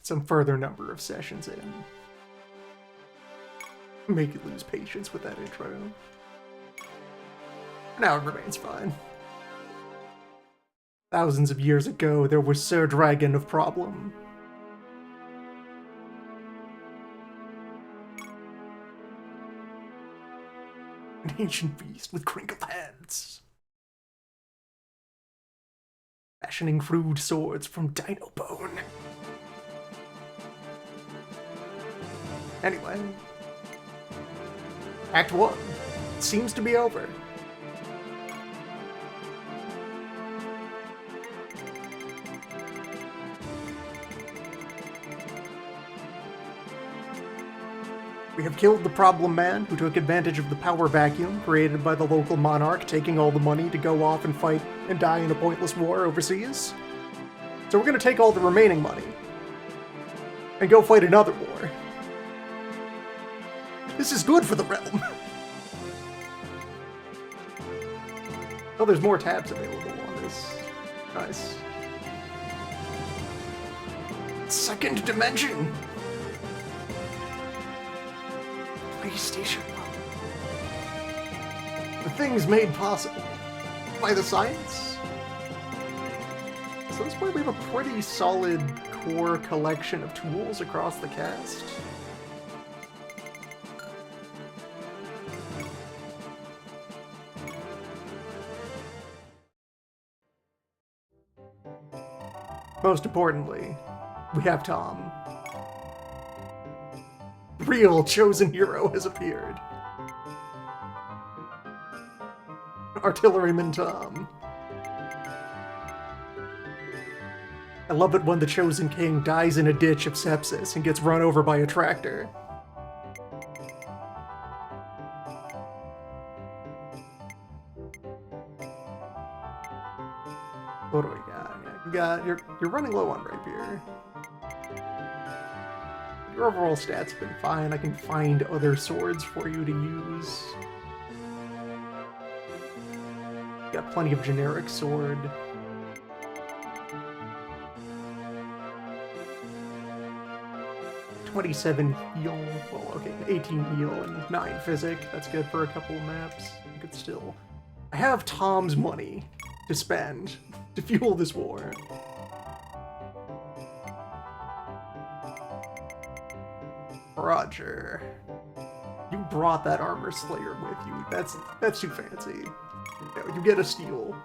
some further number of sessions in. Make you lose patience with that intro. Now it remains fine. Thousands of years ago, there was Sir Dragon of Problem. An ancient beast with crinkled heads. Fashioning crude swords from dino bone. Anyway. Act 1. It seems to be over. We have killed the problem man who took advantage of the power vacuum created by the local monarch taking all the money to go off and fight and die in a pointless war overseas. So we're going to take all the remaining money and go fight another war. This is good for the realm. Oh, there's more tabs available on this. Nice. Second dimension! PlayStation. The things made possible by the science. So this way we have a pretty solid core collection of tools across the cast. Most importantly, we have Tom. Real chosen hero has appeared. Artilleryman Tom. I love it when the chosen king dies in a ditch of sepsis and gets run over by a tractor. What do we got? You're running low on rapier. Your overall stats have been fine. I can find other swords for you to use. Got plenty of generic sword. $27 heal. Well, okay, 18 heal and 9 physic. That's good for a couple of maps. I could still. I have Tom's money to spend to fuel this war. Roger. You brought that armor slayer with you. That's too fancy. No, you get a steal.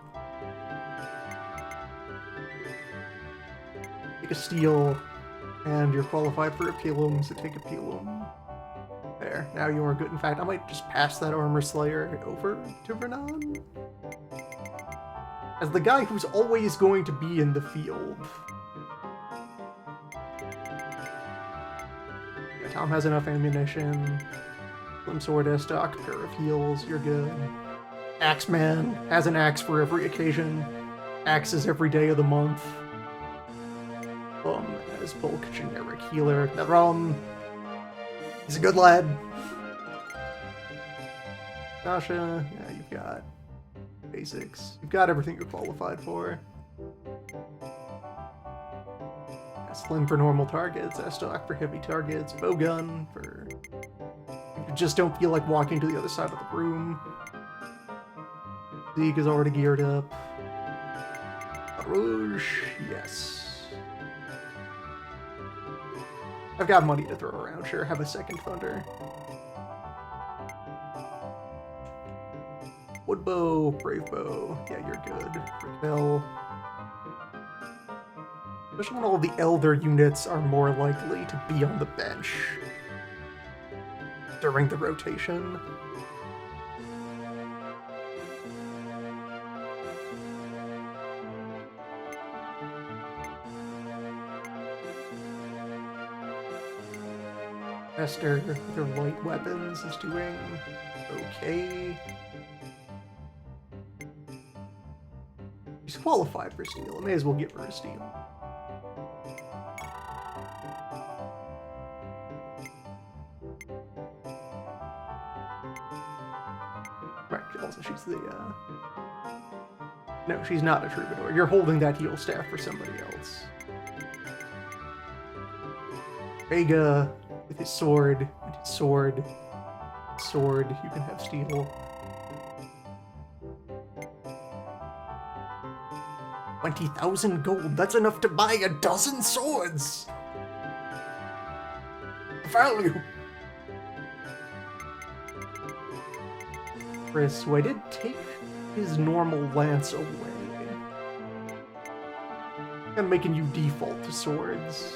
Take a steal, and you're qualified for a pilum, so take a pilum. There, now you are good. In fact, I might just pass that armor slayer over to Vernon. As the guy who's always going to be in the field. Tom has enough ammunition. Slim sword S stock, pair of heals, you're good. Axeman has an axe for every occasion. Axes every day of the month. As bulk generic healer. He's a good lad. Sasha, yeah, you've got basics. You've got everything you're qualified for. Slim for normal targets, S-Stock for heavy targets, bowgun for... You just don't feel like walking to the other side of the room. Zeke is already geared up. Rouge, yes. I've got money to throw around, sure, have a second thunder. Woodbow, Brave Bow, yeah, you're good. Raquel. Especially when all the elder units are more likely to be on the bench during the rotation. Esther, their light weapons, is doing okay. She's qualified for steal. I may as well give her a steal. Right, also she's the, No, she's not a troubadour. You're holding that heal staff for somebody else. Vega with his sword, and his sword, sword, you can have steel. 20,000 gold, that's enough to buy a dozen swords! Value! Chris, who I did take his normal lance away. I'm making you default to swords.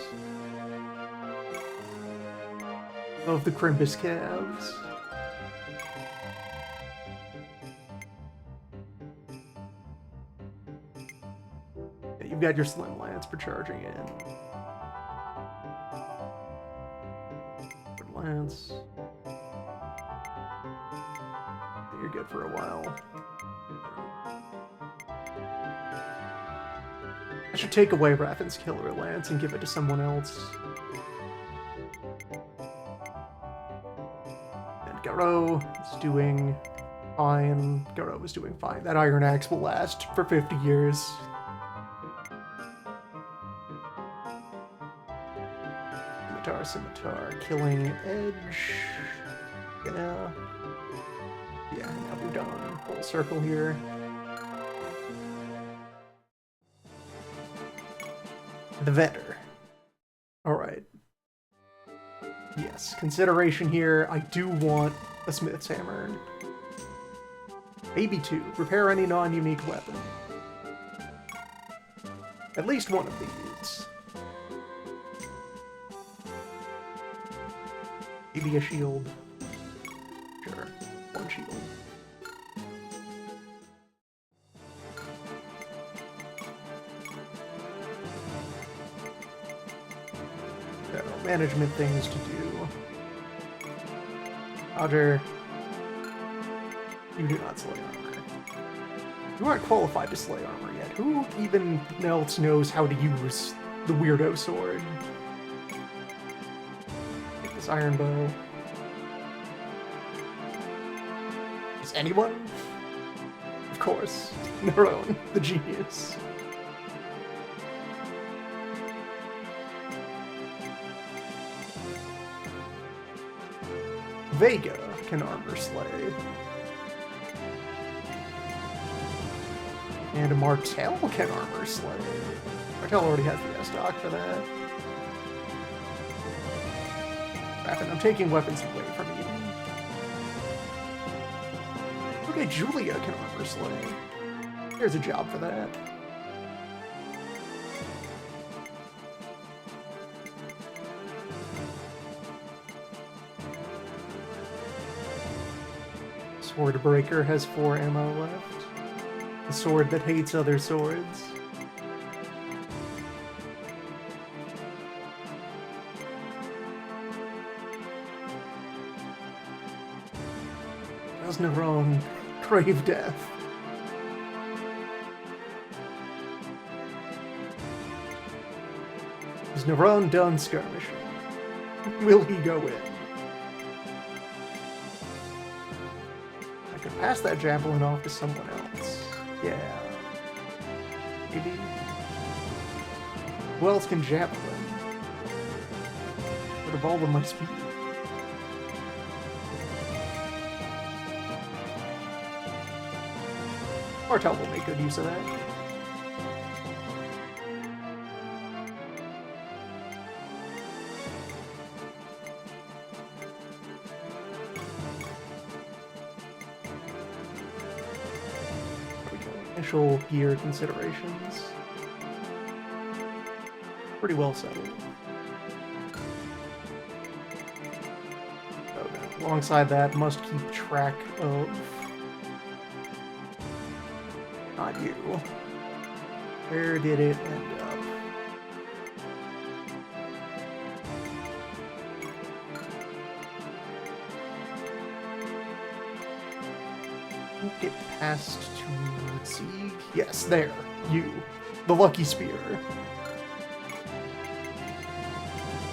Of the Crimbus calves. Yeah, you've got your slim lance for charging in. Good lance. You're good for a while. I should take away Raffin's killer lance and give it to someone else. And Garo is doing fine. Garo is doing fine. That iron axe will last for 50 years. Scimitar, killing edge. Yeah. Yeah, now we're done. Full circle here. The Vetter. Alright. Yes, consideration here. I do want a Smith's Hammer. Maybe two. Repair any non-unique weapon. At least one of these. Maybe a shield. Sure. One shield. There are management things to do. Roger. You do not slay armor. You aren't qualified to slay armor yet. Who even else knows how to use the weirdo sword? Take this iron bow. Does anyone? Of course. Neron, the genius. Vega can armor slay. And Martel can armor slay. Martel already has the S-Doc for that. Raffin, I'm taking weapons away from you. Okay, Julia can armor slay. There's a job for that. Swordbreaker has 4 ammo left. The sword that hates other swords. Does Neron crave death? Is Neron done skirmishing? Will he go in? I could pass that javelin off to someone else. Yeah. Maybe. Who else can javelin? Would evolve on my speed. Martel will make good use of that. Initial gear considerations. Pretty well settled. Okay. Alongside that, must keep track of... Not you. Where did it end up? Get past to Sieg. Yes, there. You. The Lucky Spear.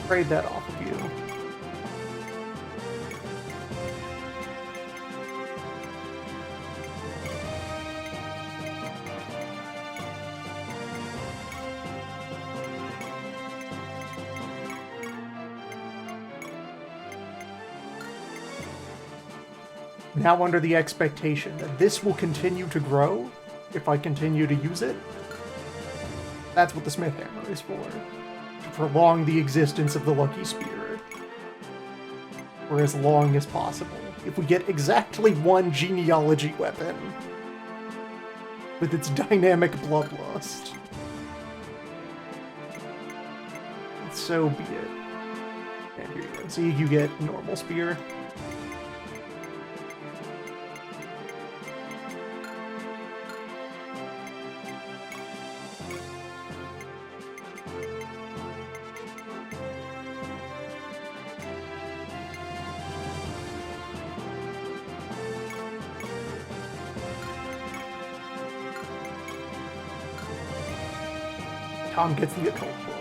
Trade that off of you. now under the expectation that this will continue to grow if I continue to use it. That's what the Smith Hammer is for. To prolong the existence of the Lucky Spear. For as long as possible. If we get exactly one genealogy weapon with its dynamic bloodlust, so be it. And here you go. See, you get normal spear. Tom gets the occult book.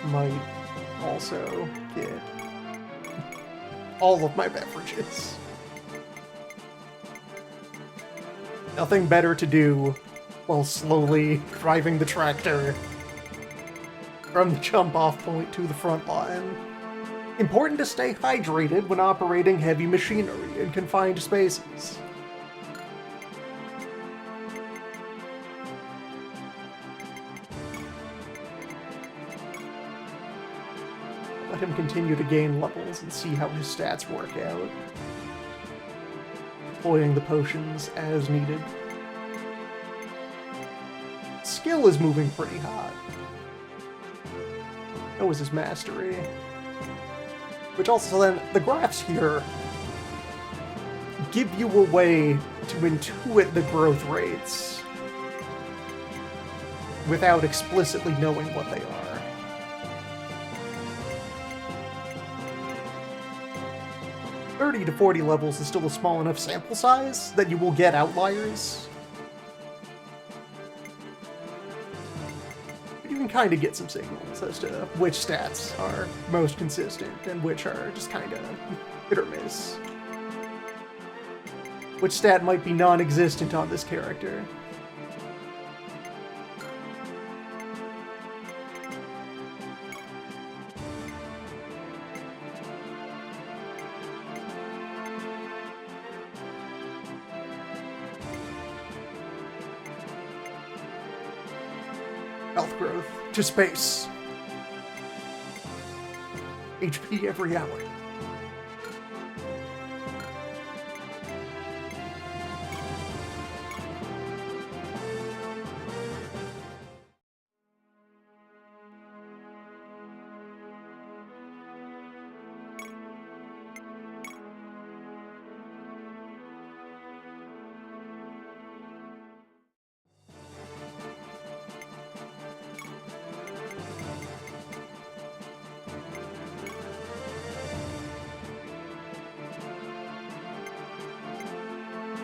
Might also get all of my beverages. Nothing better to do while slowly driving the tractor from the jump-off point to the front line. Important to stay hydrated when operating heavy machinery in confined spaces. Let him continue to gain levels and see how his stats work out. Deploying the potions as needed. Skill is moving pretty hot. So is his mastery. Which also then, the graphs here give you a way to intuit the growth rates without explicitly knowing what they are. $30 to $40 levels is still a small enough sample size that you will get outliers. But you can kind of get some signals as to which stats are most consistent and which are just kind of hit or miss. Which stat might be non-existent on this character. Health growth to space. HP every hour.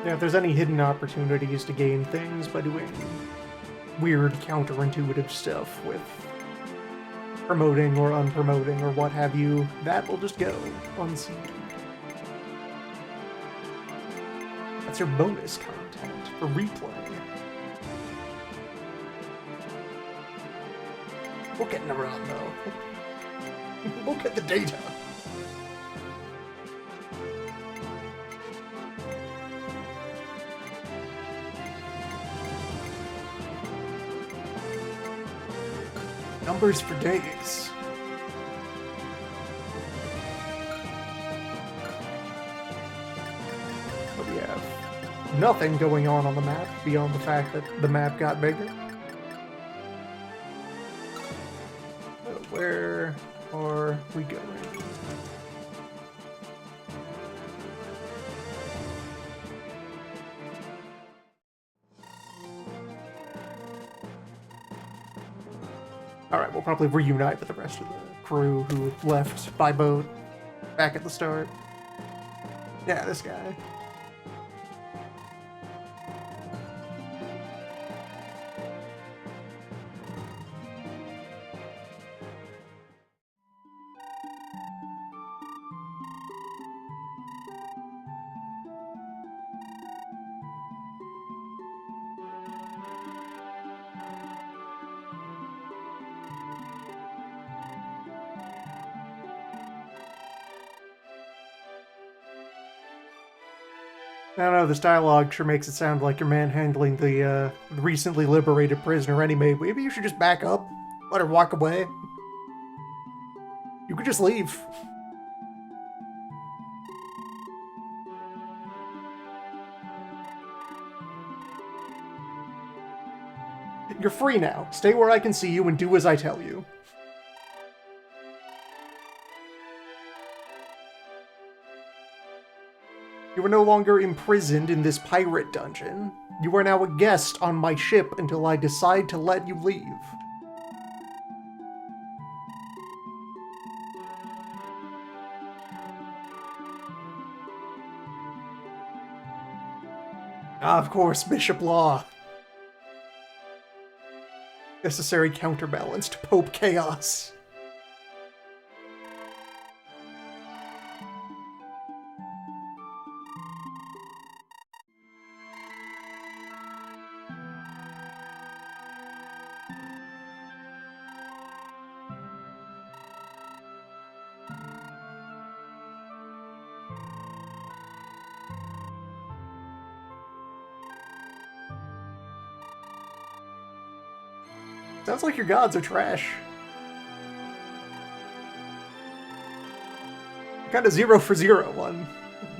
Yeah, if there's any hidden opportunities to gain things by doing weird counterintuitive stuff with promoting or unpromoting or what have you, that will just go unseen. That's your bonus content for replay. We're getting around though. Look at the data. Numbers for days. But we have nothing going on the map beyond the fact that the map got bigger. So where are we going? Alright, we'll probably reunite with the rest of the crew who left by boat back at the start. Yeah, this guy. I don't know, this dialogue sure makes it sound like you're manhandling the recently liberated prisoner anyway. Maybe you should just back up, let her walk away. You could just leave. You're free now. Stay where I can see you and do as I tell you. You are no longer imprisoned in this pirate dungeon. You are now a guest on my ship until I decide to let you leave. Ah, of course, Bishop Law. Necessary counterbalance to Pope Chaos. Sounds like your gods are trash. Kind of 0 for 0 on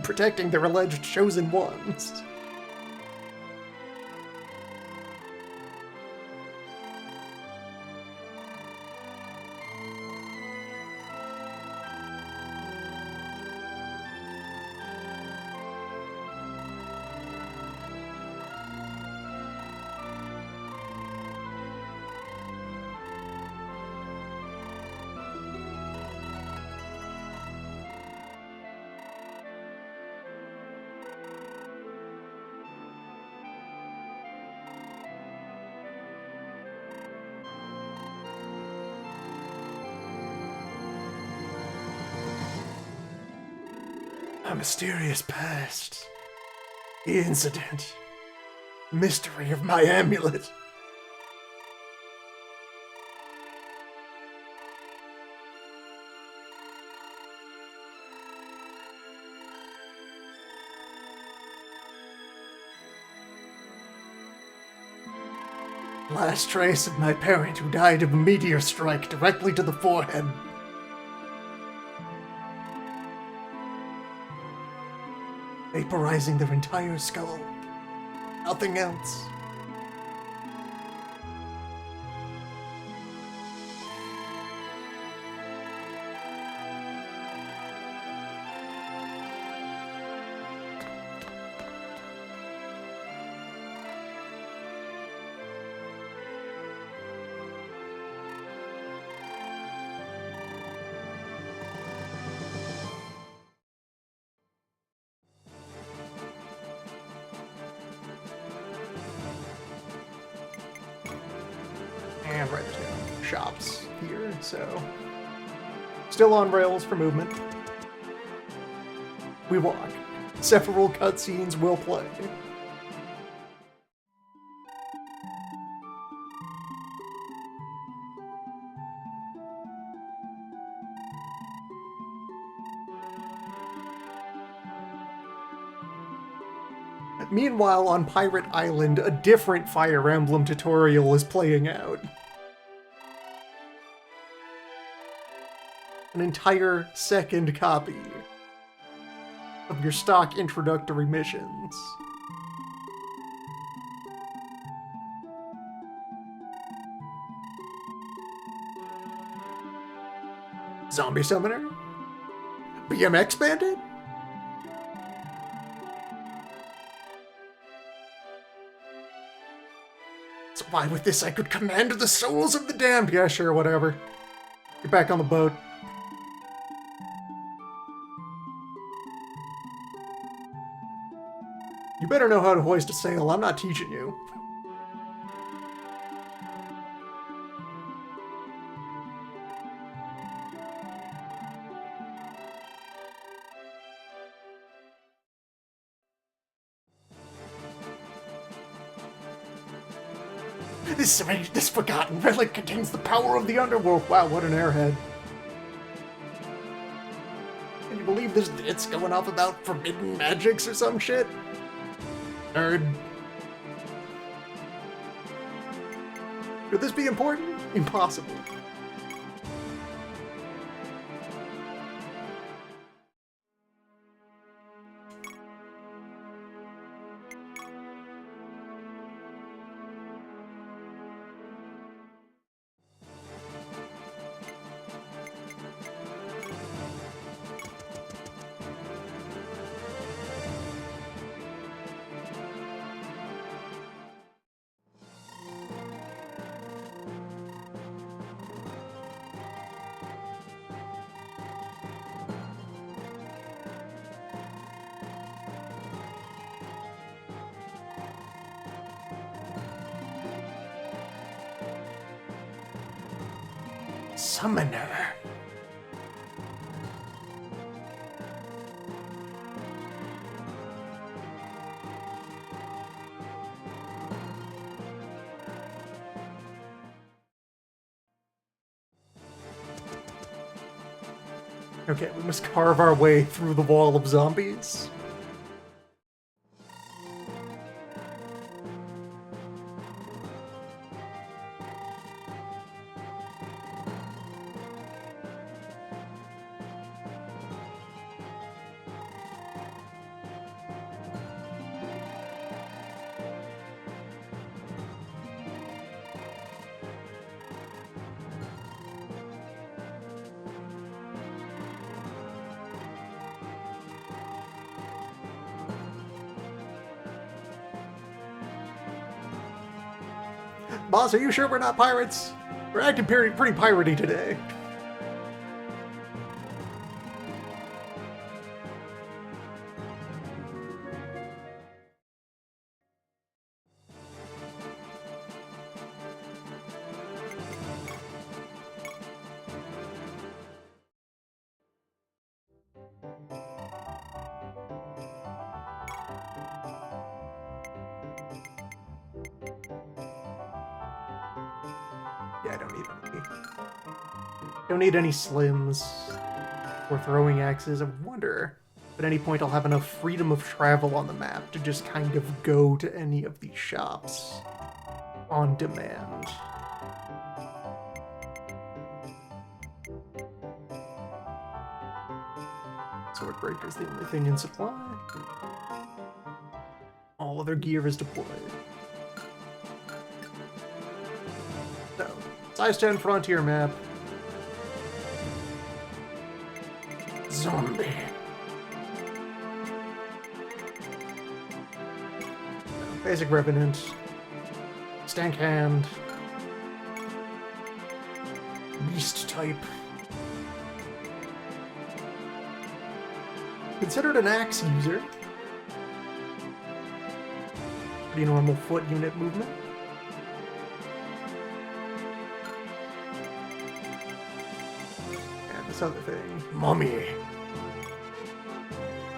protecting their alleged chosen ones. A mysterious past. The incident. Mystery of my amulet. Last trace of my parent who died of a meteor strike directly to the forehead. Vaporizing their entire skull. Nothing else. And right to shops here, so still on rails for movement. We walk. Several cutscenes will play. Meanwhile, on Pirate Island, a different Fire Emblem tutorial is playing out. An entire second copy of your stock introductory missions. Zombie Summoner? BMX Bandit? So why with this I could command the souls of the damned? Yeah, sure, whatever. Get back on the boat. You better know how to hoist a sail, I'm not teaching you. This forgotten relic contains the power of the underworld. Wow, what an airhead. Can you believe it's going off about forbidden magics or some shit? Nerd. Could this be important? Impossible. Summoner. Okay, we must carve our way through the wall of zombies. Boss, are you sure we're not pirates? We're acting pretty piratey today. Yeah, I don't need any. Don't need any slims or throwing axes. I wonder if at any point I'll have enough freedom of travel on the map to just kind of go to any of these shops on demand. Swordbreaker's the only thing in supply. All other gear is deployed. So, size 10 frontier map. Zombie. Basic Revenant. Stank Hand. Beast type. Considered an axe user. Pretty normal foot unit movement. And this other thing, Mummy.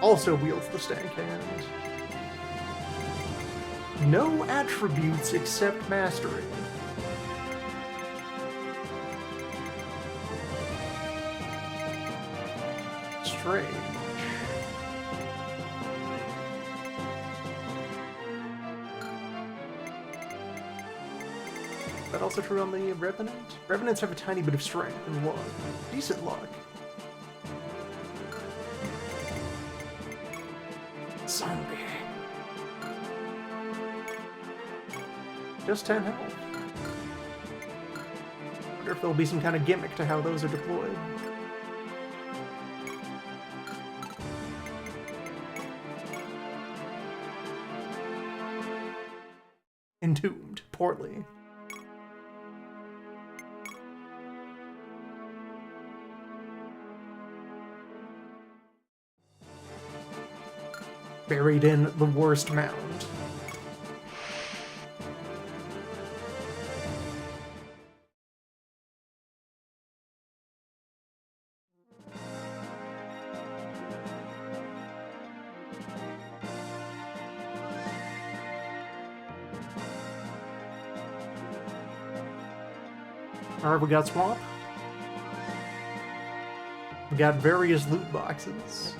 Also wields the Stank Hand. No attributes except Mastery. Strange. Is that also true on the Revenant? Revenants have a tiny bit of strength and luck. Decent luck. Zombie. Just 10 health. Wonder if there'll be some kind of gimmick to how those are deployed. Entombed. Poorly. Buried in the worst mound. Alright, we got Swamp. We got various loot boxes.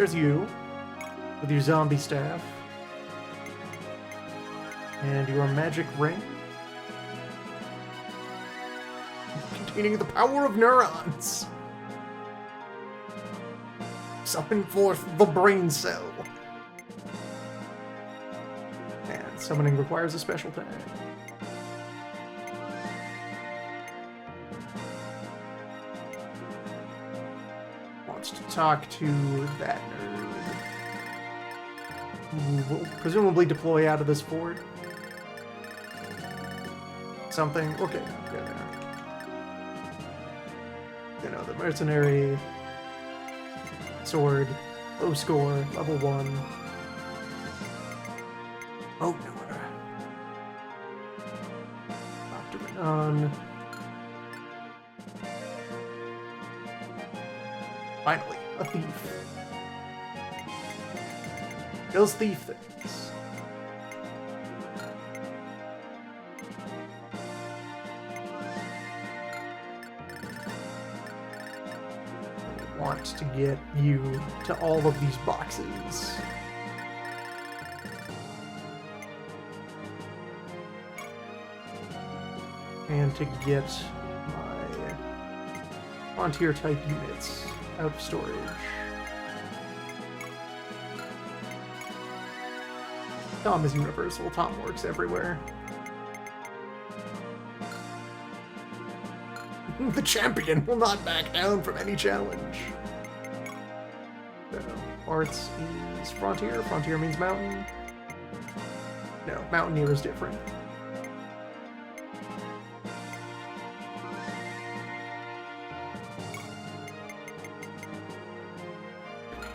there's you, with your zombie staff. And your magic ring. Containing the power of neurons. Summon forth the brain cell. And summoning requires a special tag. Wants to talk to that nerd. Who will presumably deploy out of this fort. Something. Okay, good. You know, the mercenary sword, low score, level 1. Oh, no. Dr. Manon. Finally, a thief. Kills thief things. Want to get you to all of these boxes. And to get my frontier type units out of storage. Tom is universal. Tom works everywhere. The champion will not back down from any challenge. So, arts is frontier. Frontier means mountain. No, mountaineer is different.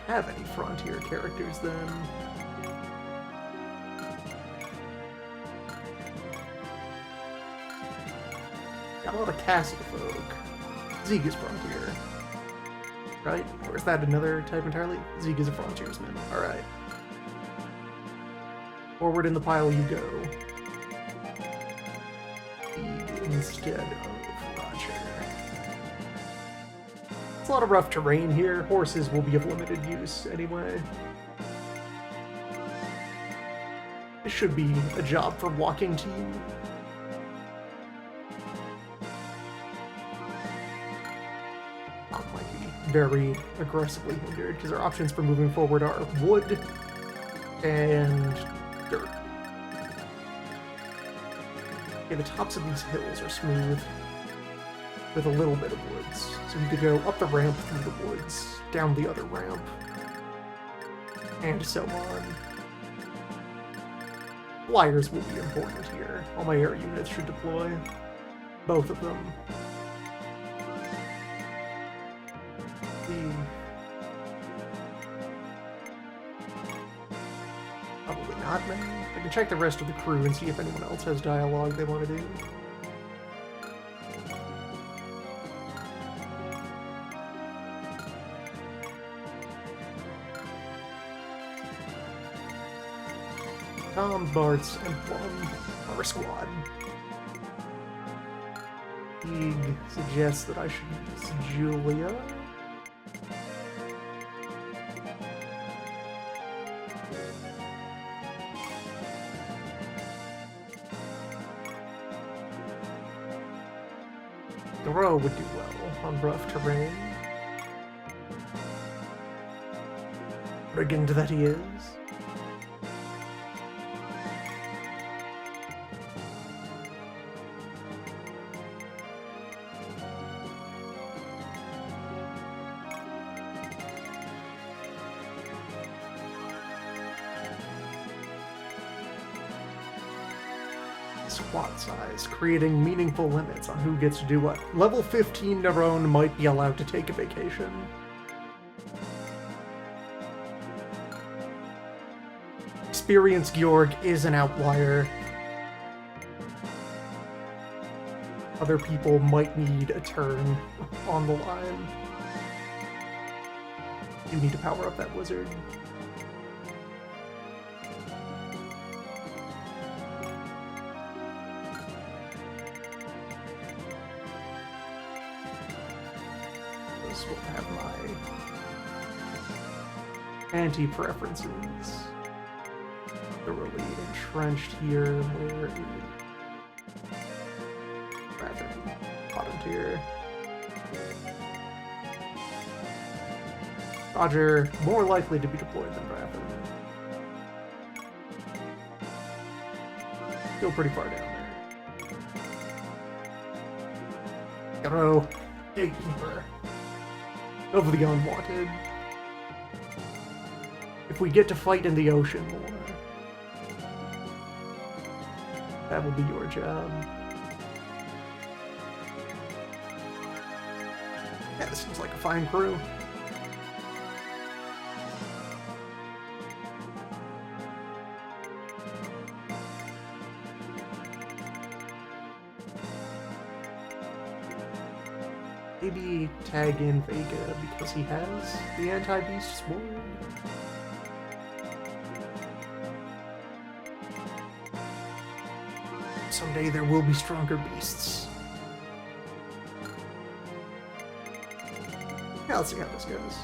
Have any frontier characters then? Got a lot of castle folk. Zeeg is frontier. Right? Or is that another type entirely? Zeeg is a frontiersman. Alright. Forward in the pile you go. Zeeg instead of Roger. It's a lot of rough terrain here. Horses will be of limited use anyway. This should be a job for walking team. Might be very aggressively hindered because our options for moving forward are wood and dirt. Okay, the tops of these hills are smooth with a little bit of woods. So you could go up the ramp through the woods, down the other ramp, and so on. Flyers will be important here. All my air units should deploy. Both of them. Probably not, man. I can check the rest of the crew and see if anyone else has dialogue they want to do. Tom, Bartz, and Plum are a squad. He suggests that I should use Julia. Thoreau would do well on rough terrain. Brigand that he is. Squad size, creating meaningful limits on who gets to do what. Level 15 Nerone might be allowed to take a vacation. Experienced Georg is an outlier. Other people might need a turn on the line. You need to power up that wizard. Will have my Anti-preferences. Thoroughly entrenched here. Where is rather bottom tier? Roger, more likely to be deployed than Rapid. Still pretty far down there. Garo, Gatekeeper of the Unwanted. If we get to fight in the ocean more, that will be your job. Yeah, this seems like a fine crew. Maybe tag in Vega because he has the anti-beast sword. Someday there will be stronger beasts. Yeah, let's see how this goes.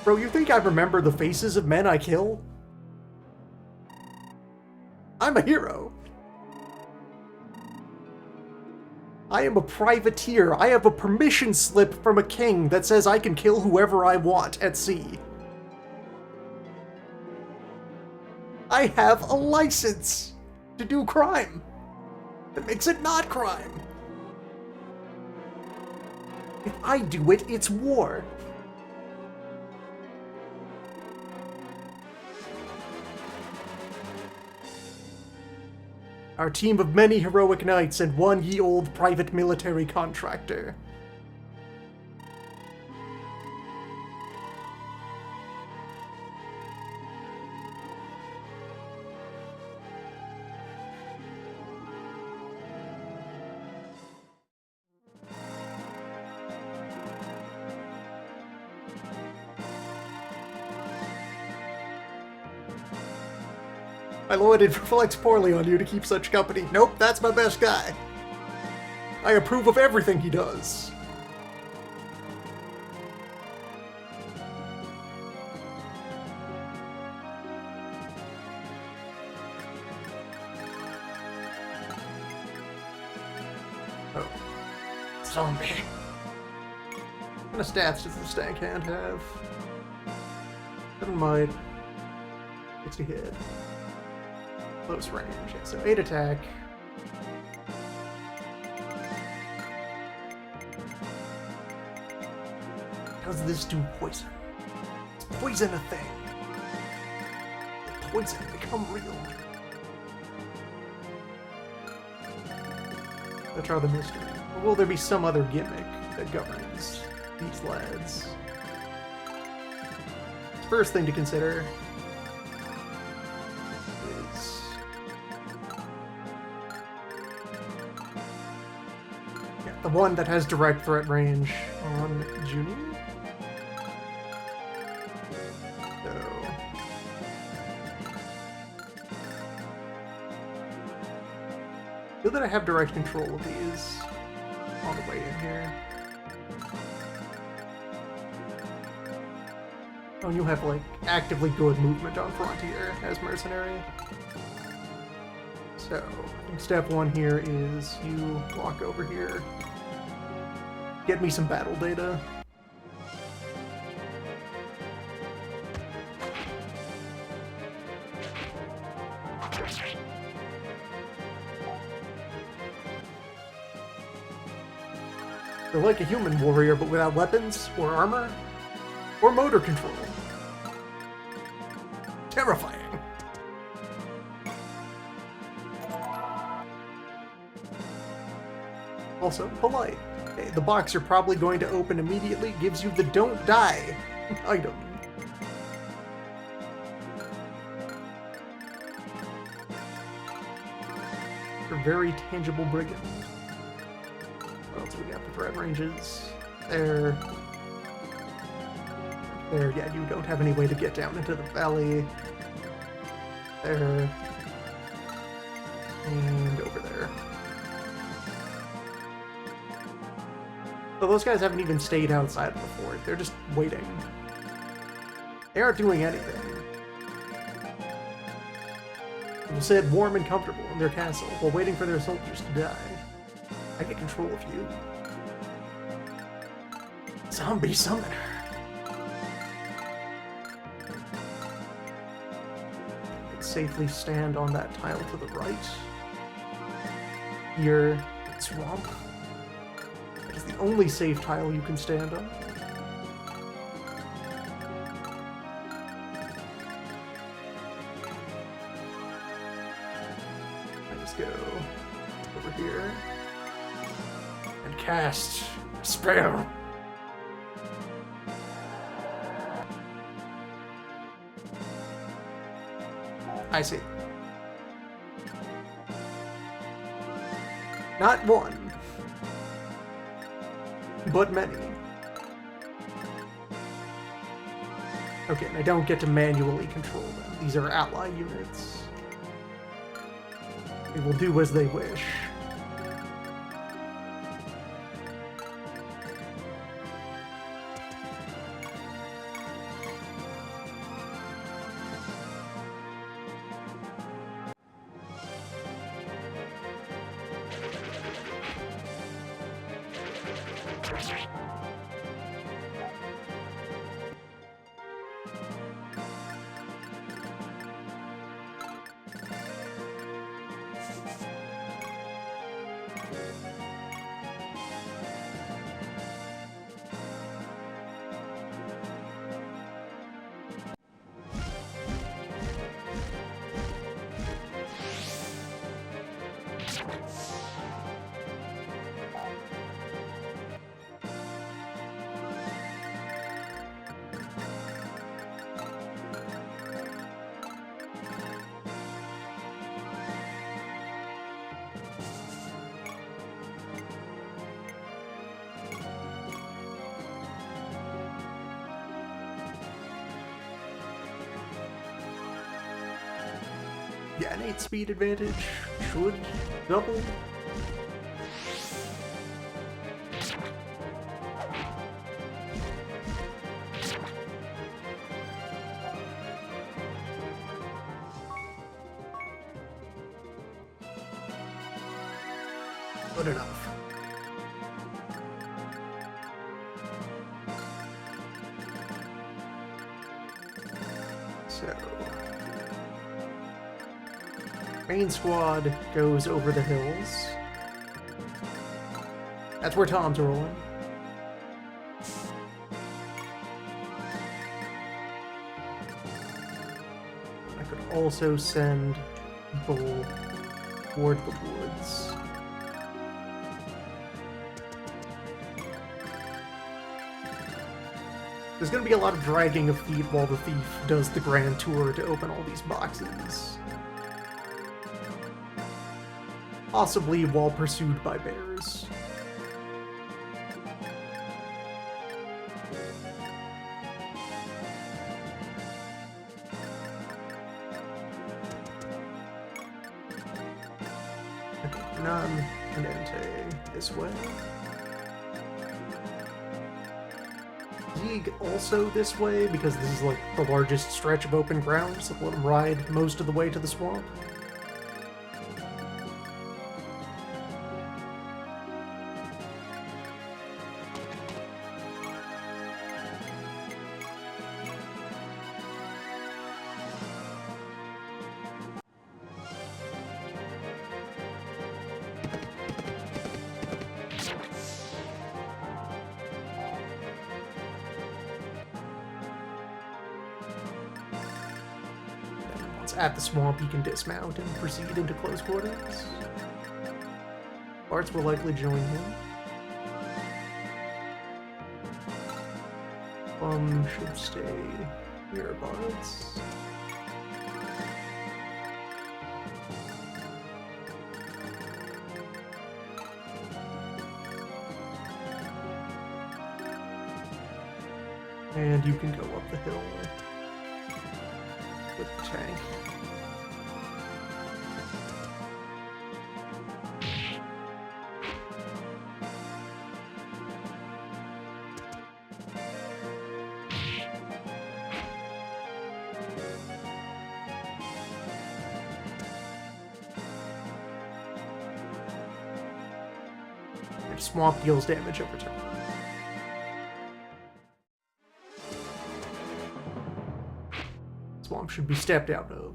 Bro, you think I remember the faces of men I kill? I'm a hero. I am a privateer. I have a permission slip from a king that says I can kill whoever I want at sea. I have a license to do crime. That makes it not crime. If I do it, it's war. Our team of many heroic knights and one ye old private military contractor. My lord, it reflects poorly on you to keep such company. Nope, that's my best guy. I approve of everything he does. Oh. Zombie. What kind of stats does the stank hand have? 7 might. 60 hit. Close range, yeah, so 8 attack. Does this do poison? Is poison a thing? Will poison become real? That's rather mystery. Or will there be some other gimmick that governs these lads? First thing to consider the one that has direct threat range on Junie. So I feel that I have direct control of these on the way in here. Oh, and you have like actively good movement on Frontier as mercenary. So I think step 1 here is you walk over here. Get me some battle data. They're like a human warrior, but without weapons, or armor, or motor control. Terrifying. Also, polite. Okay, the box you're probably going to open immediately gives you the Don't Die item. A very tangible brigand. What else do we got for threat ranges? There. There, yeah, you don't have any way to get down into the valley. There. And over there. So those guys haven't even stayed outside of the fort. They're just waiting. They aren't doing anything. They'll sit warm and comfortable in their castle while waiting for their soldiers to die. I get control of you. Zombie summoner. You can safely stand on that tile to the right. Here, swamp. It is the only safe tile you can stand on. Let's go over here and cast a spell. I see. Not one, but many. Okay, and I don't get to manually control them. These are ally units. They will do as they wish. Yeah, an 8 speed advantage should double. Good enough. So main squad goes over the hills. That's where Tom's rolling. I could also send people toward the woods. There's going to be a lot of dragging of feet while the thief does the grand tour to open all these boxes. Possibly while pursued by bears. Okay, none, and Entei this way. Zeeg also this way, because this is like the largest stretch of open ground, so let him ride most of the way to the swamp. At the swamp, you can dismount and proceed into close quarters. Bartz will likely join him. Should stay near Bartz. And you can go up the hill with the tank. And swamp deals damage over time. Swamp should be stepped out of.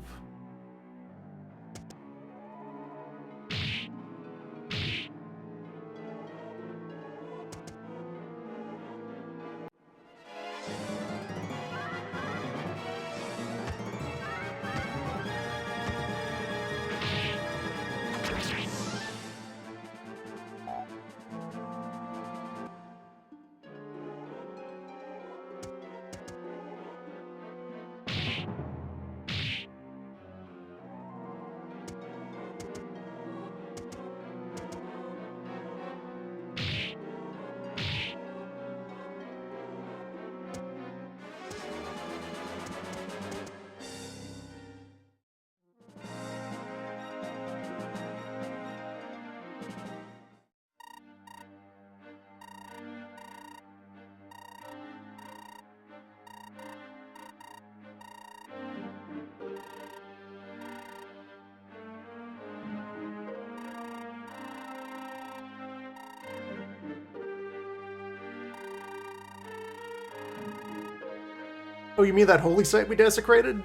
Oh, you mean that holy site we desecrated?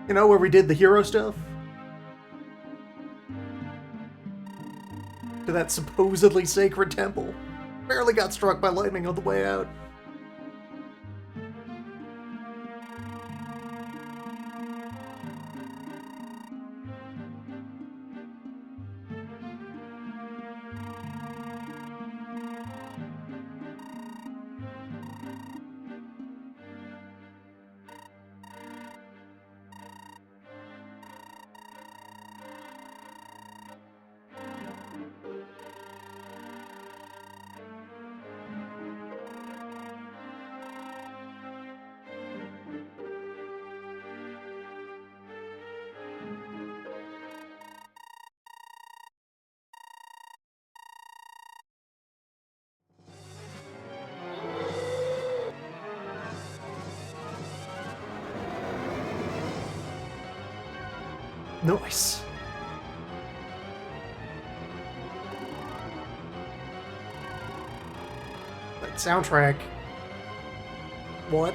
You know, where we did the hero stuff? To that supposedly sacred temple. Barely got struck by lightning on the way out. Nice. That soundtrack. What?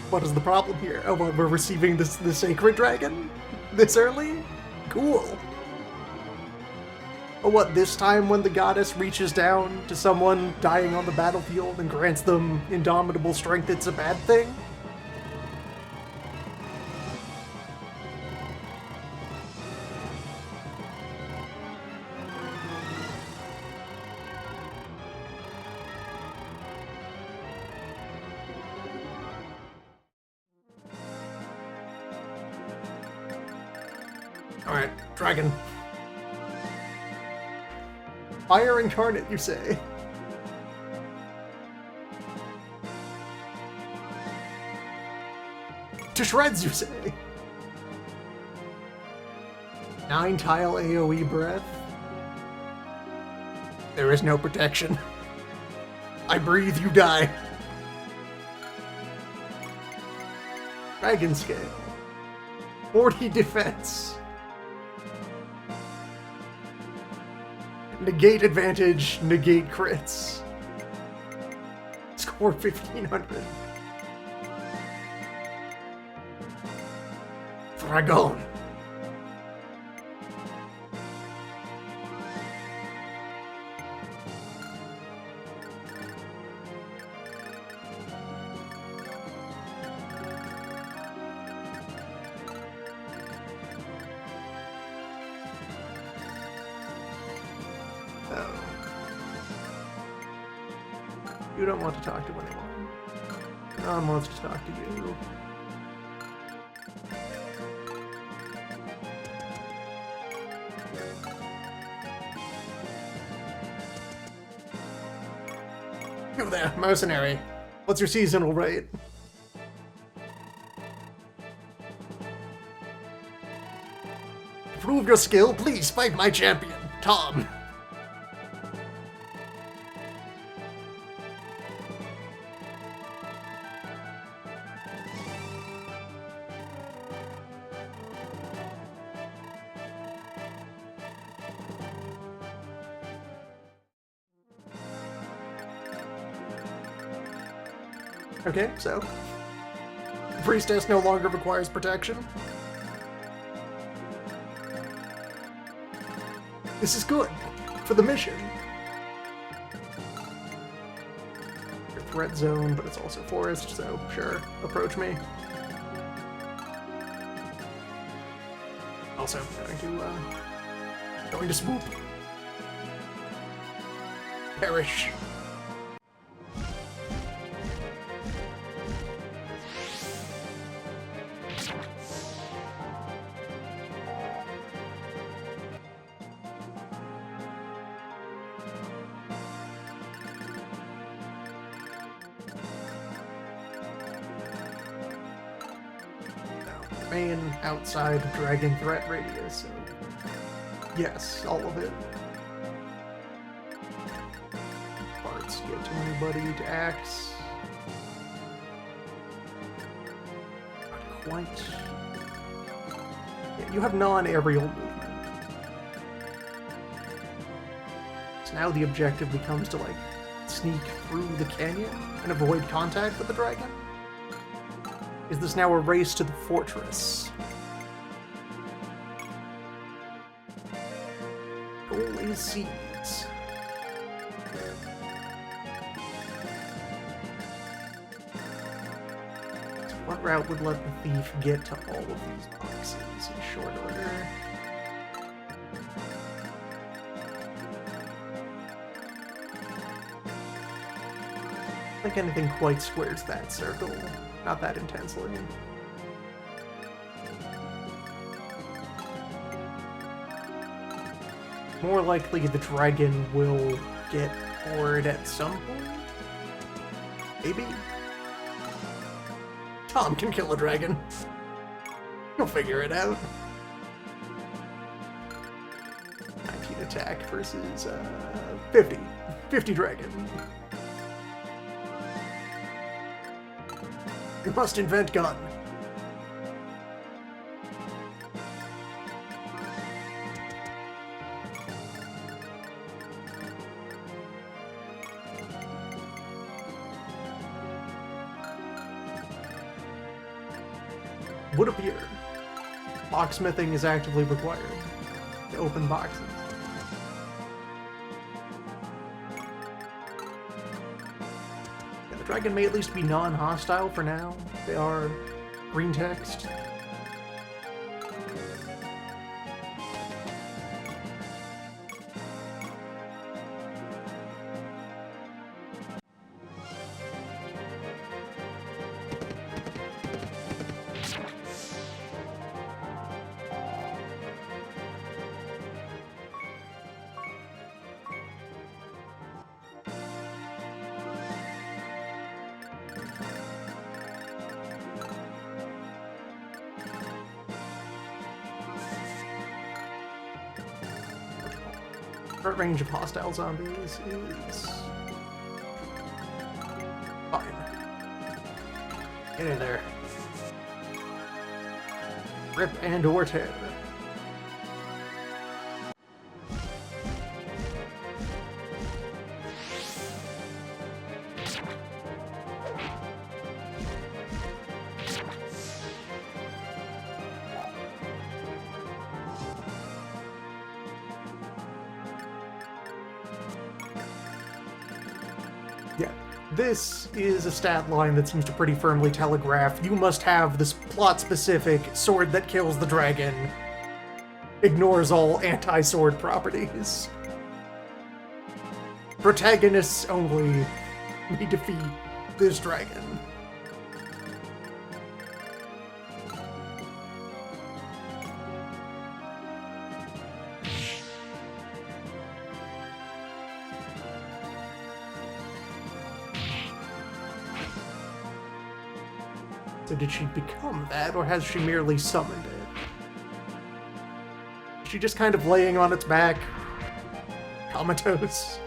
What is the problem here? Oh, well, we're receiving the sacred dragon? This early? Cool. Oh, what, this time when the goddess reaches down to someone dying on the battlefield and grants them indomitable strength, it's a bad thing? Alright, dragon. Fire incarnate, you say? To shreds, you say? 9-tile AoE breath? There is no protection. I breathe, you die. Dragon scale. 40 defense. Negate advantage, negate crits. Score 1500. Dragon. You don't want to talk to anyone. No one wants to talk to you. Go there, mercenary. What's your seasonal rate? To prove your skill, please fight my champion, Tom. Okay, so the priestess no longer requires protection. This is good for the mission. Your threat zone, but it's also forest, so sure, approach me. Also, going to swoop. Perish. Main outside dragon threat radius, so yes, all of it. Parts get to anybody to axe. Not quite. Yeah, you have non-aerial movement. So now the objective becomes to like sneak through the canyon and avoid contact with the dragon. Is this now a race to the fortress? Goal is seeds. So what route would let the thief get to all of these boxes in short order? I don't think anything quite squares that circle. Not that intensely. More likely the dragon will get bored at some point? Maybe? Tom can kill a dragon. He'll figure it out. 19 attack versus 50. 50 dragon. You must invent gun. Would appear. Locksmithing is actively required to open boxes. The dragon may at least be non-hostile for now. They are green text. Current range of hostile zombies is fine. Get in there. Rip and or tear. Yeah, this is a stat line that seems to pretty firmly telegraph you must have this plot-specific sword that kills the dragon. Ignores all anti-sword properties. Protagonists only. me defeat this dragon. So did she become that, or has she merely summoned it? Is she just kind of laying on its back, comatose?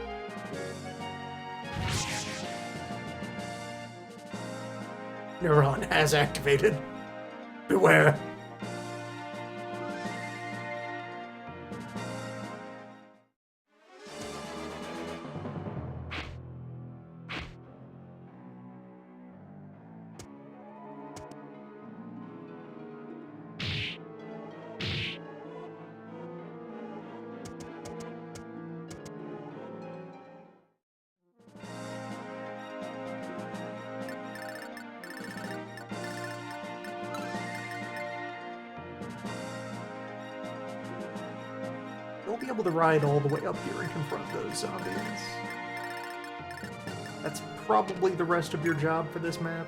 Neuron has activated. Beware. You'll be able to ride all the way up here and confront those zombies. That's probably the rest of your job for this map.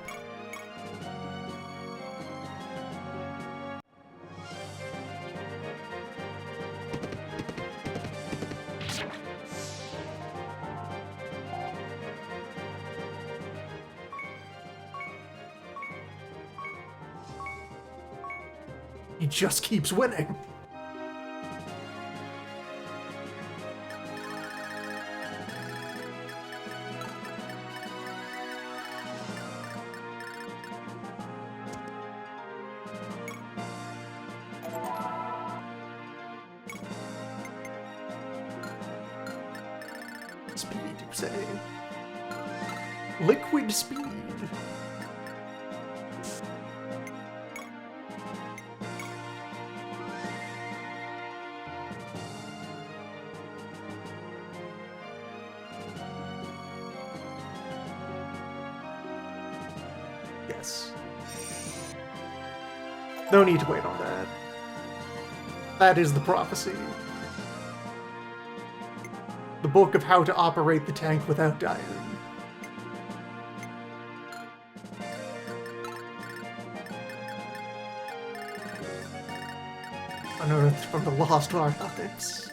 He just keeps winning. Speed, you say? Liquid speed. Yes. No need to wait on that. That is the prophecy. The book of how to operate the tank without dying. Unearthed from the lost archives.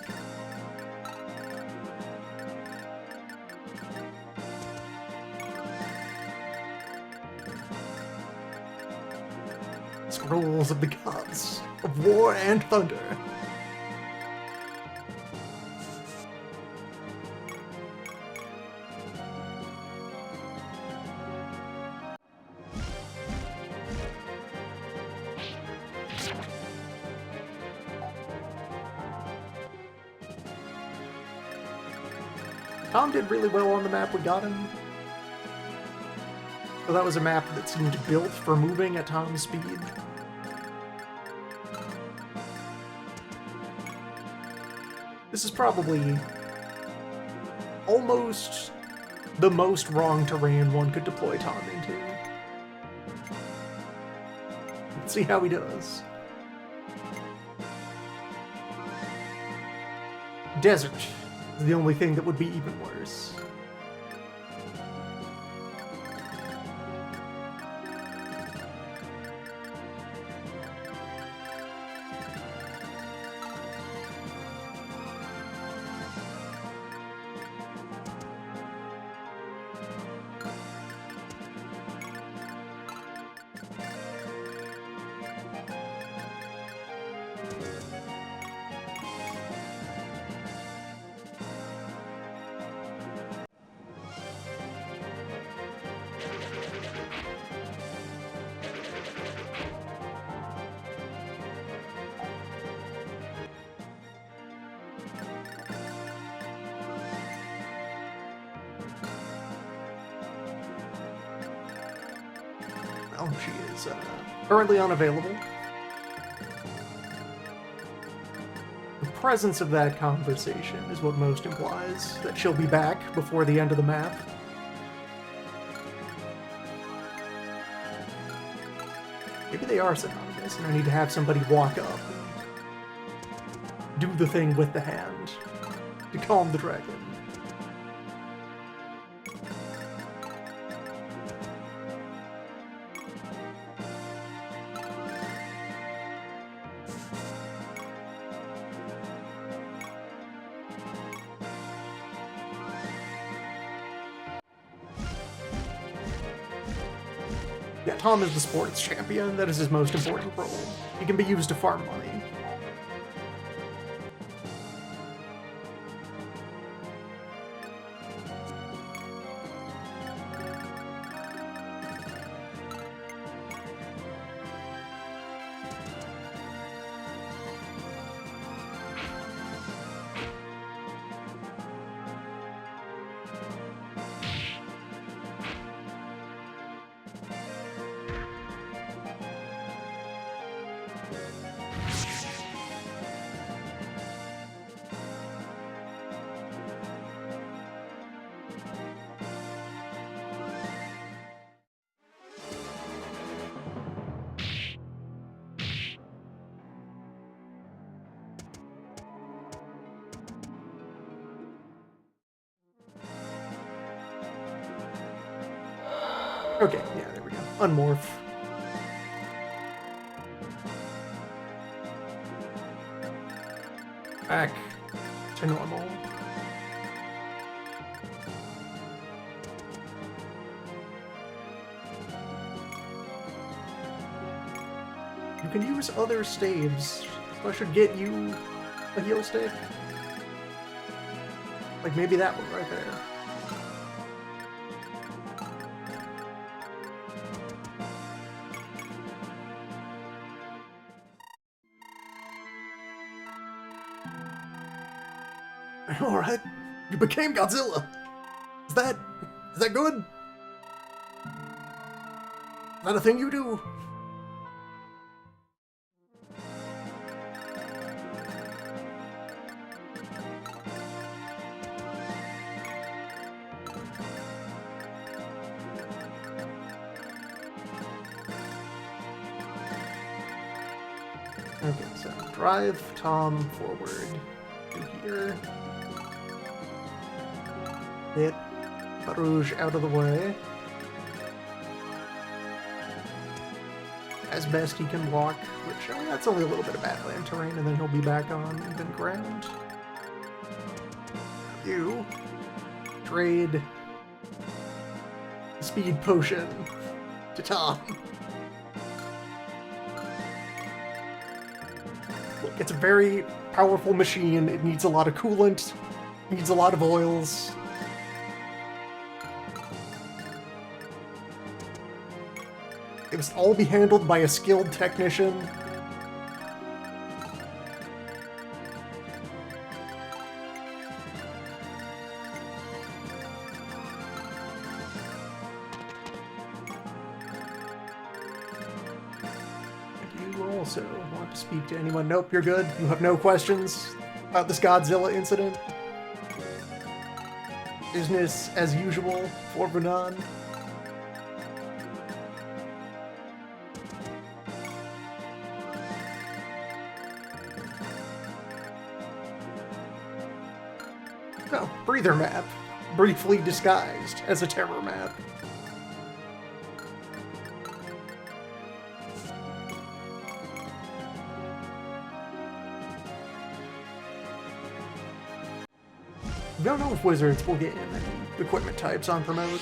Scrolls of the gods of war and thunder. Tom did really well on the map we got him. So that was a map that seemed built for moving at Tom's speed. This is probably almost the most wrong terrain one could deploy Tom into. Let's see how he does. Desert is the only thing that would be even worse. Well, she is currently unavailable. The presence of that conversation is what most implies that she'll be back before the end of the map. Maybe they are synonymous, and I need to have somebody walk up and do the thing with the hand to calm the dragon. Yeah, Tom is the sports champion. That is his most important role. He can be used to farm money. Okay, yeah, there we go. Unmorph. Back to normal. You can use other staves, so I should get you a heal stick. Like maybe that one right there. Alright, you became Godzilla. Is that good? Is that a thing you do? Okay, so drive Tom forward to here. Get Rouge out of the way. As best he can walk, which that's only a little bit of Badland terrain, and then he'll be back on even ground. You trade speed potion to Tom. Look, it's a very powerful machine. It needs a lot of coolant, needs a lot of oils. It must all be handled by a skilled technician. Do you also want to speak to anyone? Nope, you're good. You have no questions about this Godzilla incident. Business as usual for Renan. Oh, breather map. Briefly disguised as a terror map. I don't know if wizards will get any equipment types on promote.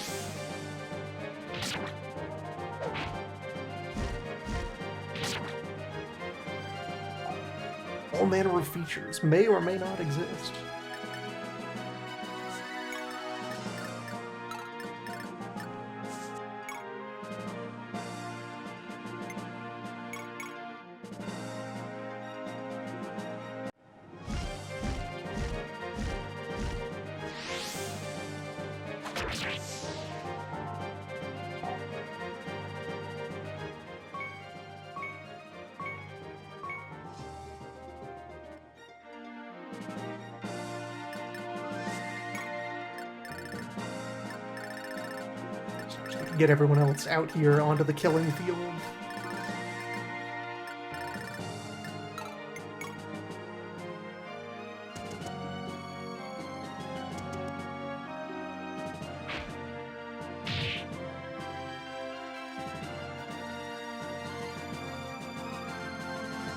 All manner of features may or may not exist. Get everyone else out here onto the killing field.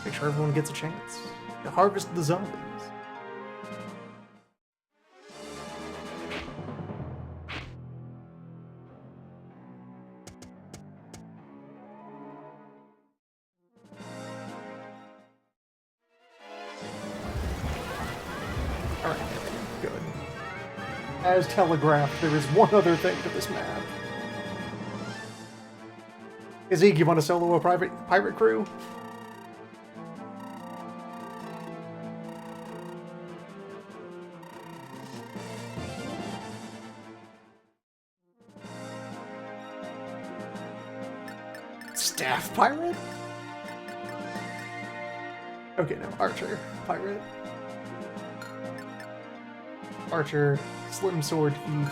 Make sure everyone gets a chance to harvest the zombies. As telegraphed, there is one other thing to this map. Zeke, you want to solo a pirate crew? Staff pirate? Okay, no, archer pirate. Archer, slim sword thief.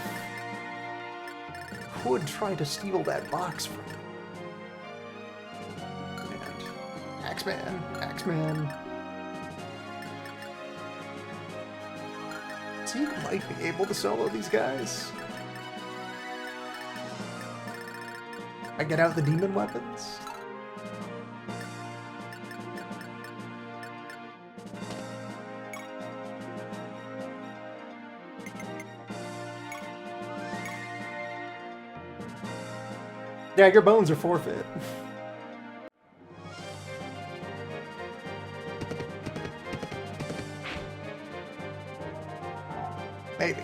Could try to steal that box from him. And Axeman. Zeke might be able to solo these guys. I get out the demon weapons. Dagger bones are forfeit. Maybe.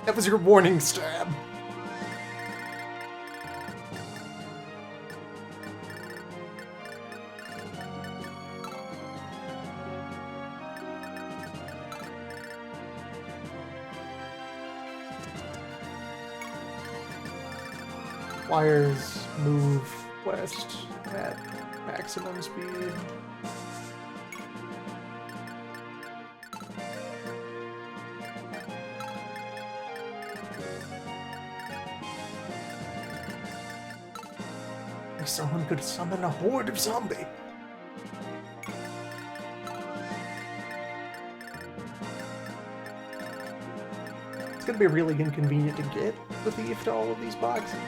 That was your warning stab. Flyers move west at maximum speed. If someone could summon a horde of zombie. It's gonna be really inconvenient to get the thief to all of these boxes.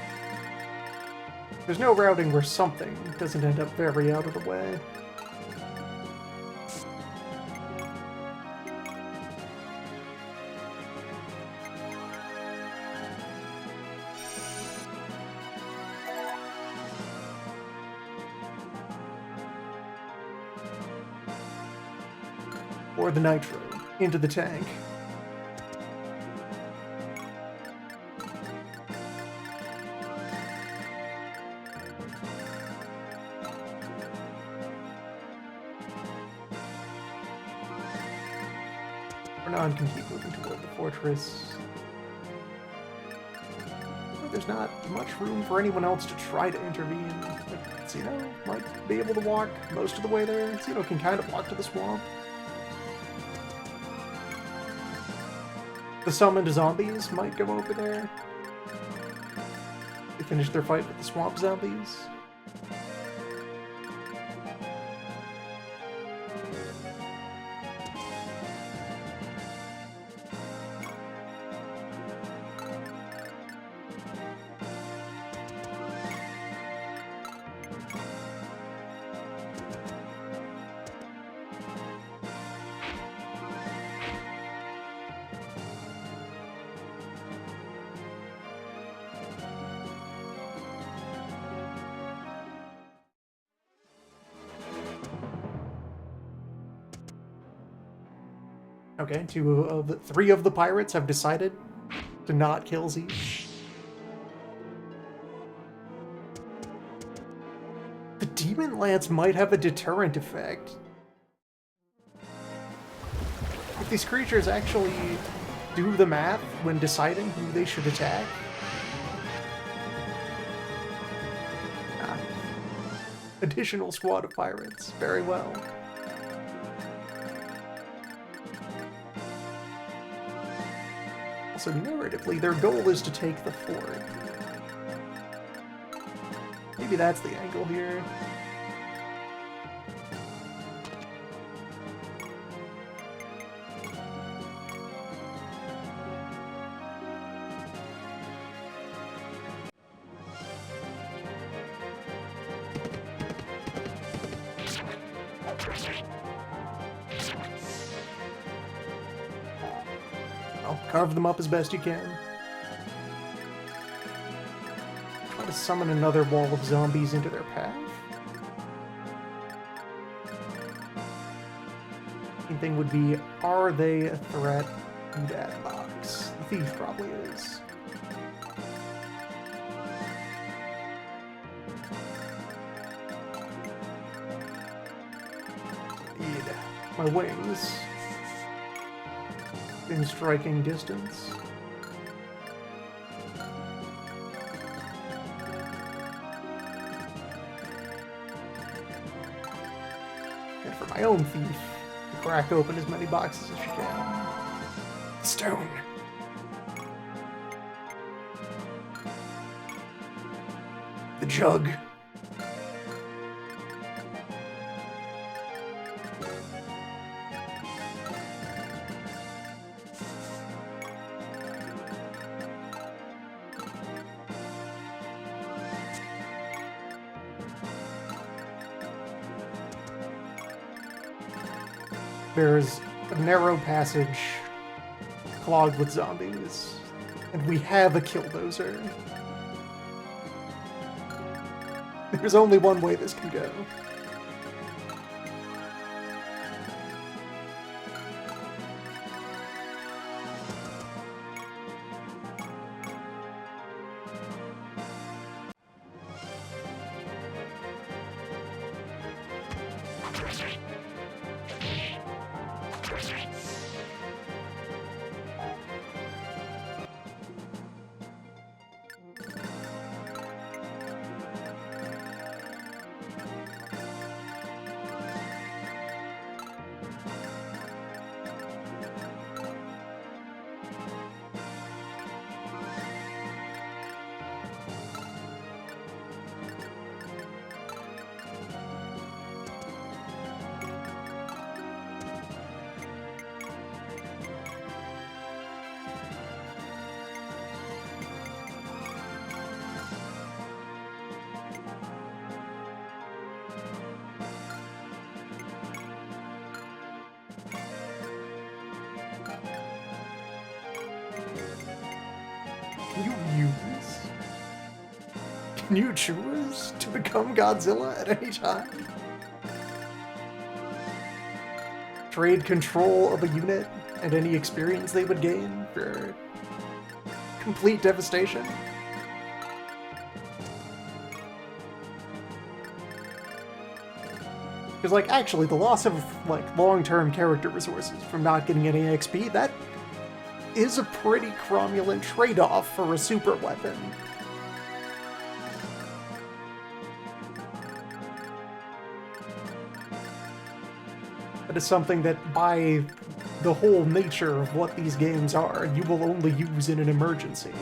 There's no routing where something doesn't end up very out of the way. Or the nitro into the tank. Renan can keep moving toward the fortress. But there's not much room for anyone else to try to intervene. But Zeno might be able to walk most of the way there. Zeno can kind of walk to the swamp. The summoned zombies might go over there. They finish their fight with the swamp zombies. Okay, three of the pirates have decided to not kill Zeke. The Demon Lance might have a deterrent effect. If these creatures actually do the math when deciding who they should attack. Additional squad of pirates. Very well. Also, narratively, their goal is to take the fort. Maybe that's the angle here. Carve them up as best you can. Try to summon another wall of zombies into their path. Main thing would be, are they a threat doodad box? The thief probably is. Need my wings in striking distance. And for my own thief, to crack open as many boxes as you can. Stone. The jug. There's a narrow passage clogged with zombies, and we have a killdozer. There's only one way this can go. Can you choose to become Godzilla at any time? Trade control of a unit and any experience they would gain for complete devastation? Because, like, actually, the loss of, like, long-term character resources from not getting any XP, that is a pretty cromulent trade-off for a super weapon. That is something that, by the whole nature of what these games are, you will only use in an emergency.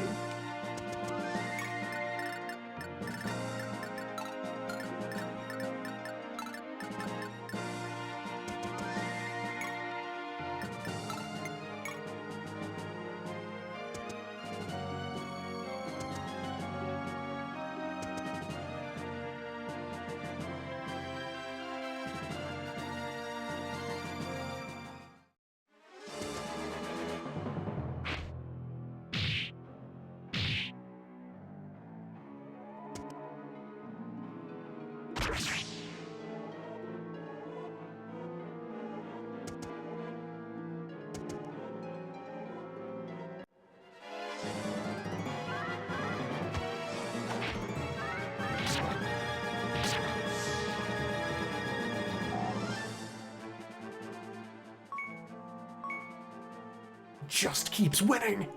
Just keeps winning.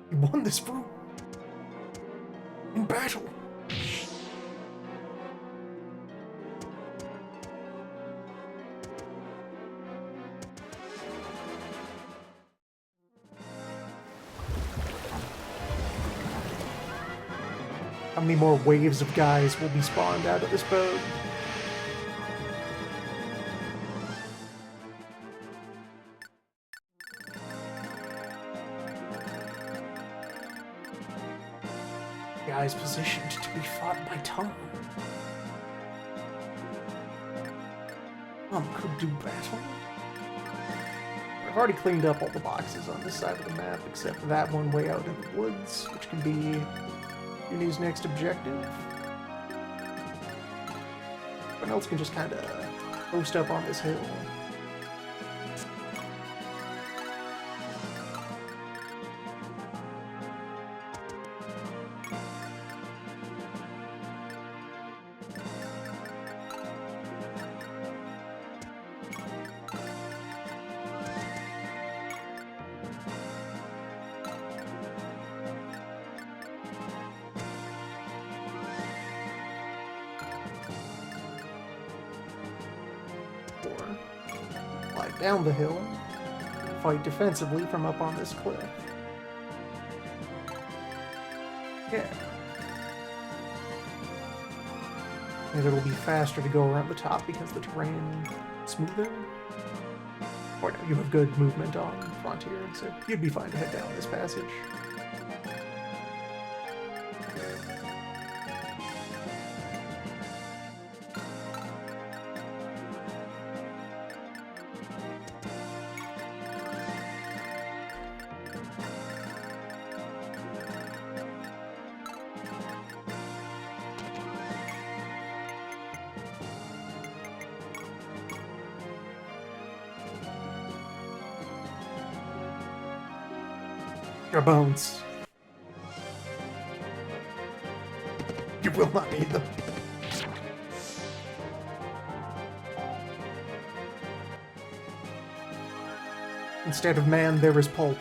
He won this fruit in battle. How many more waves of guys will be spawned out of this boat? Guys positioned to be fought by Tom. Tom could do battle. I've already cleaned up all the boxes on this side of the map, except for that one way out in the woods, which can be Uni's next objective. Everyone else can just kind of post up on this hill. head down the hill, fight defensively from up on this cliff. Yeah. And it'll be faster to go around the top because the terrain is smoother. Or no, you have good movement on Frontier, so you'd be fine to head down this passage. Your bones. You will not need them. Instead of man, there is pulp.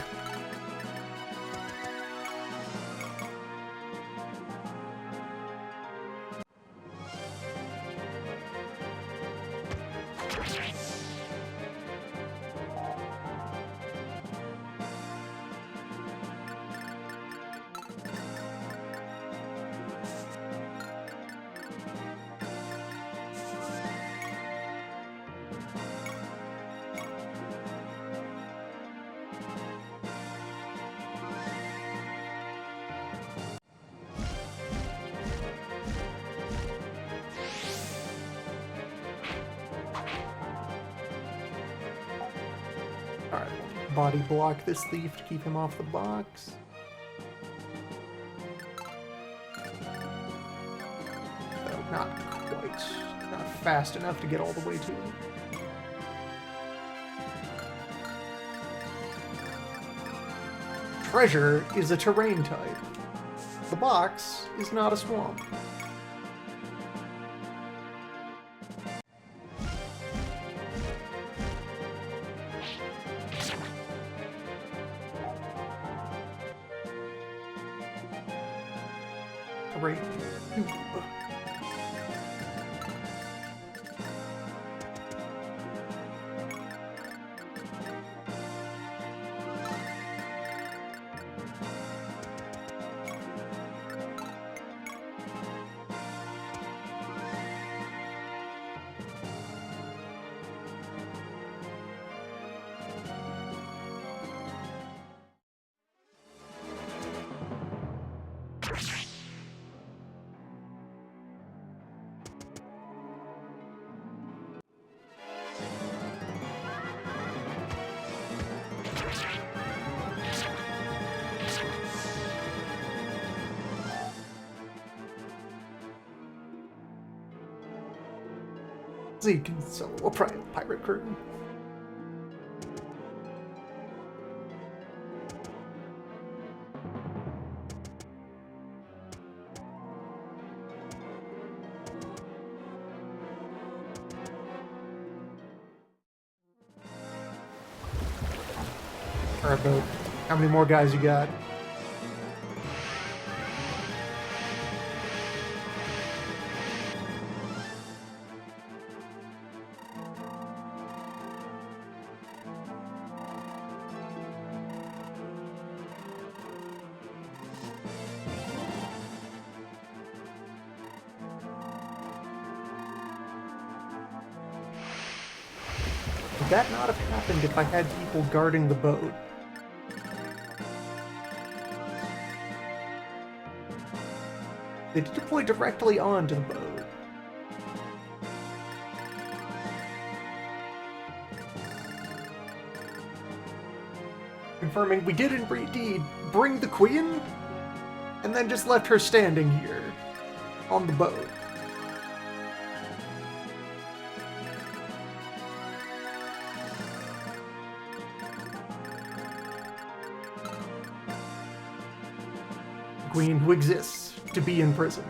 Alright, body block this thief to keep him off the box. Though not quite. Not fast enough to get all the way to him. Treasure is a terrain type. The box is not a swamp. Great. Zeke can solo a pirate crew. Alright, boat. How many more guys you got? Would that not have happened if I had people guarding the boat? They deploy directly onto the boat. Confirming we did indeed bring the queen, and then just left her standing here on the boat. Queen who exists to be in prison.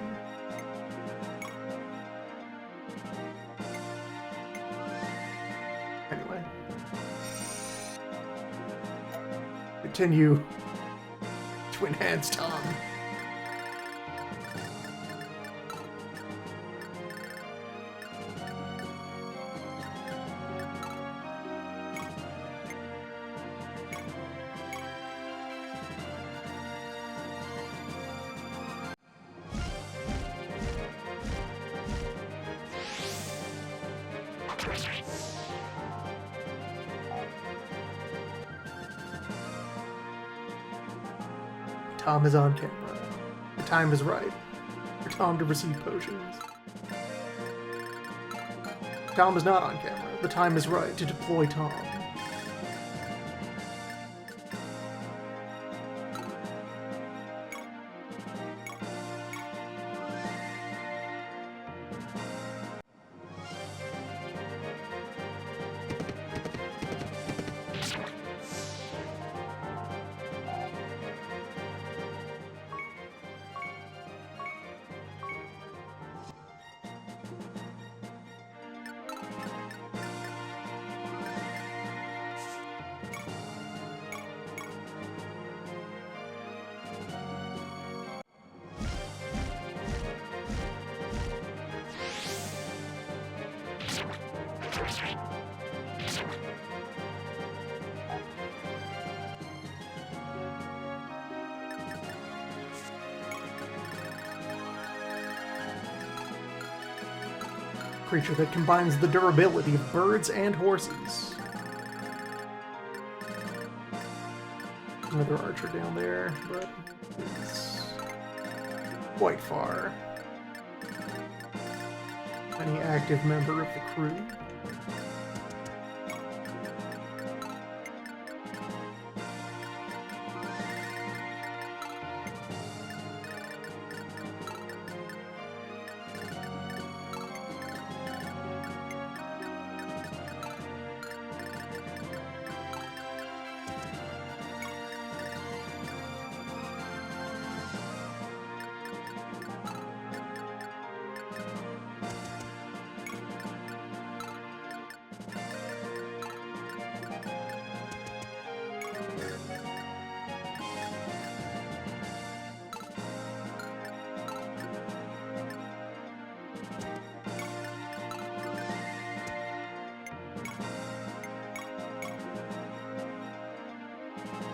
Anyway. Continue to enhance Tom. Tom is on camera. The time is right for Tom to receive potions. Tom is not on camera. The time is right to deploy Tom. Creature that combines the durability of birds and horses. Another archer down there, but it's quite far. Any active member of the crew?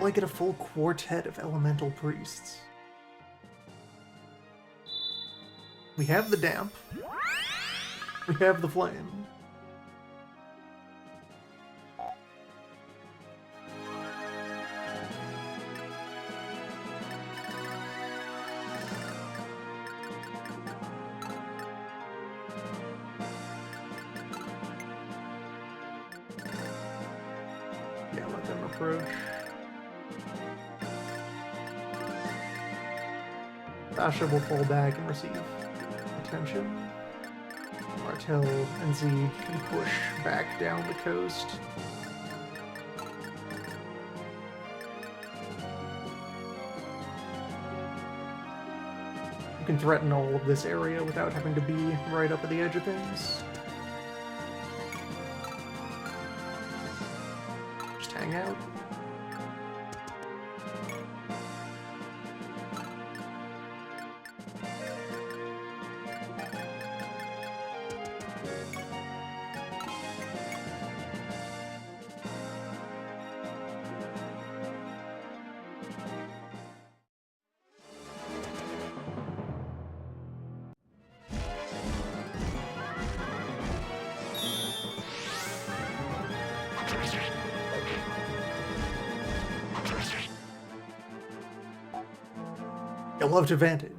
I get a full quartet of elemental priests. We have the damp. We have the flame. Yeah, let them approach. Sasha will fall back and receive attention. Martel and Z can push back down the coast. You can threaten all of this area without having to be right up at the edge of things. Just hang out. I loved advantage.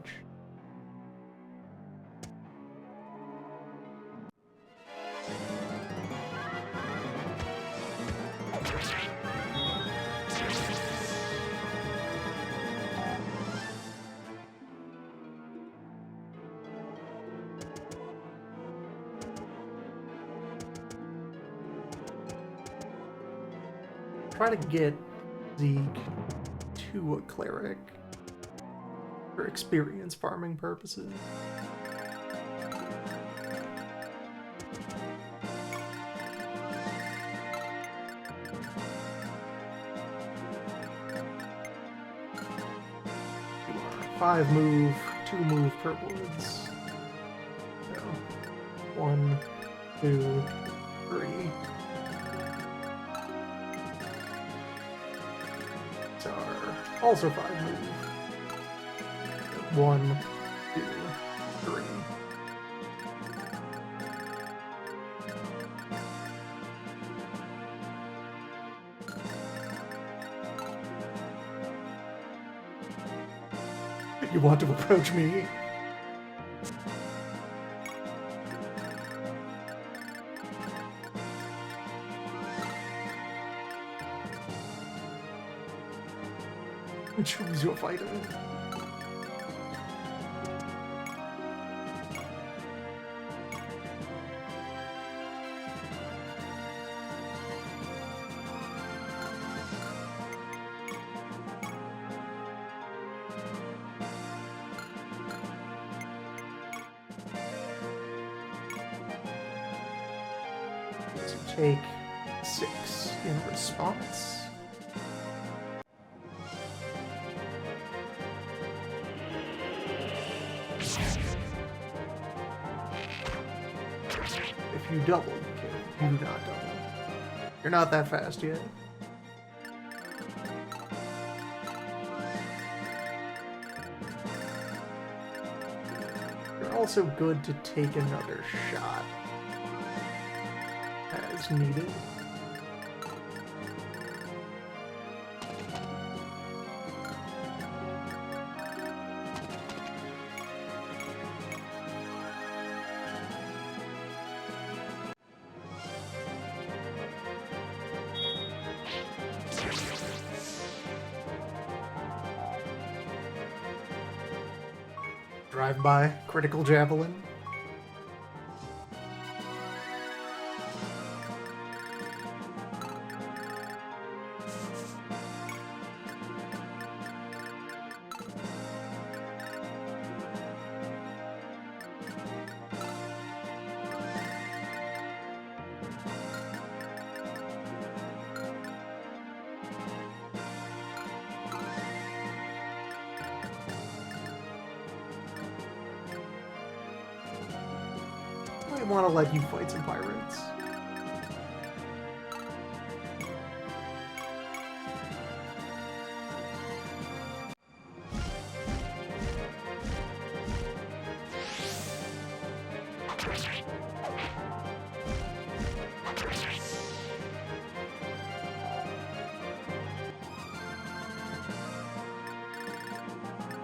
Try to get Zeke to a cleric for experience farming purposes. You are 5 move, 2 move per woods. So, 1, 2, 3. Are also 5 move. 1, 2, 3. You want to approach me? Choose your fighter. To take 6 in response. If you double, you do not double. You're not that fast yet. You're also good to take another shot as needed. Drive-by, critical javelin. I want to let you fight some pirates.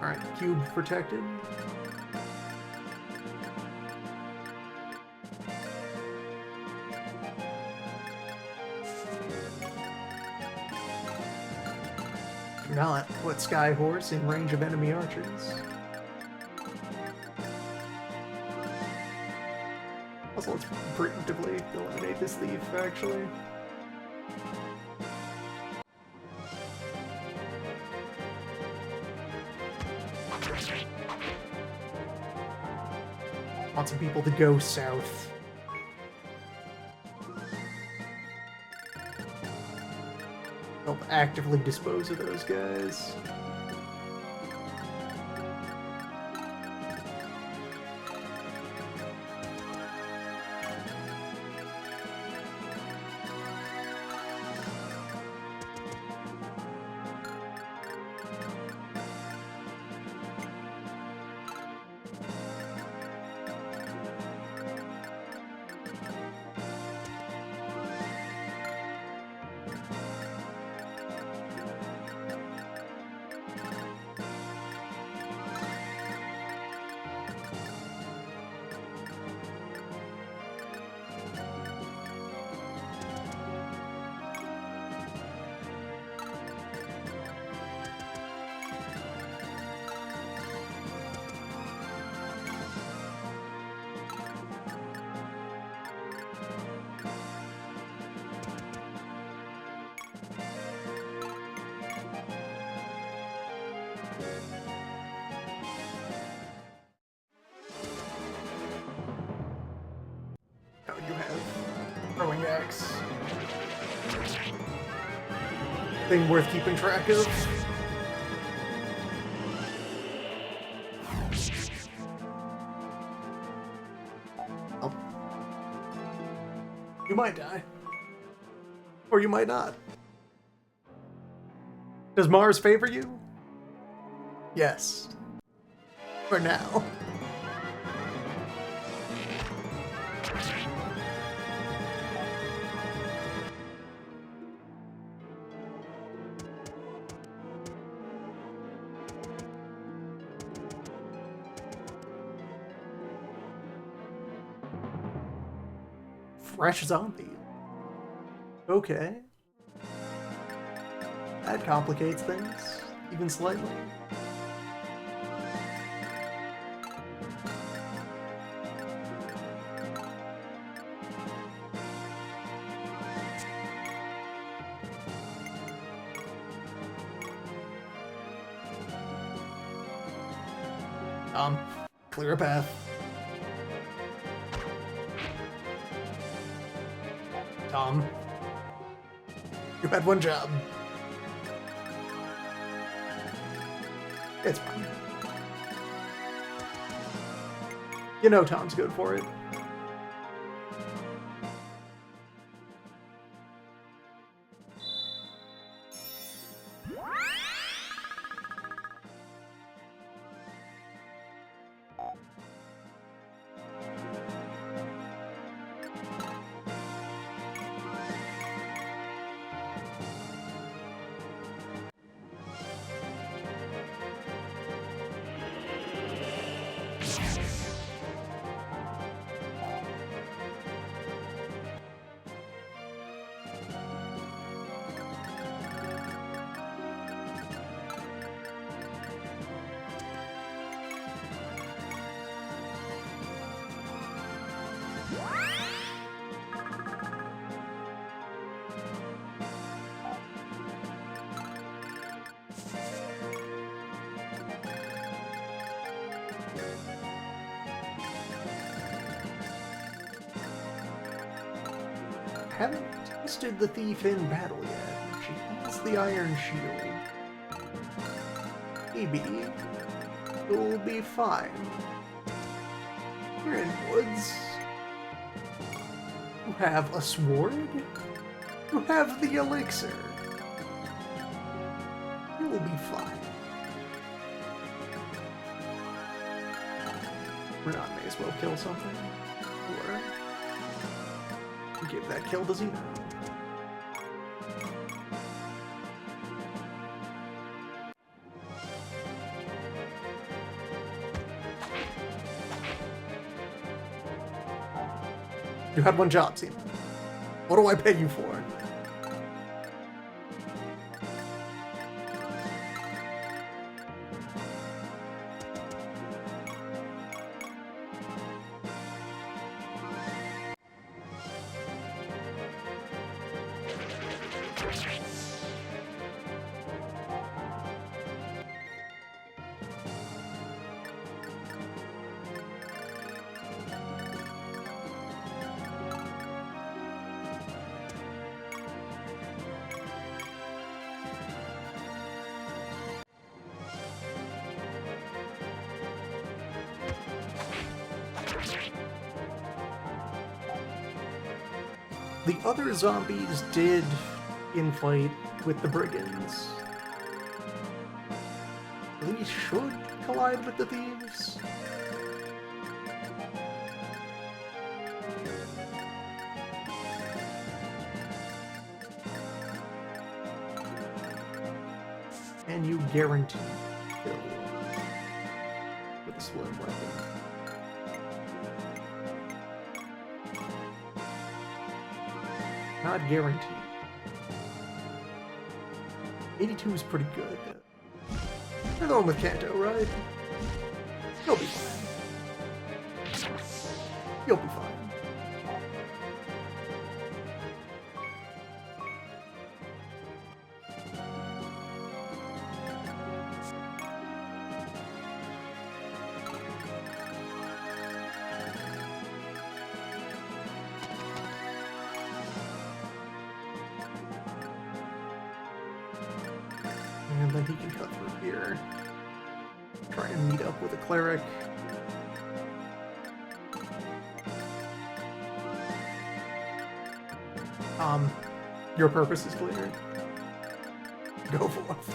Alright, cube protected. Not put Skyhorse in range of enemy archers. Also, let's preemptively eliminate this thief, actually. Want some people to go south. Help actively dispose of those guys. You have throwing axe. Thing worth keeping track of. Oh. You might die. Or you might not. Does Mars favor you? Yes. For now. fresh zombie. Okay. That complicates things, even slightly. Clear a path. Tom, you had one job. It's fine. You know Tom's good for it. Haven't tested the thief in battle yet. She has the iron shield. Maybe you'll be fine. You're in woods. You have a sword. You have the elixir. You'll be fine. Renan may as well kill something. Or give that kill to Xeno. You had one job, Xeno. What do I pay you for? The other zombies did infight with the brigands. These should collide with the thieves. And you guarantee kill with a slim weapon. Not guaranteed. 82 is pretty good. You're the one with Kanto, right? You'll be fine. You'll be fine. And then he can cut through here. Try and meet up with a cleric. Your purpose is clear. Go forth.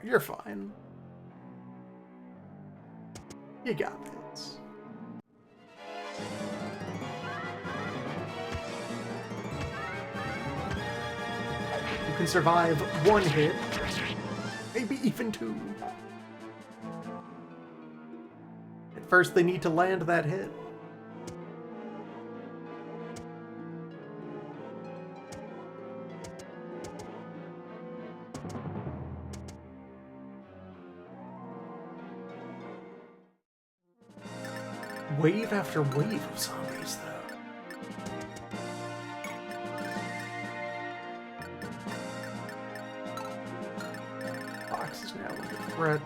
you're fine. You got this. You can survive one hit, maybe even two. At first, they need to land that hit. Wave after wave of zombies, though. Box is now under threat.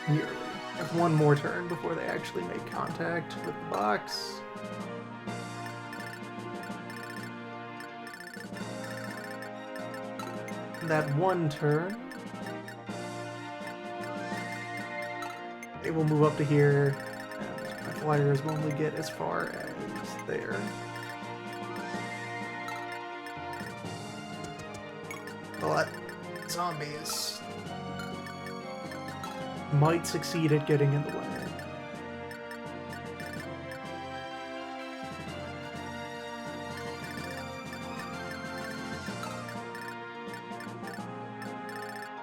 Nearly. Have one more turn before they actually make contact with the box. That one turn, they will move up to here, and my flyers will only get as far as there. But zombies might succeed at getting in the way.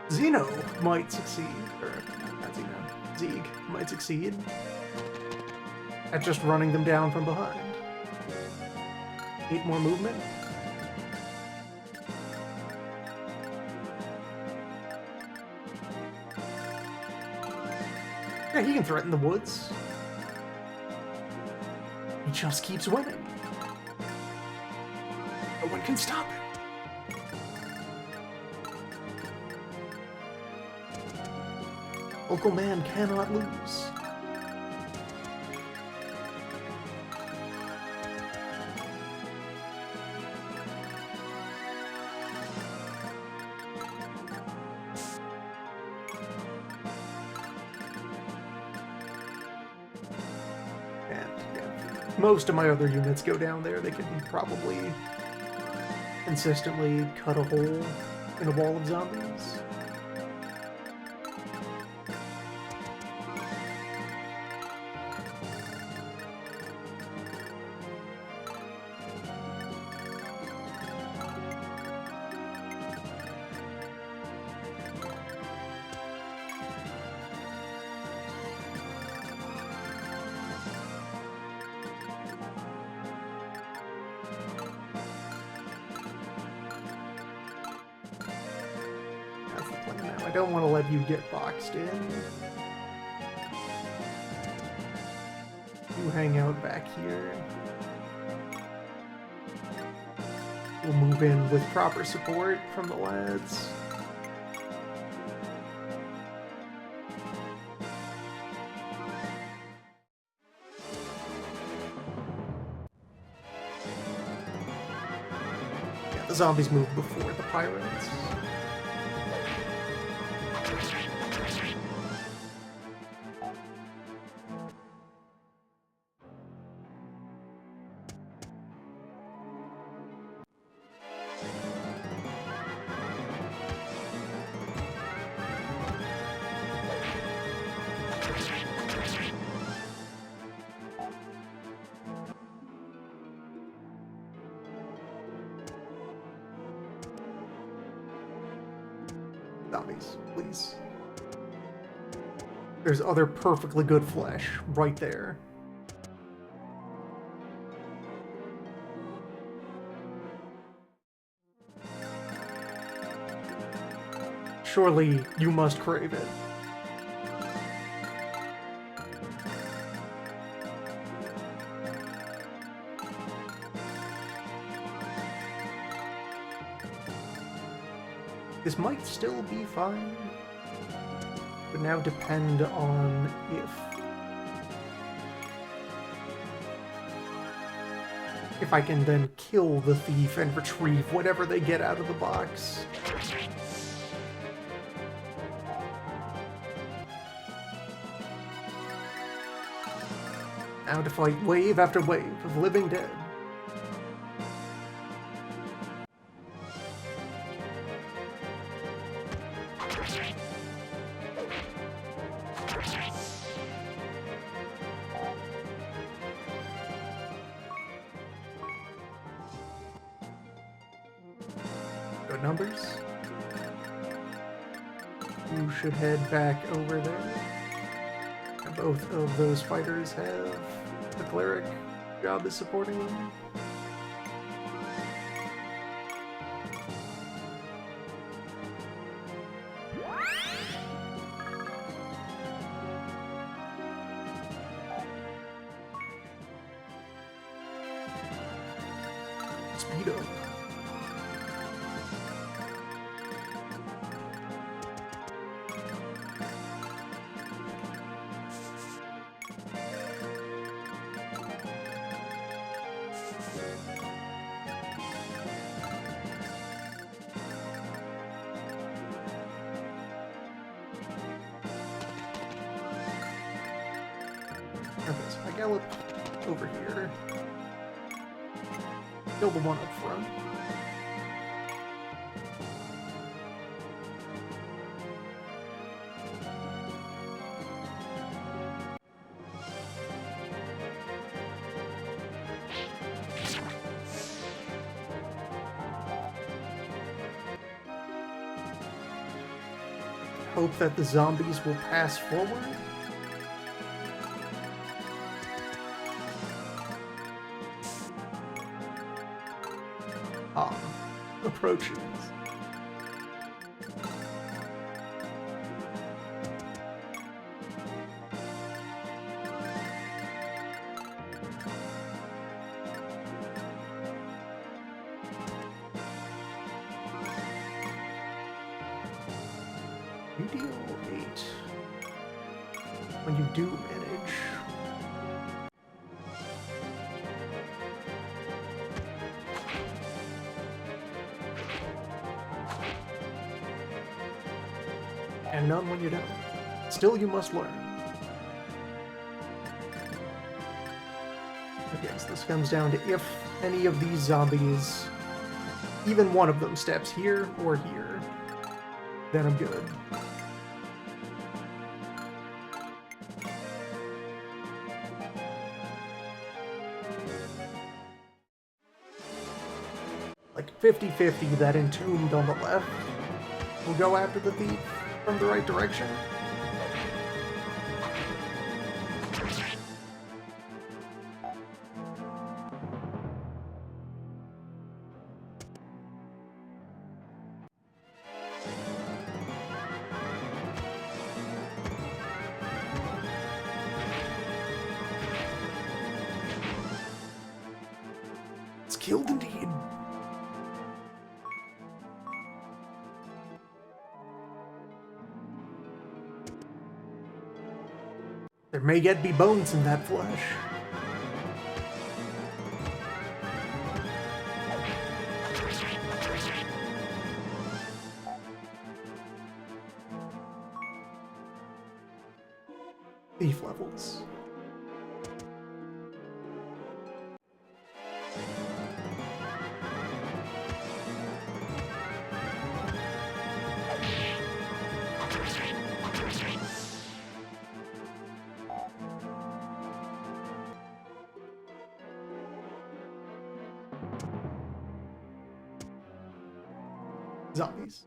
Xeno might succeed, or not Xeno, Zeeg might succeed at just running them down from behind. 8 more movement. Yeah, he can threaten the woods. He just keeps winning. No one can stop him. Local man cannot lose. Most of my other units go down there. They can probably consistently cut a hole in a wall of zombies. I don't want to let you get boxed in. You hang out back here. We'll move in with proper support from the lads. Yeah, the zombies move before the pirates. Zombies, please. There's other perfectly good flesh right there. Surely you must crave it. This might still be fine, but now depend on if I can then kill the thief and retrieve whatever they get out of the box. Now to fight wave after wave of living dead. Good numbers. You should head back over there. Both of those fighters have the cleric job is supporting them. Speed up. Okay, so I gallop over here. Kill the one up front. Hope that the zombies will pass forward. Approaches. You deal 8 when you do manage. And none when you don't. Still, you must learn. Okay, so this comes down to if any of these zombies, even one of them, steps here or here, then I'm good. Like 50-50 that entombed on the left will go after the thief from the right direction. It's killed indeed. There may yet be bones in that flesh. Thief levels. Zombies,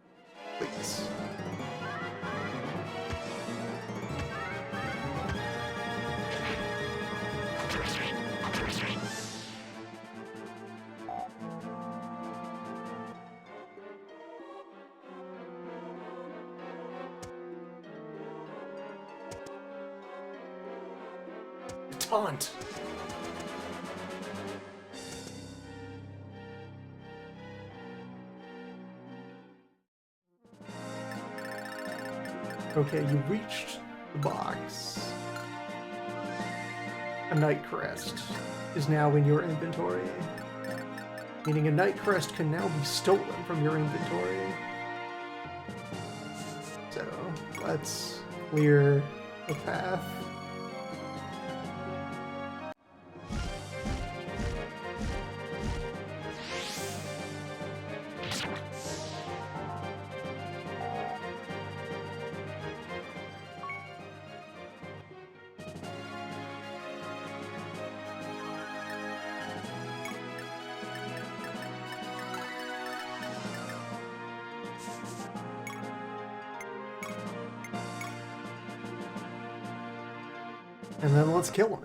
please. Taunt. Okay, you reached the box. A night crest is now in your inventory, meaning a night crest can now be stolen from your inventory. So, let's clear the path. And then let's kill him.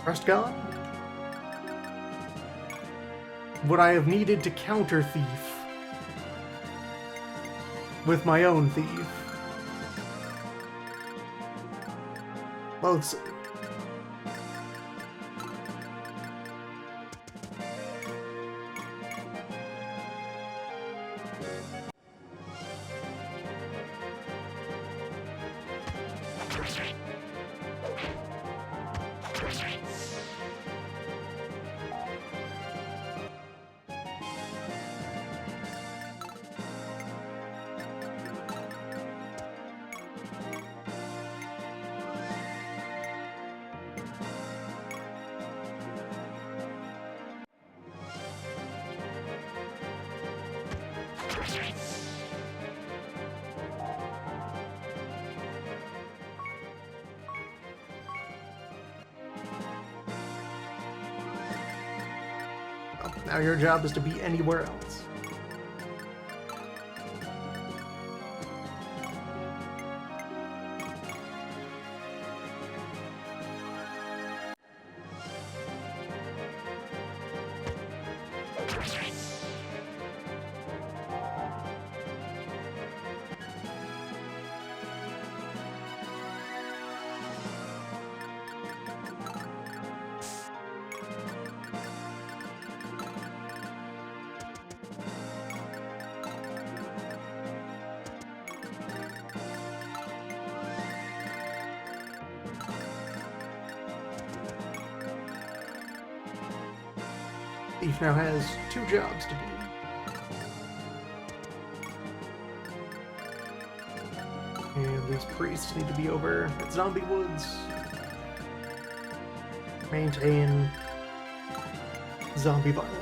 Trust gone? Would I have needed to counter thief with my own thief? Let's see. Now your job is to be anywhere else. Thief now has 2 jobs to do. And these priests need to be over at Zombie Woods. Maintain zombie violence.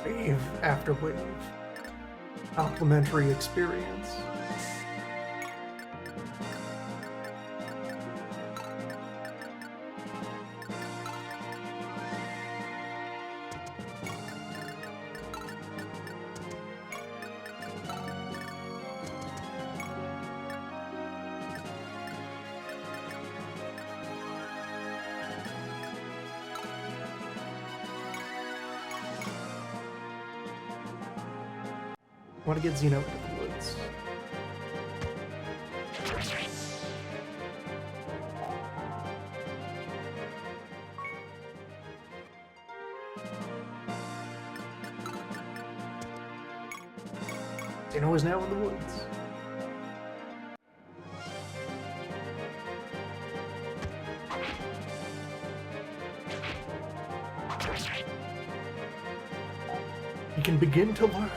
Wave after wave. Complimentary experience. I want to get Xeno into the woods. Xeno is now in the woods. He can begin to learn.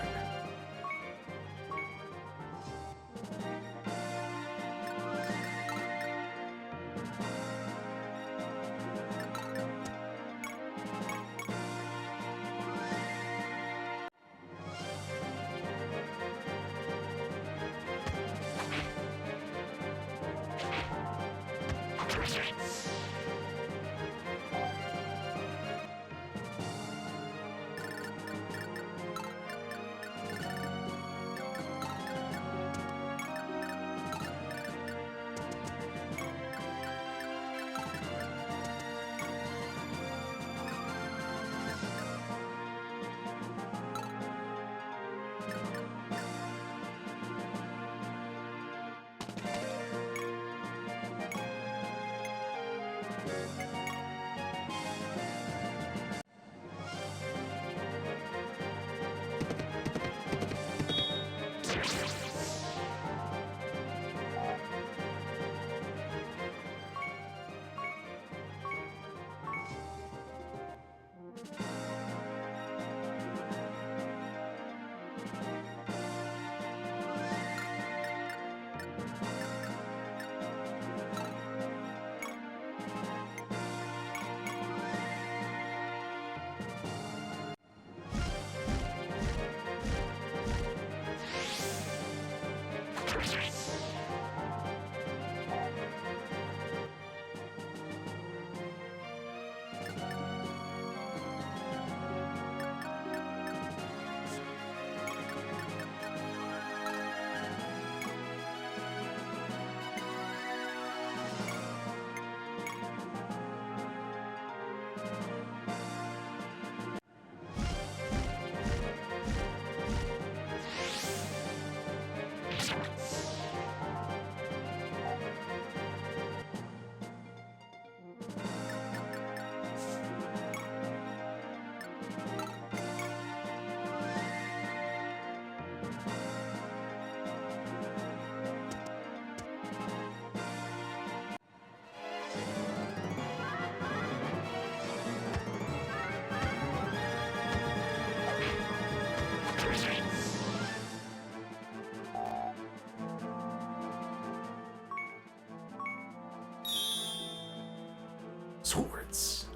Swords.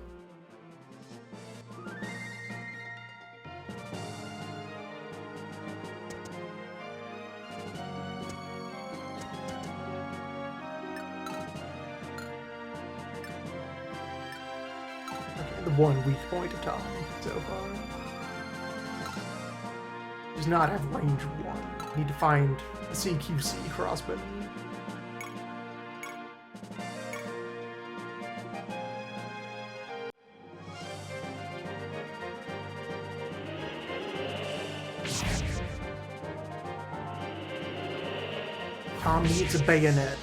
The one weak point of Tom so far. Does not have range 1. Need to find a CQC crossbow. Tom needs a bayonet.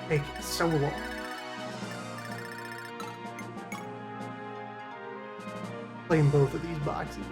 Take so long. Claim both of these boxes.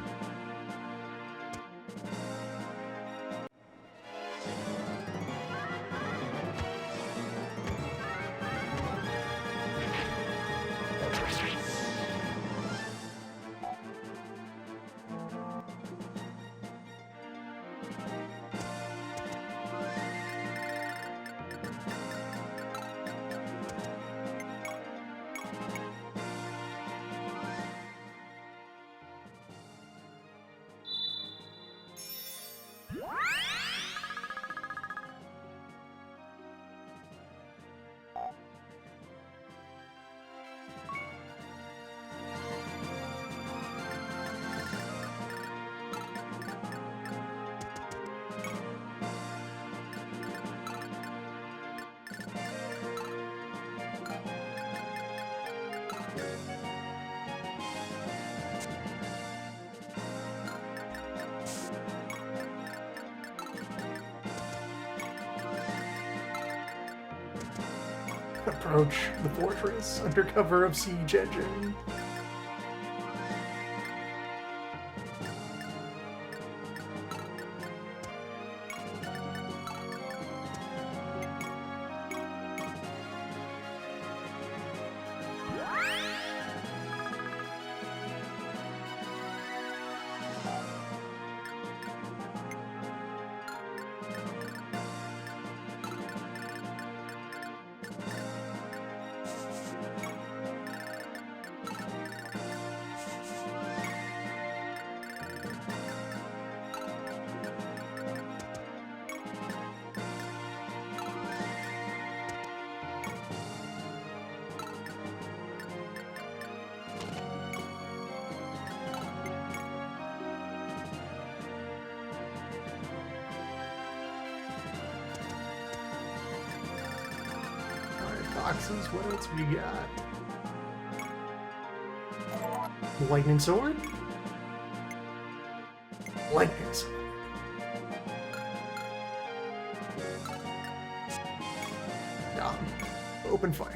Approach the fortress under cover of siege engine. Boxes, what else we got? Lightning sword? Lightning sword. Open fire.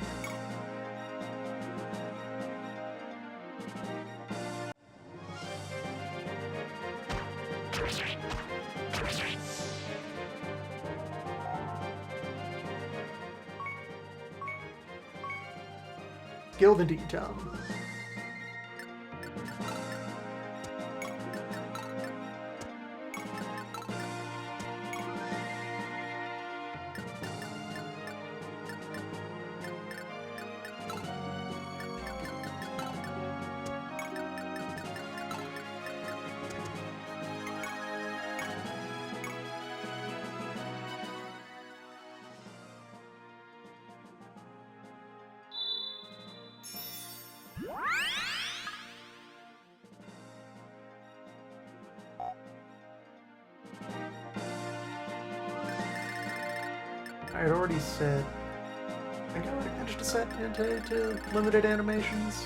Skilled indeed, Tom. I had already set. I think I already managed to set into limited animations.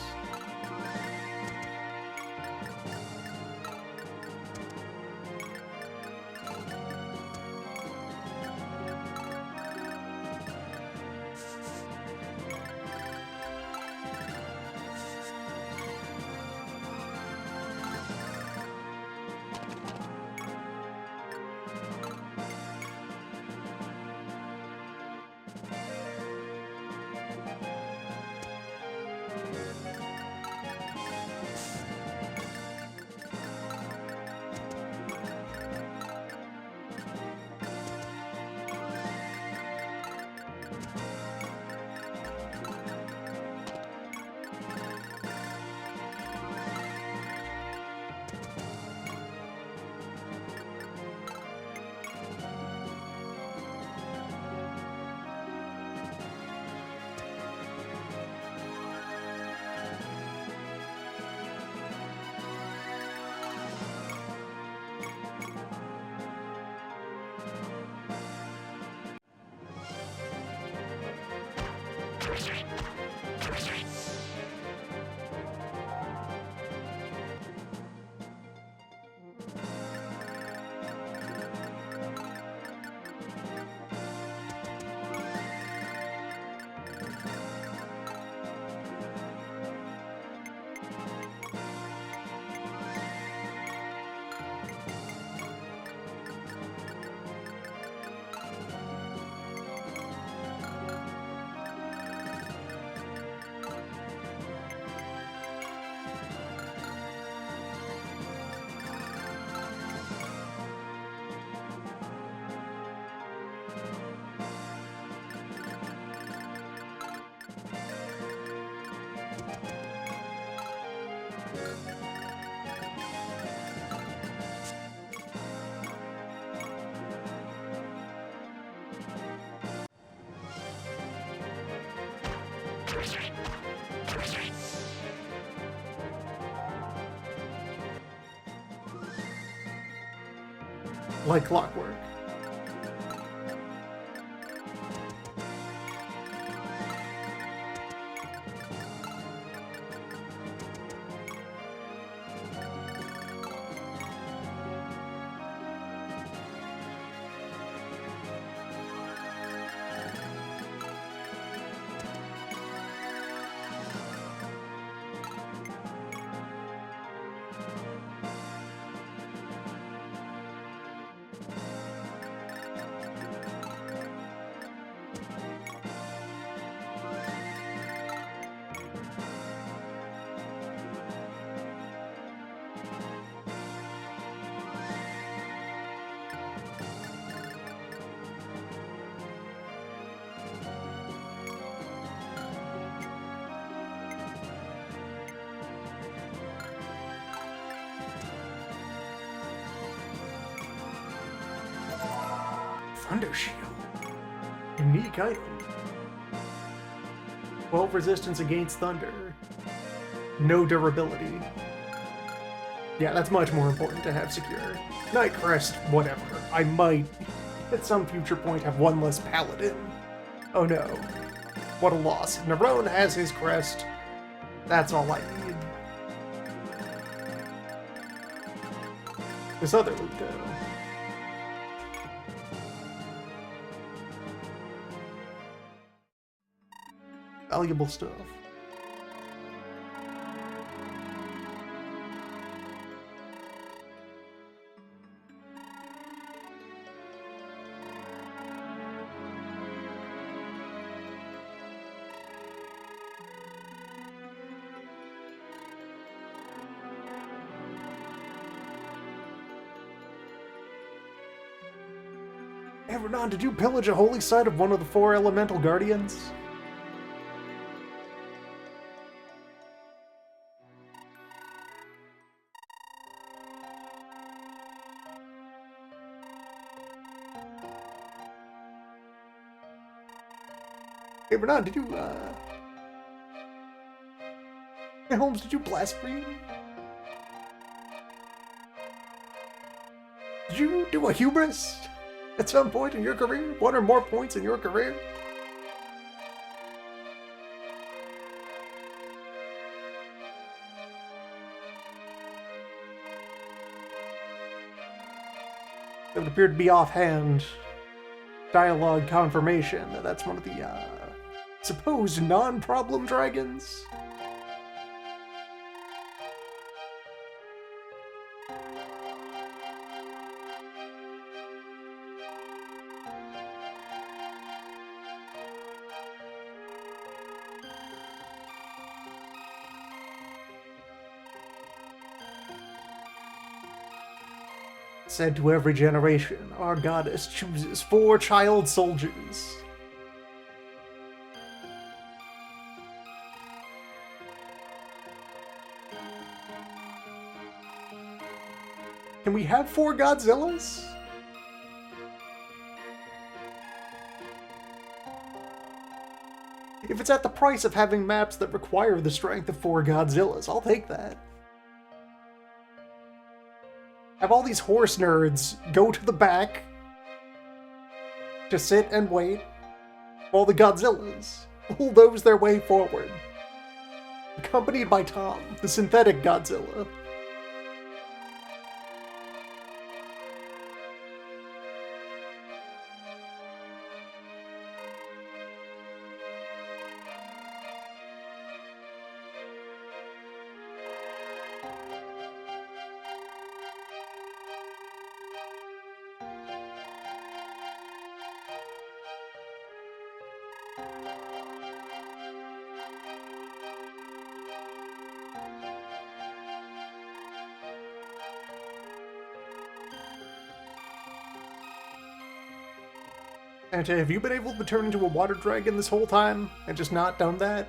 Like clockwork. Thunder Shield. Unique item. 12 resistance against thunder. No durability. Yeah, that's much more important to have secure. Night Crest, whatever. I might, at some future point, have one less paladin. Oh no. What a loss. Nerone has his crest. That's all I need. This other loot, though. Valuable stuff. Hey, Renan, did you pillage a holy site of one of the 4 elemental guardians? Hey, Renan, did you, Hey, Holmes, did you blaspheme? Did you do a hubris at some point in your career? 1 or more points in your career? It would appear to be offhand dialogue confirmation that that's one of the, supposed non-problem dragons. Said to every generation, our goddess chooses 4 child soldiers. Can we have 4 Godzillas? If it's at the price of having maps that require the strength of 4 Godzillas, I'll take that. Have all these horse nerds go to the back to sit and wait while the Godzillas bulldoze their way forward. Accompanied by Tom, the synthetic Godzilla. And have you been able to turn into a water dragon this whole time and just not done that?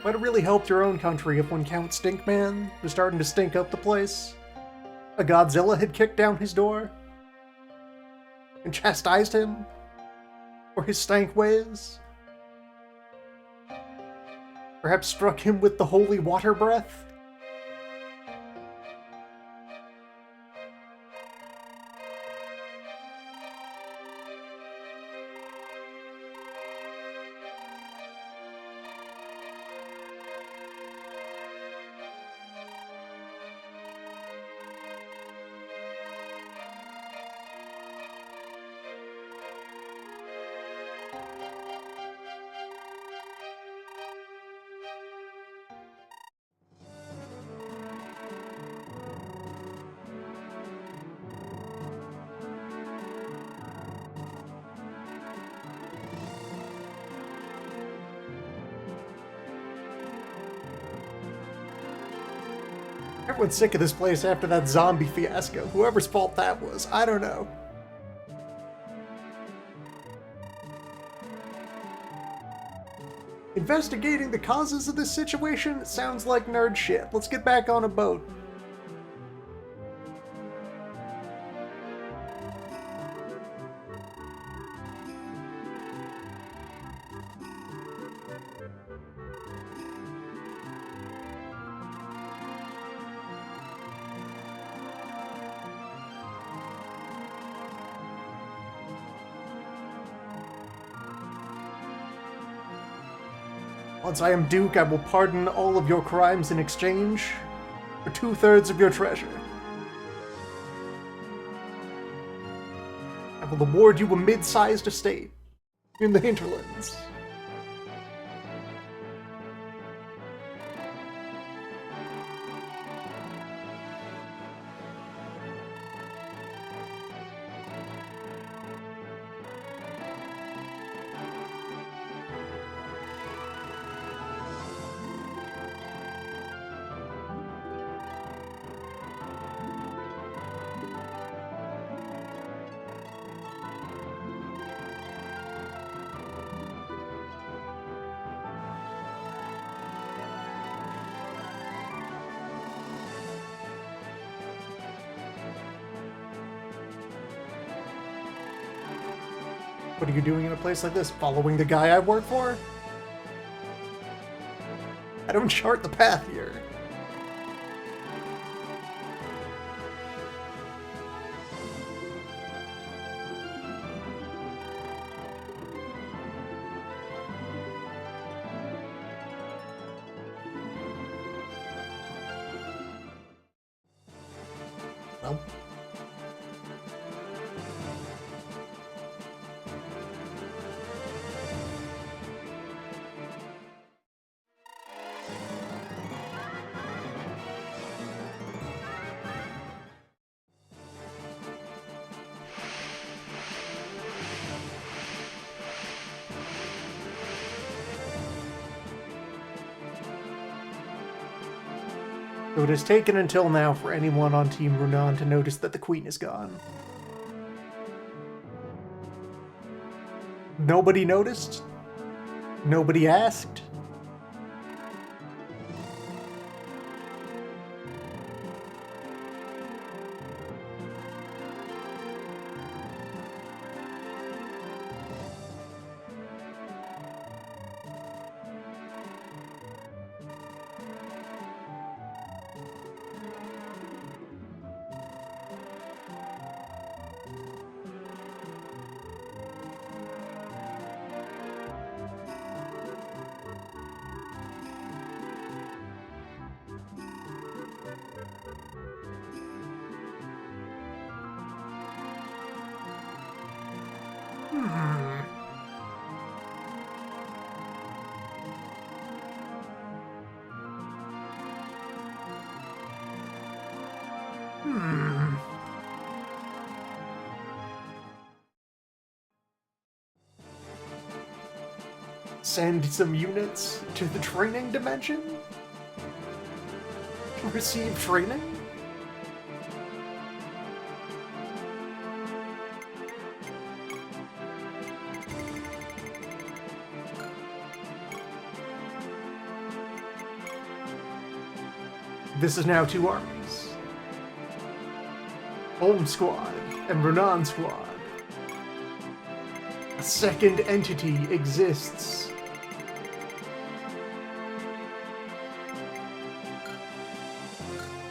Might have really helped your own country if when Count Stinkman was starting to stink up the place, a Godzilla had kicked down his door and chastised him for his stank ways. Perhaps struck him with the holy water breath. Everyone's sick of this place after that zombie fiasco. Whoever's fault that was, I don't know. Investigating the causes of this situation sounds like nerd shit. Let's get back on a boat. Once I am Duke, I will pardon all of your crimes in exchange for 2/3 of your treasure. I will award you a mid-sized estate in the hinterlands. What are you doing in a place like this? Following the guy I work for? I don't chart the path here. Well. So it has taken until now for anyone on Team Runan to notice that the Queen is gone. Nobody noticed? Nobody asked? Send some units to the training dimension? To receive training? This is now two armies. Home Squad and Renan Squad. A second entity exists.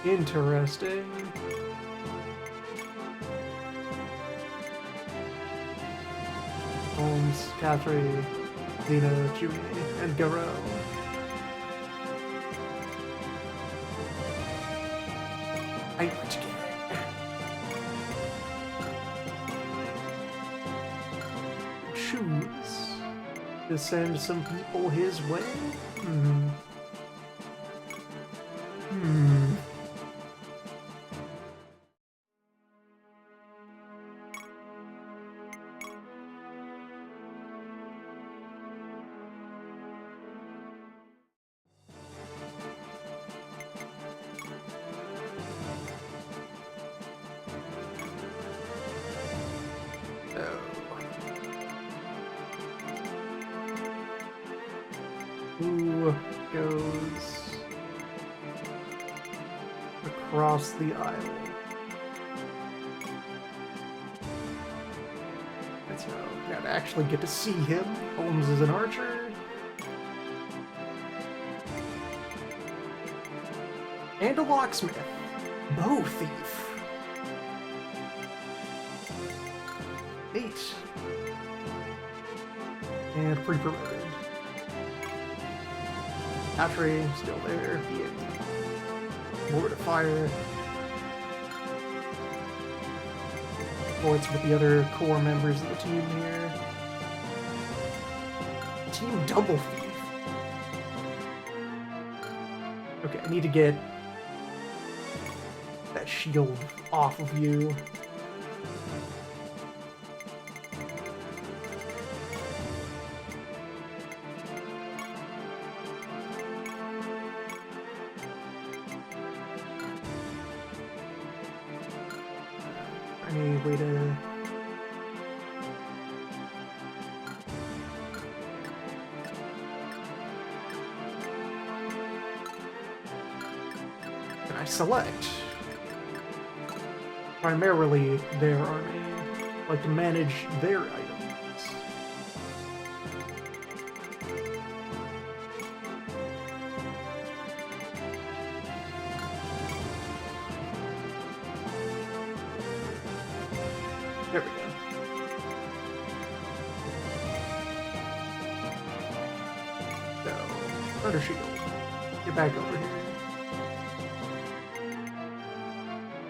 Interesting. Holmes, Catherine, Lena, Junie, and Garou. Pirate Gang. Choose to send some people his way? Who goes across the aisle? That's how I gotta actually get to see him. Holmes is an archer. And a locksmith. Bow thief. 8. And pre-promoted. Atri, still there. Lord of Fire. Points with the other core members of the team here. Team Double Thief. Okay, I need to get that shield off of you. Any way to... Can I select? Primarily their army. Like to manage their items. There we go. So, Thunder Shield. Get back over here.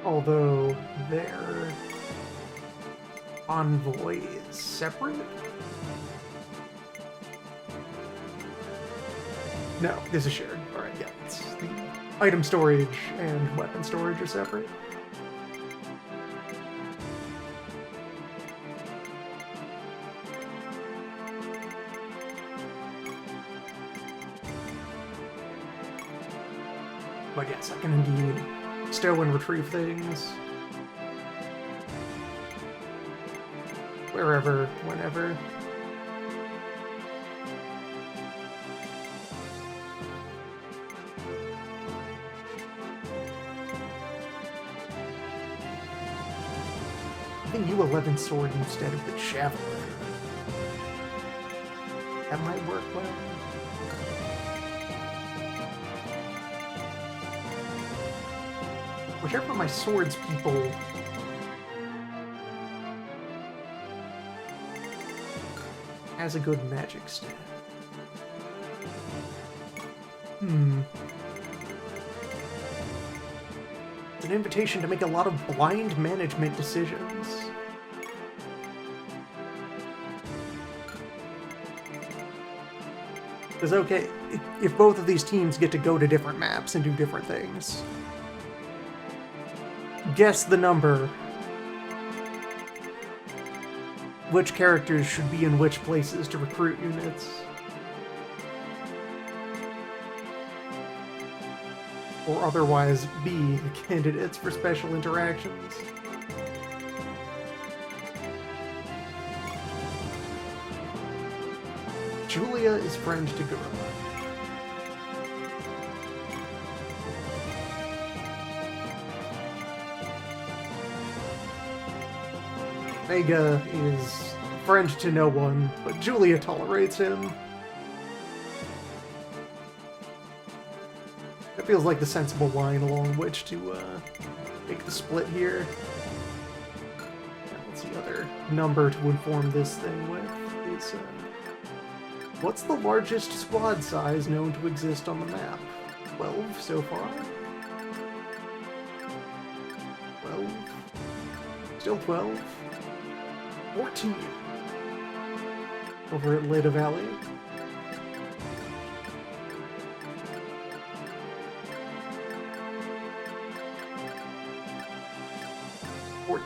Although their envoy is separate? No, this is shared. Alright, yeah. It's the item storage and weapon storage are separate. But yes, I can indeed stow and retrieve things. Wherever, whenever. I think U11 sword instead of the javelin. That might work well. Whichever of my swords people has a good magic stat. It's an invitation to make a lot of blind management decisions. Because, okay, if both of these teams get to go to different maps and do different things, guess the number. Which characters should be in which places to recruit units. Or otherwise be candidates for special interactions. Julia is friend to Garou. Saga is a friend to no one, but Julia tolerates him. That feels like the sensible line along which to make the split here. And what's the other number to inform this thing with? Is what's the largest squad size known to exist on the map? 12 so far? 12? Still 12? 14! Over at Leda Valley.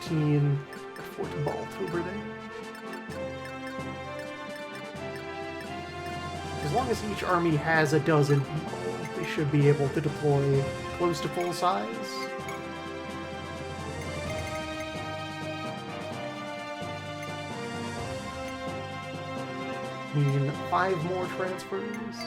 At Fort Balt over there. As long as each army has a dozen people, they should be able to deploy close to full size. I mean, 5 more transfers.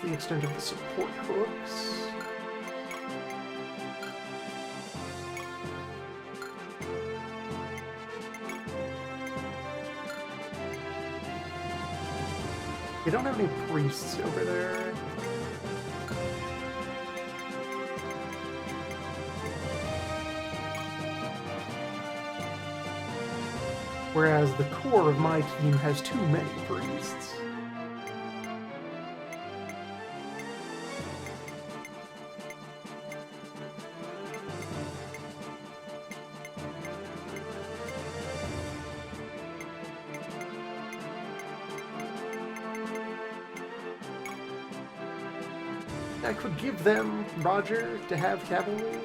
The extent of the support hooks. They don't have any priests over there. Whereas the core of my team has too many priests. I could give them Roger to have cavalry,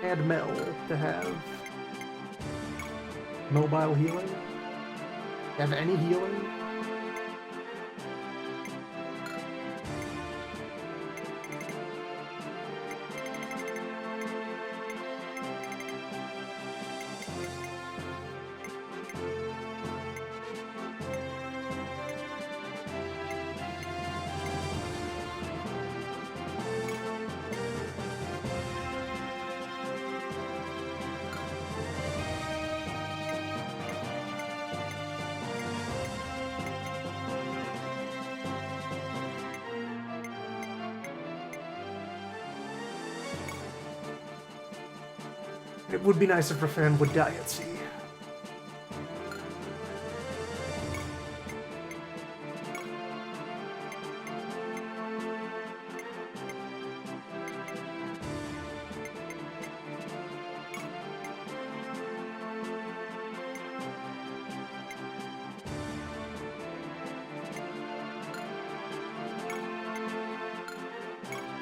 and Mel to have mobile healing. Have any healing? It would be nice if Rafan would die at sea.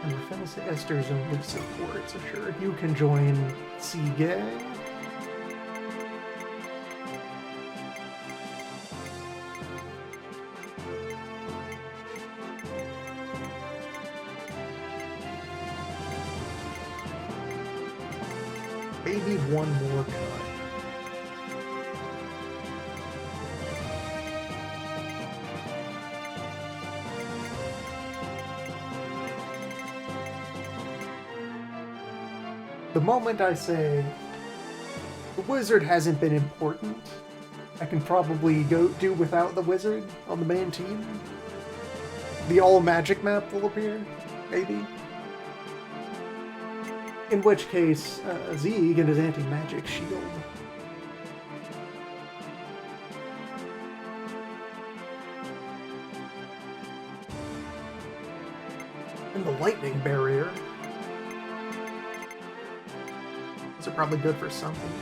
And Rafan's Esther's only support, so sure, you can join Sea Gang. Maybe one more cut. The moment I say, the wizard hasn't been important, I can probably go do without the wizard on the main team. The all-magic map will appear, maybe. In which case, Zeeg and his anti-magic shield. And the lightning barrier. Those are probably good for something.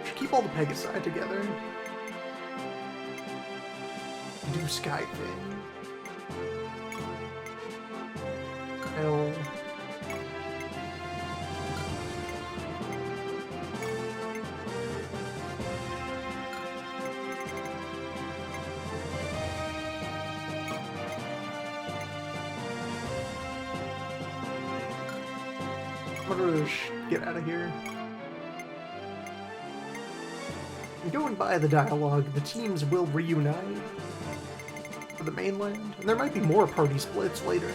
Should keep all the Pegasi together. Do Sky Thing. Martell. I'm gonna get out of here. And going by the dialogue, the teams will reunite for the mainland, and there might be more party splits later.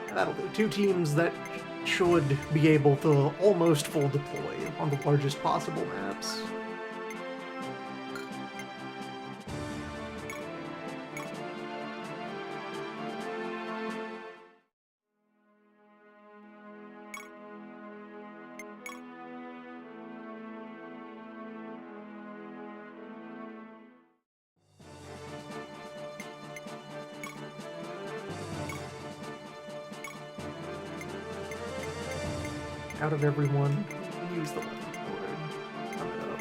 And that'll do. Two teams that should be able to almost full deploy on the largest possible maps. Out of everyone, use the left forward. Coming up.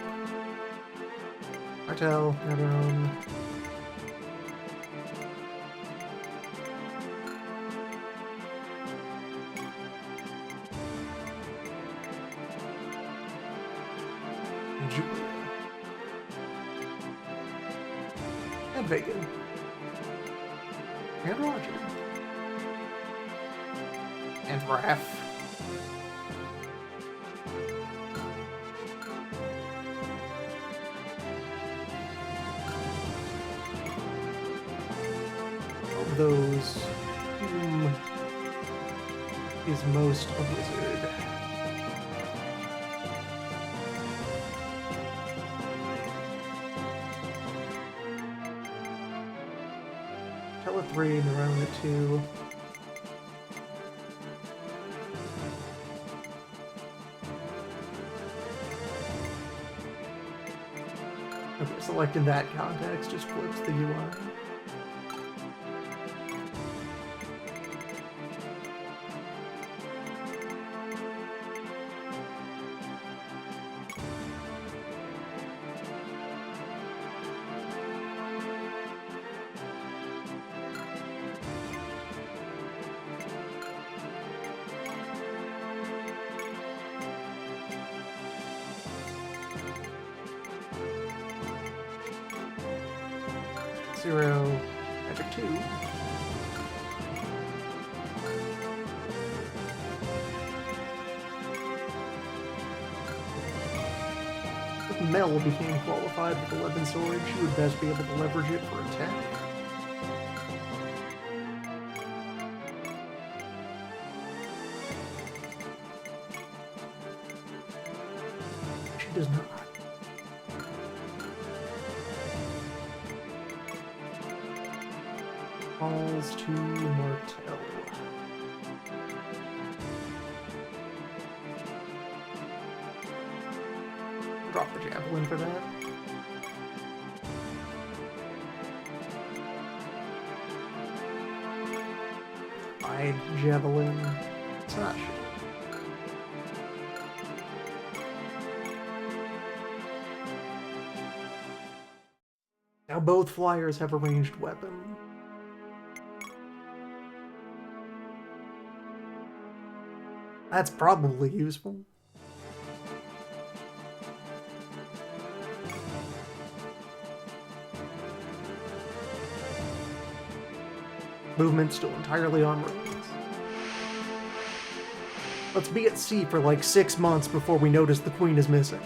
Martell, Netherone. And Julia. And Vegan. And Roger. And Raph. Those whom is most a wizard. Tele 3, Neurona 2. Okay, select in that context just flips the UI. Zero, Magic 2. If Mel became qualified with 11 swords, she would best be able to leverage it for attack. She does not. Falls to Martell. Drop the javelin for that. Hide javelin. It's not shit. Now both flyers have a ranged weapon. That's probably useful. Movement still entirely on rails. Let's be at sea for like 6 months before we notice the queen is missing.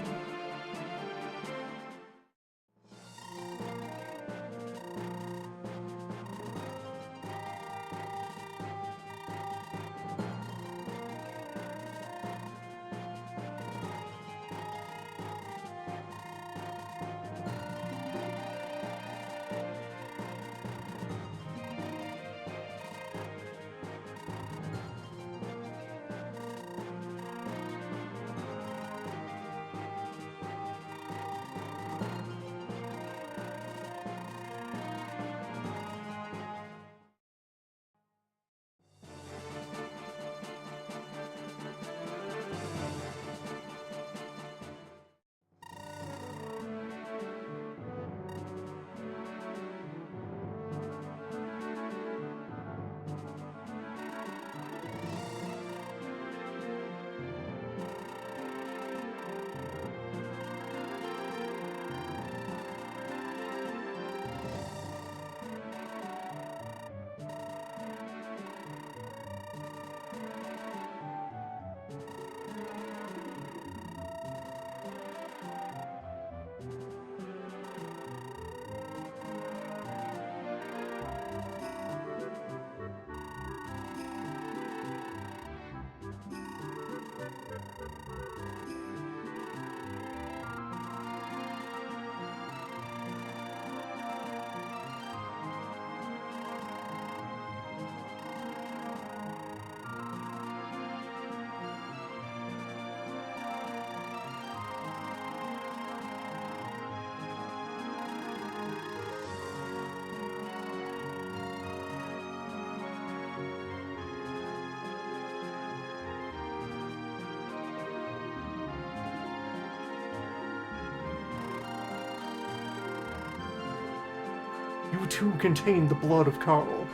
You too contain the blood of Carl.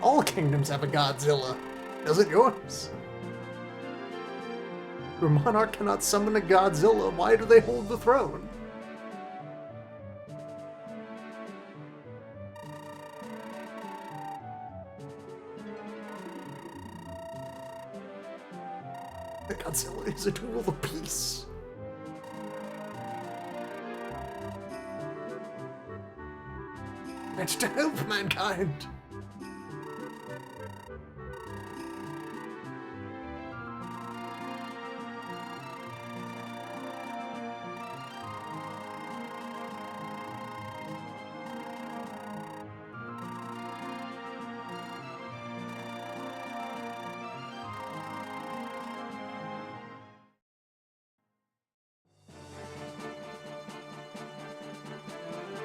All kingdoms have a Godzilla. Doesn't yours? Your monarch cannot summon a Godzilla. Why do they hold the throne? The Godzilla is a tool of peace. It's to help mankind.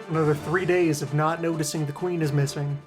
Another 3 days of not noticing the queen is missing.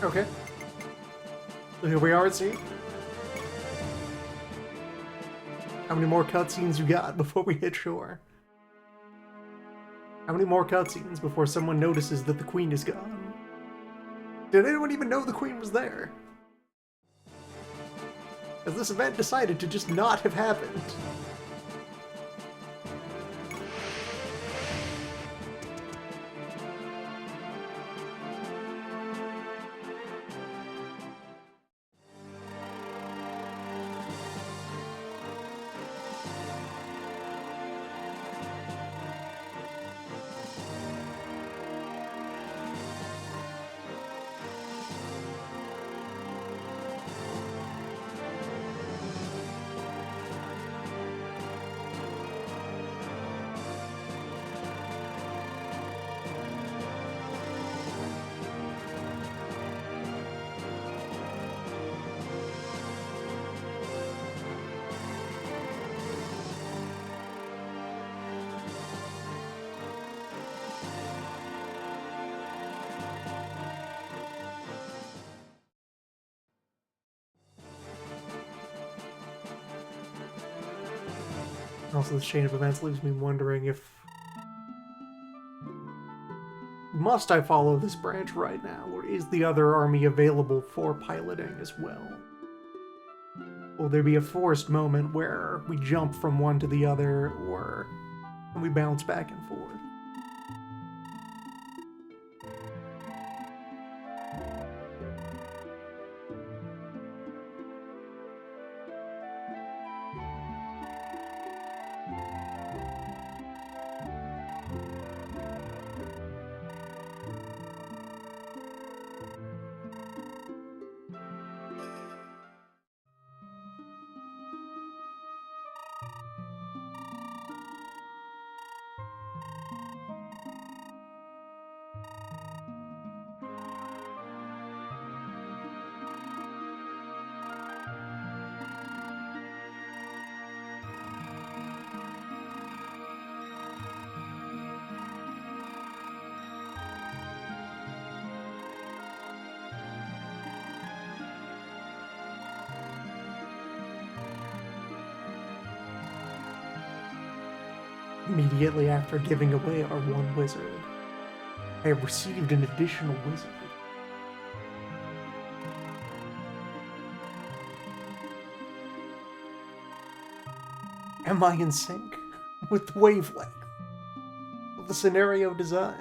Okay. So here we are at sea. How many more cutscenes you got before we hit shore? How many more cutscenes before someone notices that the queen is gone? Did anyone even know the queen was there? Has this event decided to just not have happened? Also, this chain of events leaves me wondering if... Must I follow this branch right now, or is the other army available for piloting as well? Will there be a forced moment where we jump from one to the other, or can we bounce back and forth? Immediately after giving away our one wizard, I have received an additional wizard. Am I in sync with the wavelength of the scenario design?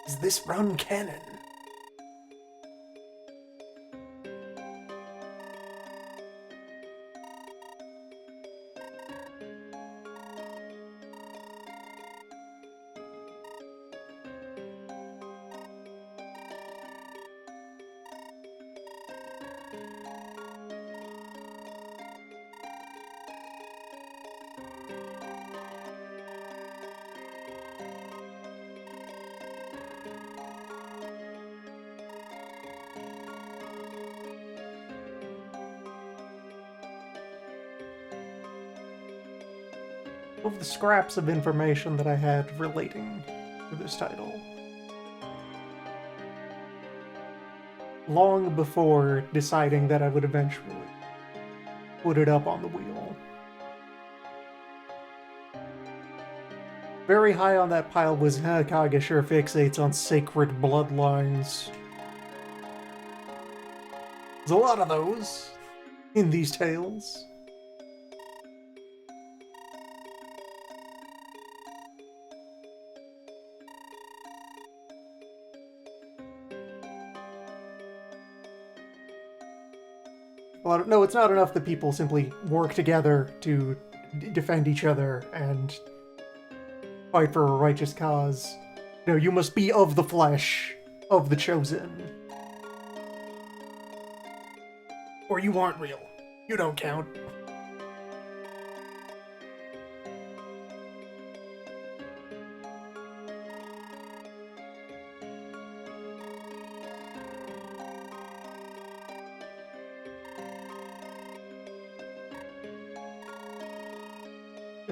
Is this run canon? Of the scraps of information that I had relating to this title, long before deciding that I would eventually put it up on the wheel. Very high on that pile was Saga sure fixates on sacred bloodlines. There's a lot of those in these tales. Well, no, it's not enough that people simply work together to defend each other and fight for a righteous cause. No, you must be of the flesh, of the chosen. Or you aren't real. You don't count.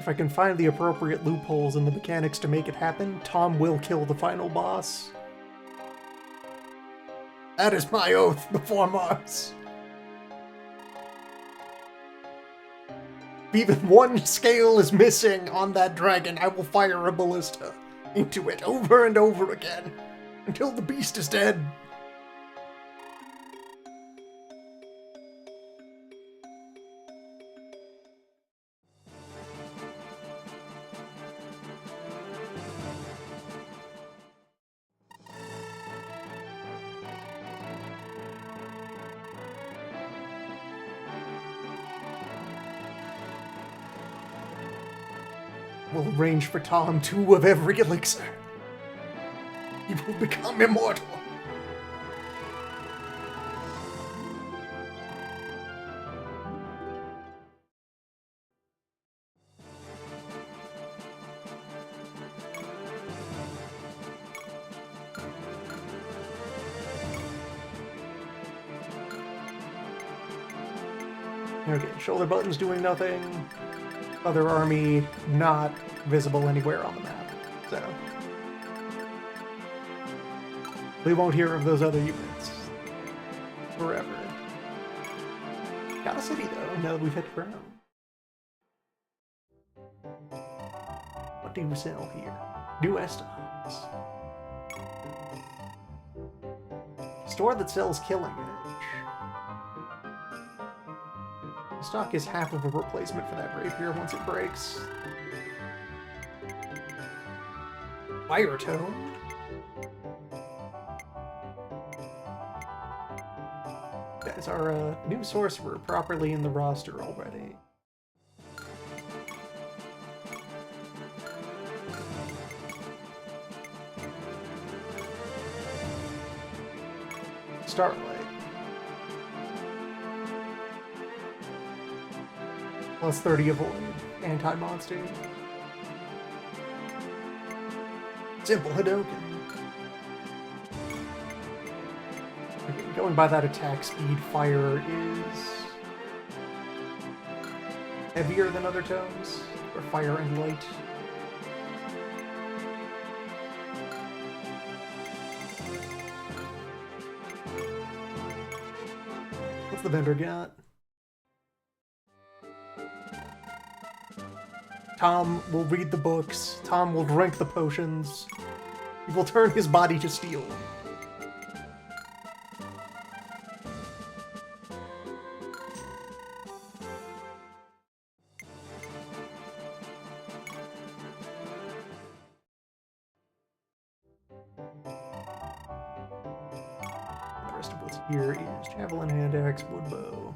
If I can find the appropriate loopholes in the mechanics to make it happen, Tom will kill the final boss. That is my oath before Mars. If even one scale is missing on that dragon, I will fire a ballista into it over and over again until the beast is dead. Will arrange for Tom 2 of every elixir. He will become immortal. Okay, shoulder buttons doing nothing. Other army not visible anywhere on the map, so we won't hear of those other units forever. Got a city though, now that we've hit the ground. What do we sell here? New Estos. Store that sells Killing Edge. Stock is half of a replacement for that rapier once it breaks. Fire Tome. That is our new sorcerer properly in the roster already. Starlight. Plus 30 avoid. Anti-monster. Simple Hadoken. Okay, going by that attack speed, fire is heavier than other tomes, or fire and light. What's the vendor got? Tom will read the books, Tom will drink the potions, he will turn his body to steel. The rest of what's here is javelin, hand axe, wood bow.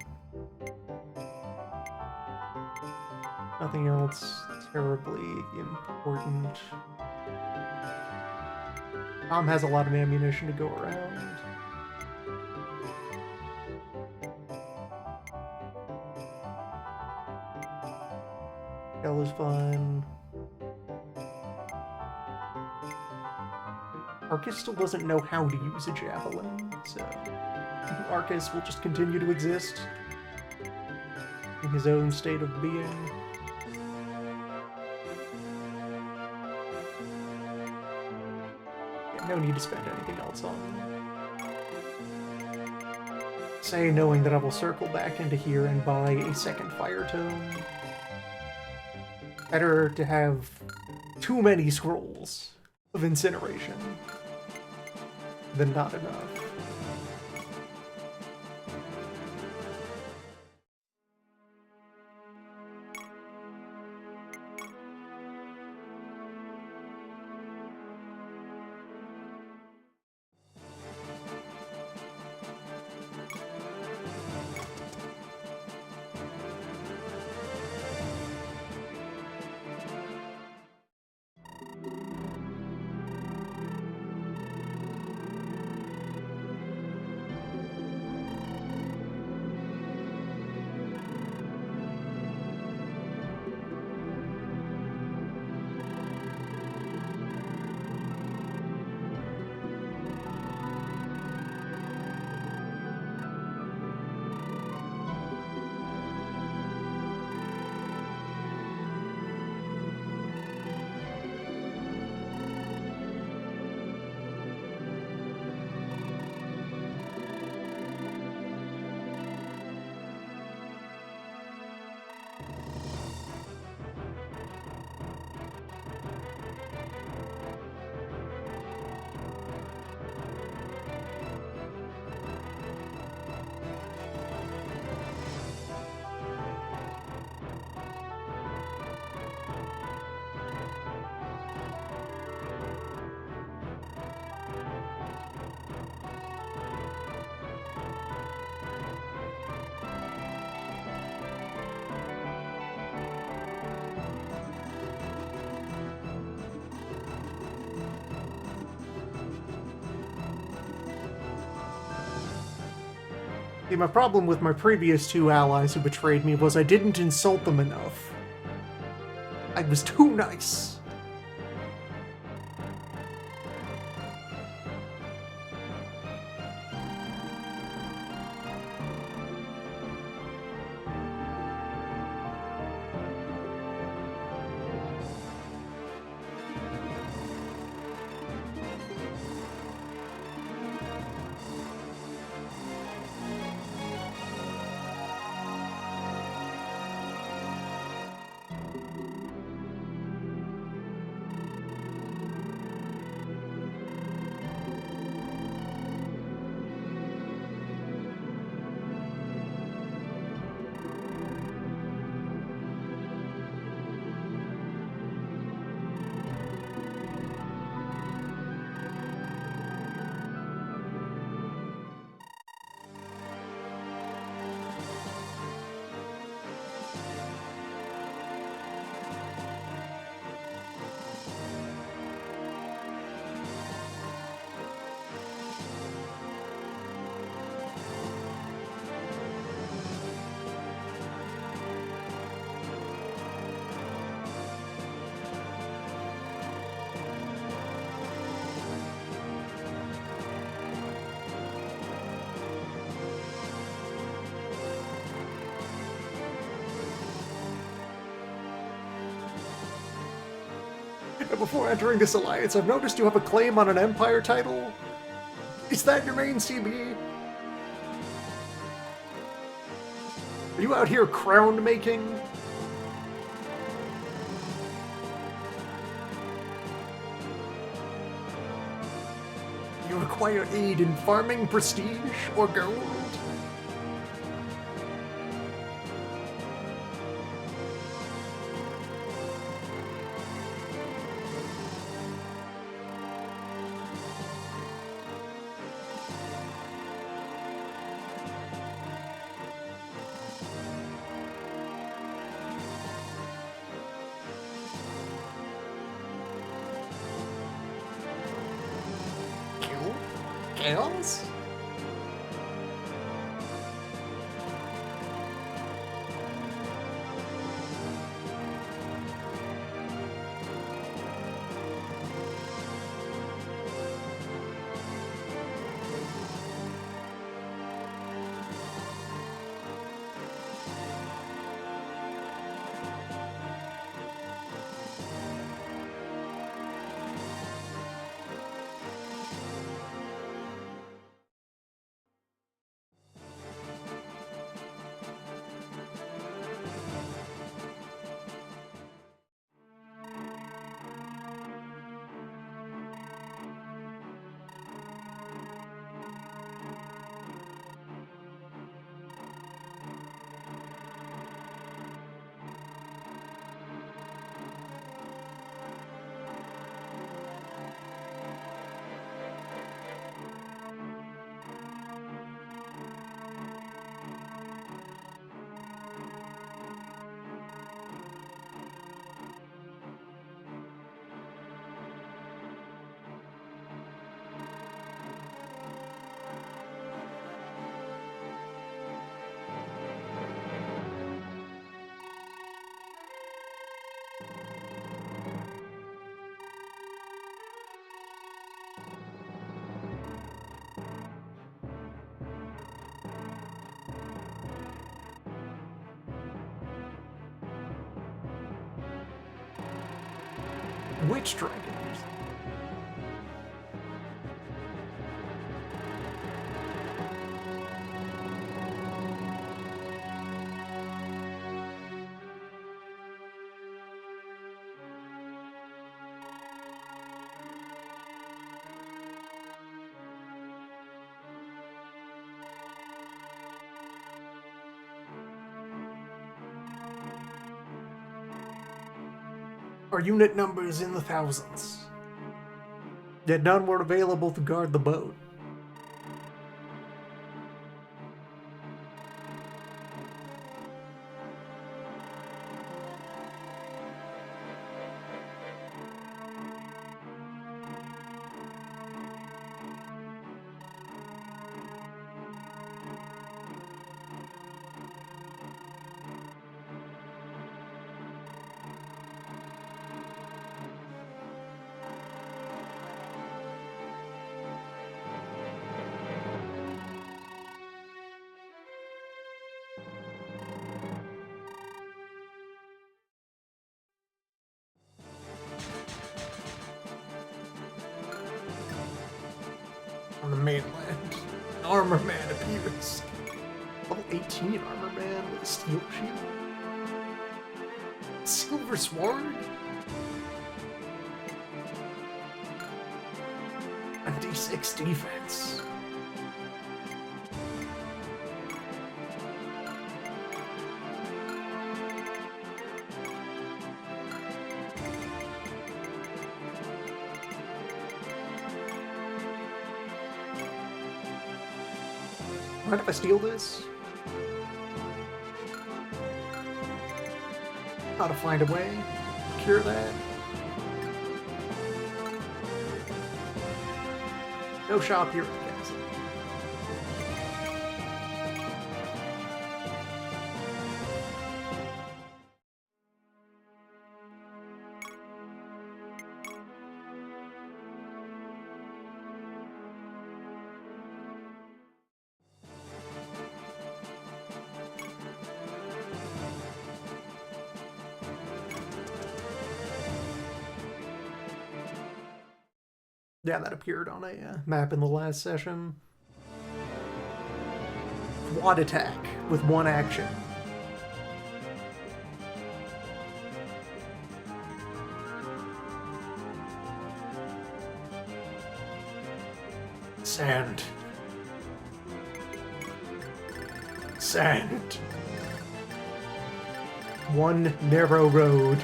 Nothing else terribly important. Tom has a lot of ammunition to go around. Hell is fun. Arcus still doesn't know how to use a javelin, so Arcus will just continue to exist in his own state of being. No need to spend anything else on them. Say, knowing that I will circle back into here and buy a second fire tome. Better to have too many scrolls of incineration than not enough. See, my problem with my previous two allies who betrayed me was I didn't insult them enough. I was too nice. And before entering this alliance, I've noticed you have a claim on an Empire title. Is that your main CB? Are you out here crown making? You require aid in farming prestige or gold? Chaos? Witch dragons? Our unit numbers in the thousands. Yet none were available to guard the boat. on the mainland. An armor man appears. Level 18 armor man with a steel shield. Silver sword? A D6 defense. Mind if I steal this? How to find a way? Cure that? No shop here, I guess. Yeah, that appeared on a map in the last session. Quad attack with one action. Sand. Sand. One narrow road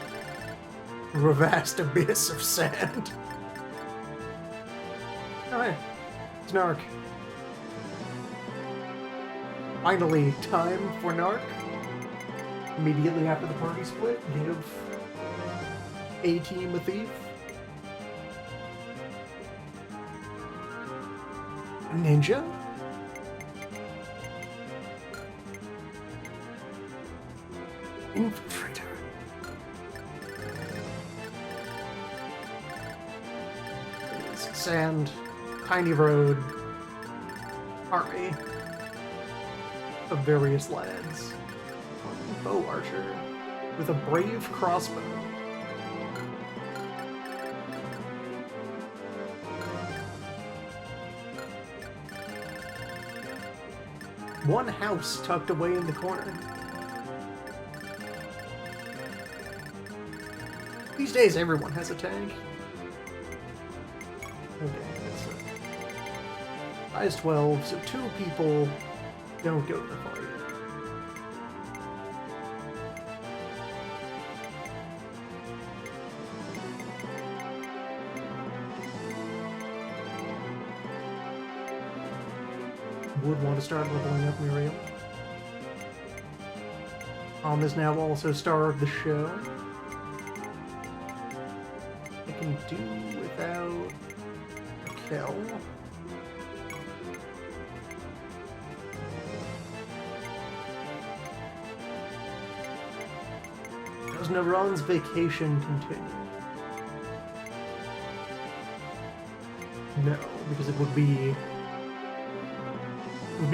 through a vast abyss of sand. Oh, hey. It's Narc. Finally, time for Narc. Immediately after the party split, give a team a thief. A ninja? Infiltrator. Sand. Tiny road, army of various lads. One bow archer with a brave crossbow. One house tucked away in the corner. These days, everyone has a tank. Okay. Size 12, so 2 people don't go to the party. Would want to start leveling up Miriam. Tom is now also star of the show. I can do without Kel. Does Naran's vacation continue? No, because it would be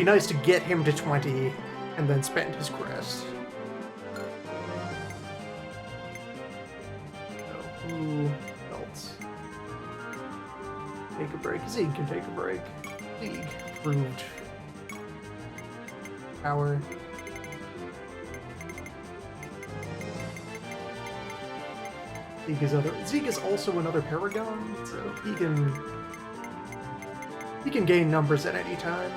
nice to get him to 20 and then spend his crest. So, who else? Take a break. Zeke can take a break. Zeke proved power. Zeke is also another Paragon, so he can gain numbers at any time.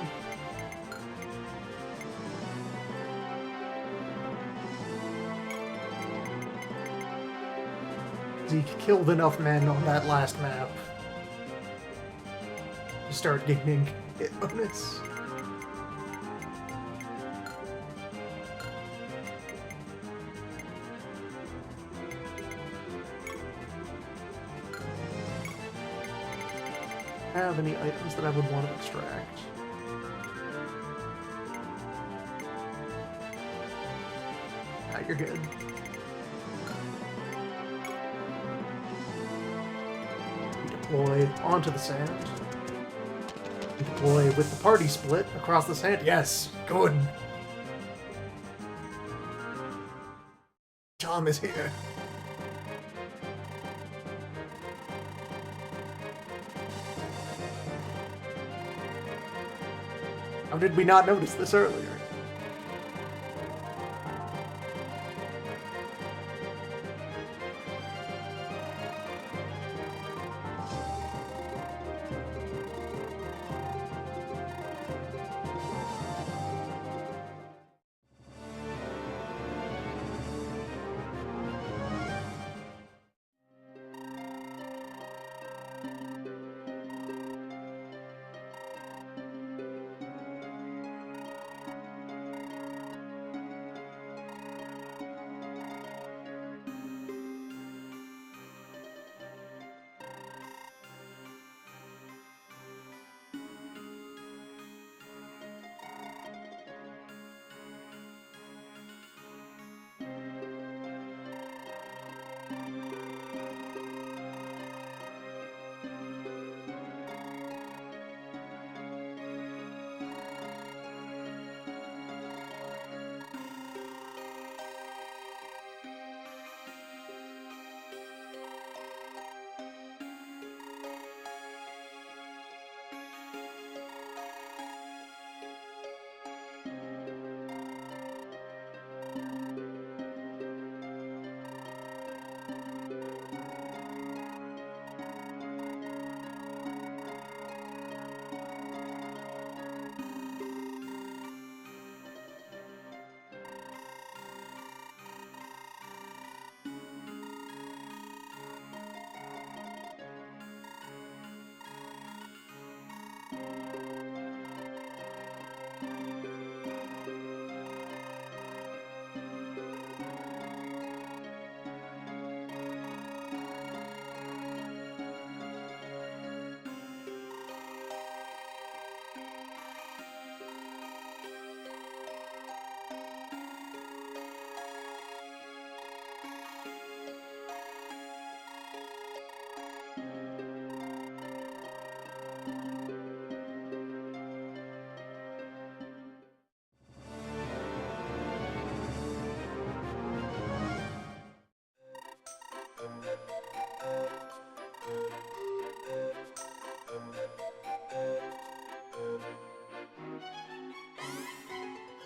Zeke killed enough men on that last map to start gaining hit bonus. Have any items that I would want to extract? Ah, you're good. Deploy onto the sand. Deploy with the party split across the sand. Yes, good. Tom is here. How did we not notice this earlier?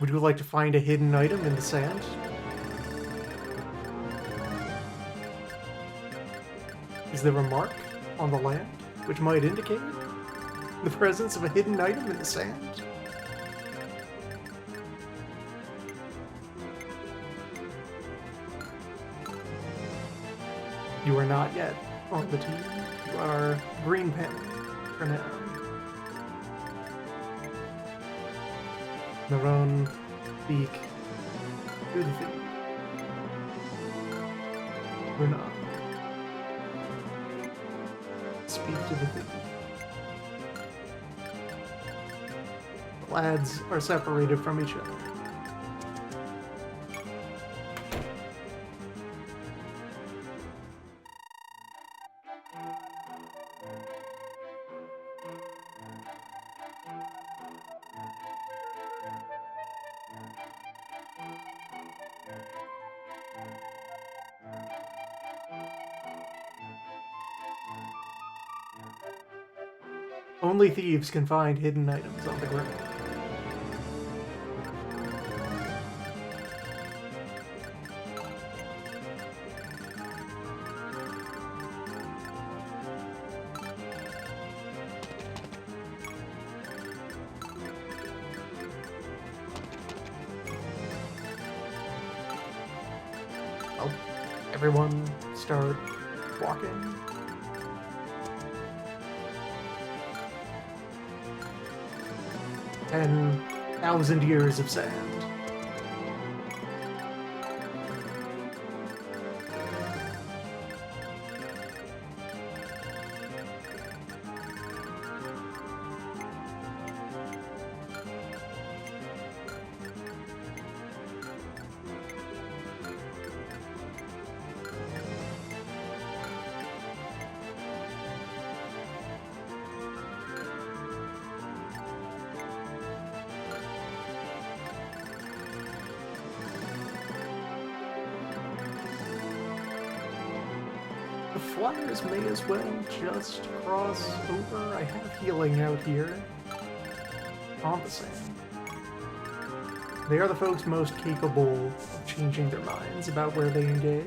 Would you like to find a hidden item in the sand? Is there a mark on the land which might indicate the presence of a hidden item in the sand? You are not yet on the team. You are green pen for now. Maroon, Beak, do the thing. Luna, speak to the thing. The lads are separated from each other. Only thieves can find hidden items on the ground. Well, everyone start walking. 10,000 years of sand. The flyers may as well just cross over. I have healing out here. on the same. They are the folks most capable of changing their minds about where they engage.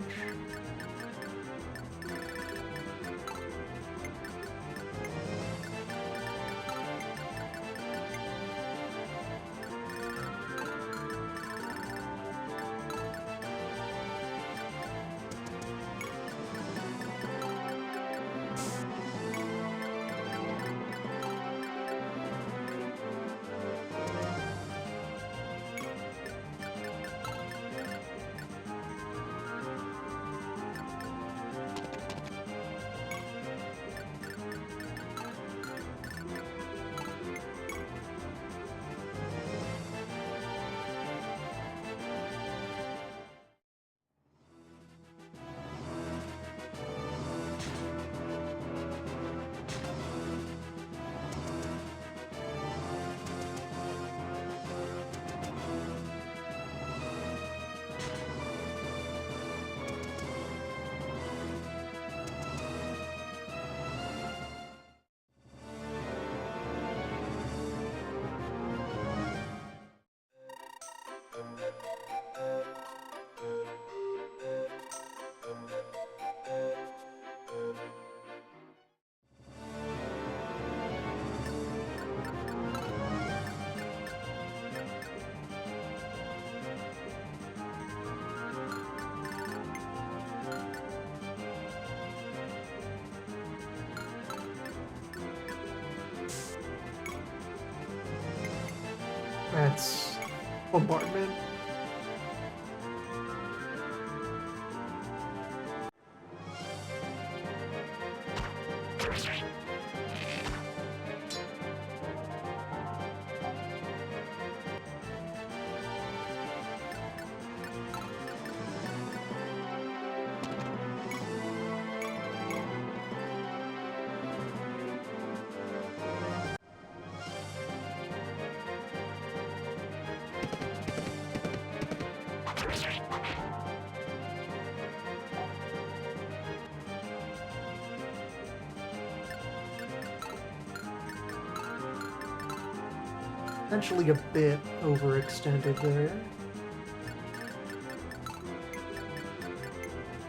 That's bombardment. Potentially a bit overextended there.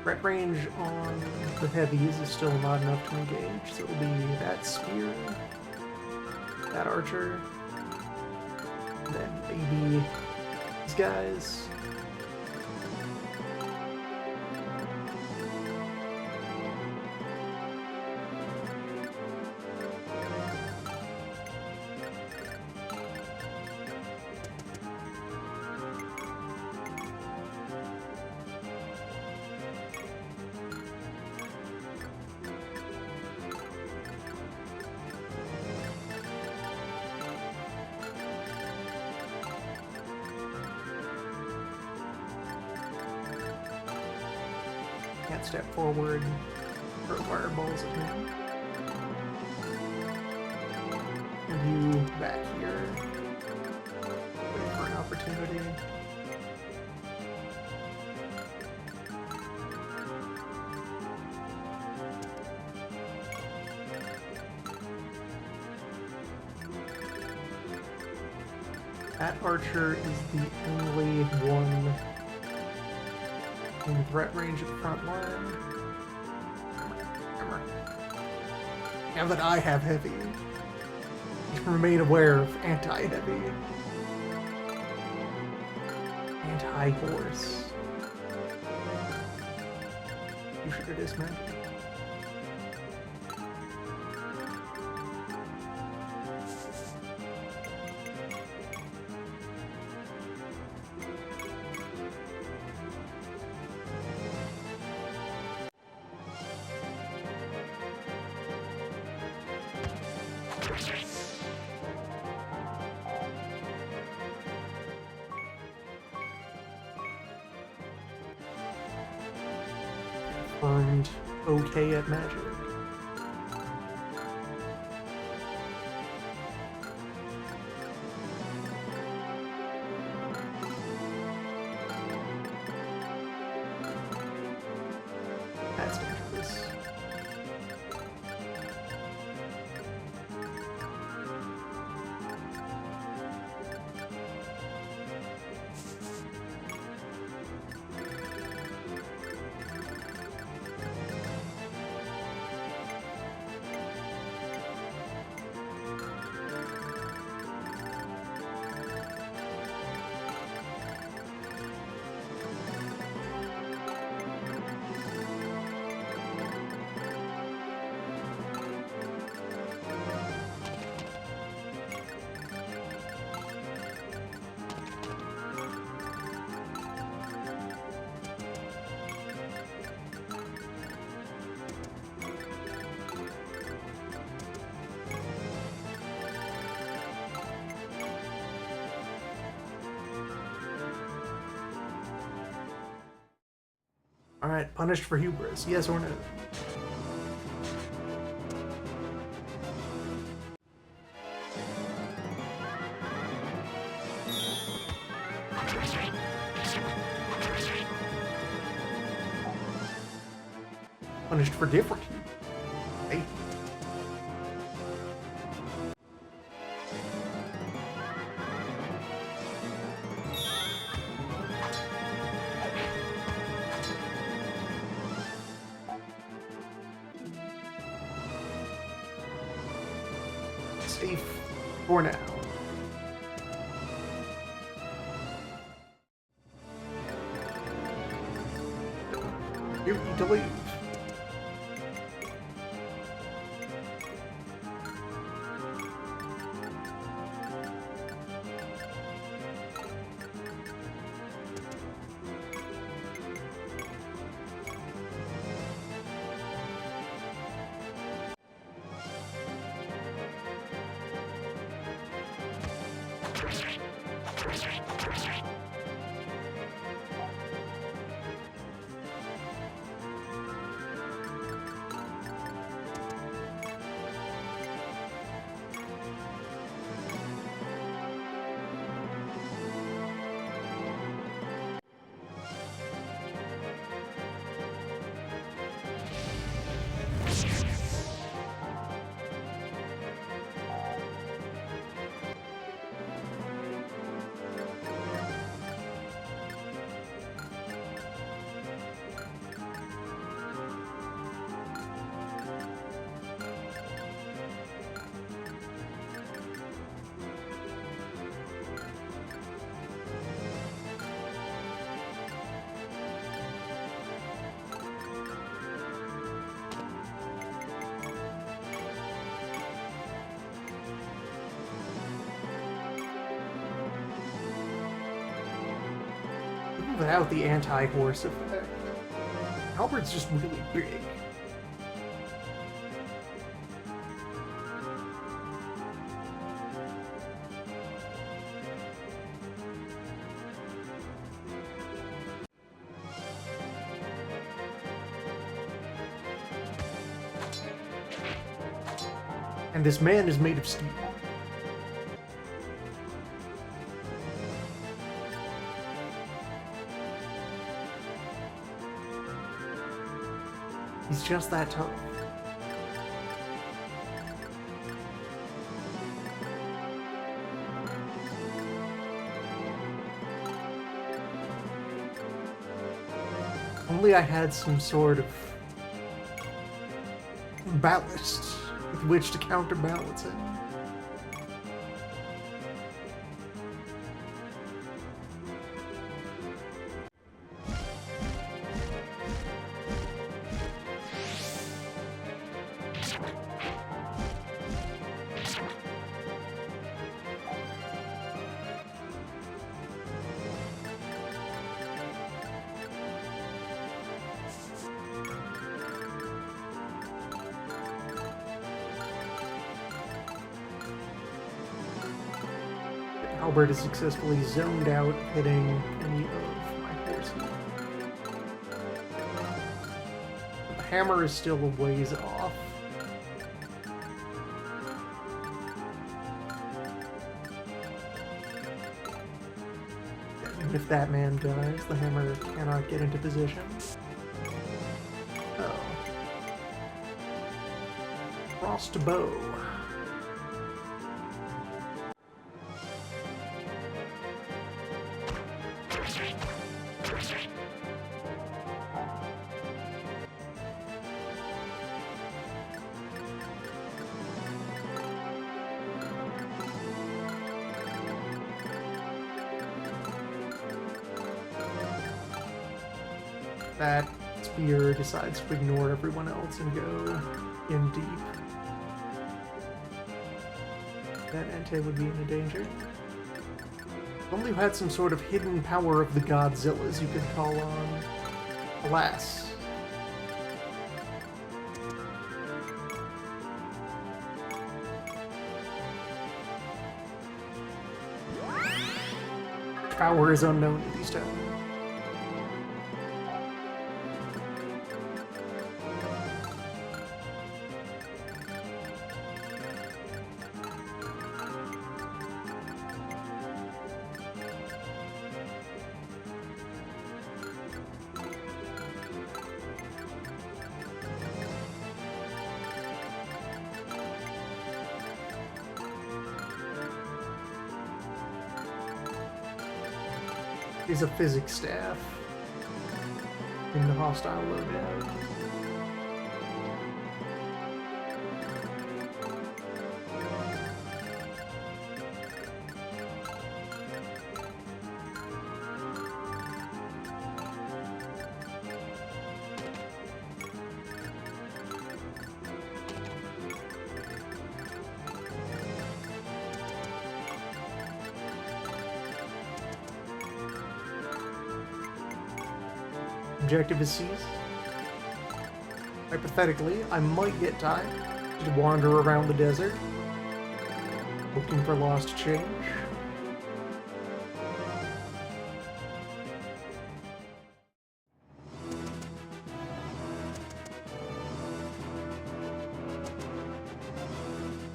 Threat range on the heavies is still not enough to engage, so it'll be that spear, that archer, and then maybe these guys. Can't step forward, throw fireballs at him. And you back here. Wait for an opportunity. That archer is the only one in threat range at the front line. Now that I have heavy, remain aware of anti-heavy. Anti-horse. You should have dismounted. Confirmed okay at magic. That's dangerous. Alright, punished for hubris, yes or no? Punished for different. Hey. Safe for now. You need to leave. Without the anti-horse effect, Albert's just really big. And this man is made of steel. He's just that tough. Only I had some sort of ballast with which to counterbalance it. Albert is successfully zoned out, hitting any of my horses. The hammer is still a ways off. Even if that man dies, the hammer cannot get into position. Oh. Frost bow. That spear decides to ignore everyone else and go in deep. That Entei would be in danger. If only you had some sort of hidden power of the Godzillas you could call on. Alas. Power is unknown at these times. is a physics staff in the hostile loadout. Objective is seized. Hypothetically, I might get time to wander around the desert, looking for lost change.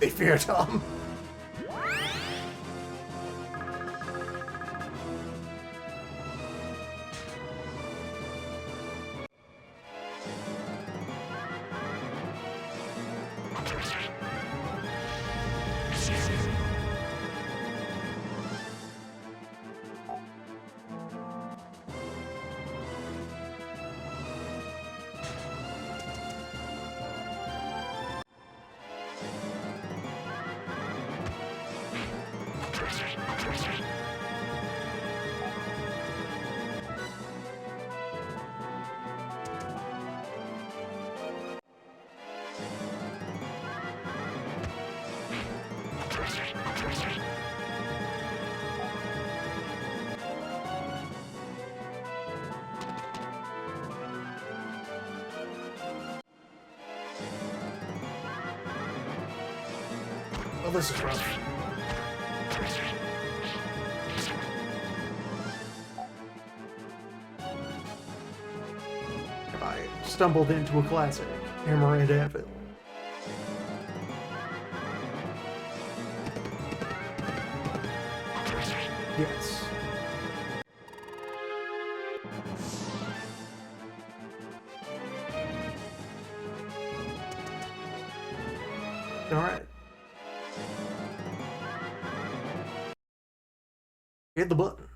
They fear Tom. Well, this is rough. I stumbled into a classic, Hammer and Anvil. Yes. Alright. Hit the button.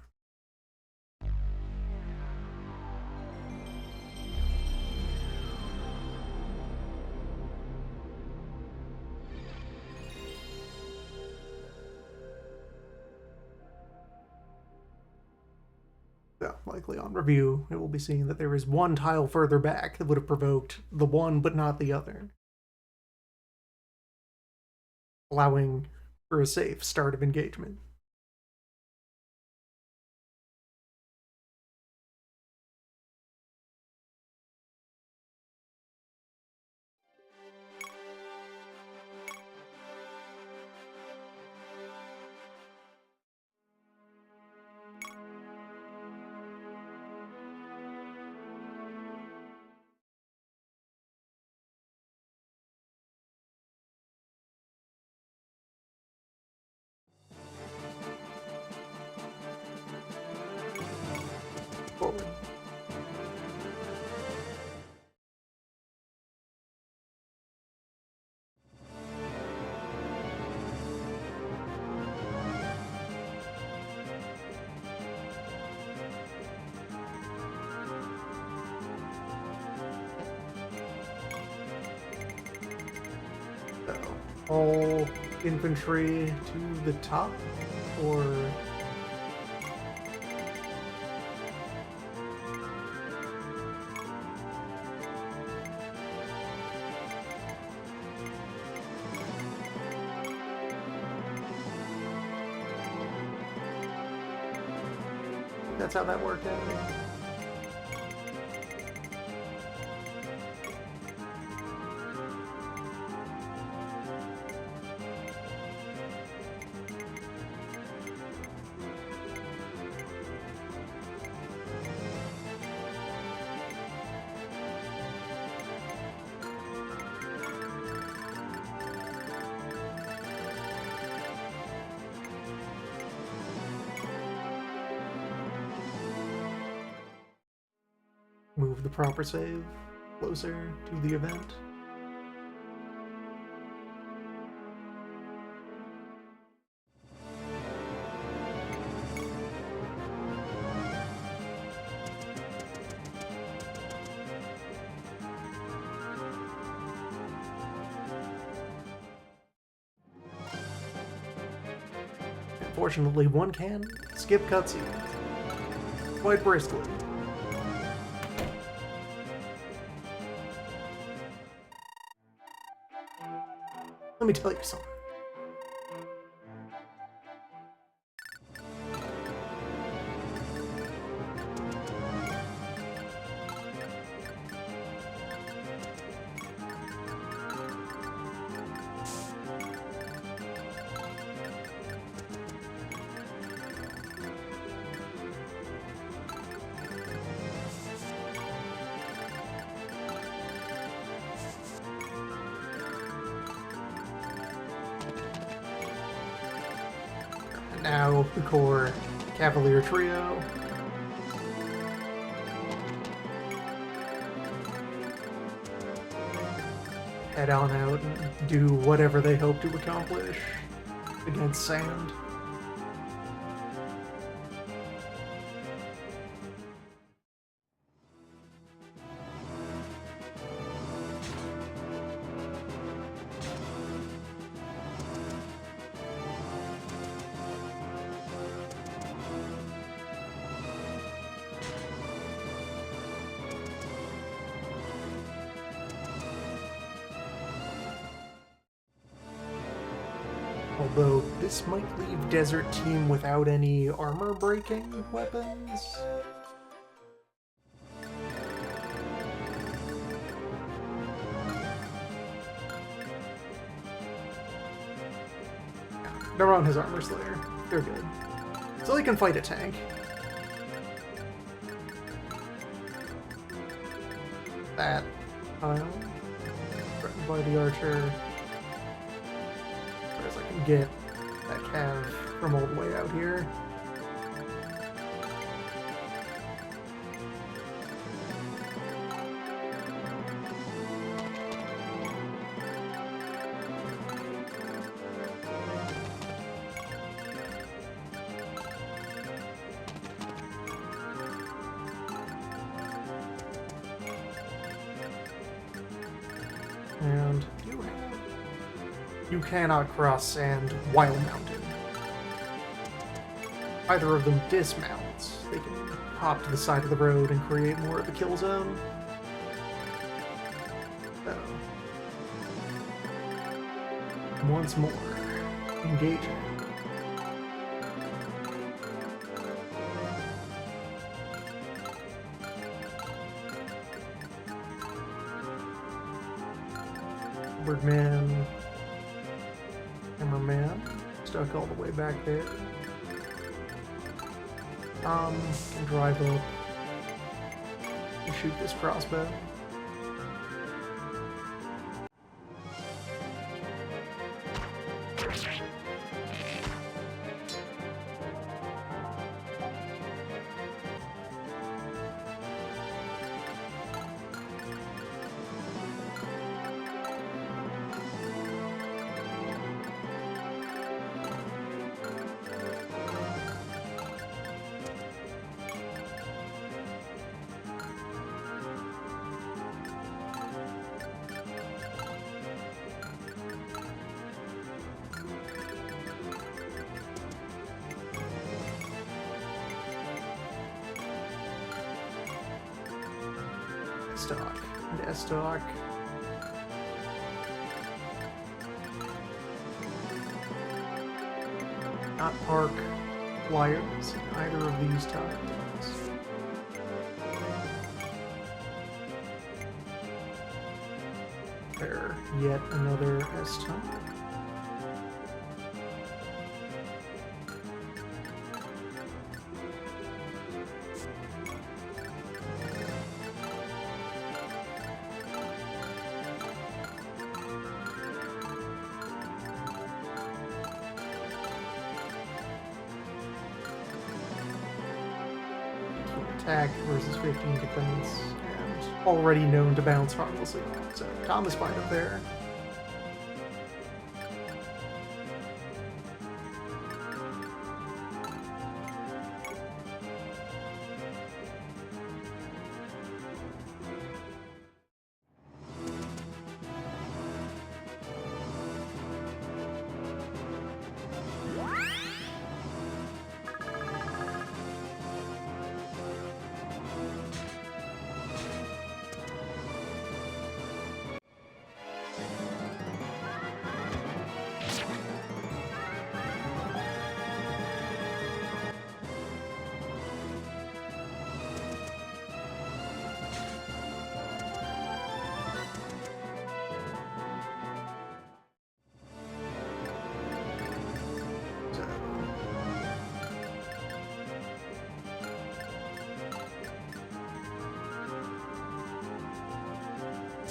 Yeah, likely on review, it will be seen that there is one tile further back that would have provoked the one but not the other, allowing for a safe start of engagement. Forward. So, all infantry to the top, or... That's how that worked out. Move the proper save closer to the event. Unfortunately, one can skip cutscenes quite briskly. Let me tell you something. Now, the core Cavalier Trio. Head on out and do whatever they hope to accomplish against Sand. Although this might leave Desert Team without any armor-breaking weapons. They're on his Armor Slayer. They're good. So they can fight a tank. That pile. Threatened by the archer. As I can get that cav from all the way out here. And you cannot cross Sand while mounted. Either of them dismounts. They can hop to the side of the road and create more of a kill zone. So, once more, engaging. Birdman, Hammerman, stuck all the way back there. Can drive up and shoot this crossbow. Stock and S-Stock. Not park flyers in either of these tiles. There, yet another S-Stock. Attack versus 15 defense, and already known to bounce harmlessly. So Thomas fine up there.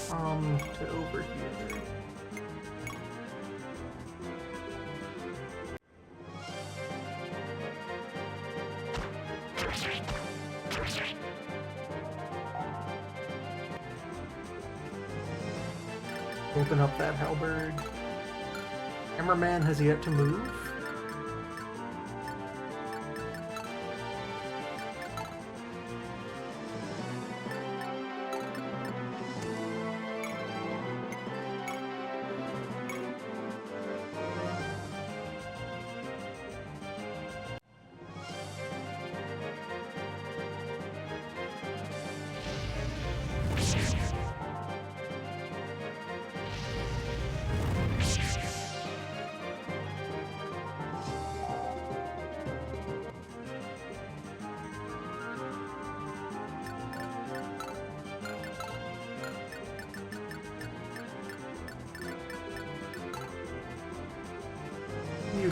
to over here. Open up that halberd. Hammerman has yet to move.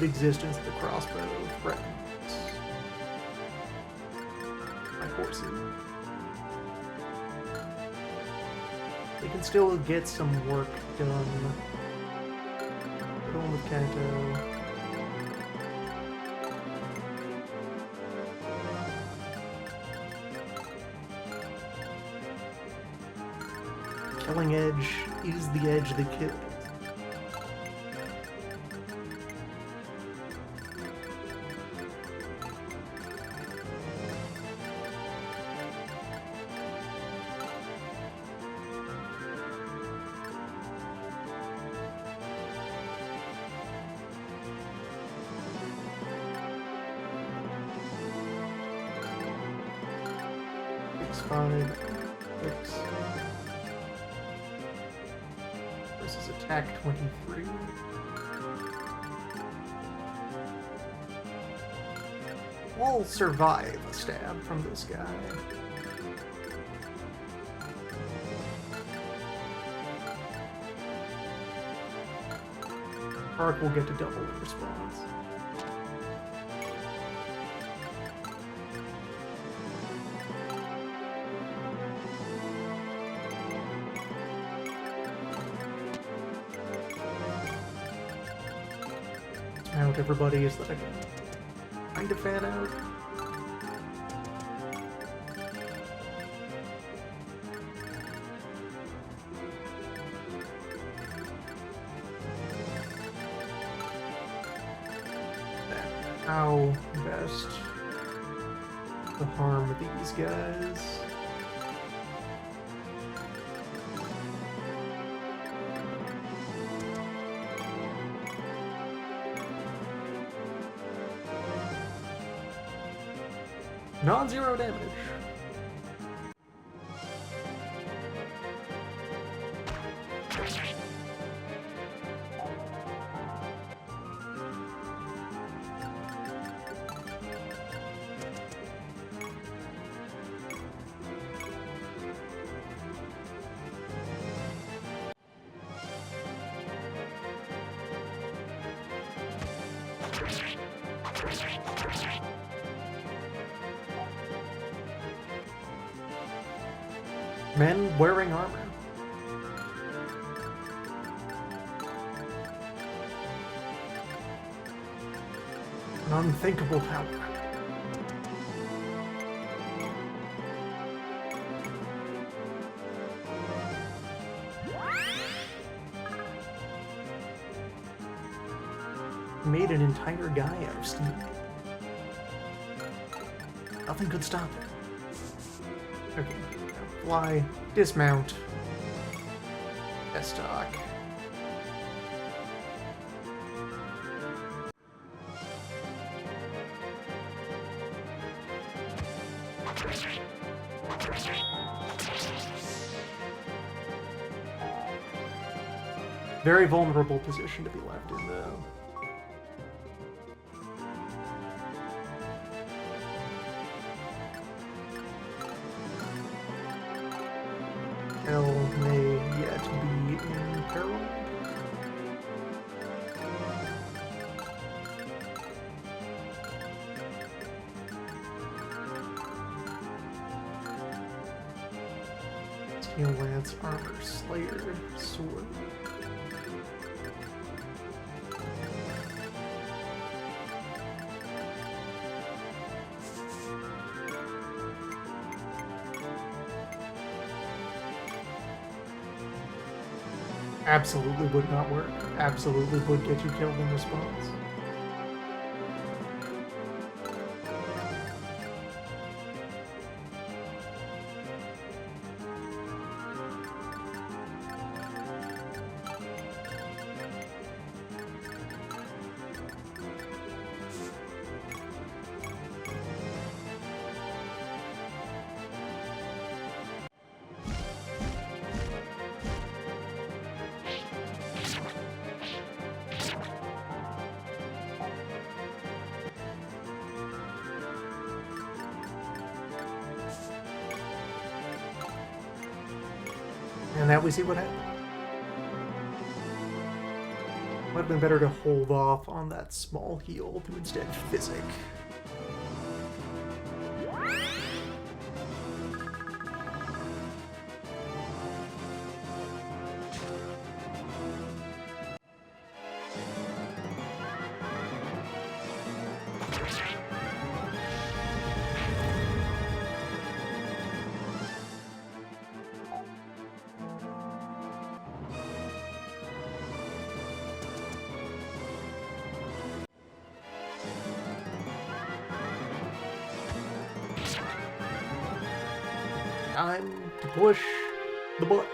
Existence of the crossbow threatens my horses. They can still get some work done. Put on with Kanto. Killing edge is the edge that kills. Versus attack 23. We'll survive a stab from this guy. Arc will get to double the response. Out everybody is that I can kind of fan out. How best to harm these guys. Non-zero damage. Men wearing armor. An unthinkable power. Made an entire guy out of steel. Nothing could stop it. Okay. Fly, dismount, stock. Very vulnerable position to be left in, though. Hell may yet be in peril. Steel Lance, Armor, Slayer, Sword. Absolutely would not work. Absolutely would get you killed in response. And now we see what happened. Might have been better to hold off on that small heal to instead physic. Time to push the button.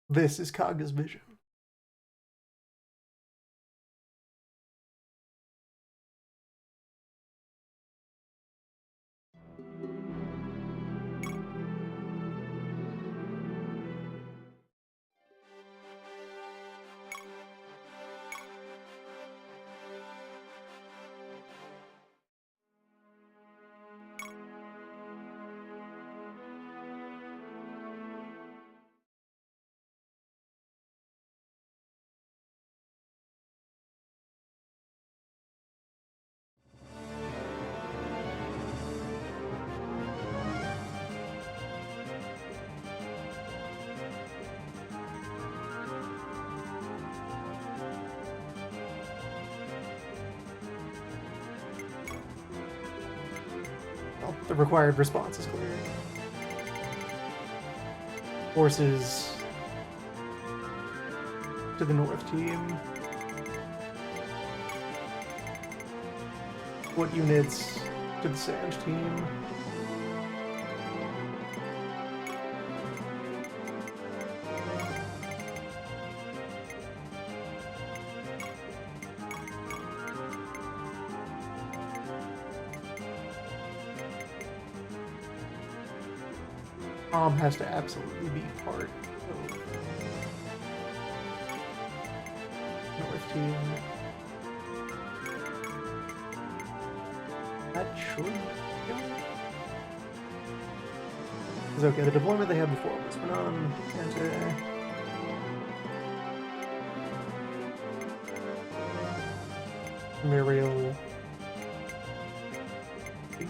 This is Kaga's vision. Well, the required response is clear. Forces to the north team. What units to the sand team? Has to absolutely be part of North team. That should go. It's okay, the deployment they had before was non anti Muriel Beach.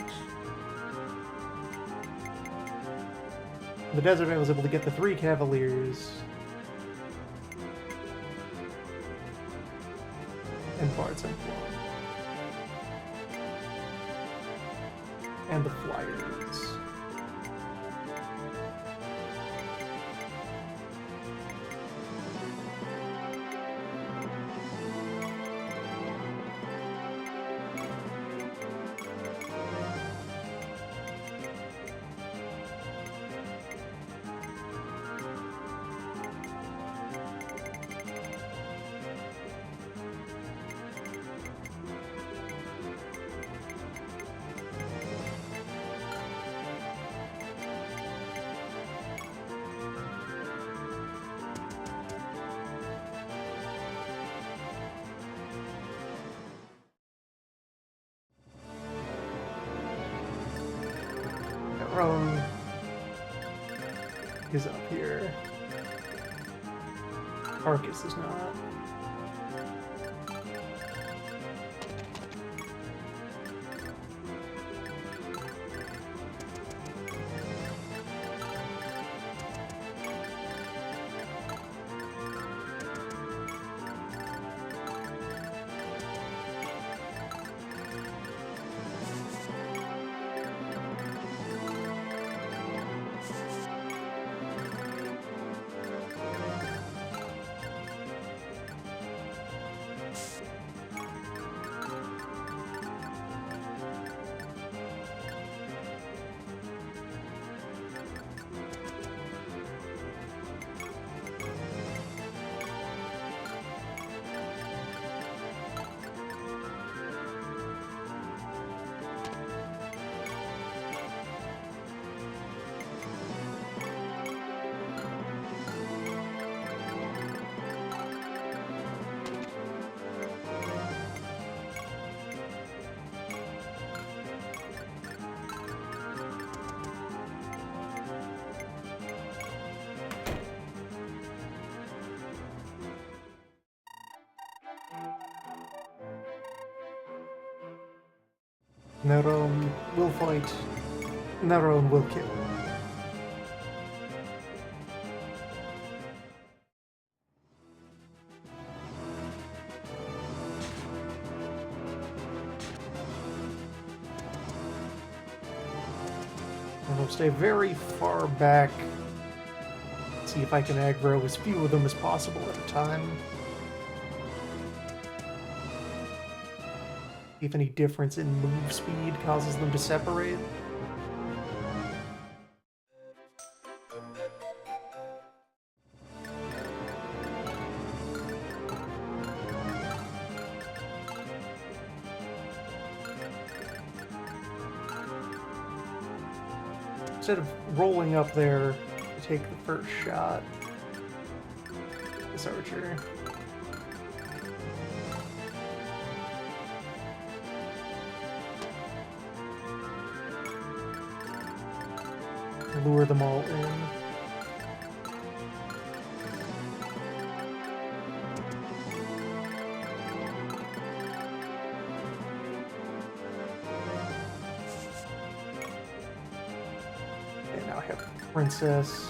The Desert Man was able to get the 3 Cavaliers and Bards and Flaw. And the Flyers. Rome is up here. Arcus is not. Neron will fight. Neron will kill. And I'll stay very far back. See if I can aggro as few of them as possible at a time. If any difference in move speed causes them to separate. Instead of rolling up there to take the first shot, this archer. Lure them all in. And now I have Princess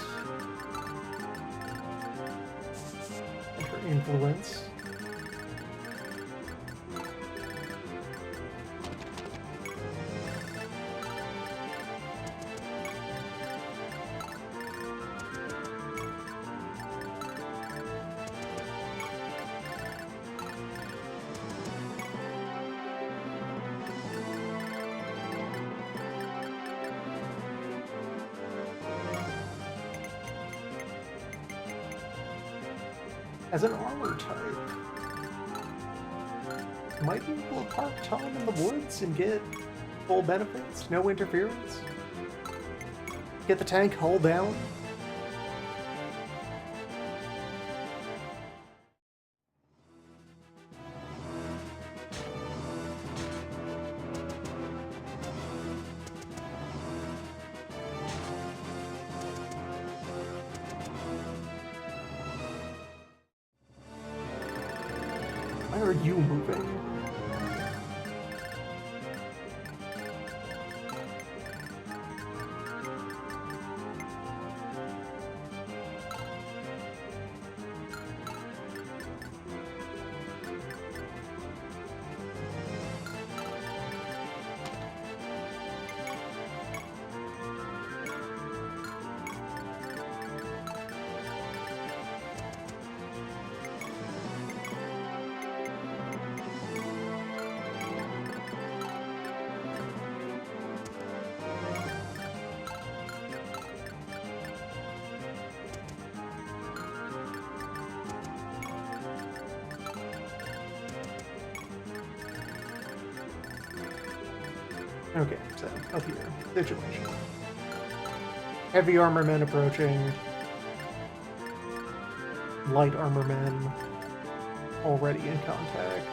and her influence. As an armor type, might be able to park time in the woods and get full benefits, no interference. Get the tank hull down. Why are you moving? Okay, so up here, situation. Heavy armor men approaching. Light armor men already in contact.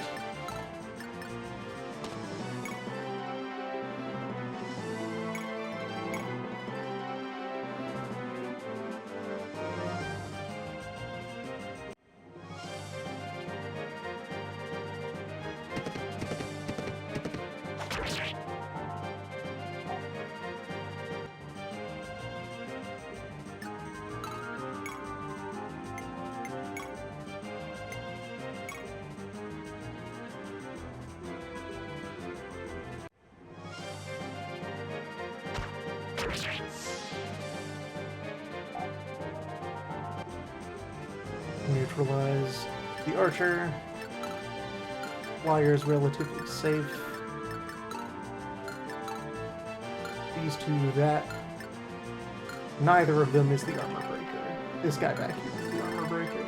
Neutralize the archer. Flyer is relatively safe. These two, that. Neither of them is the armor breaker. This guy back here is the armor breaker.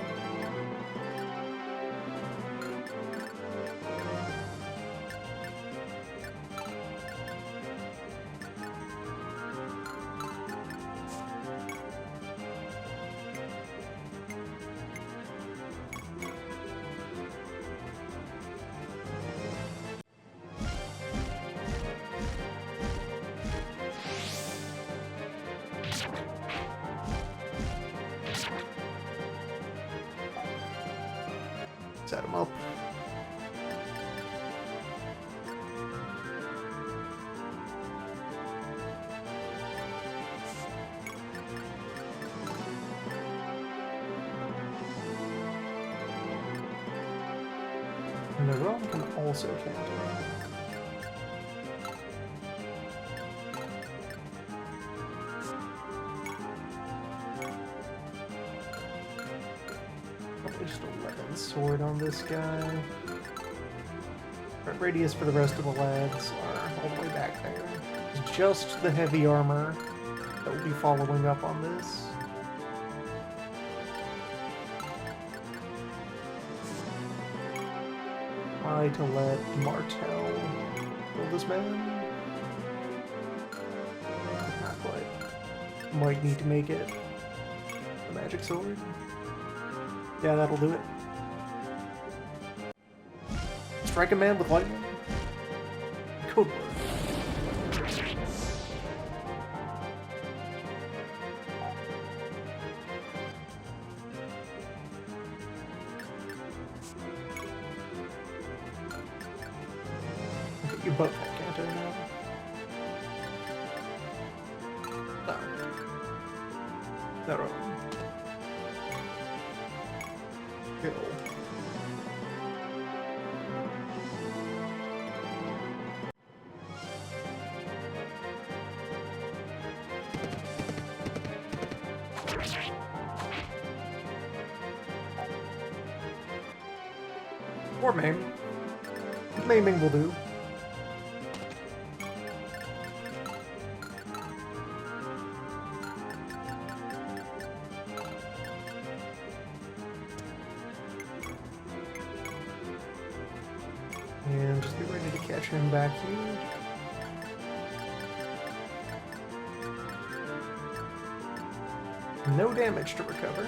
Set him up. And the realm can also counter. Just 11 sword on this guy. Threat radius for the rest of the lads are all the way back there. It's just the heavy armor that will be following up on this. Try to let Martel kill this man. Not quite. Might need to make it a magic sword. Yeah, that'll do it. Strike a man with lightning? Could work. Okay, you're both at Kanto now. No. That'll kill. Or maim. Maiming will do. And just get ready to catch him back here. No damage to recover.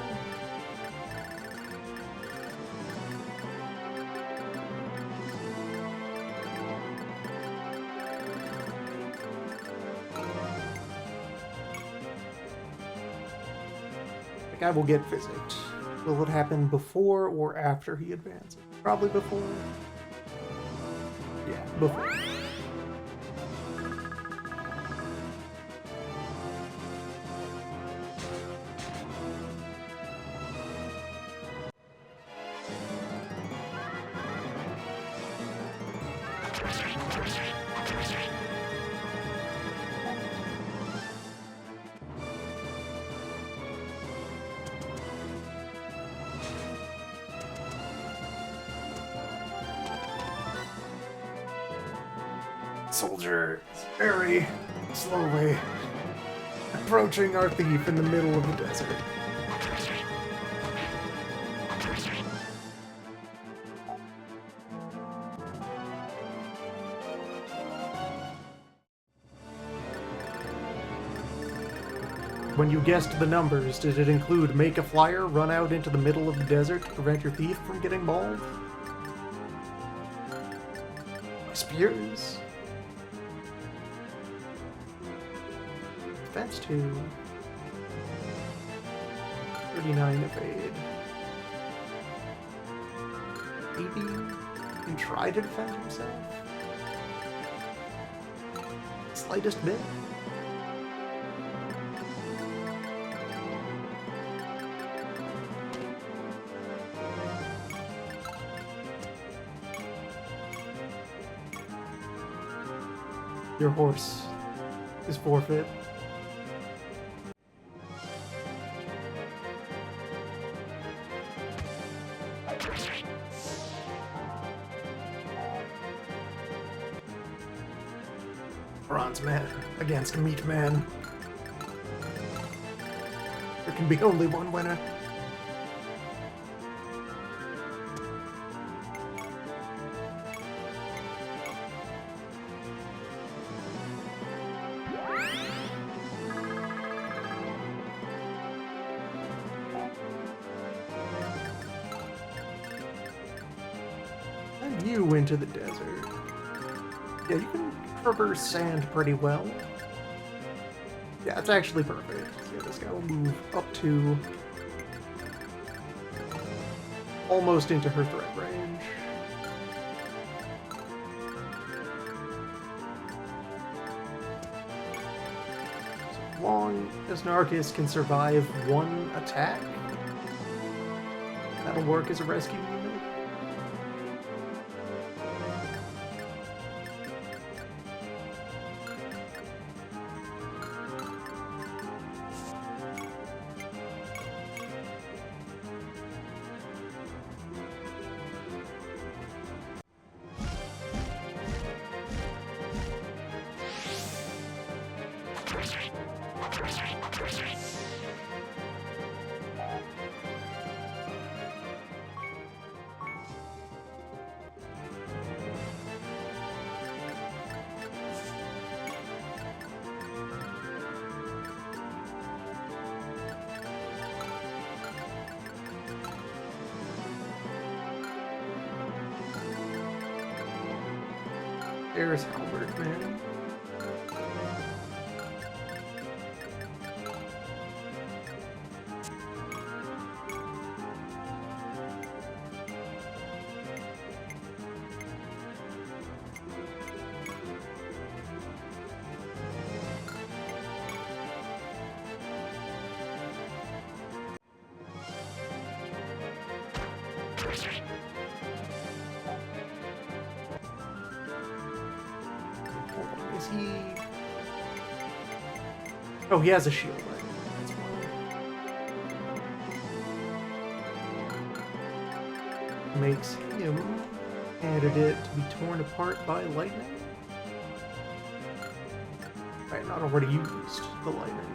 The guy will get physicked. Will it happen before or after he advances? Probably before. Yeah, before. Soldier is very slowly approaching our thief in the middle of the desert. When you guessed the numbers, did it include make a flyer, run out into the middle of the desert to prevent your thief from getting mauled? Spears? Defense 2. 39 evade. 80? And try to defend himself? Slightest bit? Your horse is forfeit. Bronze Man against Meat Man. There can be only one winner. And you into the desert. Yeah, you can traverse sand pretty well. Yeah, it's actually perfect. So this guy will move up to almost into her threat range. So long as Narcus can survive one attack, that'll work as a rescue unit. There's Halberd Man. Is he... Oh, he has a shield, right? That's why. Makes him candidate to be torn apart by lightning. Right, not already used the lightning.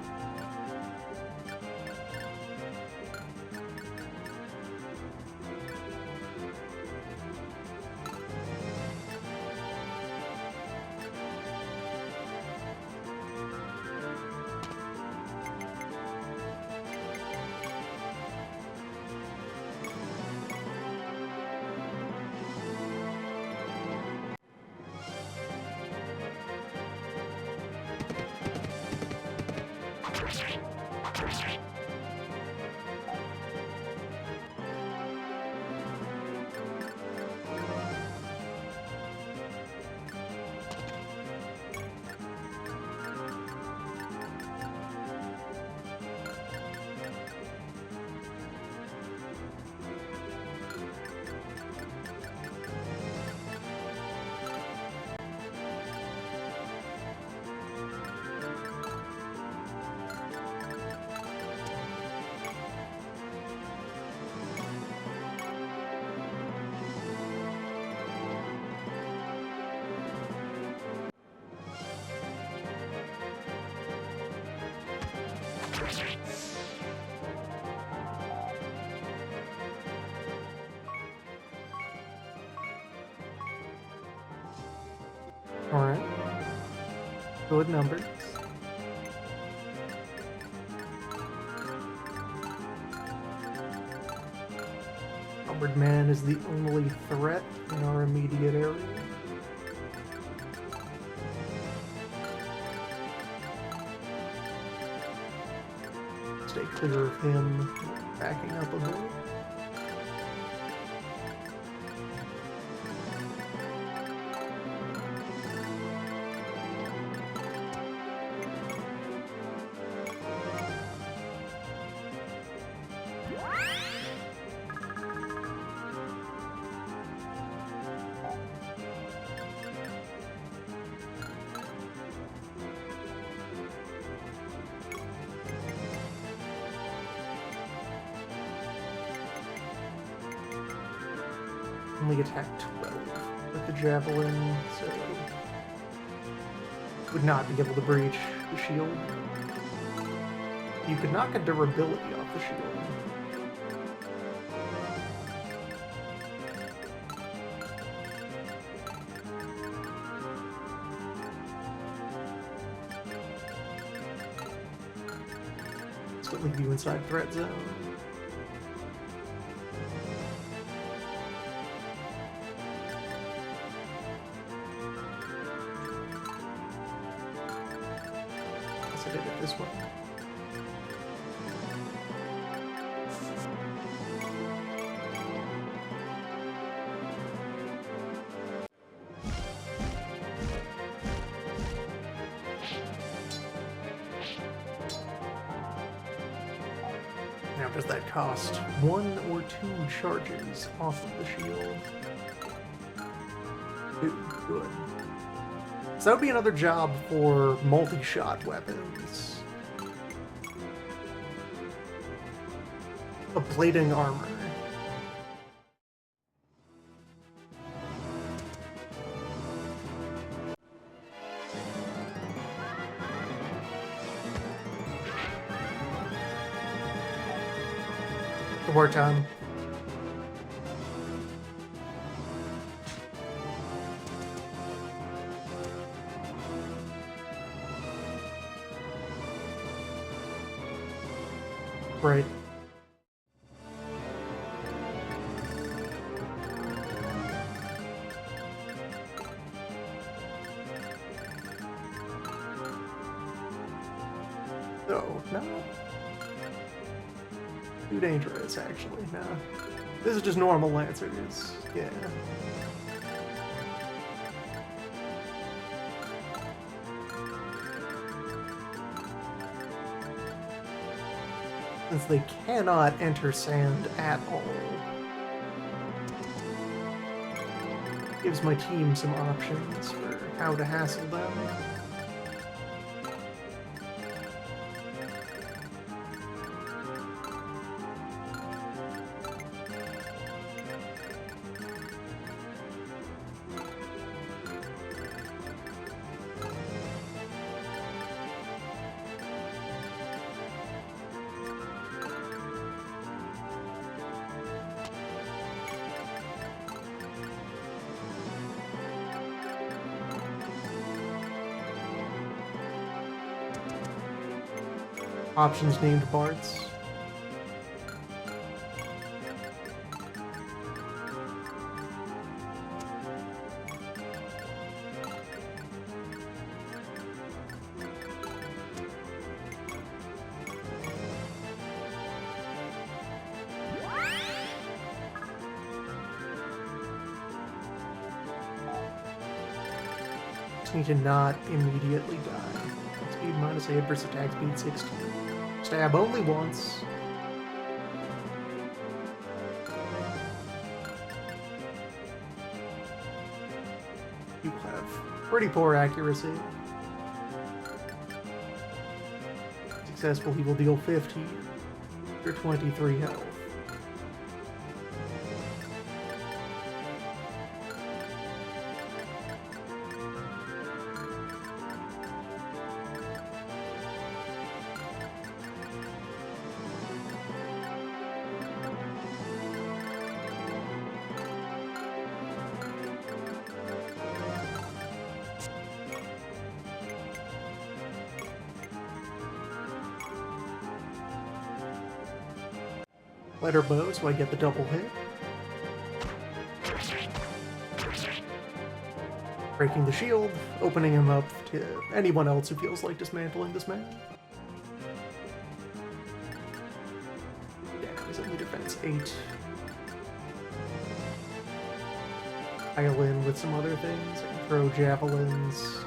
Alright. Good numbers. Halberd Man is the only threat in our immediate area. Stay clear of him backing up a bit. Only attack 12 with the javelin, so would not be able to breach the shield. You could knock a durability off the shield. Still leave you inside threat zone. Guess I did it this way. Now, does that cost 1 or 2 charges off of the shield? 2, good. So that would be another job for multi-shot weapons. Ablating armor. Wartime. Right. So, no. Too dangerous, actually. No. This is just normal Lancers. Yeah. Since they cannot enter sand at all. Gives my team some options for how to hassle them. Options named Barts. Just need to not immediately die. Speed minus 8 versus attack speed 16. Stab only once. You have pretty poor accuracy. Successful, he will deal 15 for 23 health. Letter bow, so I get the double hit. Breaking the shield, opening him up to anyone else who feels like dismantling this man. Yeah, he's only defense 8. Pile in with some other things. I can throw javelins.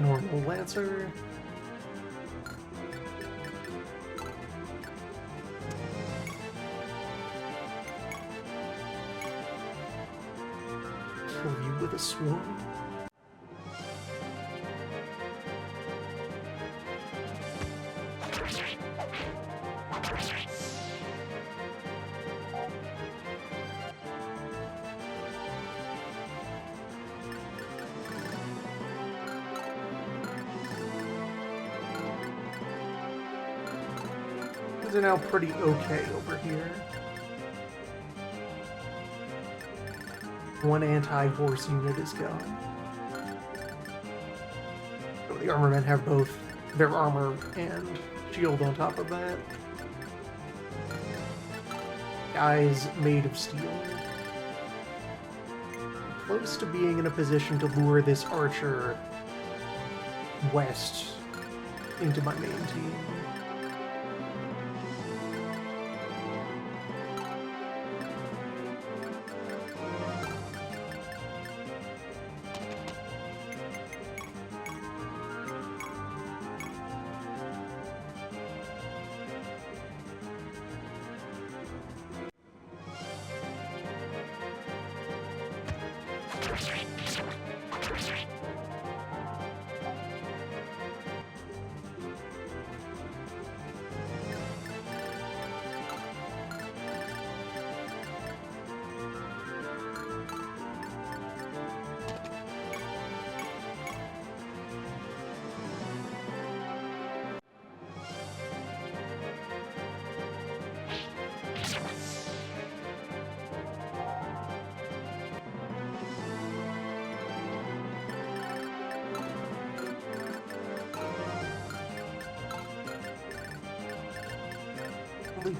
normal Lancer. Kill you with a sword. These are now pretty okay over here. One anti-horse unit is gone. So the armormen have both their armor and shield on top of that. Guys made of steel. Close to being in a position to lure this archer west into my main team.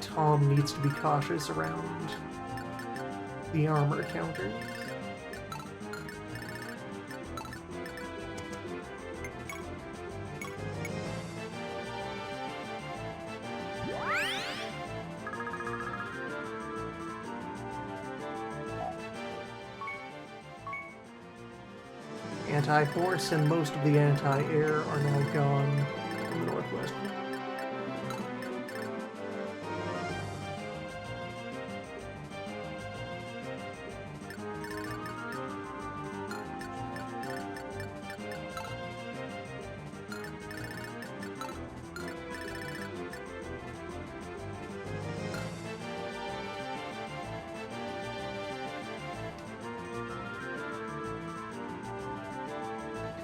Tom needs to be cautious around the armor counters. Anti-horse and most of the anti-air are now gone from the northwest.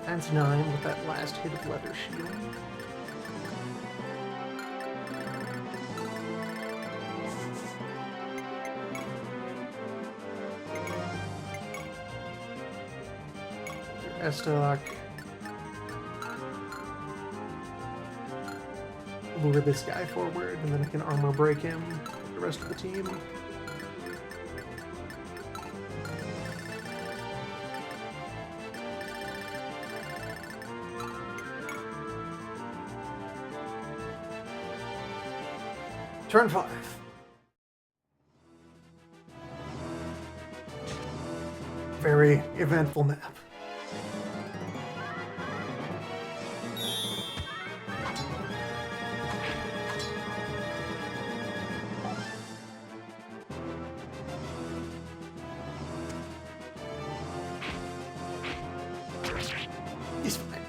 Defense 9 with that last hit of leather shield. Estoc. Lure this guy forward, and then I can armor break him with the rest of the team. Turn 5. Very eventful map. He's fine.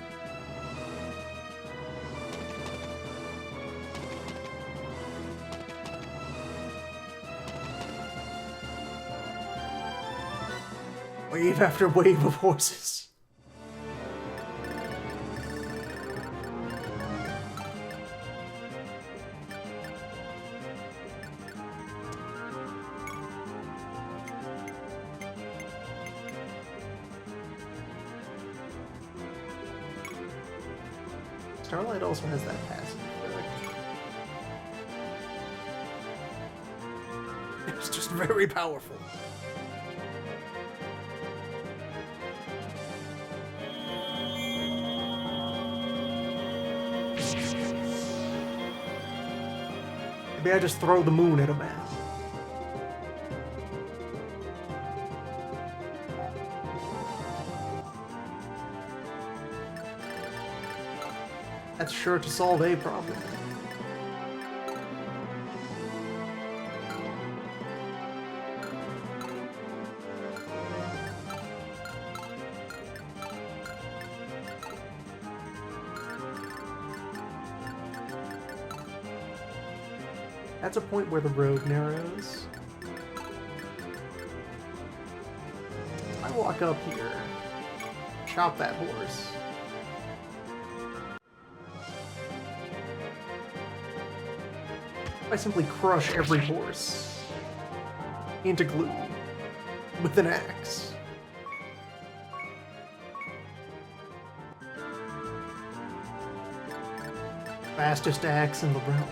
Wave after wave of horses. Starlight also has that passive effect. It's just very powerful. Maybe I just throw the moon at a man. That's sure to solve a problem. That's a point where the road narrows. I walk up here, chop that horse. I simply crush every horse into glue with an axe. Fastest axe in the realm.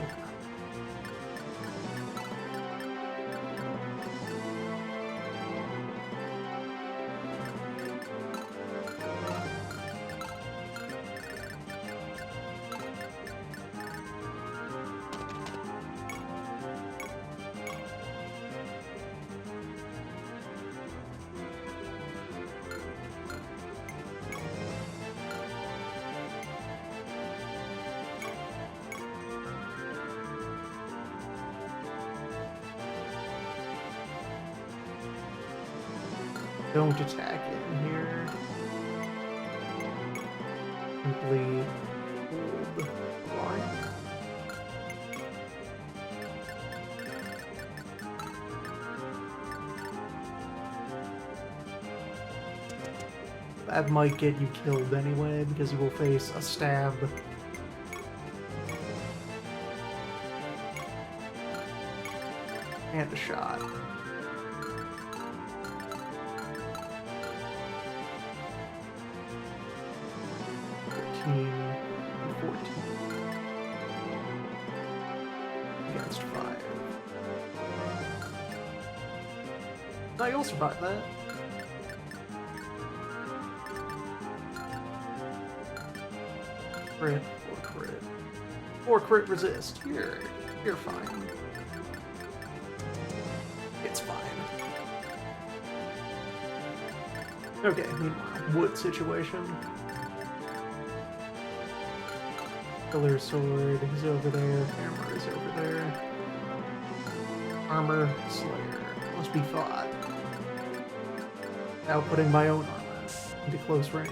Don't attack in here. Simply hold the line. That might get you killed anyway, because you will face a stab. And a shot. And 14 against 5. No, you'll survive that. Crit or crit. Or crit resist. You're fine. It's fine. Okay, meanwhile, wood situation. Killer sword is over there, hammer is over there. Armor slayer must be fought. Now putting my own armor into close range.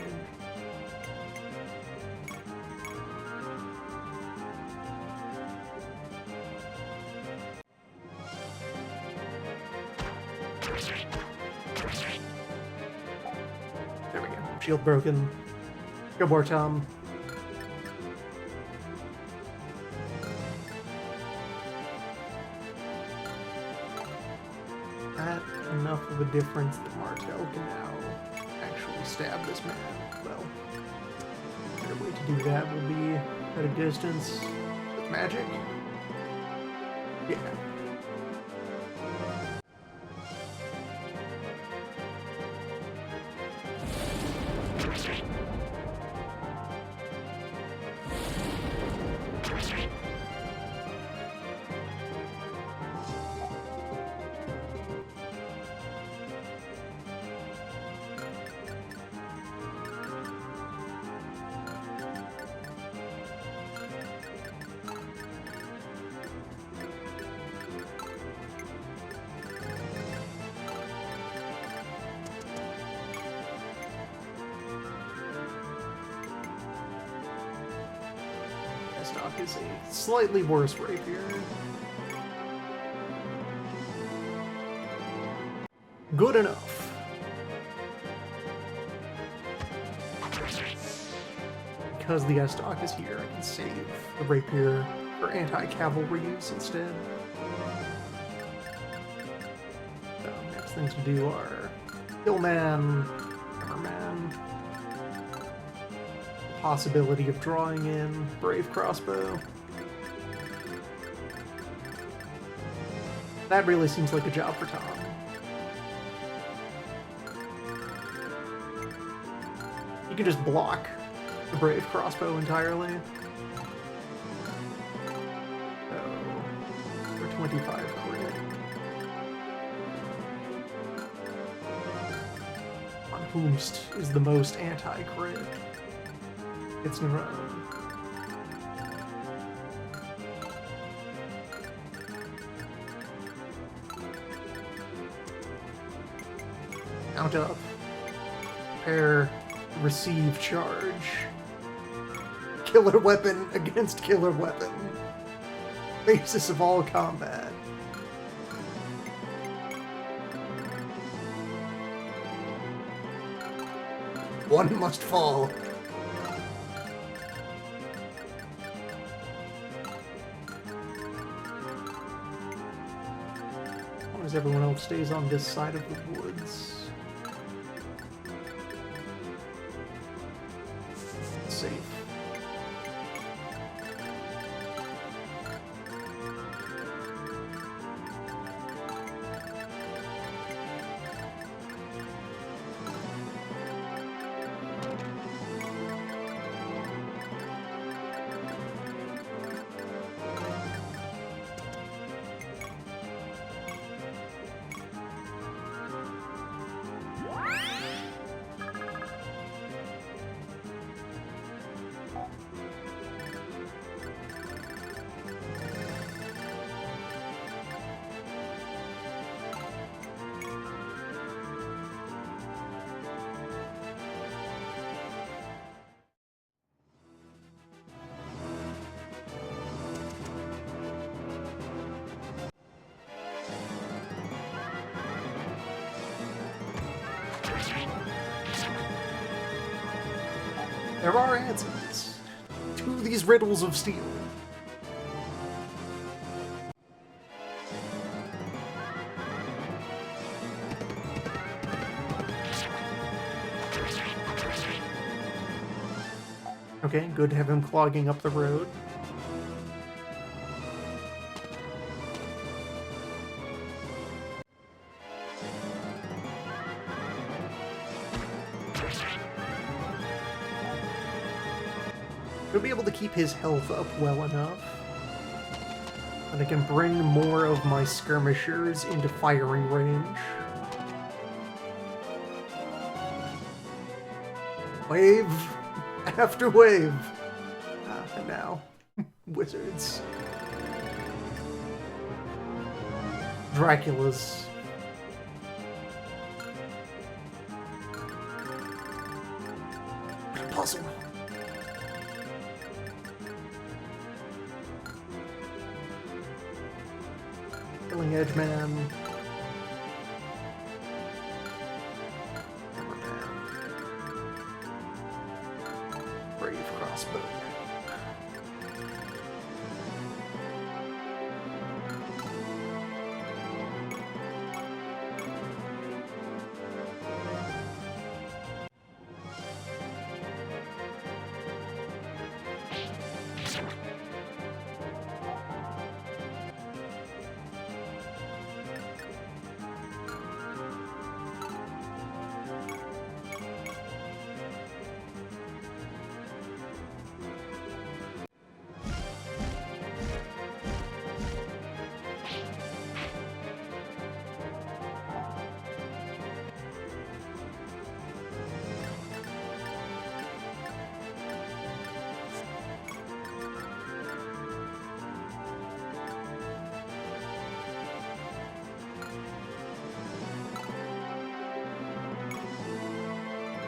There we go. Shield broken. Good more Tom. Enough of a difference that Martel can now actually stab this man. Well, a better way to do that will be at a distance with magic. Yeah. Stock is a slightly worse rapier. Good enough. Because the stock is here, I can save the rapier for anti-cavalry use instead. So next things to do are Hillman, Hammerman. Possibility of drawing in Brave Crossbow. That really seems like a job for Tom. You can just block the Brave Crossbow entirely. So, for 25 crit. On whomst is the most anti-crit? It's Neron. Mount up. Prepare. Receive charge. Killer weapon against killer weapon. Basis of all combat. One must fall. As long as everyone else stays on this side of the woods. It's safe. There are answers to these riddles of steel. Okay, good to have him clogging up the road. We'll be able to keep his health up well enough. And I can bring more of my skirmishers into firing range. Wave after wave. And now, wizards. Dracula's. Puzzle. Killing Edge Man. Brave Crossbow.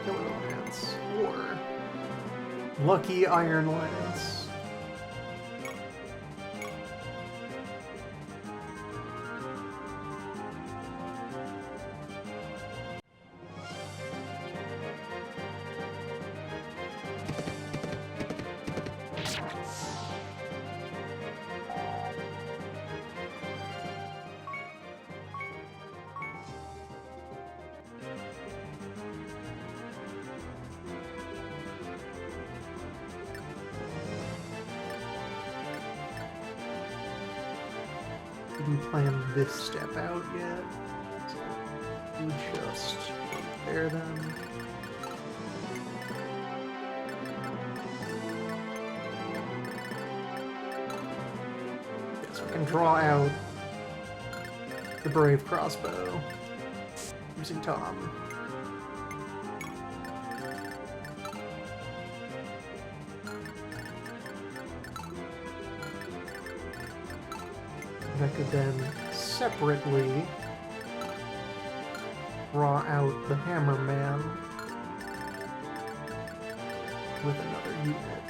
Lance or Lucky Iron Lance. Didn't plan this step out yet, so we just wait there then. Yes, we can draw out the Brave Crossbow using Tom. I could then separately draw out the Hammer Man with another unit.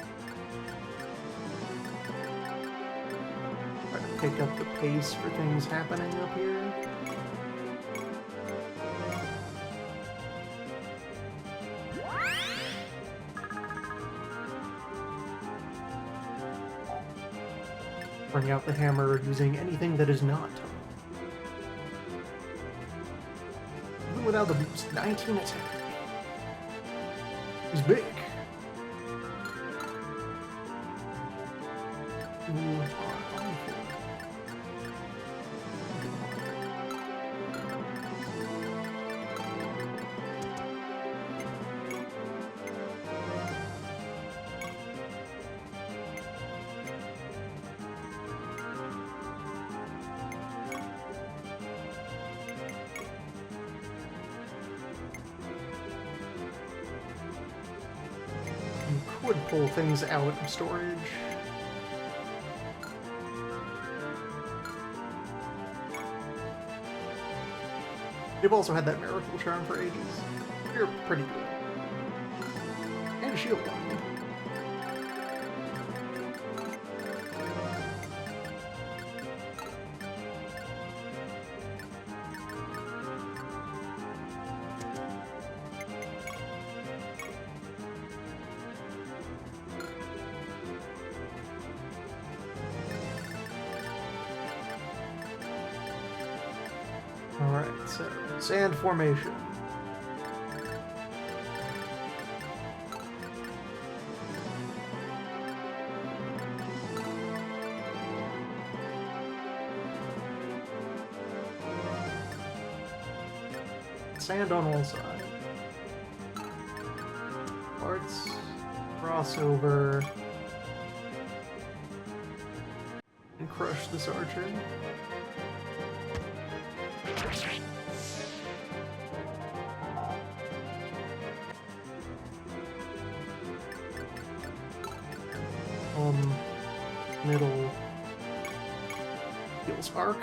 Try to pick up the pace for things happening up here. Bring out the hammer using anything that is not. Even without the boost, 19 attack. He's big. Ooh, would pull things out of storage. You've also had that Miracle Charm for ages. You're pretty good. And a shield on you. Alright, so sand formation. Sand on all sides. Parts, crossover, and crush this archer. Middle heal spark.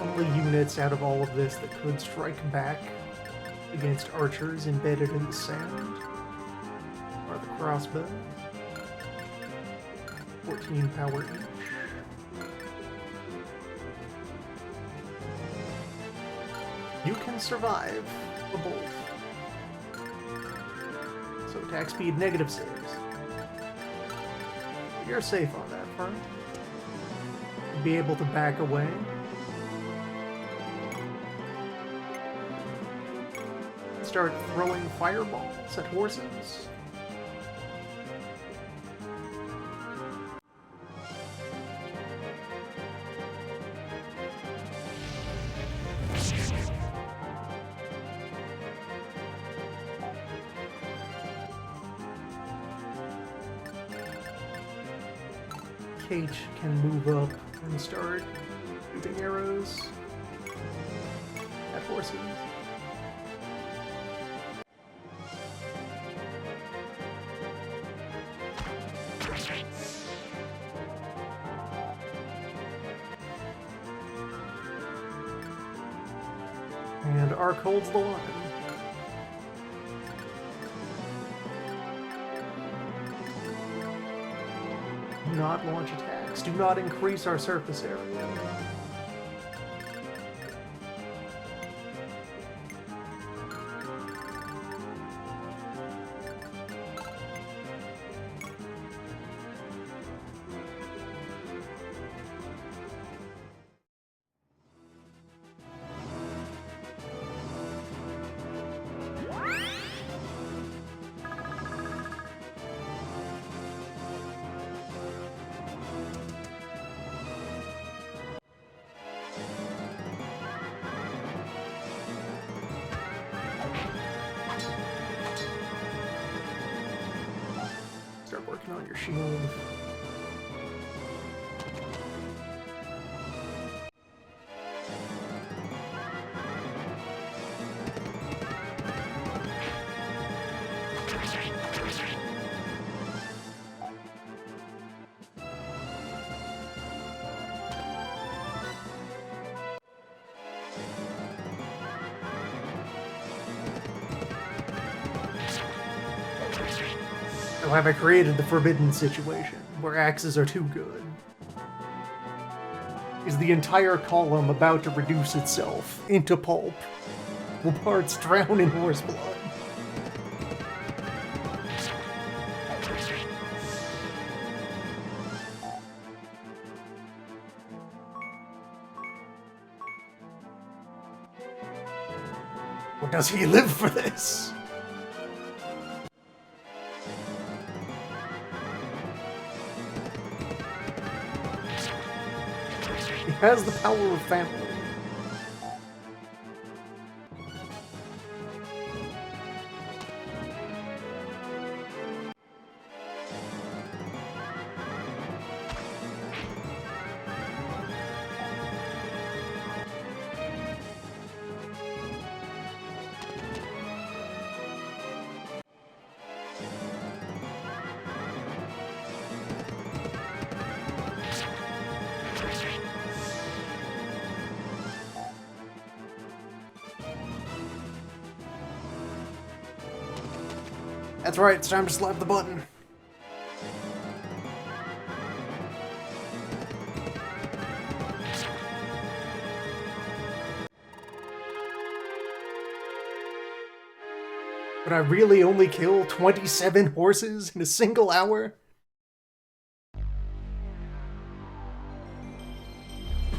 Only units out of all of this that could strike back against archers embedded in the sand are the crossbow. 14 power each. You can survive a bolt. So attack speed, negative saves. You're safe on that front. You'll be able to back away. Start throwing fireballs at horses. Kate can move up and start shooting arrows at horses. And Arc holds the line. Do not launch attacks. Do not increase our surface area. Start working on your shield. So have I created the forbidden situation, where axes are too good? Is the entire column about to reduce itself into pulp? Will parts drown in horse blood? Or does he live for this? He has the power of family. That's right, it's time to slap the button. But I really only kill 27 horses in a single hour?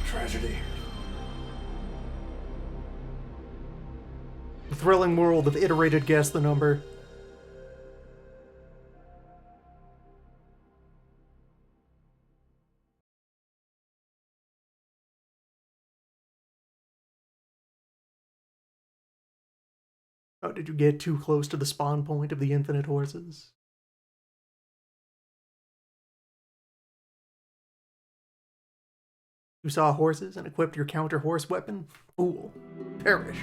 Tragedy. The thrilling world of iterated guess the number. Oh, did you get too close to the spawn point of the infinite horses? You saw horses and equipped your counter-horse weapon? Fool. Perish.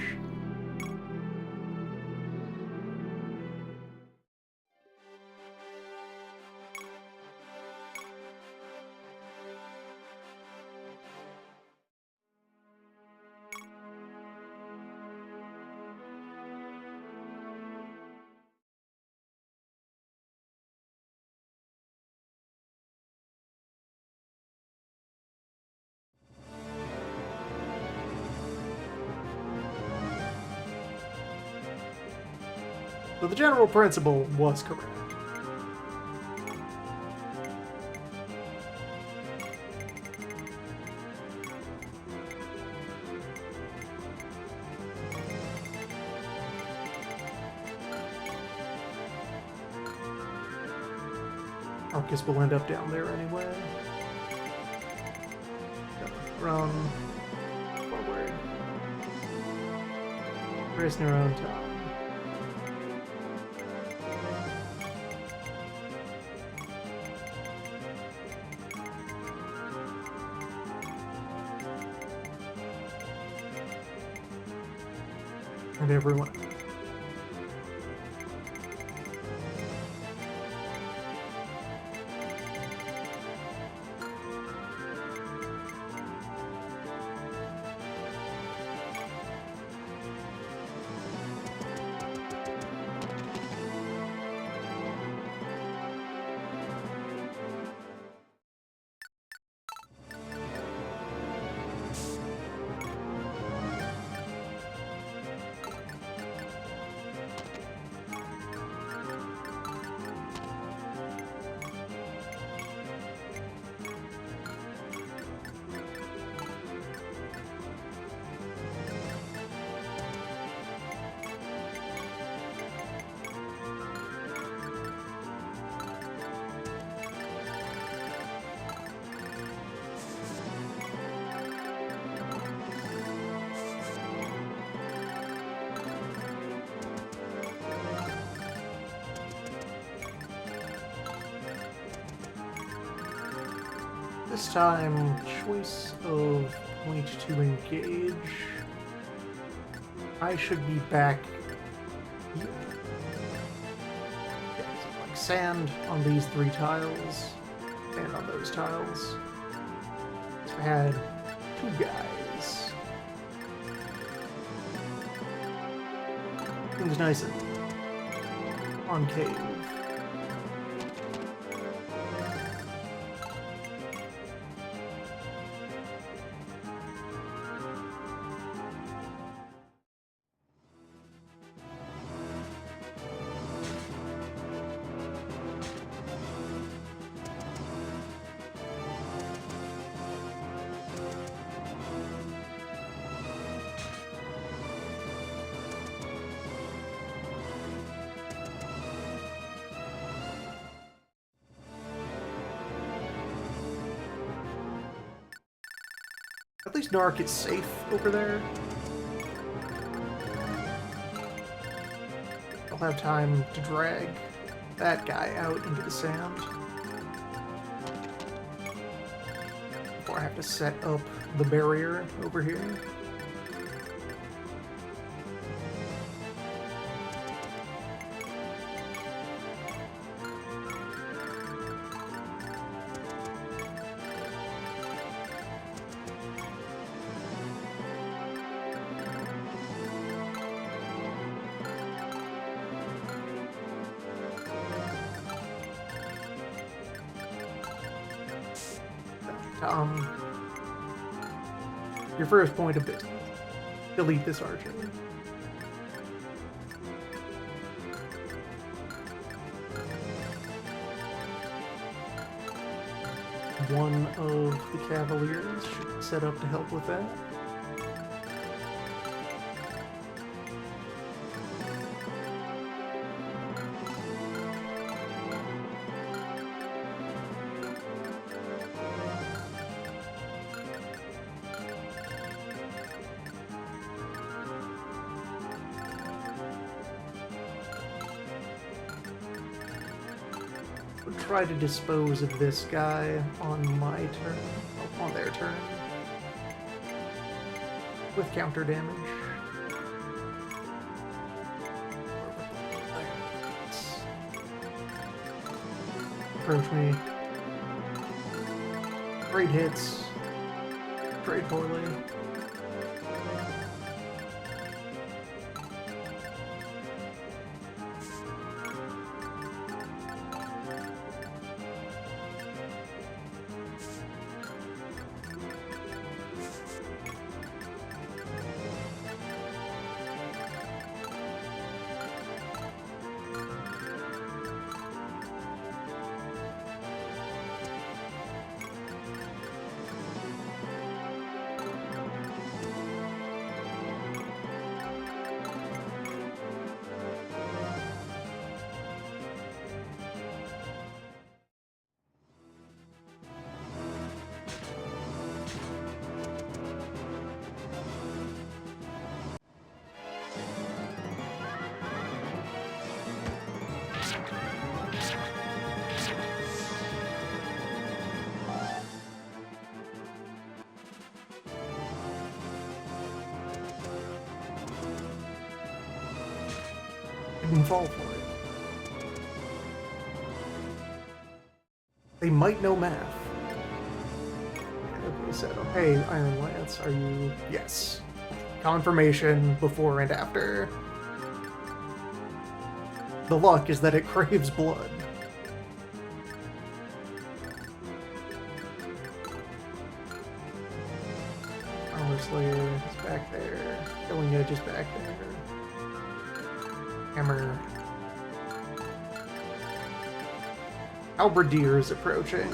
So the general principle was correct. Arcus will end up down there anyway. Run forward. Race in your own time. And everyone. This time, choice of point to engage. I should be back here. Yeah, so like sand on these 3 tiles, and on those tiles. So I had 2 guys. Seems nice and concave. least Nark is safe over there. I'll have time to drag that guy out into the sand before I have to set up the barrier over here. Your first point of business. Delete this archer. One of the cavaliers should be set up to help with that. Try to dispose of this guy on my turn, on their turn, with counter damage. Approach me. Great hits. Trade poorly. Didn't fall for it. They might know math. Okay, so, hey, Iron Lance, are you... Yes. Confirmation before and after. The luck is that it craves blood. Armor Slayer is back there. Killing Edge is back there. Hammer. Halberdier is approaching.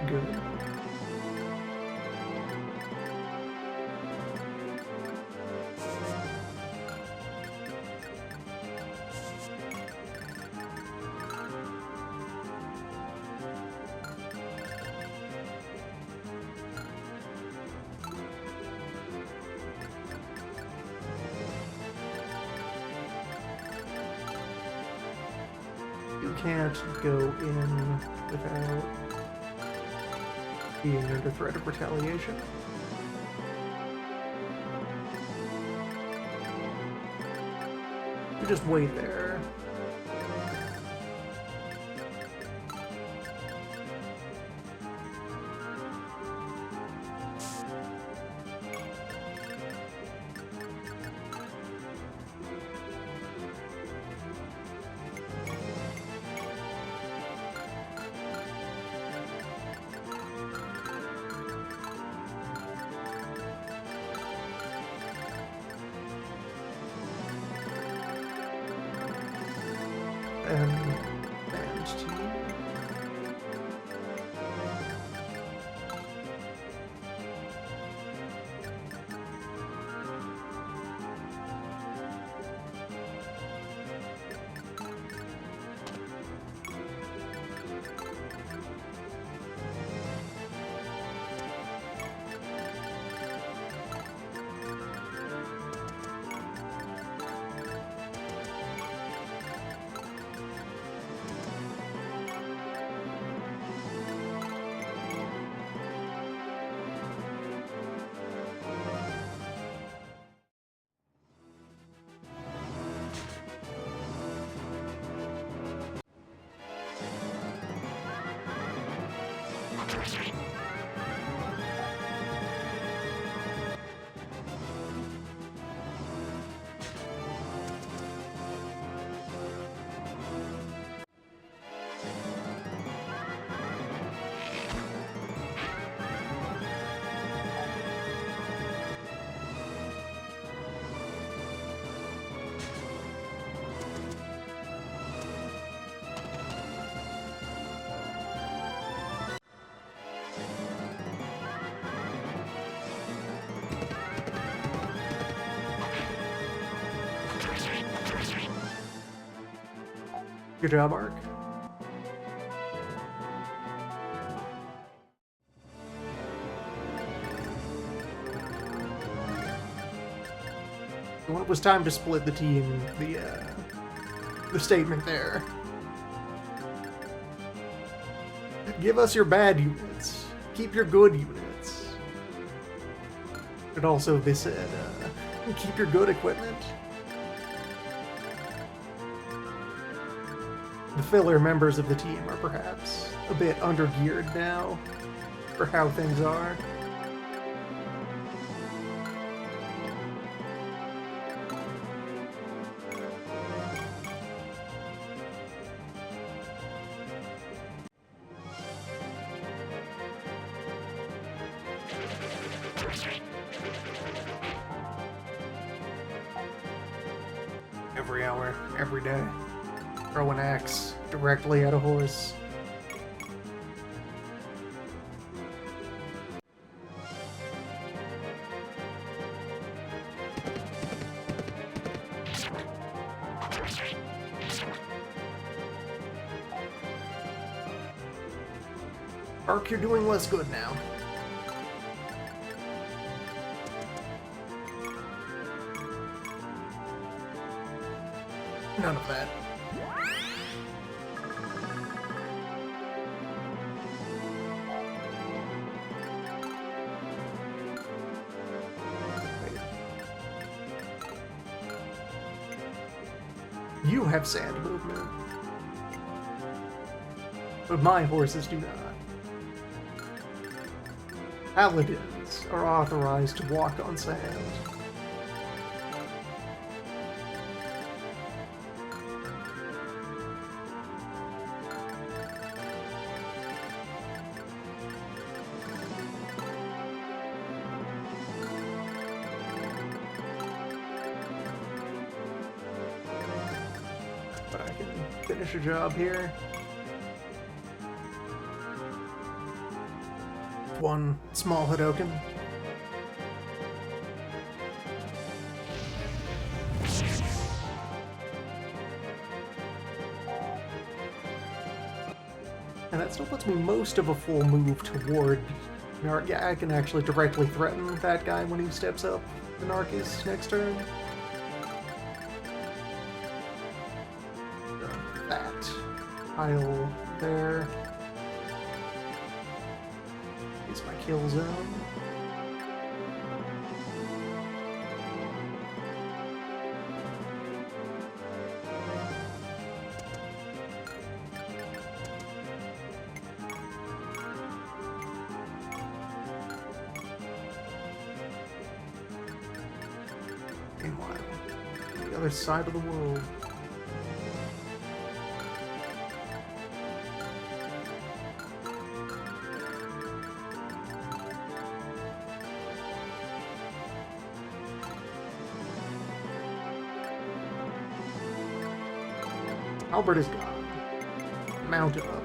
good. You can't go in without being under threat of retaliation. You just wait there. And team. Good job, Ark. When it was time to split the team, the statement there. Give us your bad units. Keep your good units. But also they said, keep your good equipment. The filler members of the team are perhaps a bit undergeared now for how things are. Every hour, every day. Throw an axe directly at a horse. Ark, you're doing less good now. None of that. You have sand movement, but my horses do not. Paladins are authorized to walk on sand. But I can finish a job here. One small Hadoken. And that still puts me most of a full move toward Narc. Yeah, I can actually directly threaten that guy when he steps up the Narcus next turn. That pile there is my kill zone. Meanwhile, on the other side of the world. Albert is gone. Mount up.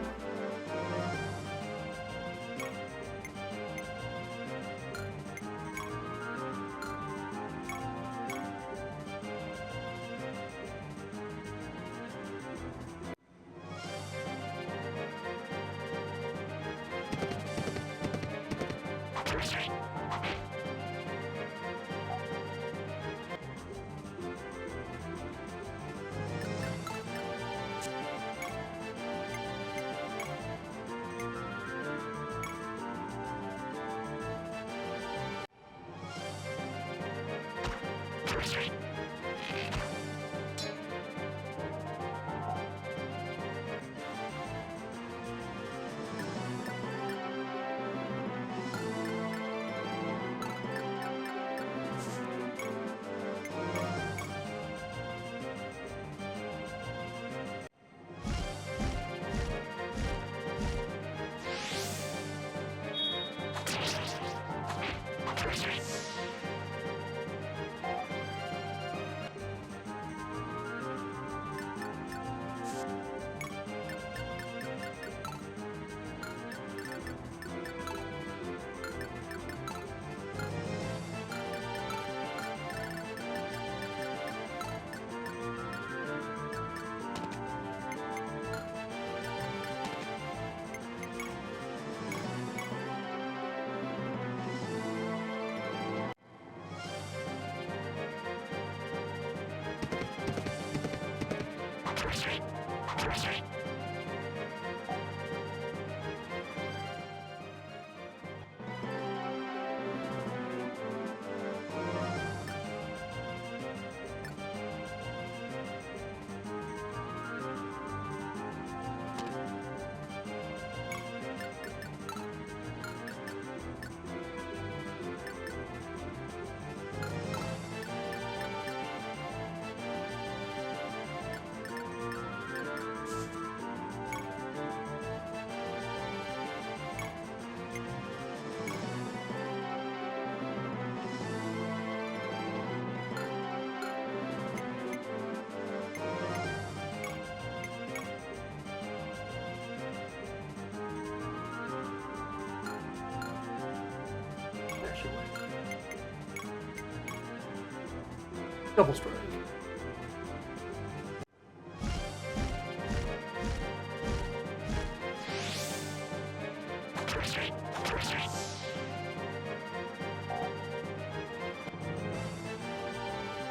Double strike.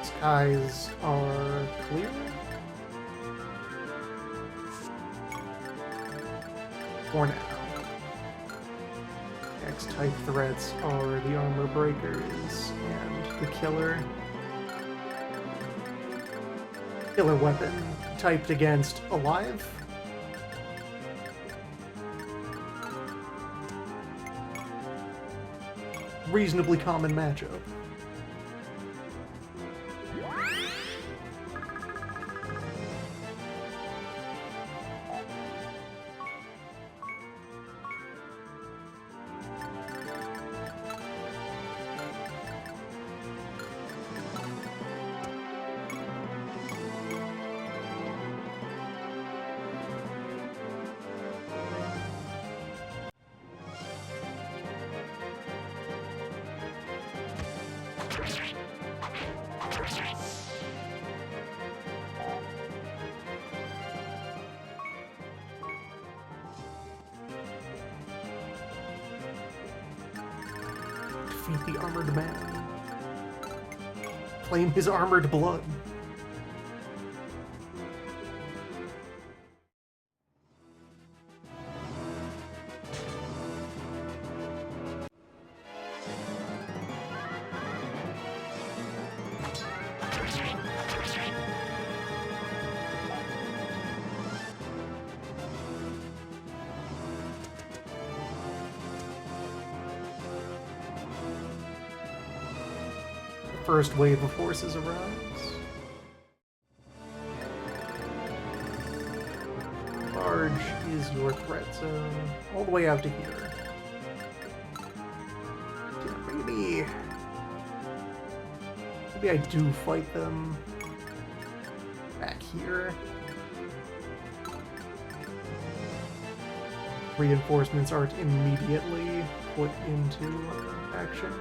Skies are clear. For now. X-type threats are the armor breakers and the killer. Killer weapon typed against alive. Reasonably common matchup. Defeat the armored man. Claim his armored blood. First wave of forces arrives. Large is your threat zone, all the way out to here. Yeah, maybe I do fight them back here. Reinforcements aren't immediately put into action.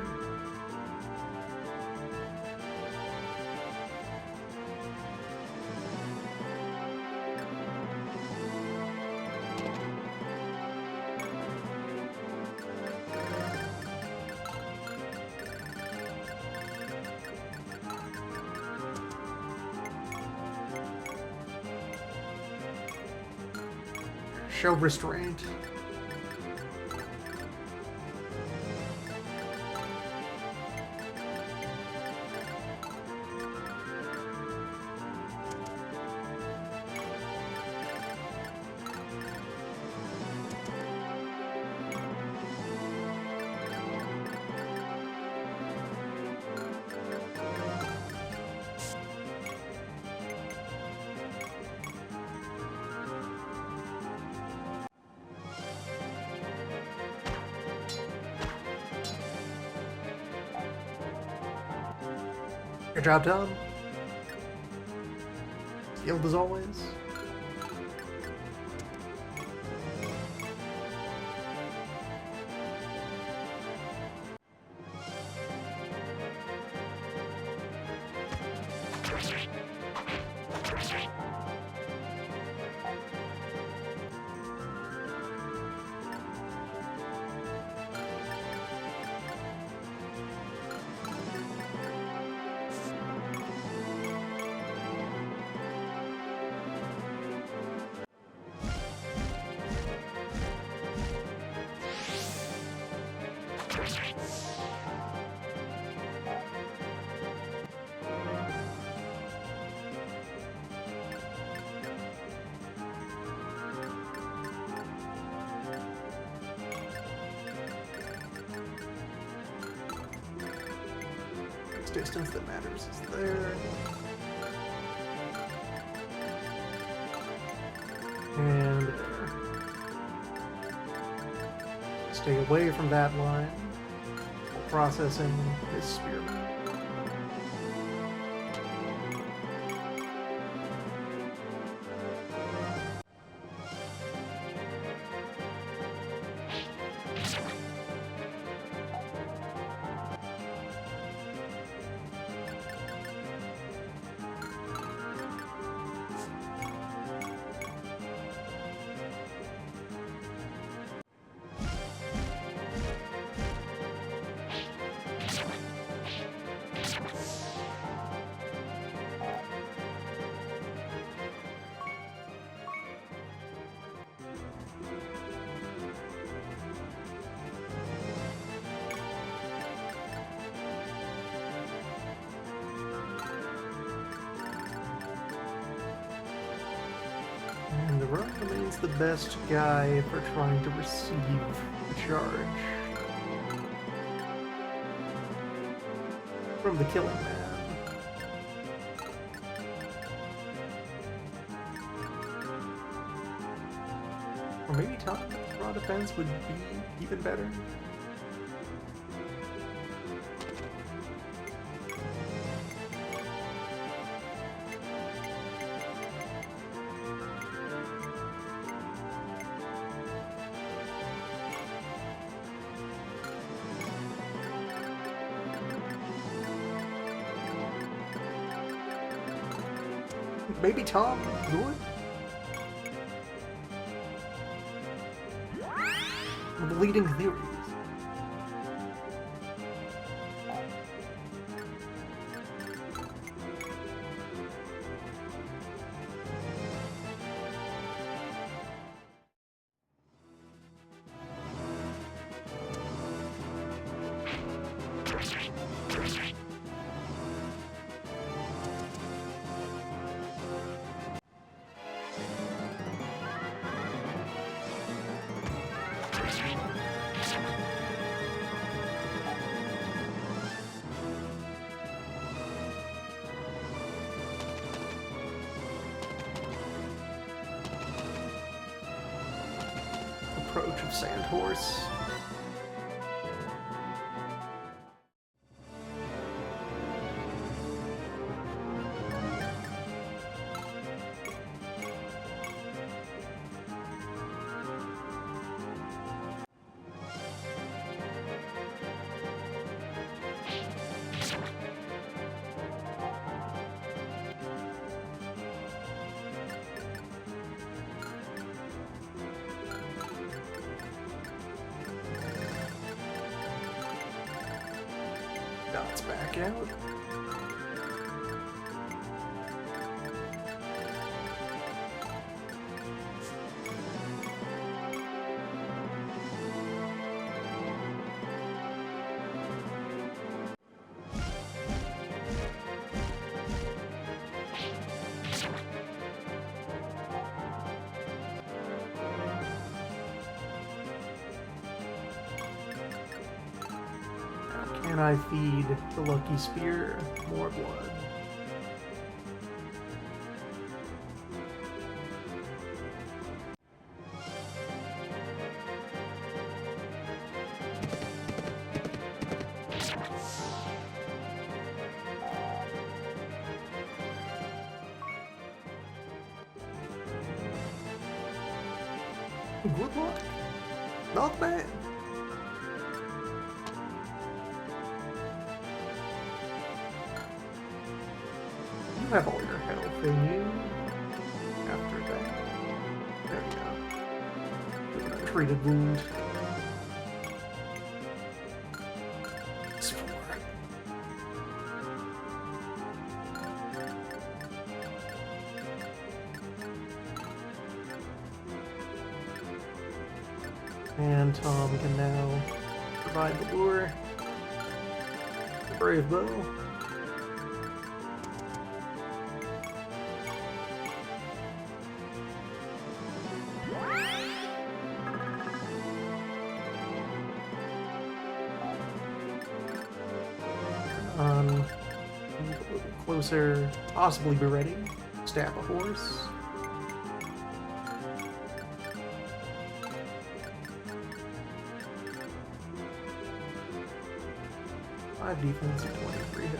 Show restraint. Good job, Tom. Skilled as always. Distance that matters is there. And there. Stay away from that line while processing his spearman. And the Rogue remains the best guy for trying to receive the charge from the Killing Man. Or maybe top raw defense would be even better. Maybe Tom would? The leading theories. Approach of Sandhorse. Dots back out. Can I feed the Lucky Spear more blood? Good luck. Not bad. You have all your health in you. After that. There we go. Untreated wound. It's 4. And Tom can now provide the lure. The brave bow. Move a little closer, possibly be ready. Stab a horse. Defense and 23 hit.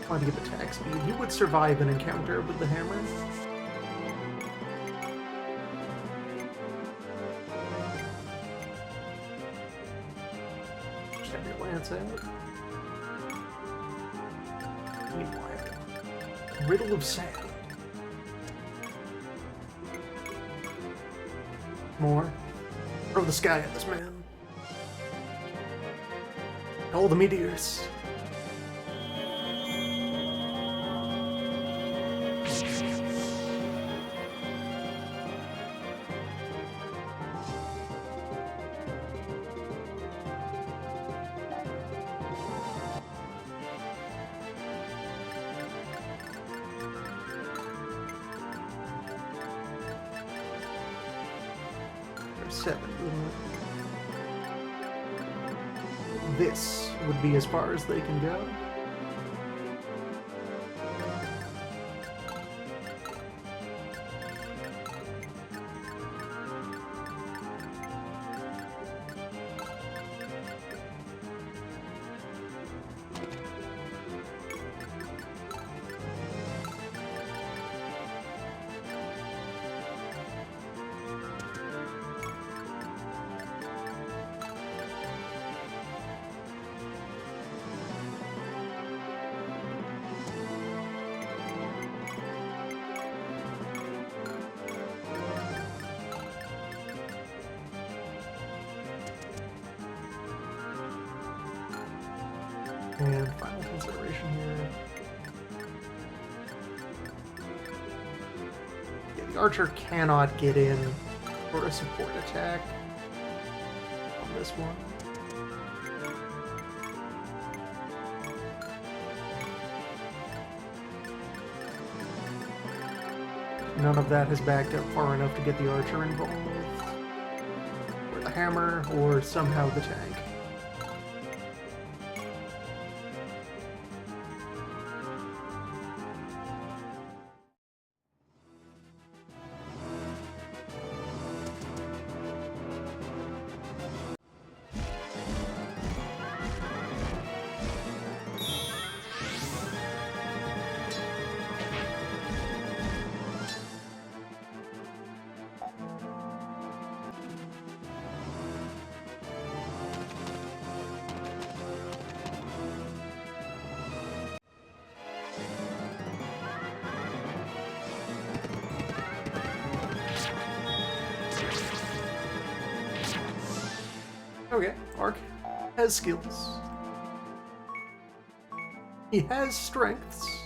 Trying to get attack speed. He would survive an encounter with the hammer. Just have your lance out. Meanwhile, riddle of sand. More. Throw the sky at this man. All the meteors. There's 7, isn't it? This would be as far as they can go. And final consideration here. Yeah, the archer cannot get in for a support attack on this one. None of that has backed up far enough to get the archer involved. Or the hammer, or somehow the tank. Okay, Ark has skills. He has strengths.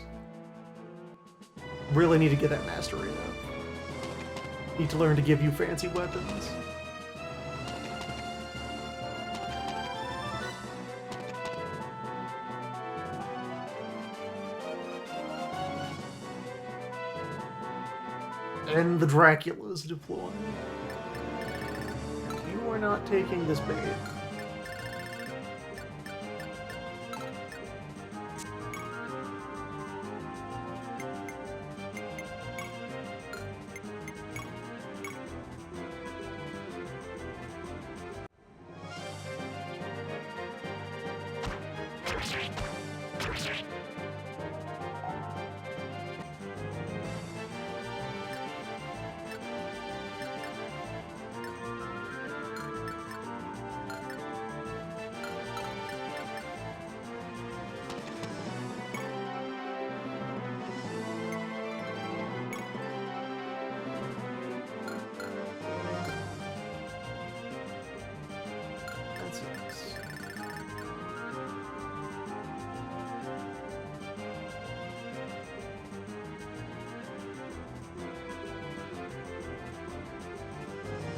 Really need to get that mastery up. Need to learn to give you fancy weapons. And the Dracula's deployed. You are not taking this bait.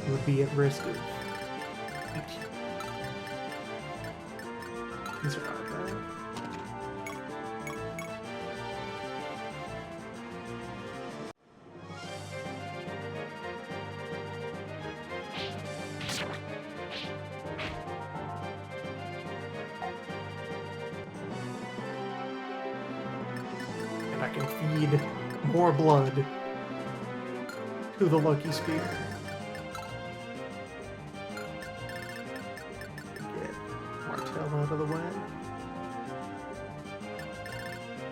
You would be at risk of disregard that. And I can feed more blood to the Lucky Spear. Out of the way.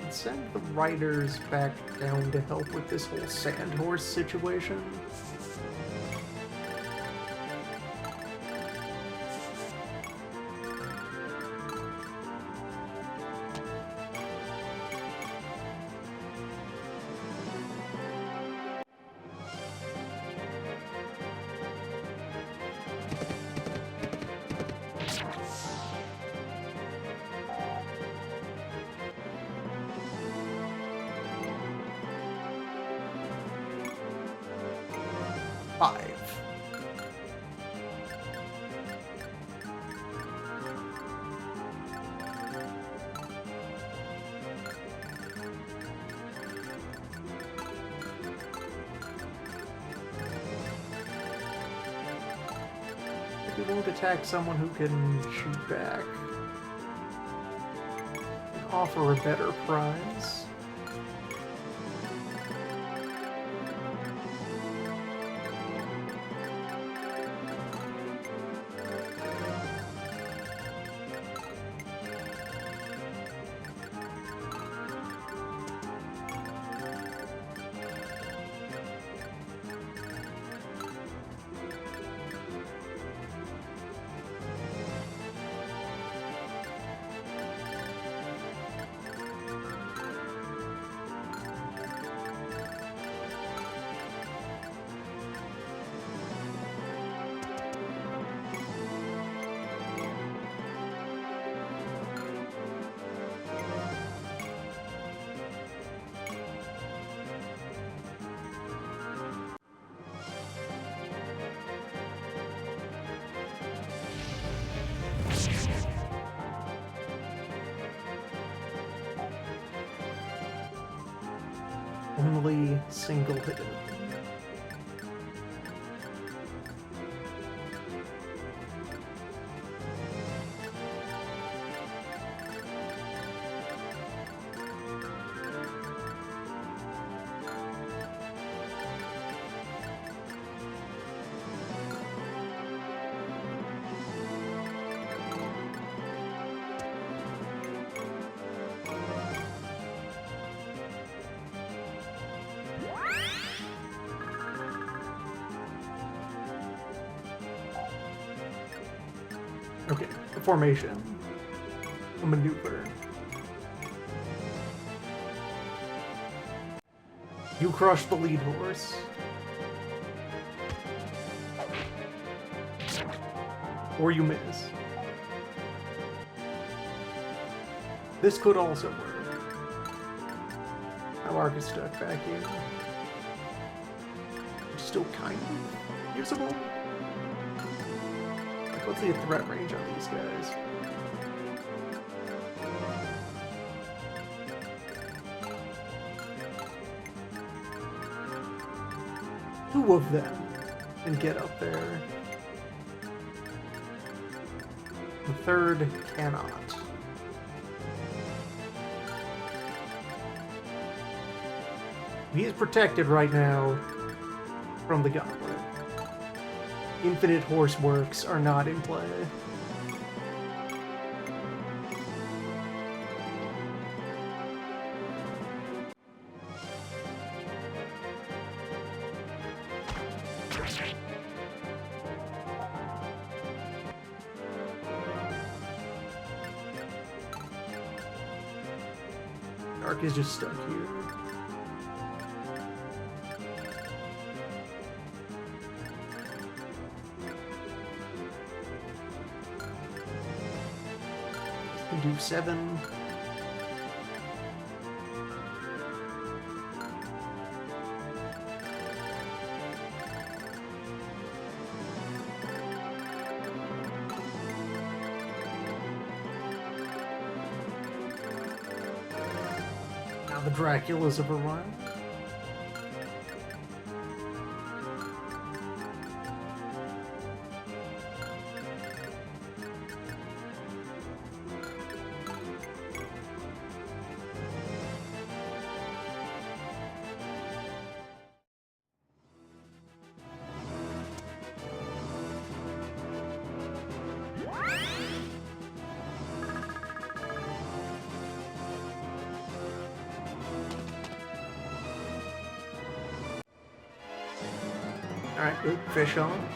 And send the riders back down to help with this whole sand horse situation. You won't attack someone who can shoot back. And offer a better prize. Only single hidden. Okay, a formation. A maneuver. You crush the lead horse. Or you miss. This could also work. My mark is stuck back here. It's still kind of usable. Like, what's the threat range on these guys? Two of them and get up there. The third cannot. He is protected right now from the gauntlet. Infinite horse works are not in play. Dark is just stuck here. Can do 7. Now the Dracula's overrun. Alright, good. Fish on.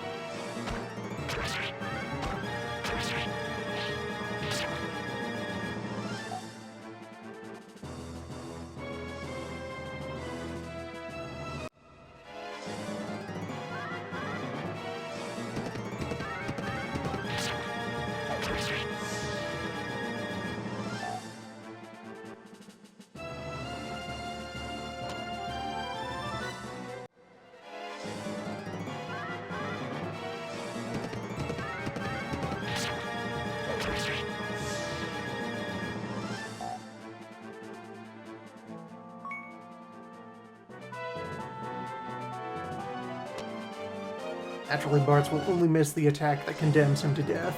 Naturally, Bartz will only miss the attack that condemns him to death.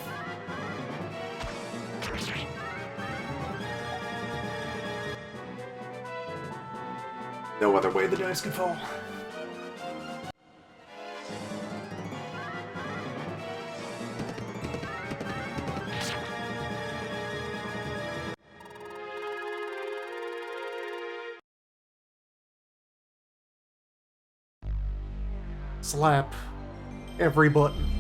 No other way the dice could fall. Slap every button.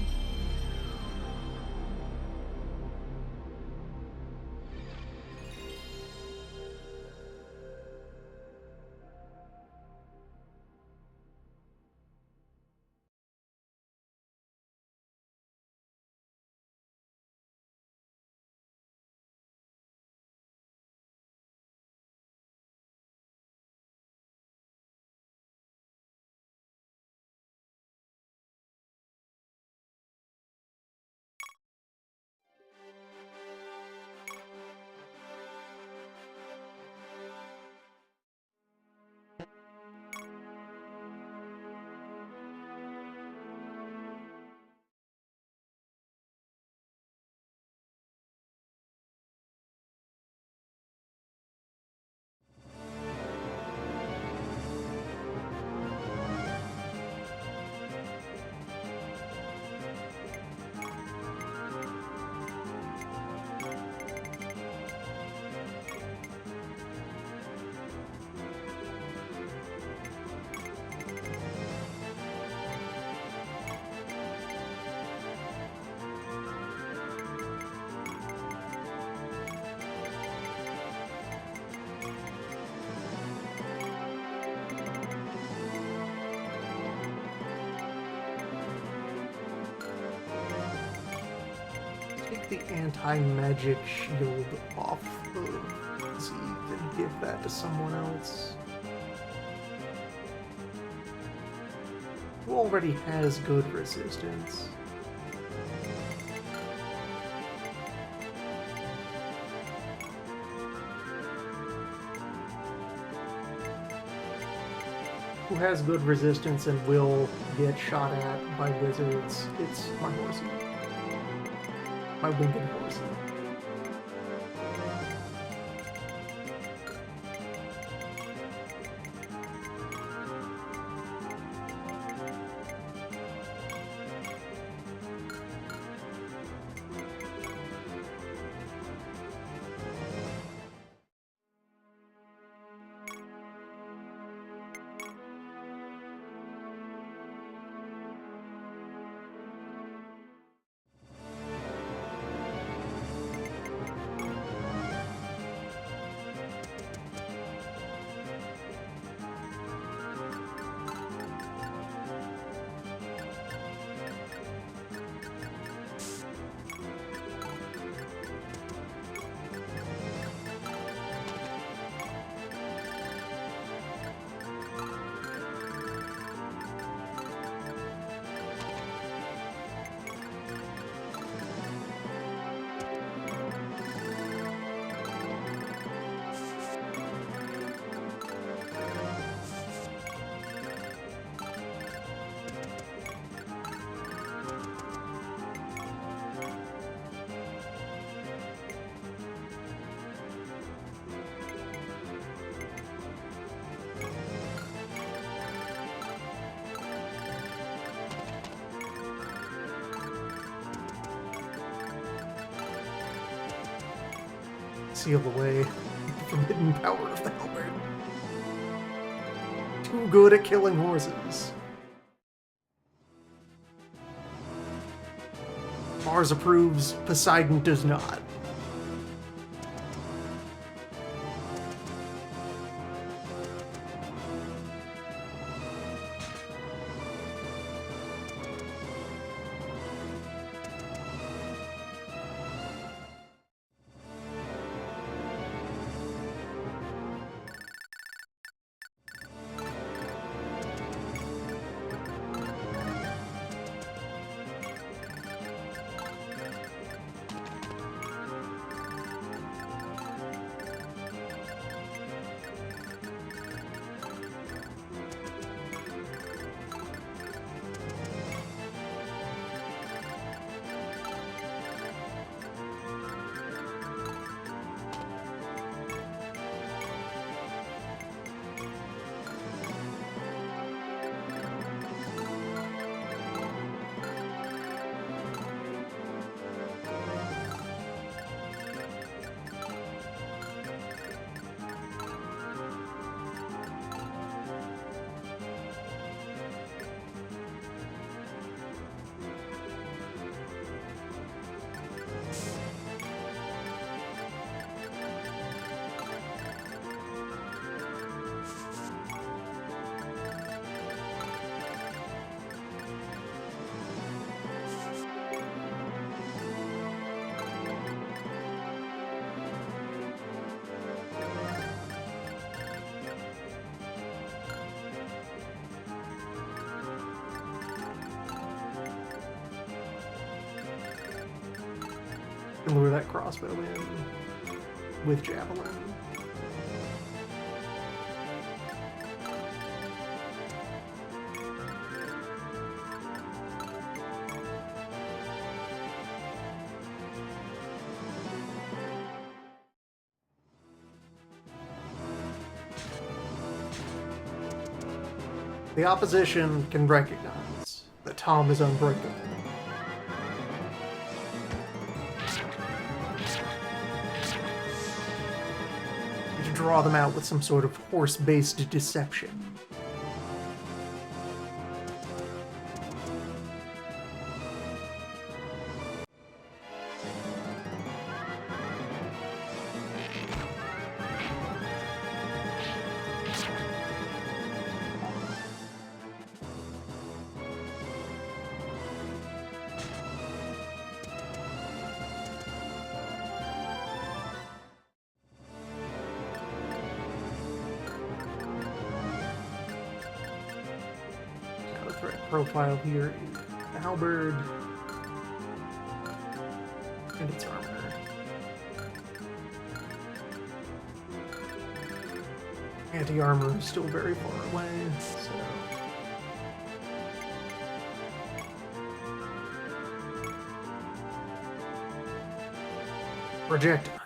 the anti-magic shield off of Zeke and give that to someone else. Who already has good resistance? Who has good resistance and will get shot at by wizards? It's my horsey. My winged horsey. Seal away the forbidden power of the halberd. Too good at killing horses. Mars approves, Poseidon does not. And lure that crossbow in with javelin. The opposition can recognize that Tom is unbreakable. Draw them out with some sort of horse-based deception. Correct profile here is the halberd and its armor. Anti-armor is still very far away, so... Projectiles.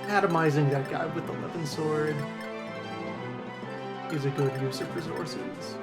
Atomizing that guy with the weapon sword is a good use of resources.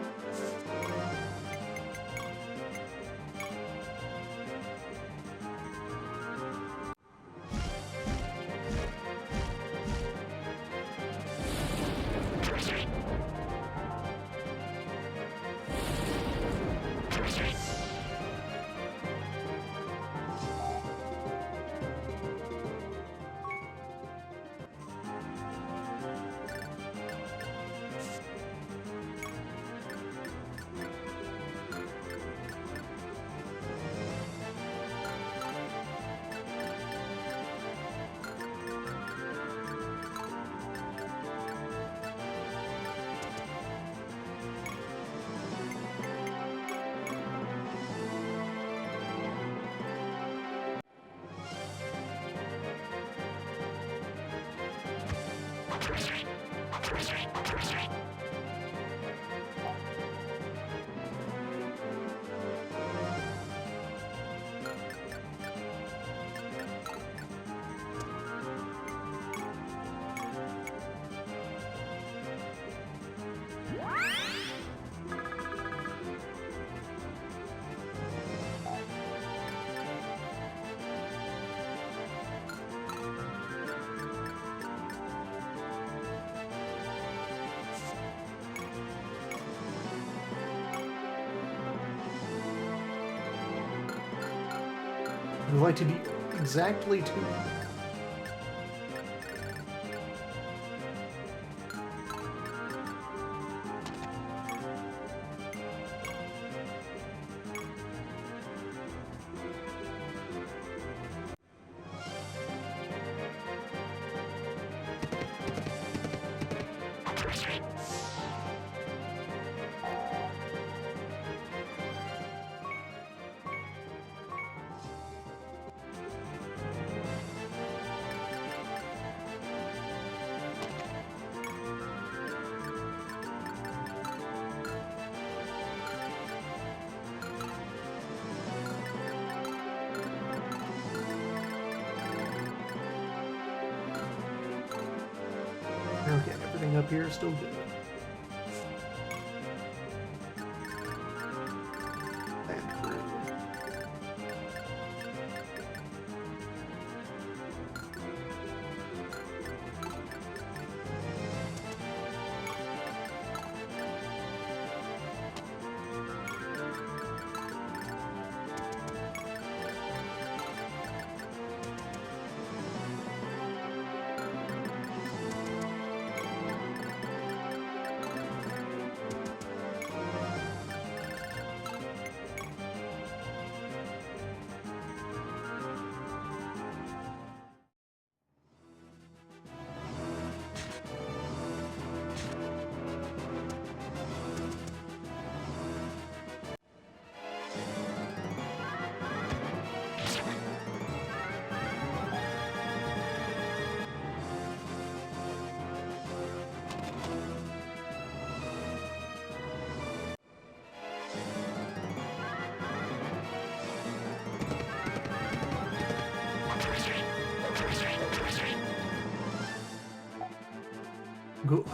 I'd like to be exactly 2. Okay, everything up here is still good. And through. Good.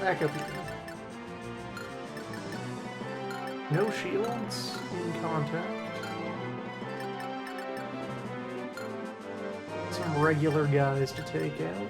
Back up here. No shields in contact. Some regular guys to take out.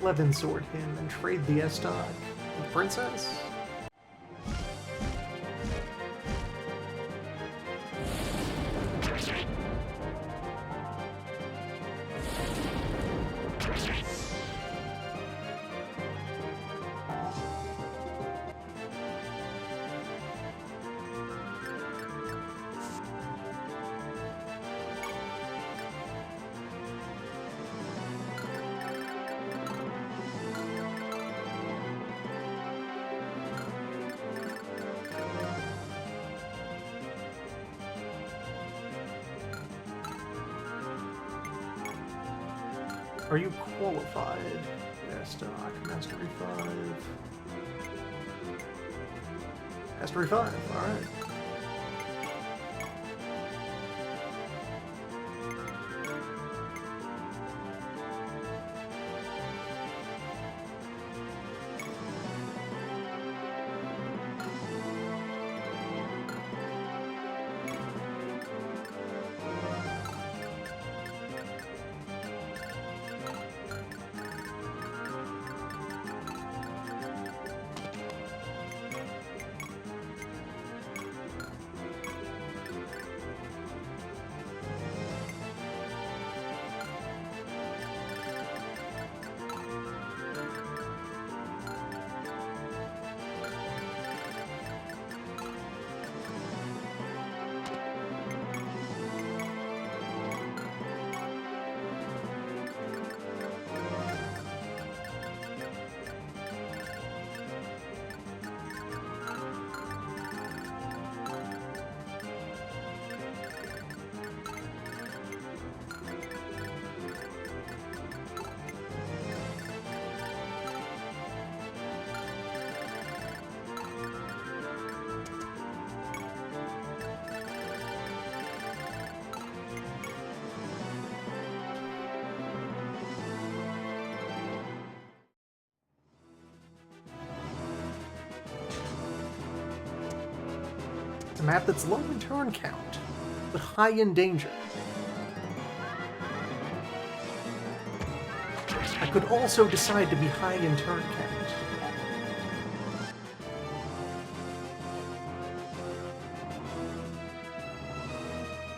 Levin sword him and trade the S-Stock. The princess? Are you qualified? S-Stock, Mastery 5. Mastery 5, alright. a map that's low in turn count, but high in danger. I could also decide to be high in turn count.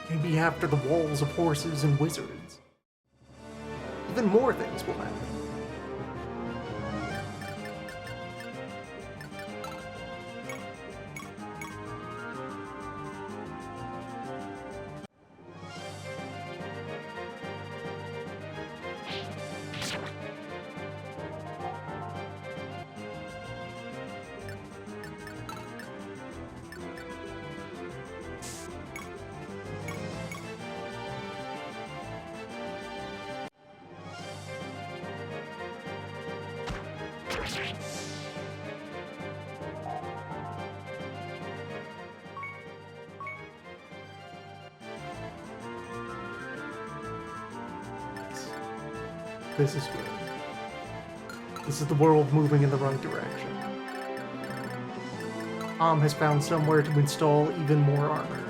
Maybe after the walls of horses and wizards. Even more things will happen. This is good. This is the world moving in the right direction. Tom has found somewhere to install even more armor.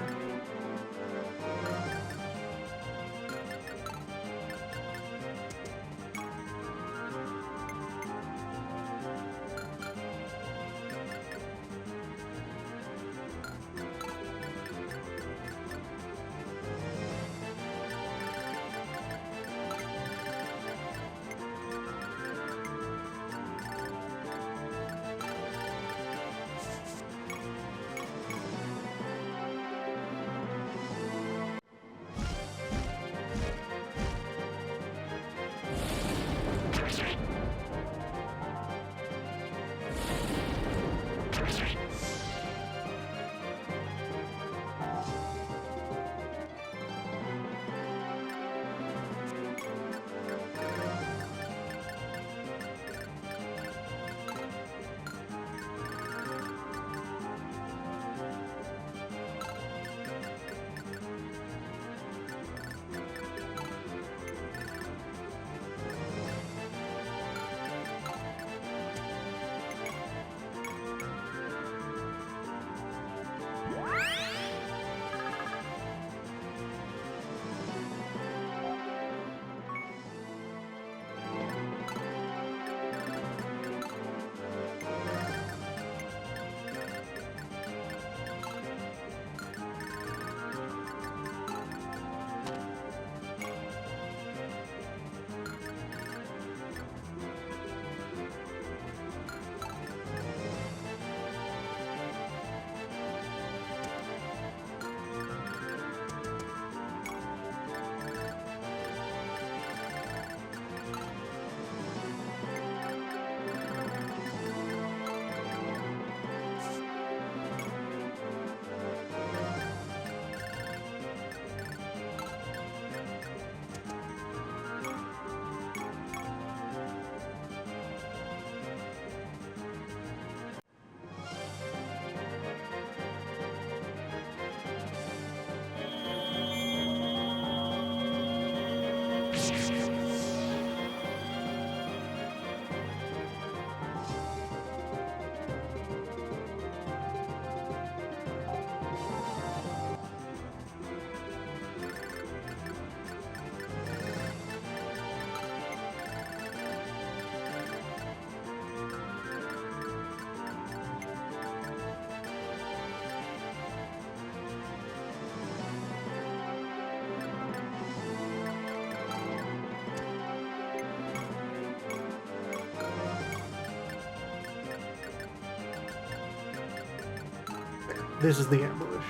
This is the ambush.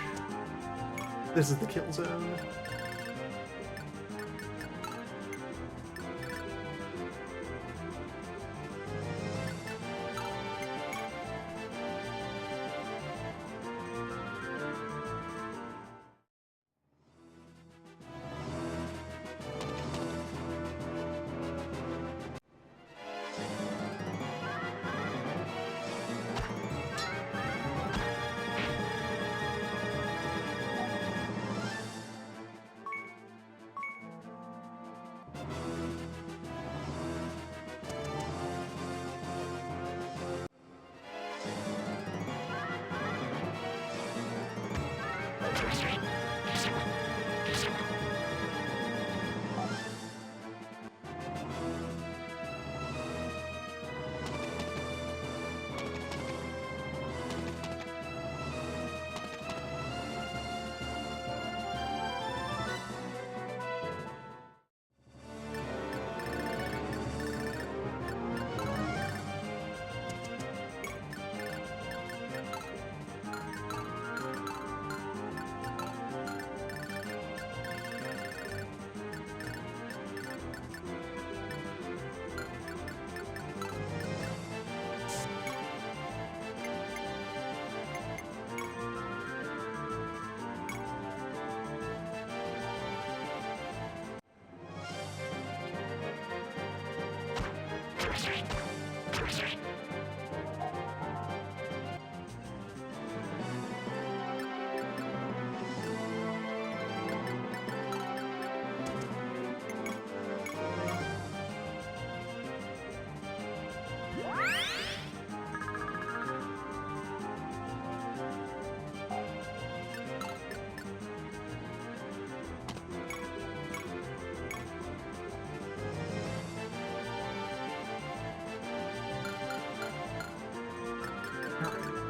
This is the kill zone.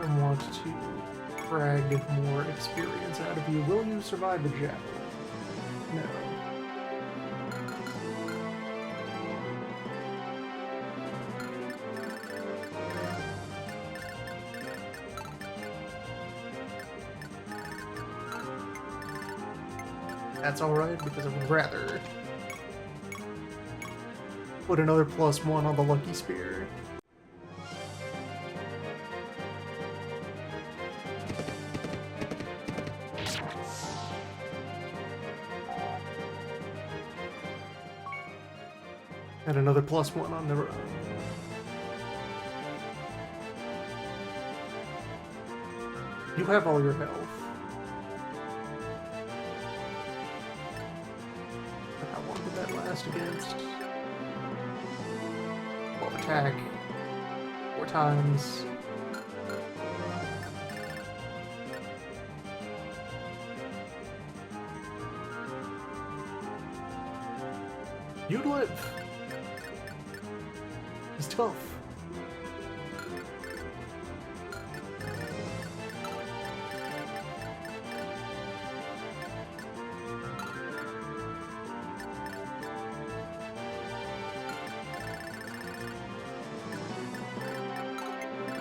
I want to drag more experience out of you. Will you survive the javelin? No. That's alright, because I would rather put another +1 on the Lucky Spear. And another +1 on the run. You have all your health. How long did that last against? 12 attack. 4 times. You'd live. He's tough.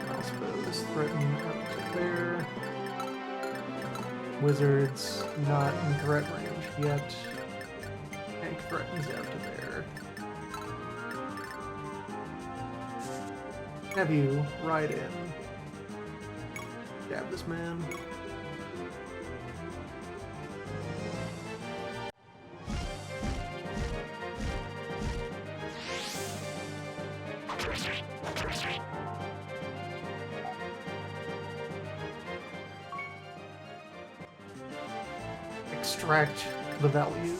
Crossbows threaten out to there. Wizards not in threat range yet. Tank threatens out to there. Have you ride in. Stab this man. Extract the value.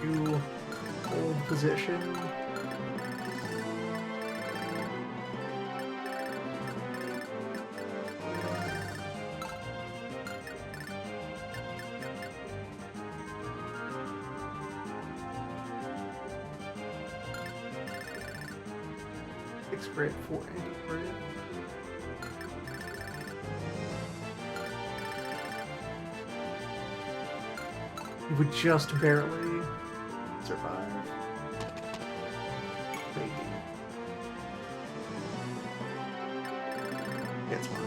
You hold position. Six grit, 4 anti-crit. He would just barely survive. Maybe. It's fine.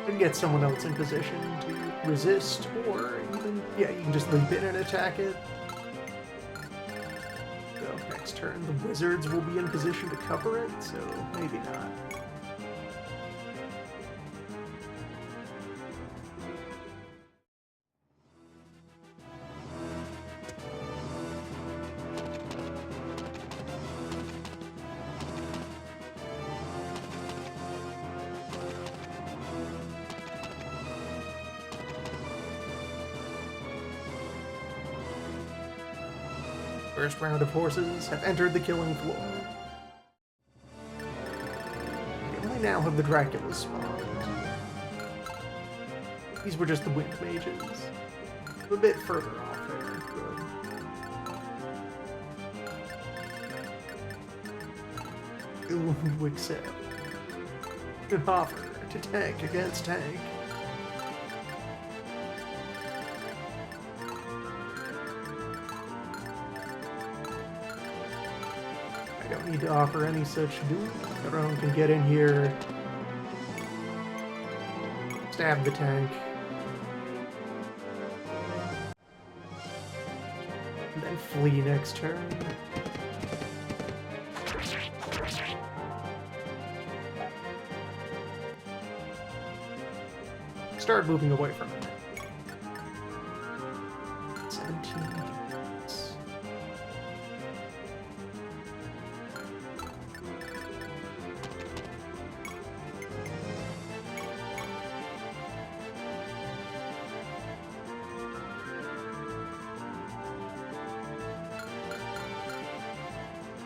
And get someone else in position to resist, or even, yeah, you can just leap in and attack it. So next turn, the wizards will be in position to cover it, so maybe not. First round of horses have entered the killing floor. We only now have the Draculas spawned. These were just the wind mages. A bit further off there. Good. Who would accept an offer to tank against tank? Don't need to offer any such duel. Everyone can get in here, stab the tank, and then flee next turn. Start moving away from it. 17.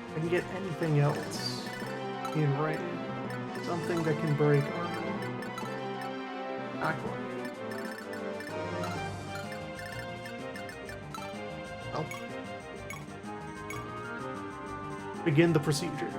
I can get anything else in range. Something that can break armor. Not quite. Well. Begin the procedure.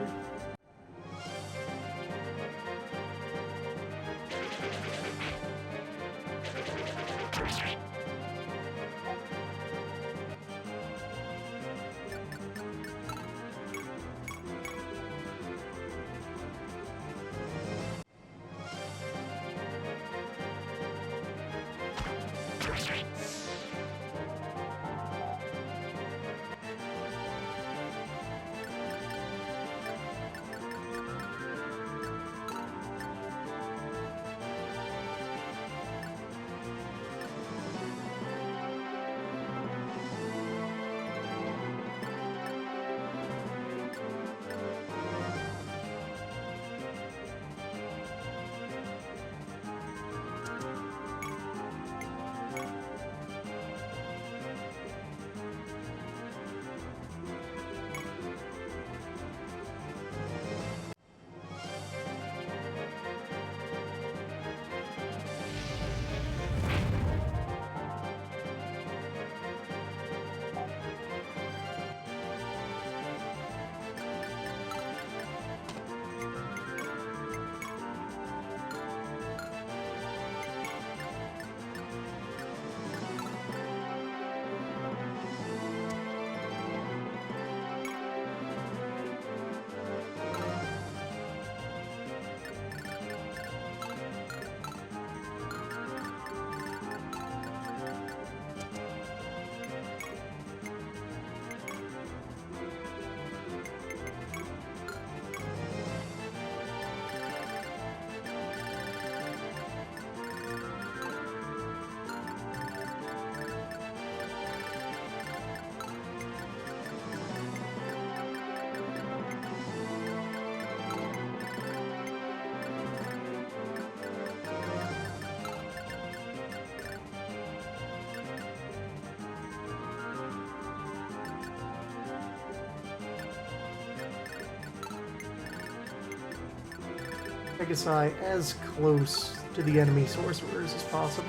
Pegasus as close to the enemy sorcerers as possible.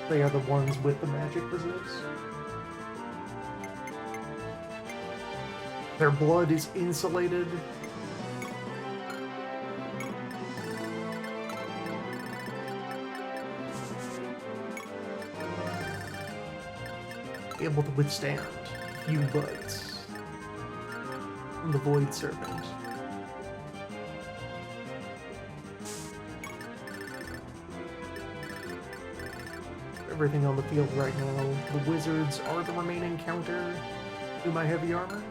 They are the ones with the magic resist. Their blood is insulated. able to withstand few buds from the Void Serpent. Everything on the field right now, the wizards are the remaining counter to my heavy armor.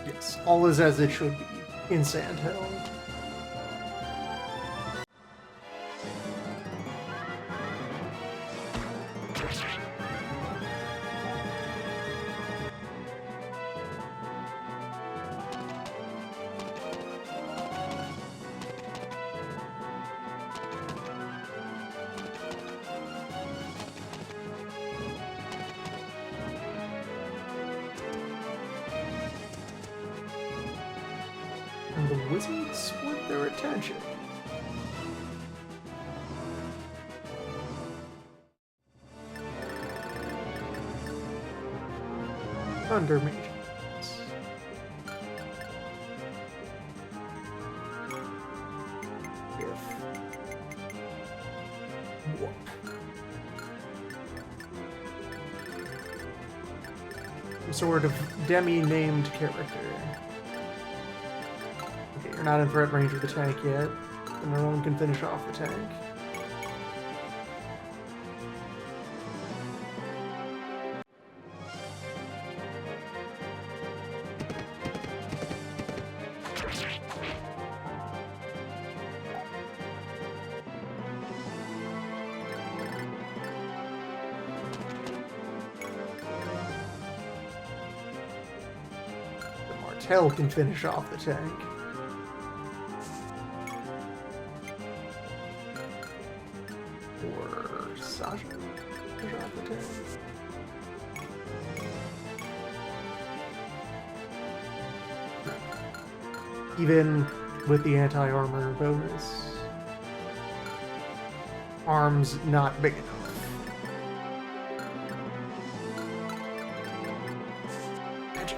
Yes, all is as it should be in Sandhill. And the wizards split their attention. Thunder Mages. Warp. Some sort of demi-named character. You're not in threat range of the tank yet, and no one can finish off the tank. The Martell can finish off the tank. Saga? Even with the anti-armor bonus, arms not big enough. Magic.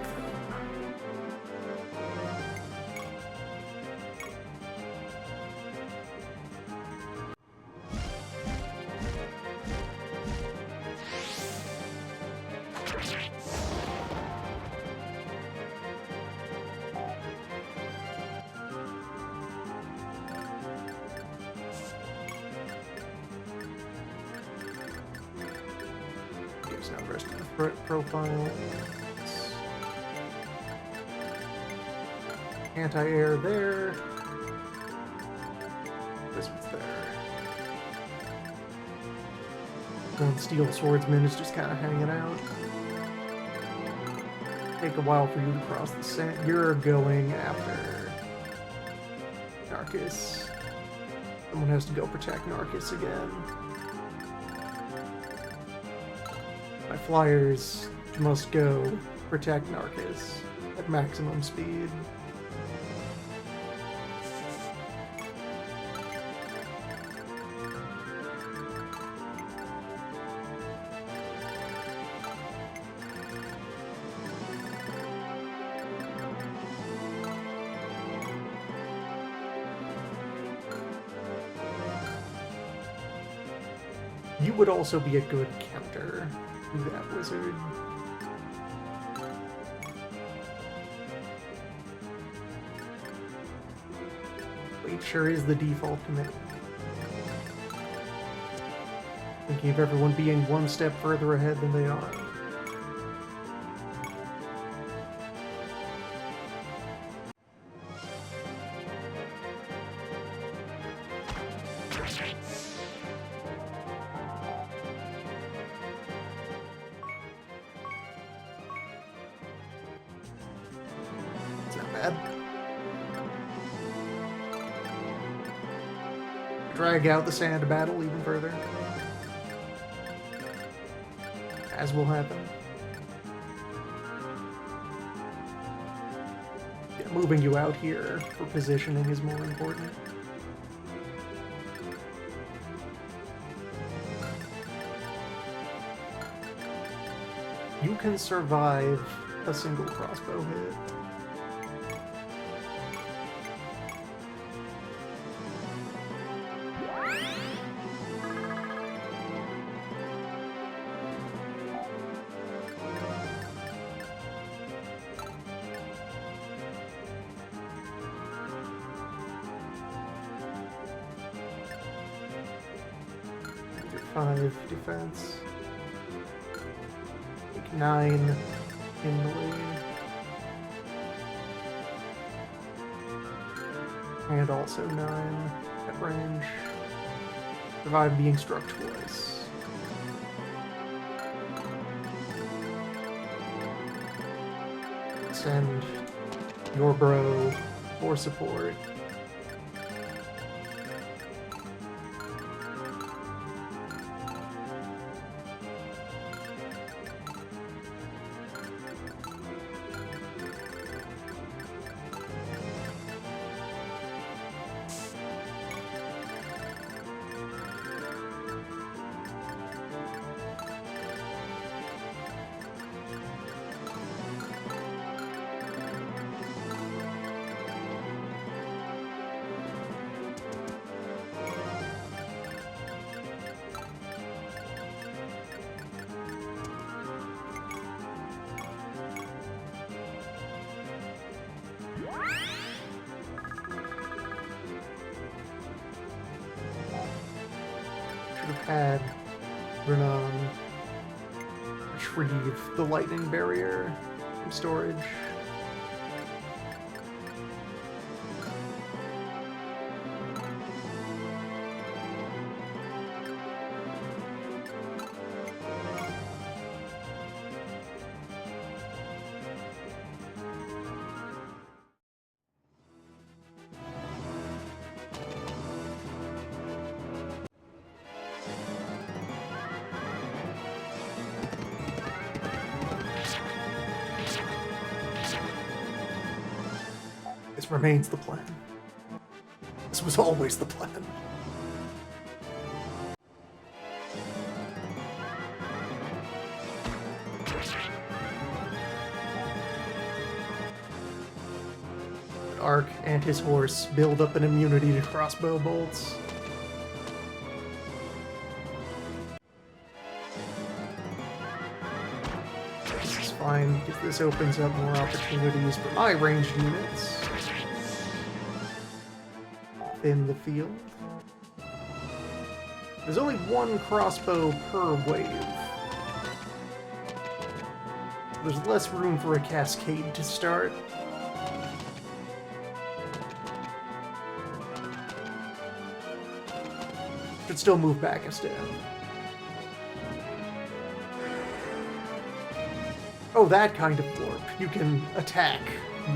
Now rest of the threat profile. Anti-air there. Wizard's there. One Steel Swordsman is just kind of hanging out. Take a while for you to cross the sand. You're going after Narcus. Someone has to go protect Narcus again. My flyers must go protect Narcus at maximum speed. You would also be a good counter to that wizard. Wait, sure is the default command. Thinking of everyone being one step further ahead than they are. It's not bad. Drag out the sand battle even further. As will happen. Yeah, moving you out here for positioning is more important. You can survive a single crossbow hit. Get 5 defense. Take 9 in the lead. And also 9 at range. Survive being struck twice. Send your bro for support. Should have had Renan retrieve the lightning barrier from storage. This remains the plan. This was always the plan. Ark and his horse build up an immunity to crossbow bolts. This is fine, because this opens up more opportunities for my ranged units in the field. There's only one crossbow per wave. There's less room for a cascade to start. Should still move back a step. Oh, that kind of warp. You can attack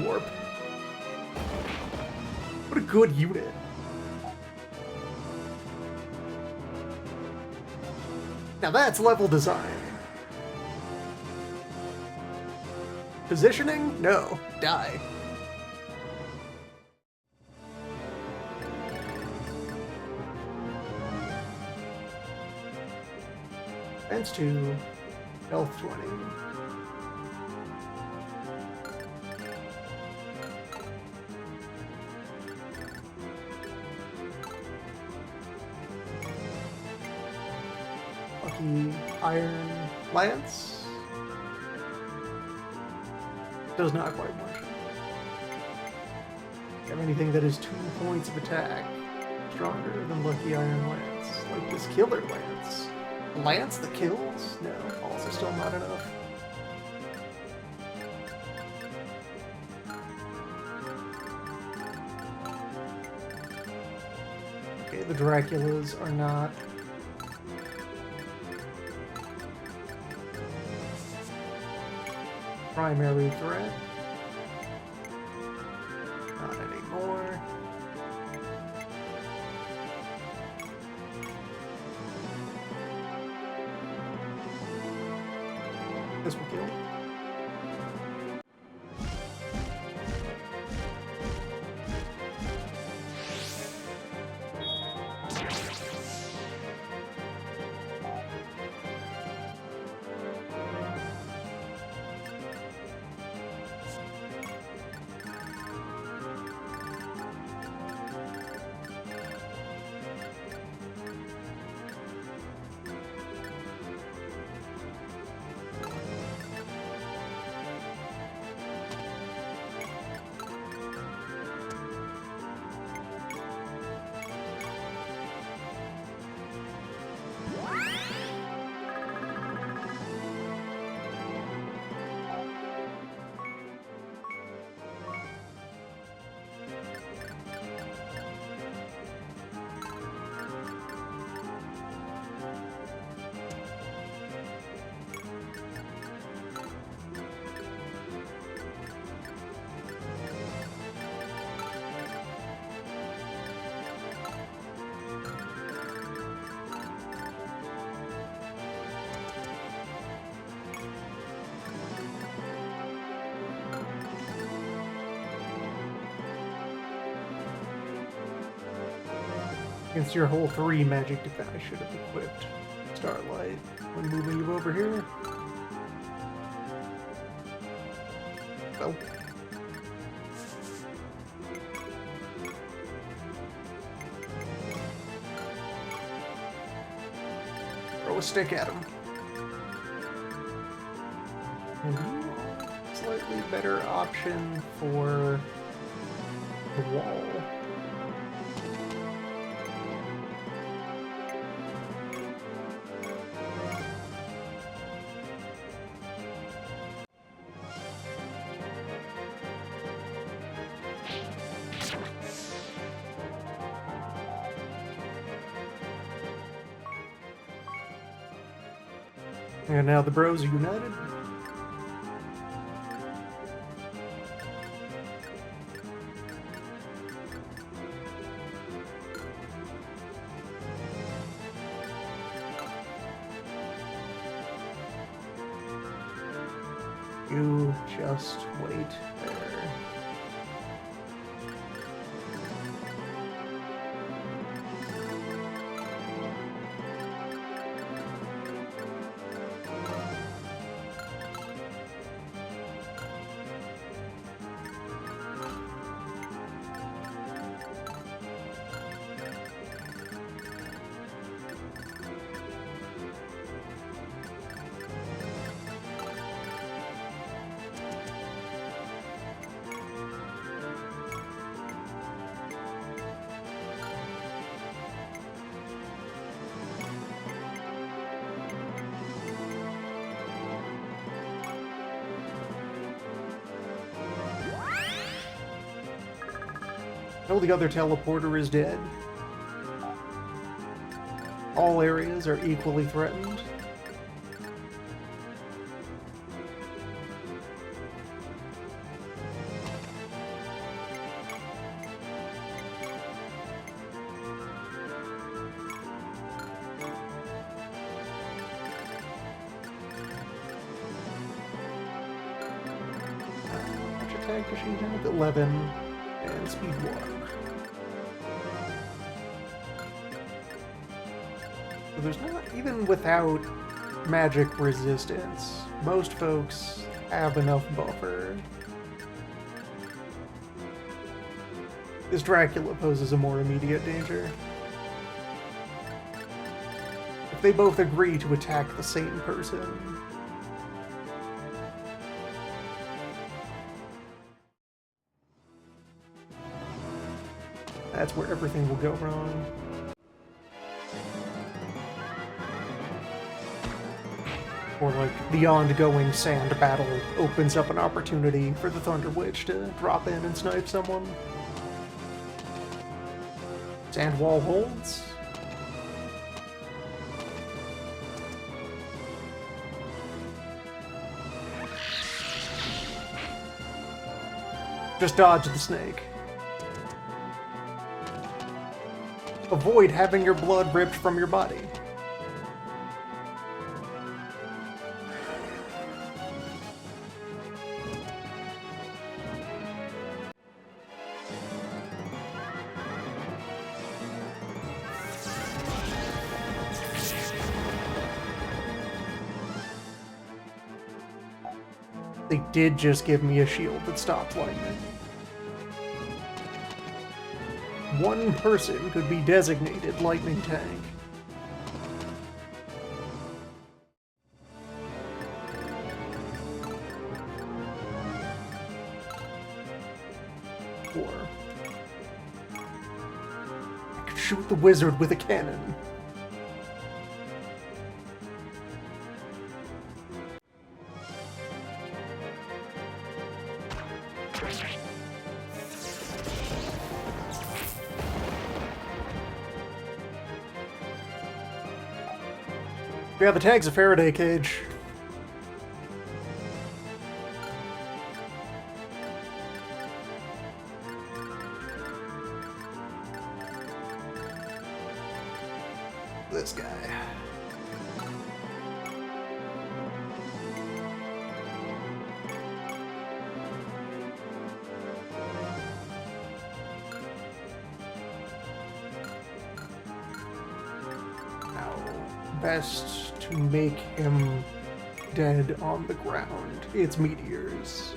warp. What a good unit. Now that's level design. Positioning? No. Die. Defense 2. Health 20. Lucky Iron Lance. Does not quite work. Have anything that is 2 points of attack stronger than Lucky Iron Lance, like this Killer Lance. Lance that kills? No, also still not enough. Okay, the Draculas are not primary threat. Not anymore. This will kill. Against your whole 3 magic defense, I should have equipped Starlight when moving you over here. Well. Throw a stick at him. Slightly better option for the wall. And now the bros are united. You just wait there. No, the other teleporter is dead. All areas are equally threatened. Which attack does she have? 11 and speed 1. So there's not, even without magic resistance, most folks have enough buffer. This Dracula poses a more immediate danger. If they both agree to attack the same person. That's where everything will go wrong. Or like the ongoing sand battle opens up an opportunity for the Thunder Witch to drop in and snipe someone. Sand wall holds. Just dodge the snake. Avoid having your blood ripped from your body. They did just give me a shield that stopped lightning. One person could be designated lightning tank. Or I could shoot the wizard with a cannon. Yeah, the tag's a Faraday cage. This guy. Best to make him dead on the ground. It's meteors.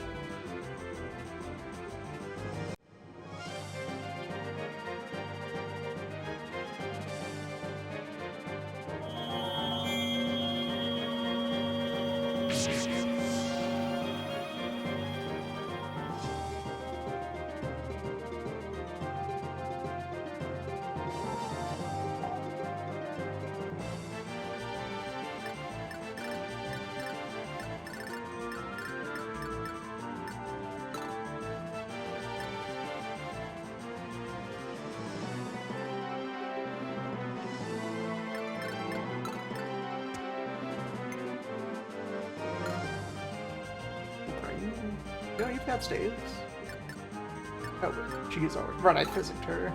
No, you've got staves. Oh, she's already. Right, I physicked her.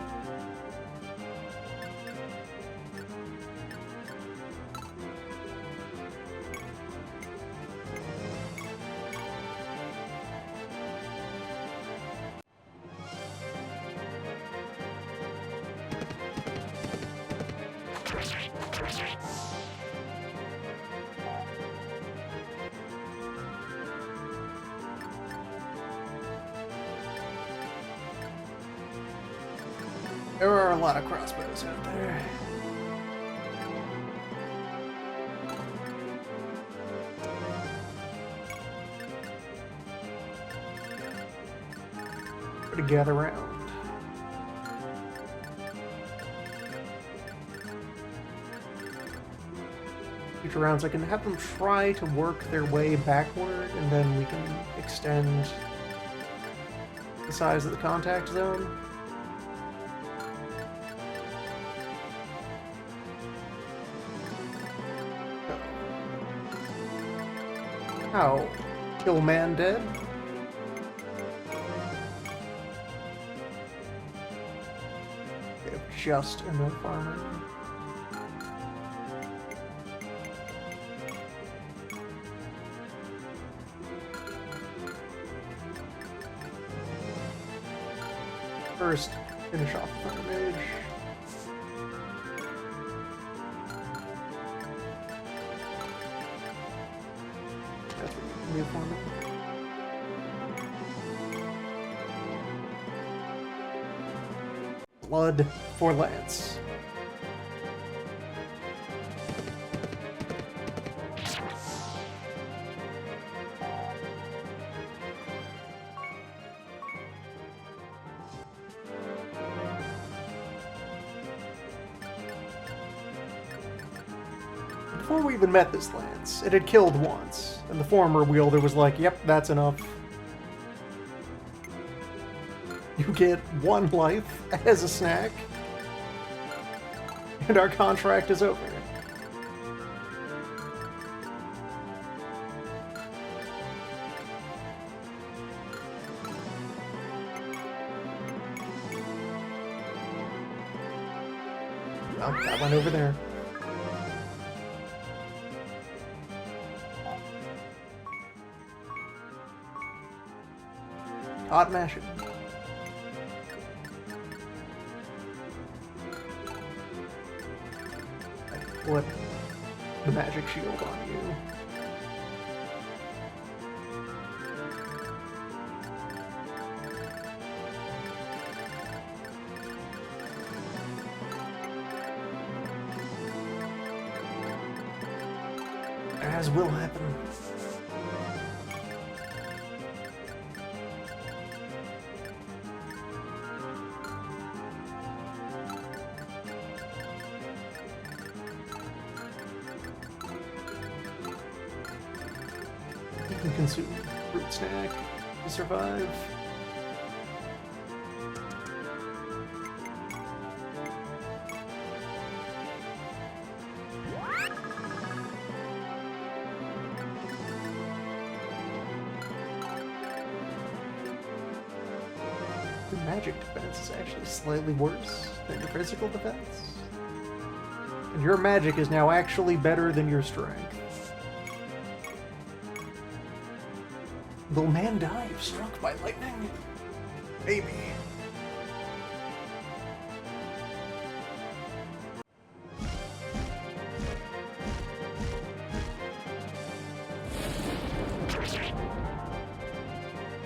There are a lot of crossbows out there. To gather around. Future rounds, I can have them try to work their way backward, and then we can extend the size of the contact zone. How? Kill man dead? They have just enough armor. First, finish off the damage. Blood for Lance. Before we even met this Lance, it had killed once, and the former wielder was like, yep, that's enough. You get 1 life as a snack, and our contract is over. Oh, that went over there. Hot mashing. I put the magic shield on you. As will happen. You can consume fruit snack to survive. The magic defense is actually slightly worse than your physical defense. And your magic is now actually better than your strength. Will man die if struck by lightning? Maybe.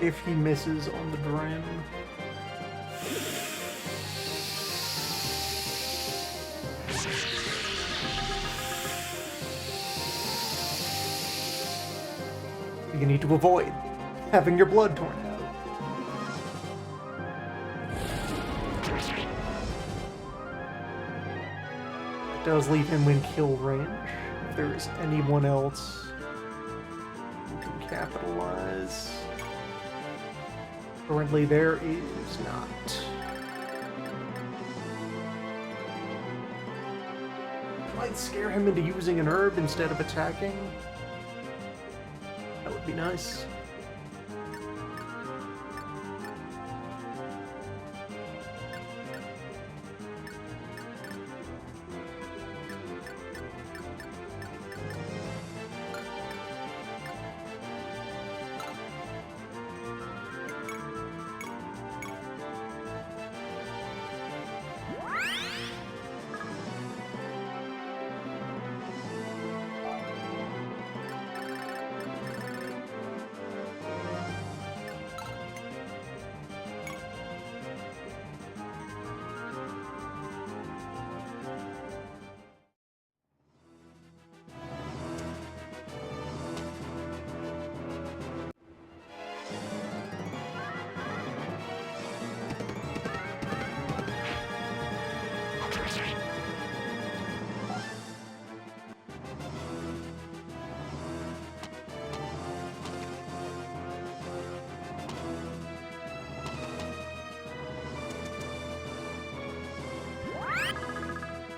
If he misses on the drain. You need to avoid having your blood torn out. It does leave him in kill range. If there is anyone else who can capitalize. Currently there is not. Might scare him into using an herb instead of attacking. That would be nice.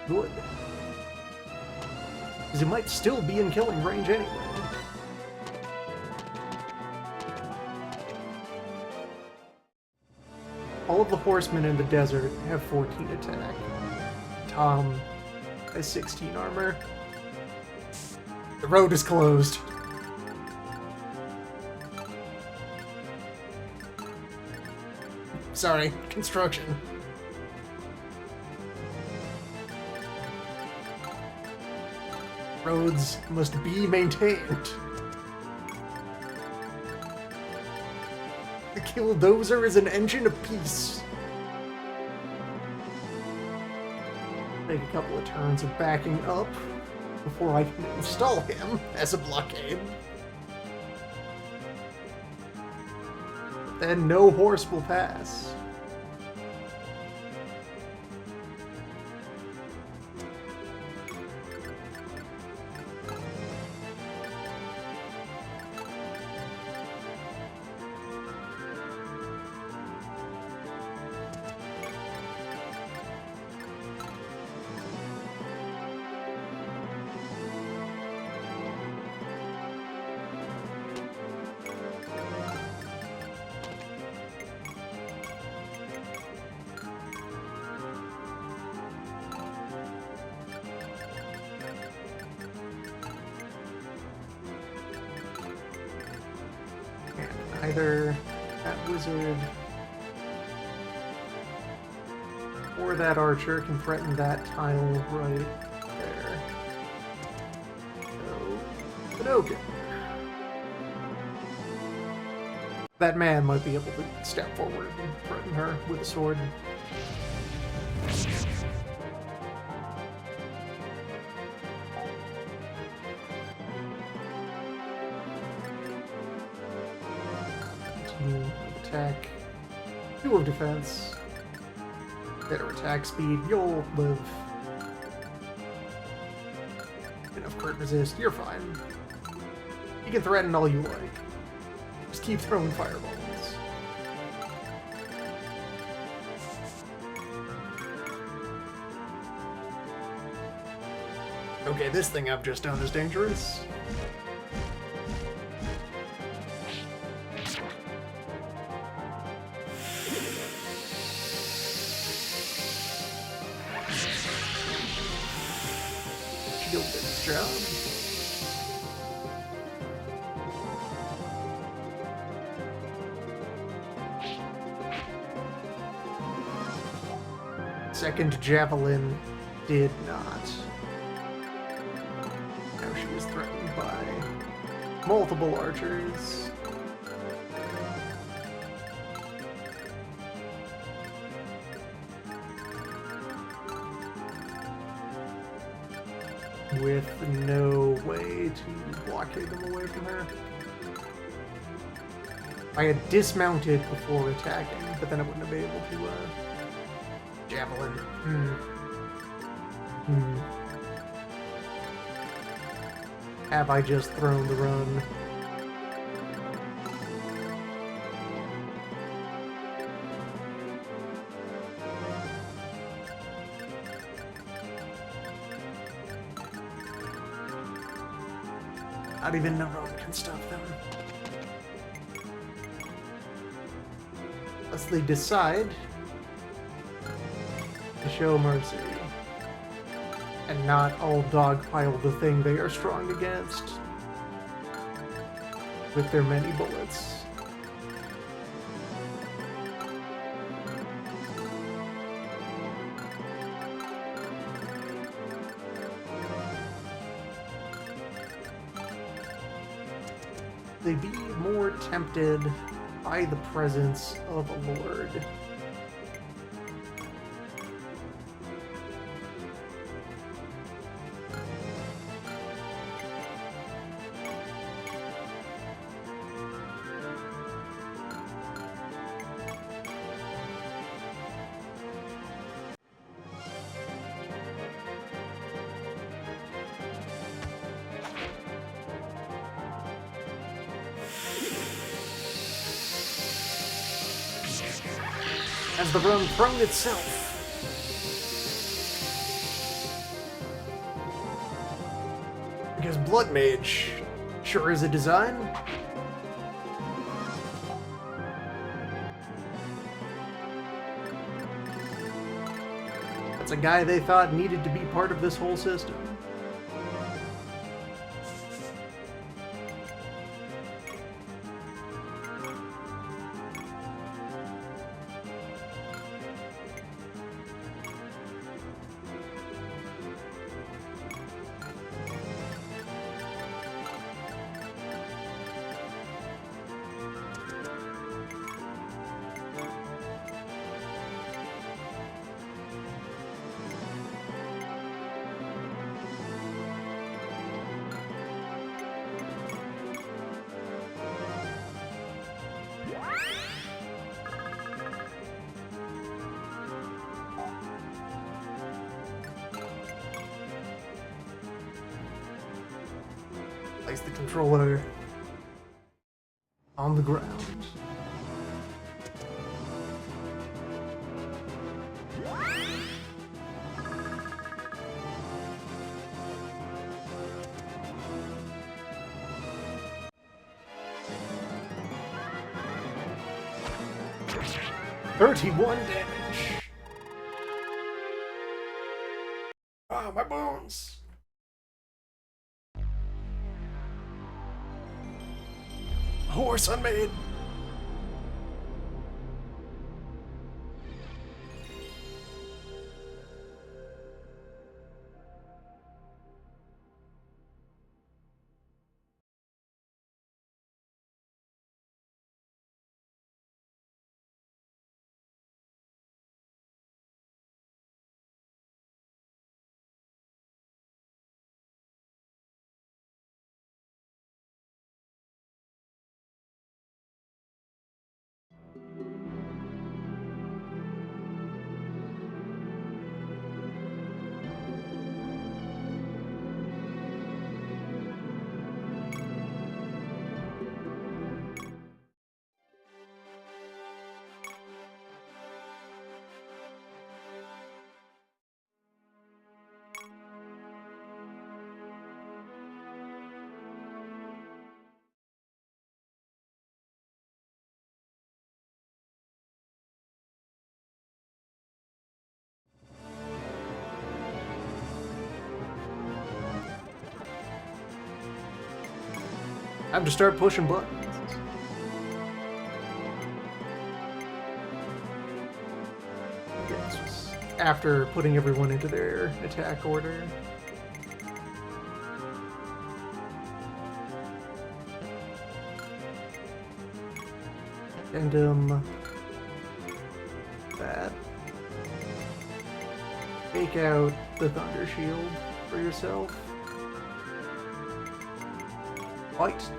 Good. Because it might still be in killing range anyway. All of the horsemen in the desert have 14 attack. Tom has 16 armor. The road is closed. Sorry, construction. Roads must be maintained. The Killdozer is an engine of peace. Take a couple of turns of backing up before I can install him as a blockade. Then no horse will pass. Either that wizard or that archer can threaten that tile right there. So, Pinokin. That man might be able to step forward and threaten her with a sword. Attack. 2 of defense. Better attack speed. You'll live. Enough crit resist. You're fine. You can threaten all you like. Just keep throwing fireballs. Okay, this thing I've just done is dangerous. Shield did its job. Second javelin did not. Now she was threatened by multiple archers. With no way to blockade them away from her. I had dismounted before attacking, but then I wouldn't have been able to, javelin. Have I just thrown the run? Not even Naron can stop them. Unless they decide to show mercy and not all dogpile the thing they are strong against with their many bullets. They be more tempted by the presence of a lord. As the rune thrown itself. Because Blood Mage sure is a design. That's a guy they thought needed to be part of this whole system. Place the controller on the ground. "31 damage. Ah, my bones. Horse unmade. Time to start pushing buttons. Okay, this was after putting everyone into their attack order. And that. Take out the Thunder Shield for yourself. Fight.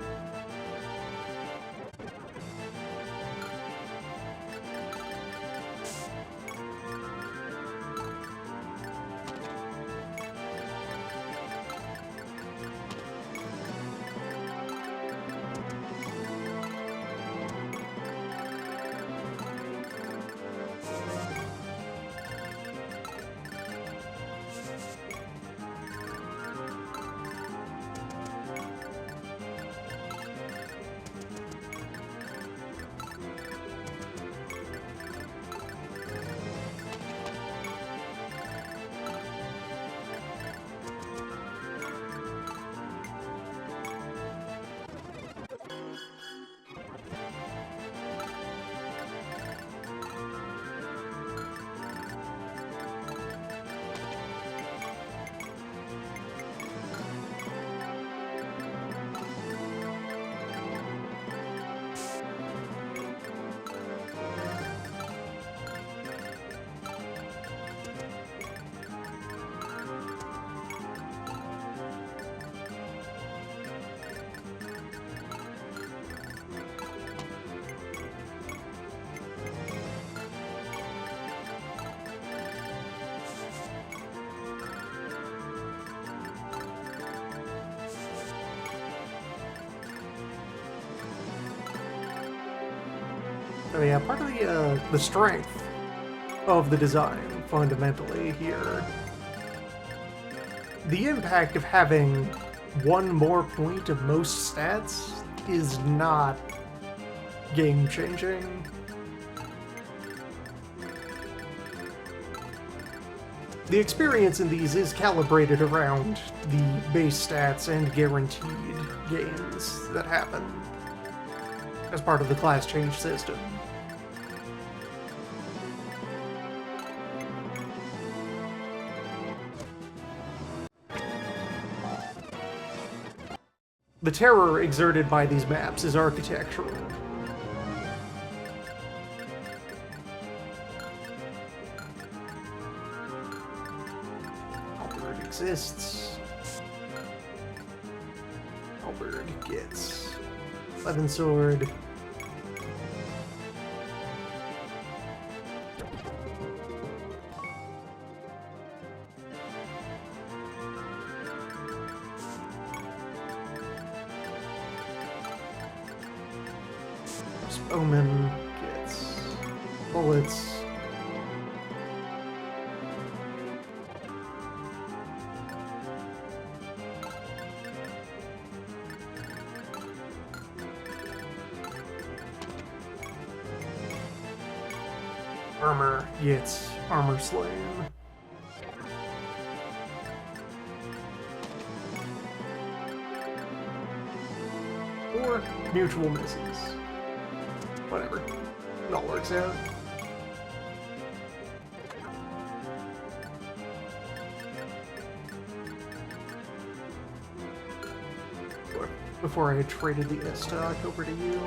So yeah, part of the strength of the design, fundamentally, here. The impact of having one more point of most stats is not game-changing. The experience in these is calibrated around the base stats and guaranteed gains that happen as part of the class change system. The terror exerted by these maps is architectural. Halberd exists. Halberd gets Levin Sword. Omen gets bullets. Armor gets armor slain. Or mutual misses. Whatever. It all works out. Before I had traded the S-Stock over to you.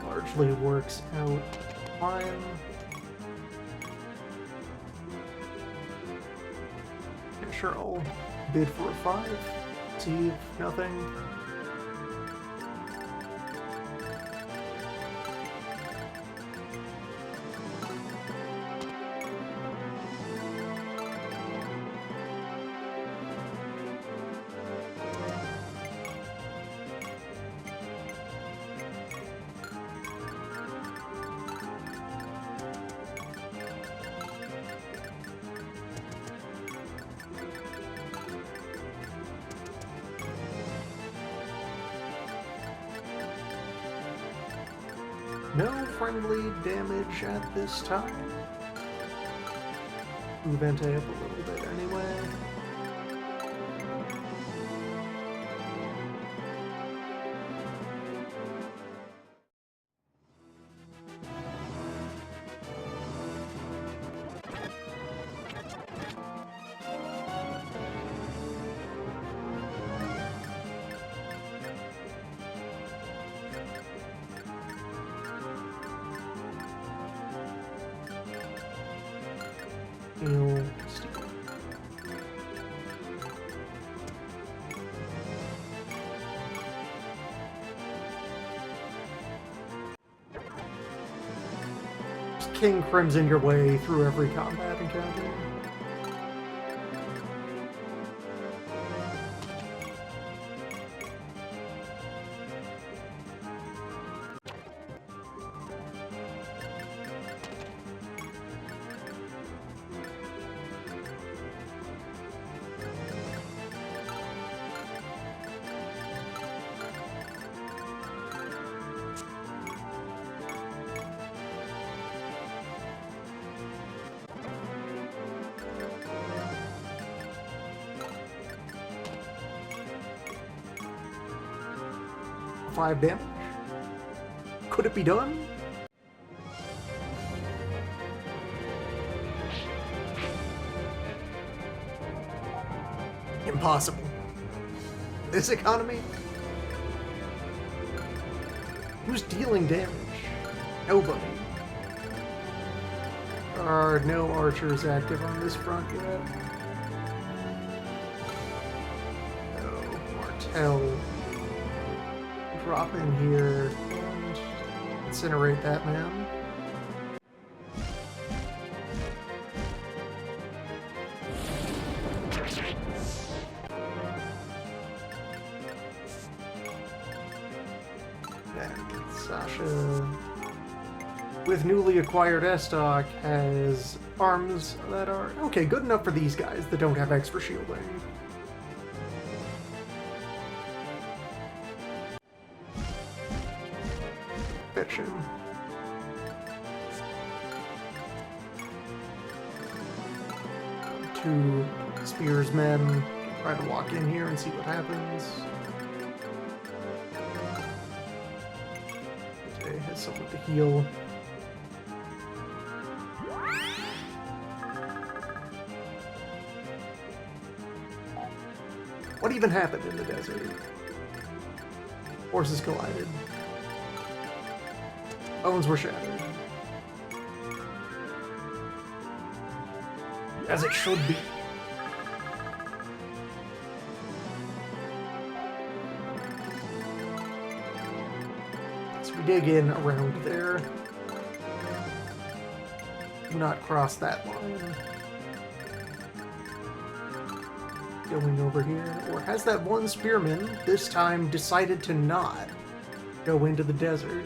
Largely works out fine. Yeah, sure, I'll bid for a 5. See if nothing. No friendly damage at this time. Move Vente up a little bit anyway. Heal Steel. Just King Crimson your way through every combat encounter. Five damage. Could it be done? Impossible. This economy? Who's dealing damage? Nobody. There are no archers active on this front yet. No, Martel. Drop in here and incinerate that man. And Sasha, with newly acquired S-Stock, has arms that are okay, good enough for these guys that don't have extra shielding. Fetch him. Two spearsmen try to walk in here and see what happens. Okay, has someone to heal. What even happened in the desert? Horses collided. Bones were shattered. As it should be. So we dig in around there. Do not cross that line. Going over here. Or has that one spearman this time decided to not go into the desert?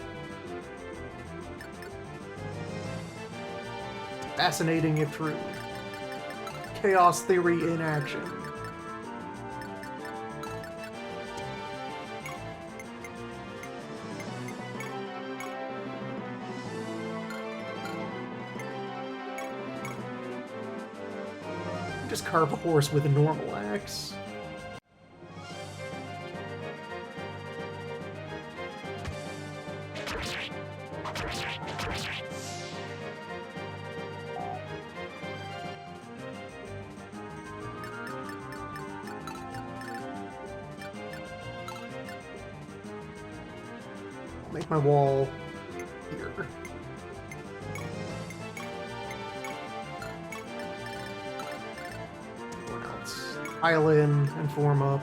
Fascinating if true. Chaos theory in action. Just carve a horse with a normal axe. Make my wall here. Everyone else pile in and form up.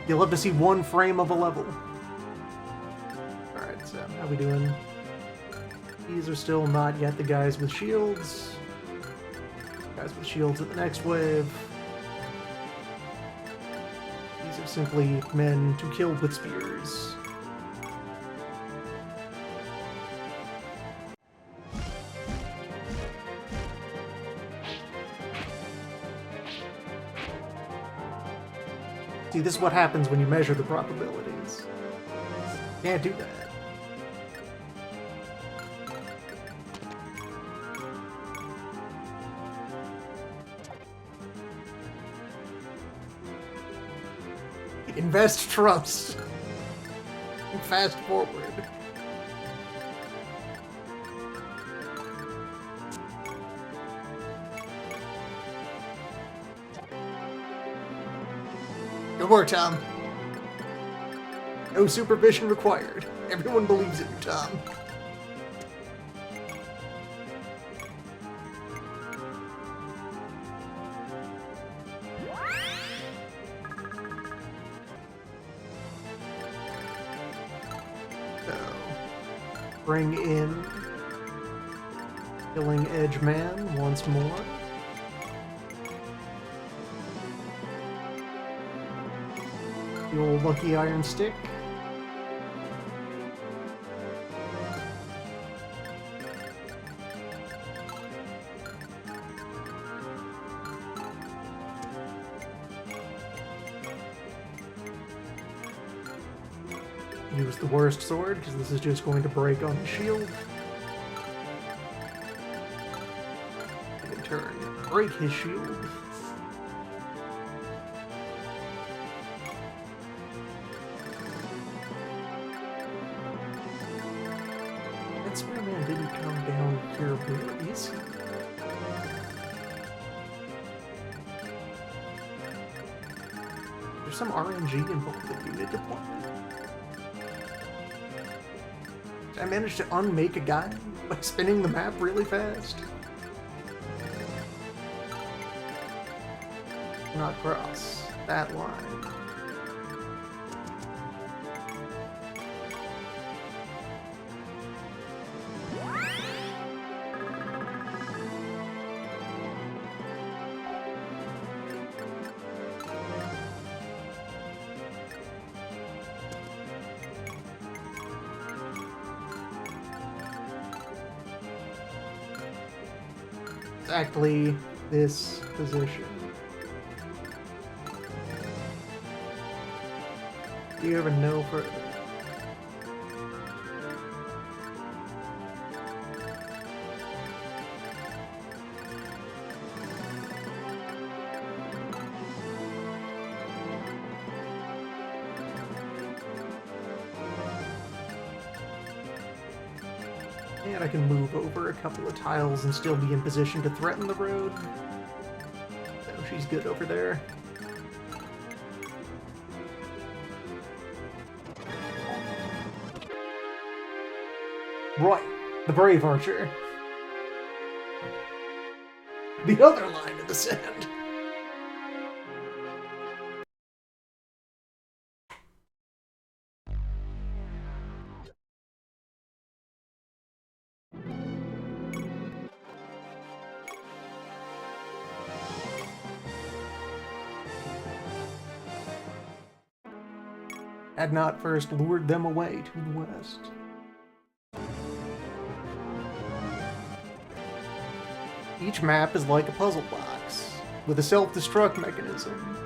You'll love to see one frame of a level. Alright, so how we doing? These are still not yet the guys with shields. Guys with shields at the next wave. These are simply men to kill with spears. See, this is what happens when you measure the probabilities. Can't do that. Invest trust. Fast forward. Good work, Tom. No supervision required. Everyone believes in you, Tom. So, bring in Killing Edge Man once more. The old Lucky Iron Stick. Use the worst sword, because this is just going to break on his shield. And in turn, break his shield. That Spearman didn't come down here, where is he? There's some RNG involved in unit deployment. I managed to unmake a guy by spinning the map really fast. Not cross that line. Exactly this position. Do you ever know further? And I can move over a couple of tiles and still be in position to threaten the road. So she's good over there. Right, the brave archer. The other line in the sand. Had not first lured them away to the west. Each map is like a puzzle box, with a self-destruct mechanism.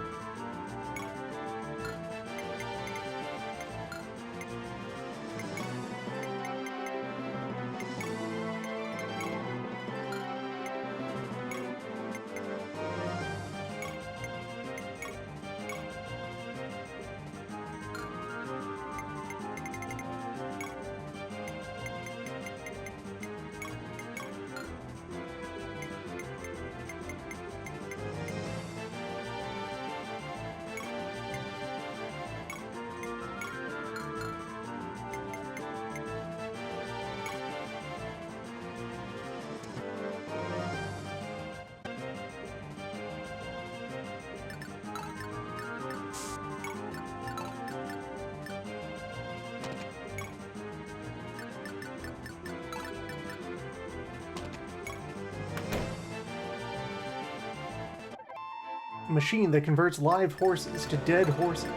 Machine that converts live horses to dead horses.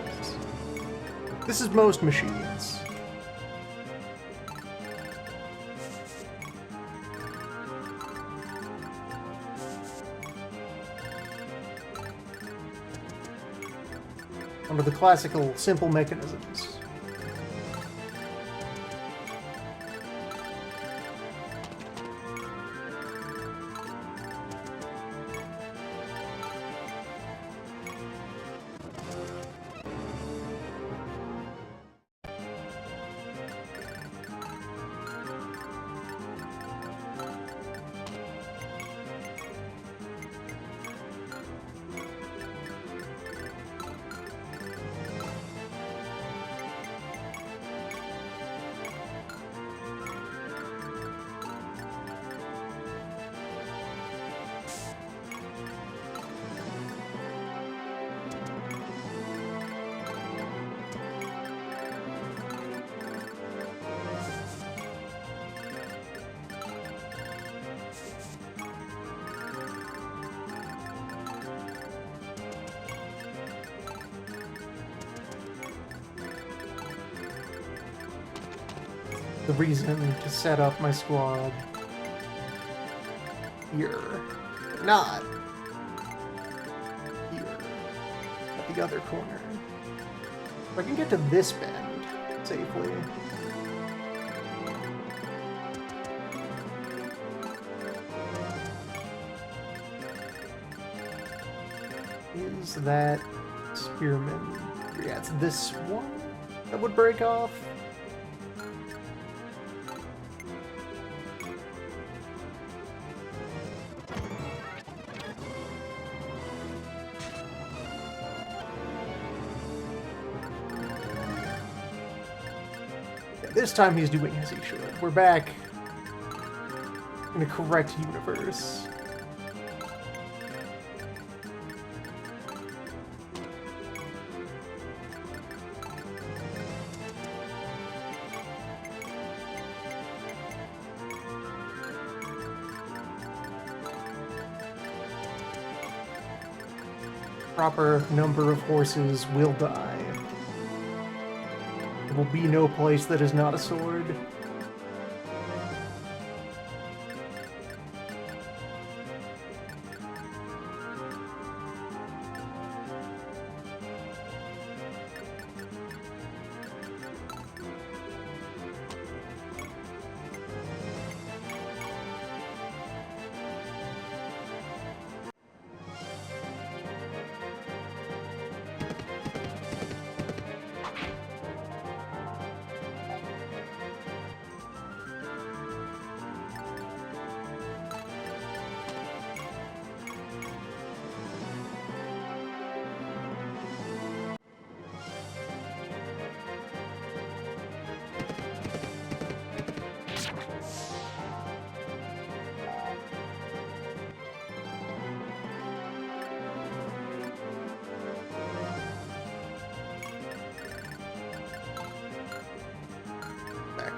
This is most machines. under the classical simple mechanisms. The reason to set up my squad here, not here, at the other corner. If I can get to this bend safely. Is that spearman? Yeah, it's this one that would break off. This time he's doing as he should. We're back in the correct universe. Proper number of horses will die. There will be no place that is not a sword.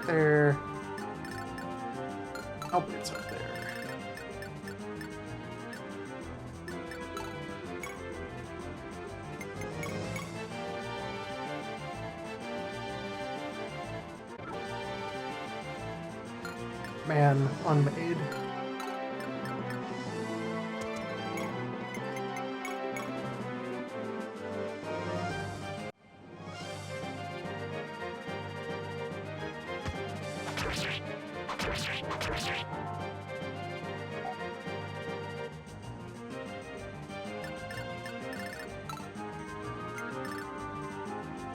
There. Albert's up there. Man, unmade.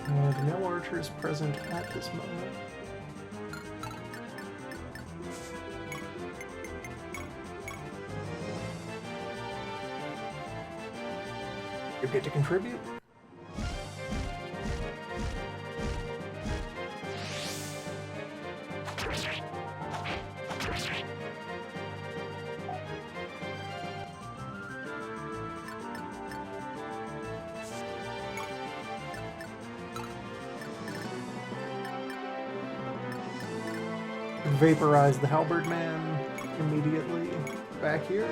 And no archers present at this moment. You get to contribute. Vaporize the halberd man immediately back here.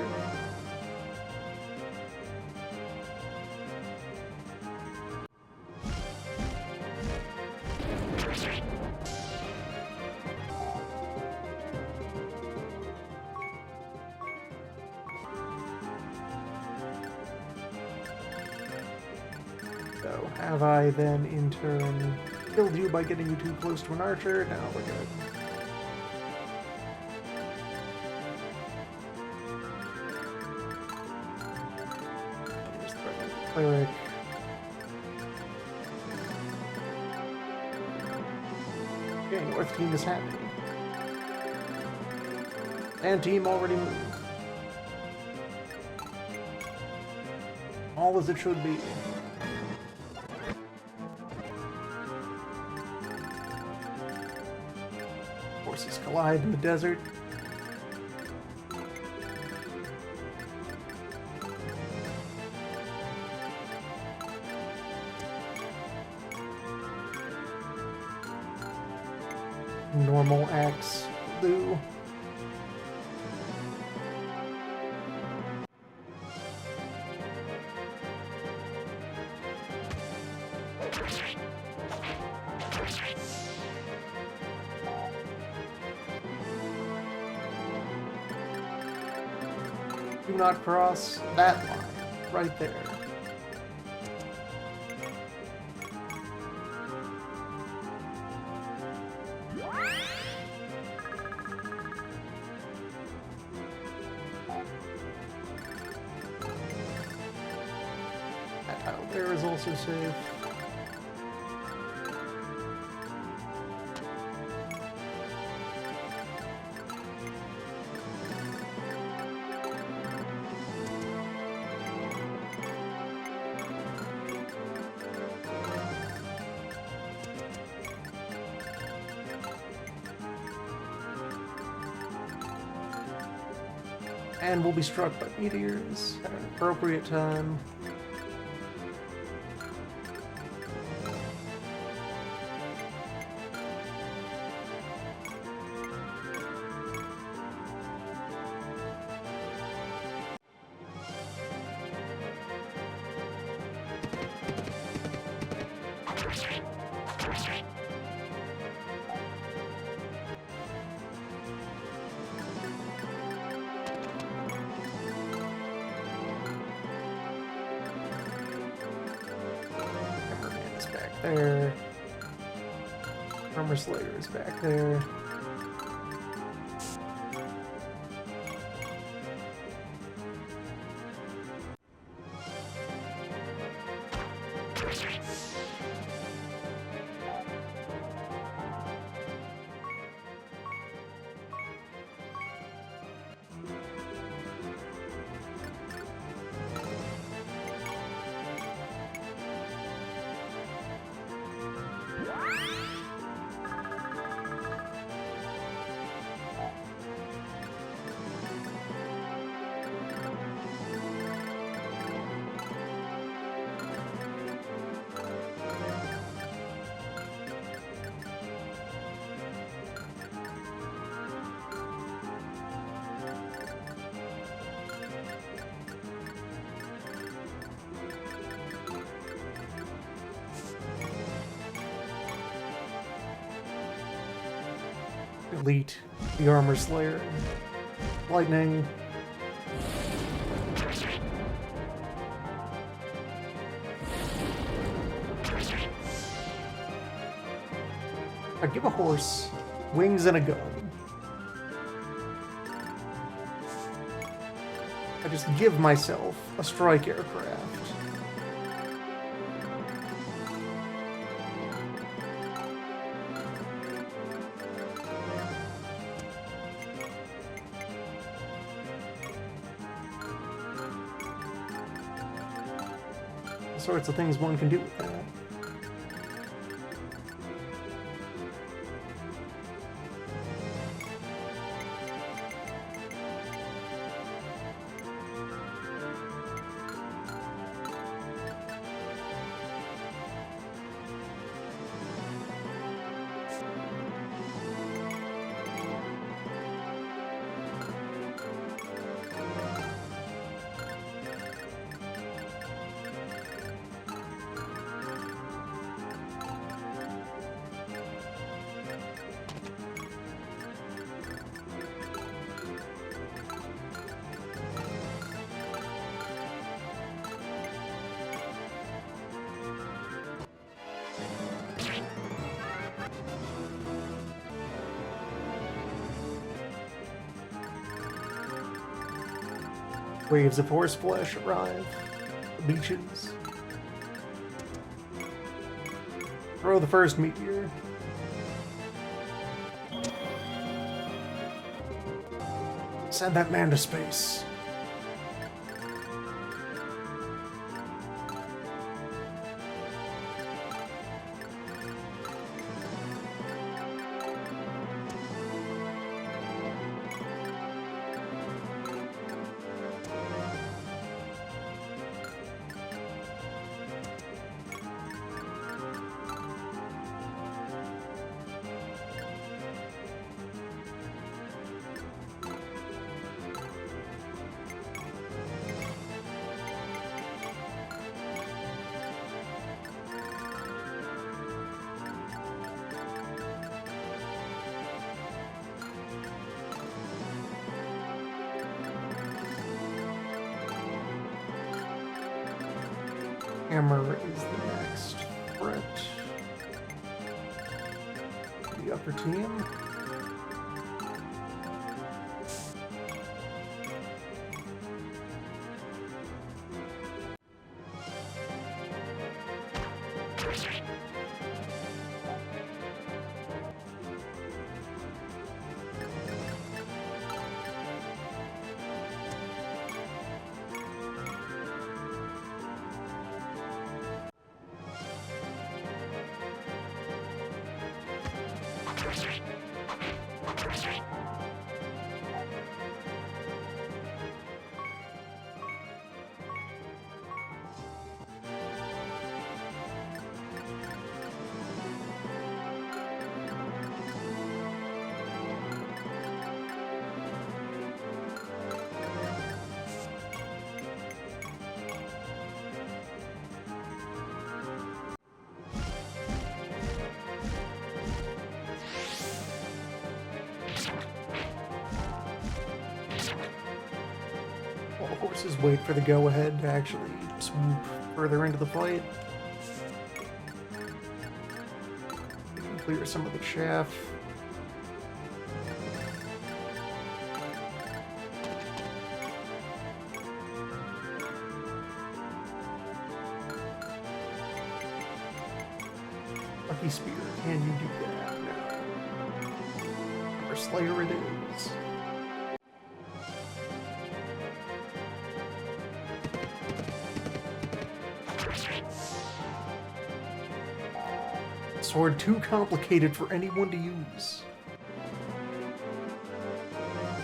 So, have I then in turn killed you by getting you too close to an archer? No, we're good. Just threaten the cleric. Okay, North team is happy. And team already moved. All as it should be. Forces collide in the desert. Normal axe, blue. Do not cross that line, right there. That tile there is also safe. And will be struck by meteors at an appropriate time. Hammerman is back there. Armor Slayer is back there. Delete the Armor Slayer. Lightning. I give a horse wings and a gun. I just give myself a strike aircraft. Sorts of things one can do with that. Waves of horse flesh arrive. The beaches. Throw the first meteor. Send that man to space. Hammer is the next threat. The upper team. While the horses wait for the go-ahead to actually swoop further into the fight. We can clear some of the chaff. Lucky Spear, can you do that now? Or Slayer it is. Sword too complicated for anyone to use.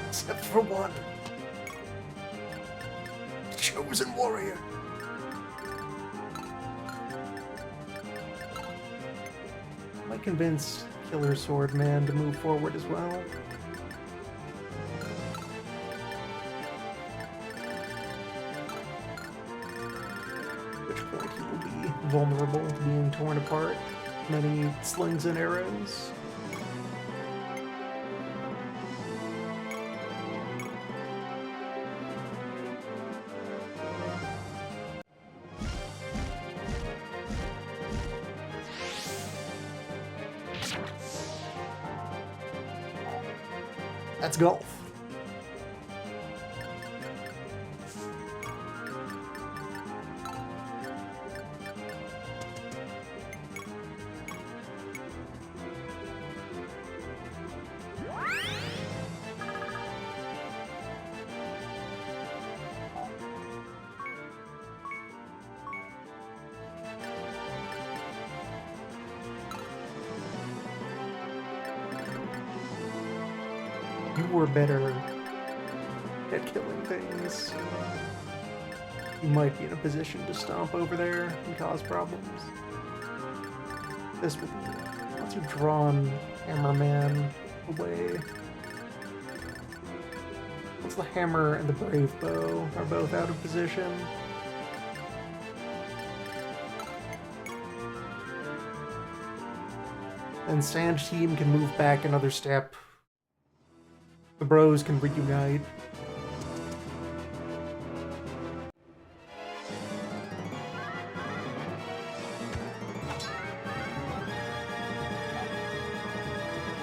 Except for one. Chosen warrior. Might convince Killer Sword Man to move forward as well. At which point he will be vulnerable to being torn apart. Many slings and arrows. That's golf. You were better at killing things. You might be in a position to stomp over there and cause problems. This would be once you've drawn Hammerman away. Once the hammer and the brave bow are both out of position. And Sand Team can move back another step. The bros can reunite.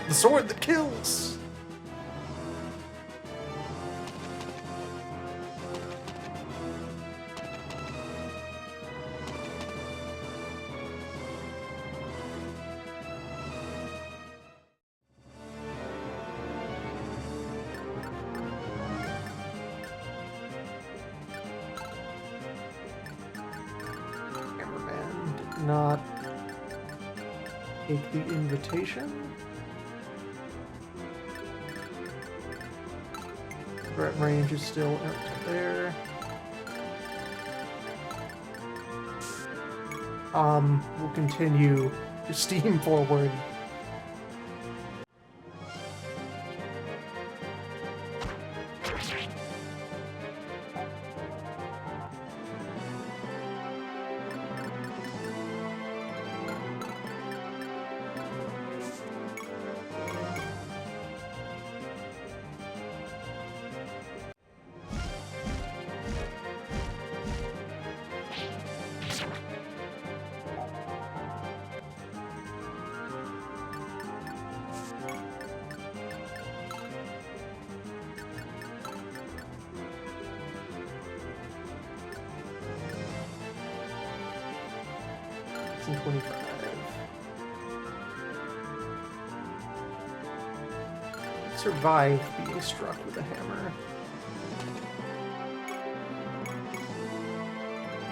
The sword that kills! not take the invitation. Threat range is still out to there. We'll continue to steam forward. And 25. Survive being struck with a hammer.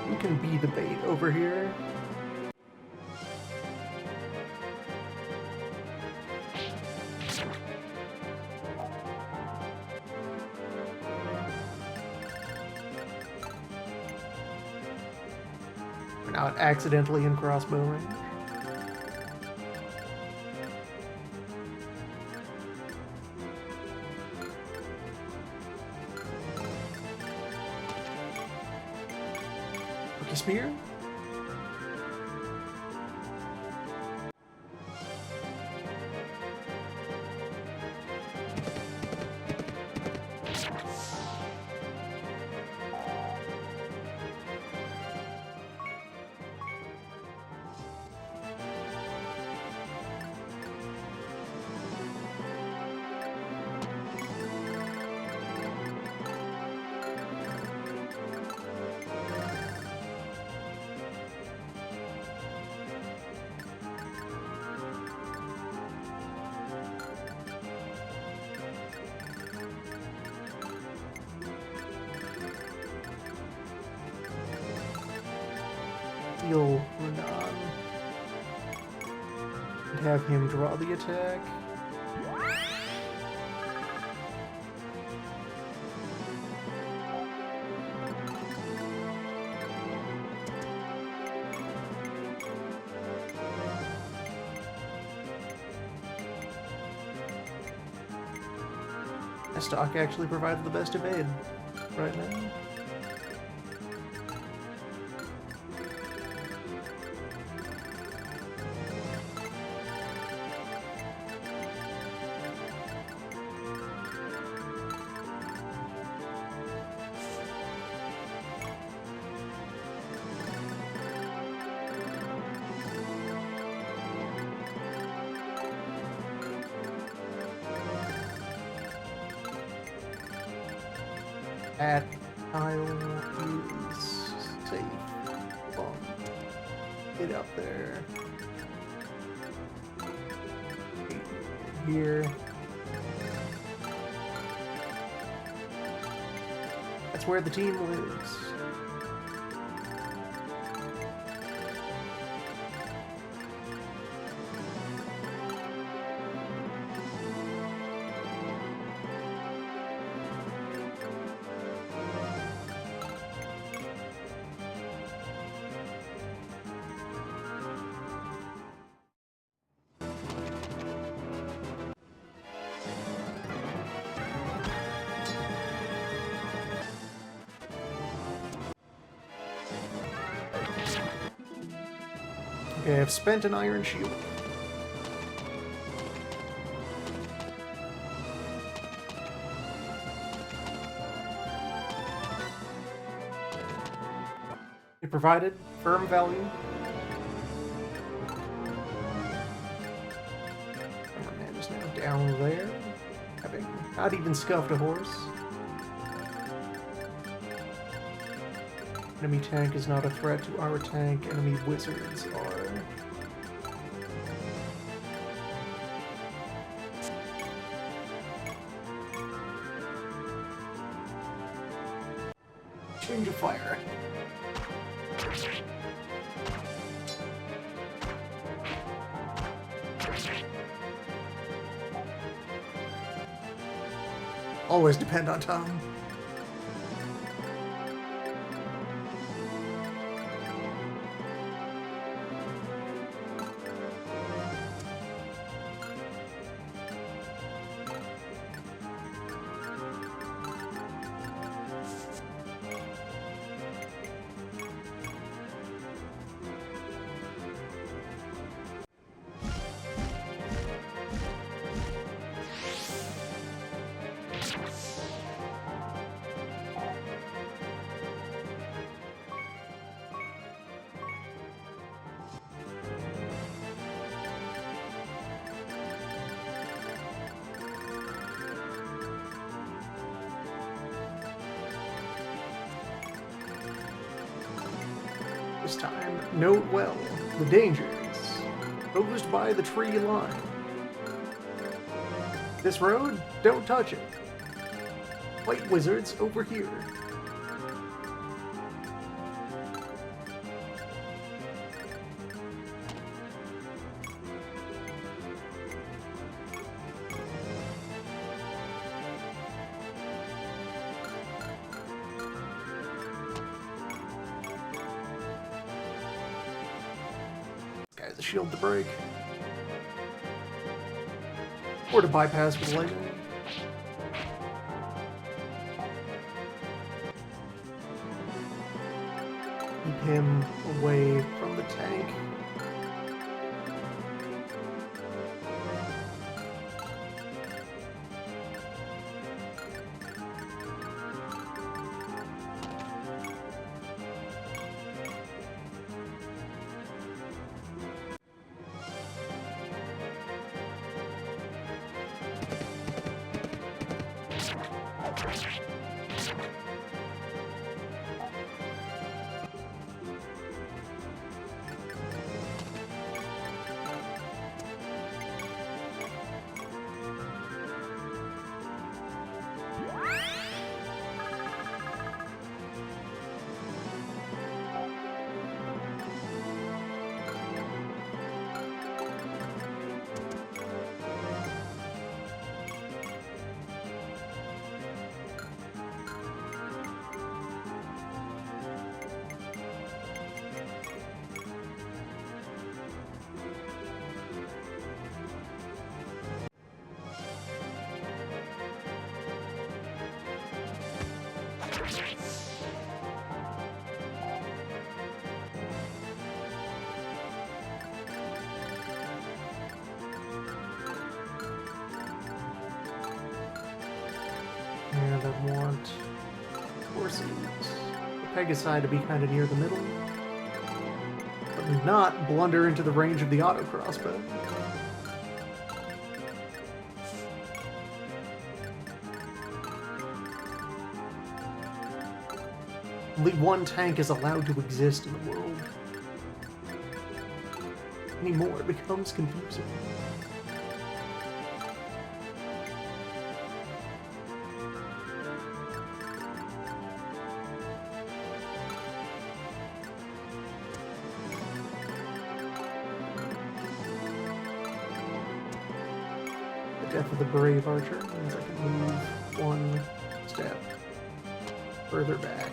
We can be the bait over here. We're not accidentally in crossbow range. Rookie spear? Heal Renan and have him draw the attack. Stock actually provides the best evade right now. That tile is safe. Boom. Get up there. Here. That's where the team lives. Okay, I've spent an iron shield. It provided firm value. Hammerman is now down there, having not even scuffed a horse. Enemy tank is not a threat to our tank. Enemy wizards are. Change of fire. Always depend on Tom. This time, note well the dangers posed by the tree line. This road, don't touch it. Fight wizards over here. Guy's a shield to break. Or to bypass with lightning. Keep him away from the tank. And I want horses. The Pegasi to be kind of near the middle. But not blunder into the range of the auto crossbow. Only one tank is allowed to exist in the world. Anymore, it becomes confusing. The death of the brave archer means I can move one step further back.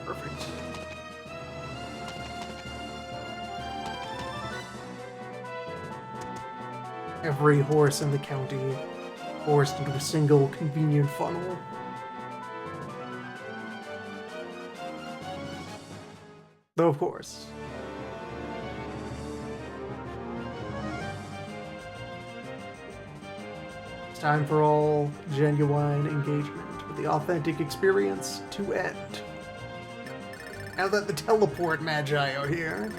Perfect. Every horse in the county forced into a single convenient funnel. Though, of course. It's time for all genuine engagement with the authentic experience to end. Now that the teleport magi are here.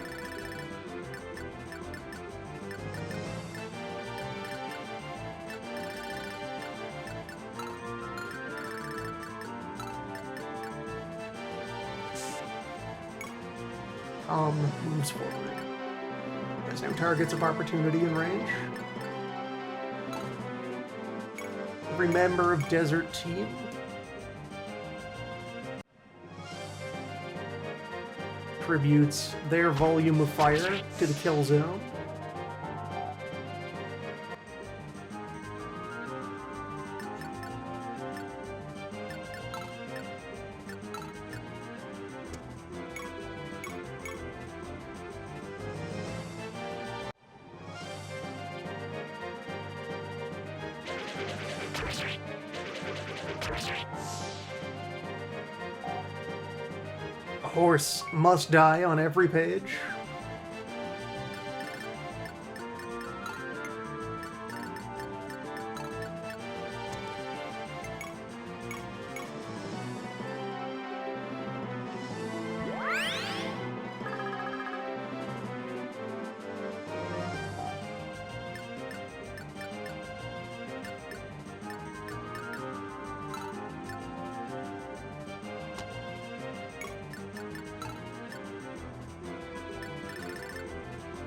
Moves forward. There's no targets of opportunity in range. Every member of Desert Team contributes their volume of fire to the kill zone. A horse must die on every page.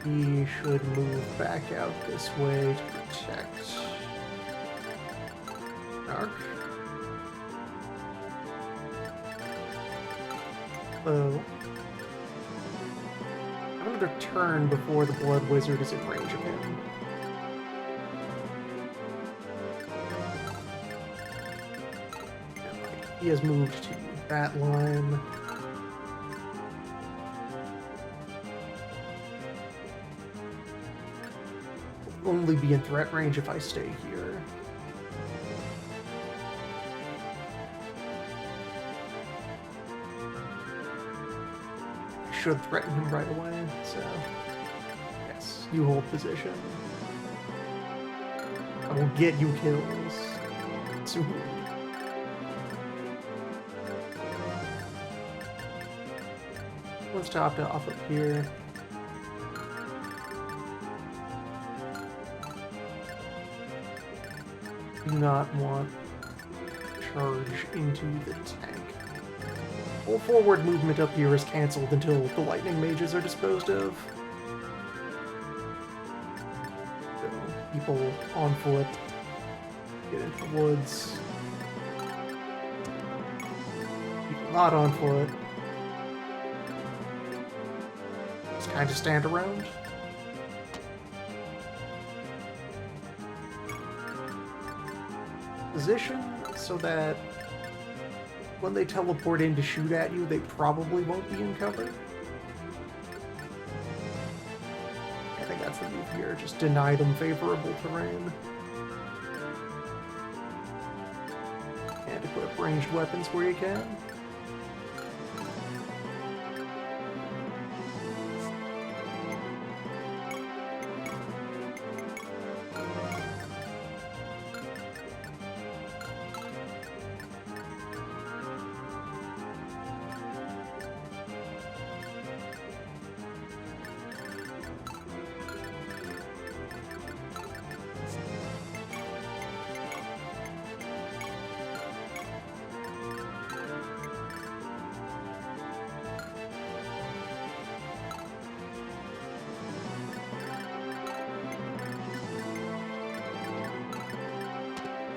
He should move back out this way to protect Ark. So, another turn before the Blood Wizard is in range of him. He has moved to that line. Only be in threat range if I stay here. I should threaten him right away, so yes, you hold position. I will get you kills soon. Let's top it off up here. Do not want charge into the tank. All forward movement up here is cancelled until the lightning mages are disposed of. So people on foot get into the woods. People not on foot just kind of stand around. Position so that when they teleport in to shoot at you, they probably won't be in cover. I think that's the move here. Just deny them favorable terrain. And equip ranged weapons where you can.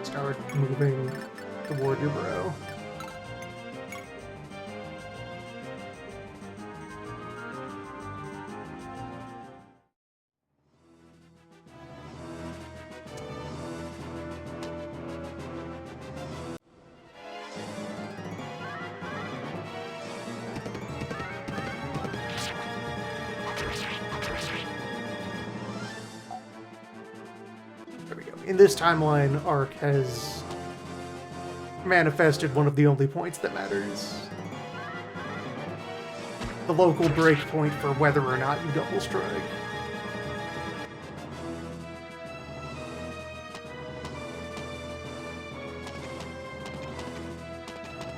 Start moving toward your bro. There we go. In this timeline, Ark has manifested one of the only points that matters. the local breakpoint for whether or not you double strike.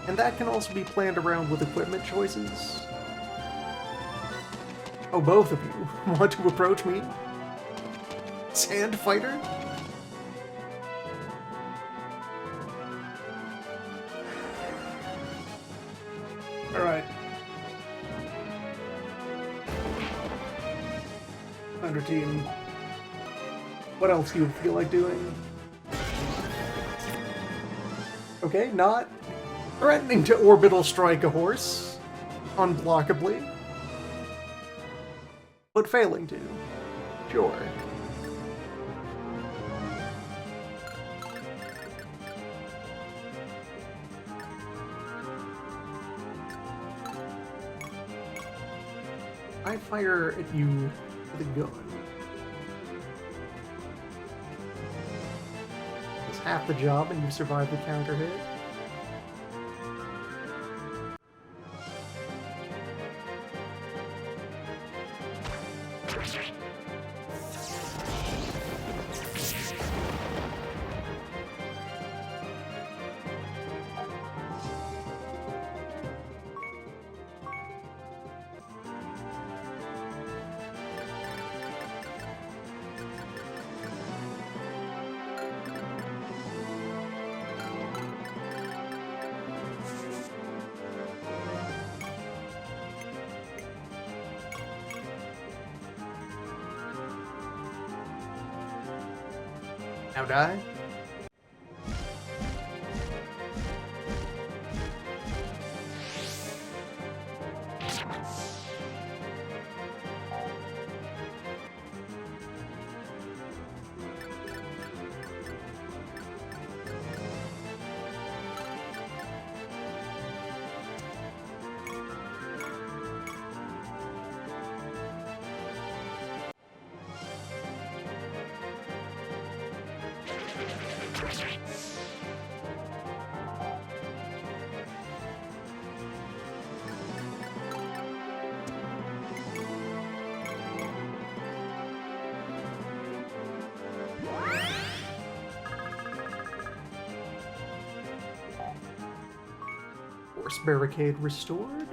And that can also be planned around with equipment choices. Oh, both of you want to approach me? Sand fighter? Alright. Under team. What else do you feel like doing? Okay, not threatening to orbital strike a horse. Unblockably. But failing to. Sure. I fire at you with a gun. It's half the job and you survive the counter hit. Now die? Force barricade restored.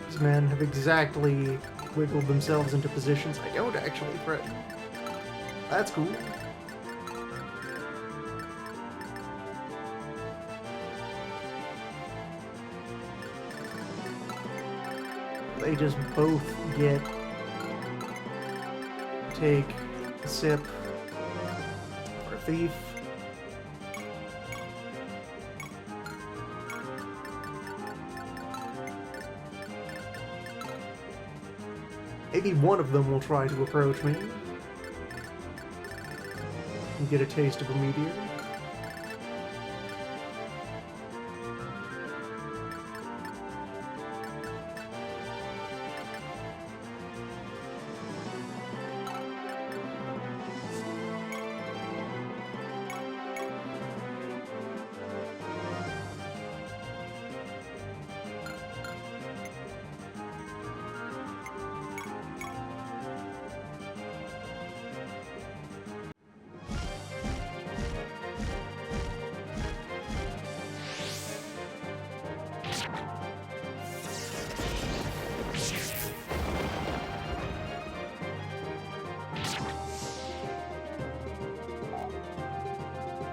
These men have exactly wiggled themselves into positions I don't actually threaten. That's cool. They just both get take a sip or a thief. Maybe one of them will try to approach me and get a taste of a meteor.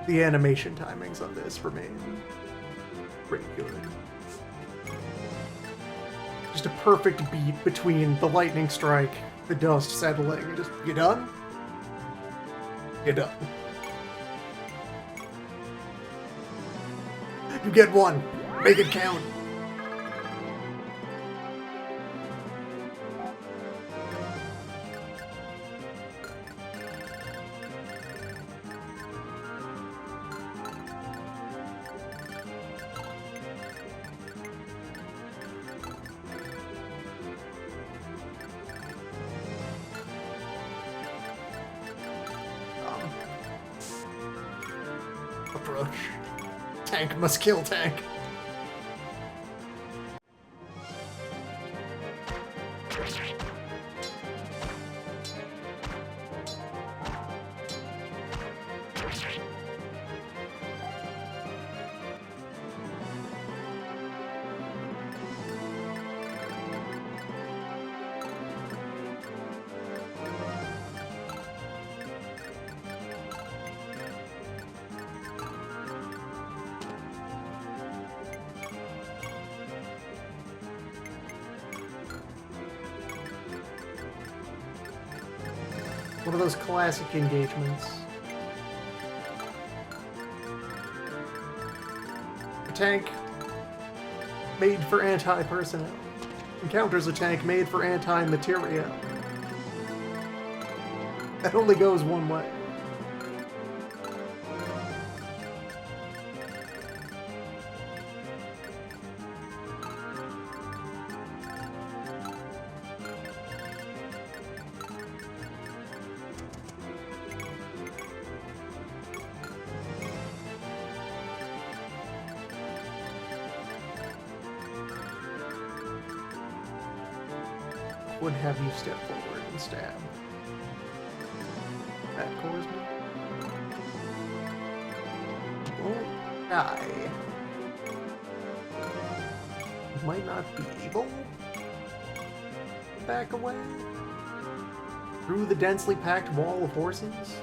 The animation timings on this remain pretty good. Just a perfect beat between the lightning strike, the dust settling, and just, you done? You're done. You get one. Make it count. Approach. Tank must kill tank. One of those classic engagements. A tank made for anti-personnel encounters a tank made for anti-materiel. That only goes one way. Would have you step forward and stab. That cores me. Won't die. Might not be able to back away through the densely packed wall of horses.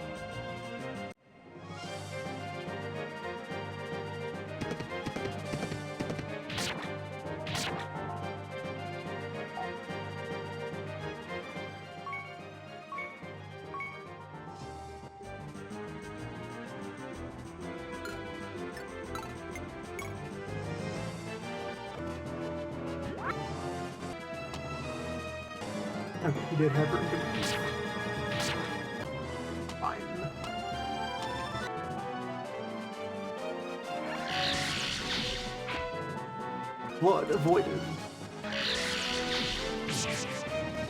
Okay, he did have room to move. Fine. Blood avoided.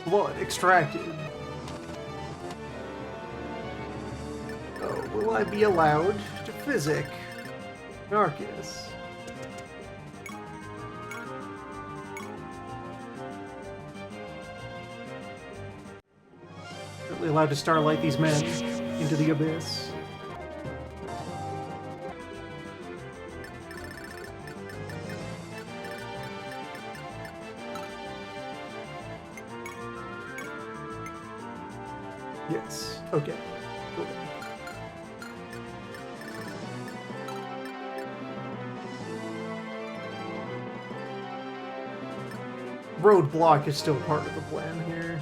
Blood extracted. Oh, will I be allowed to physic Narcus? Allowed to starlight these men into the abyss. Yes. Okay. Cool. Roadblock is still part of the plan here.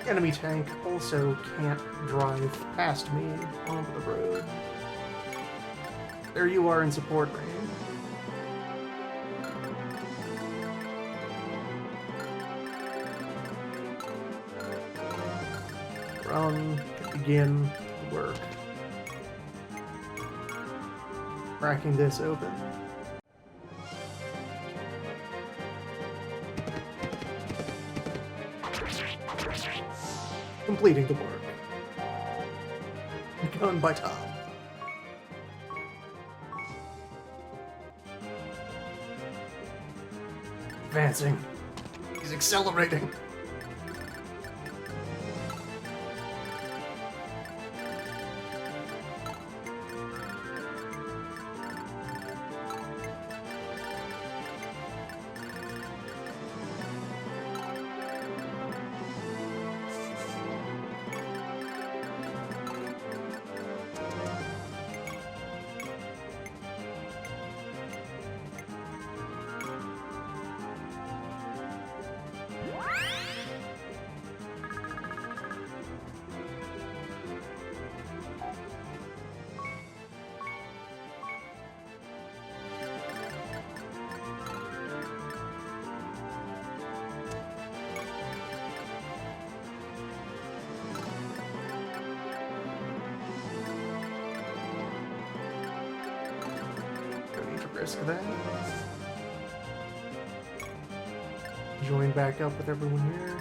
Enemy tank also can't drive past me onto the road. There you are in support range. Run, begin the work. Cracking this open. Completing the work. Done by Tom. Advancing. He's accelerating. Risk that. Join back up with everyone here.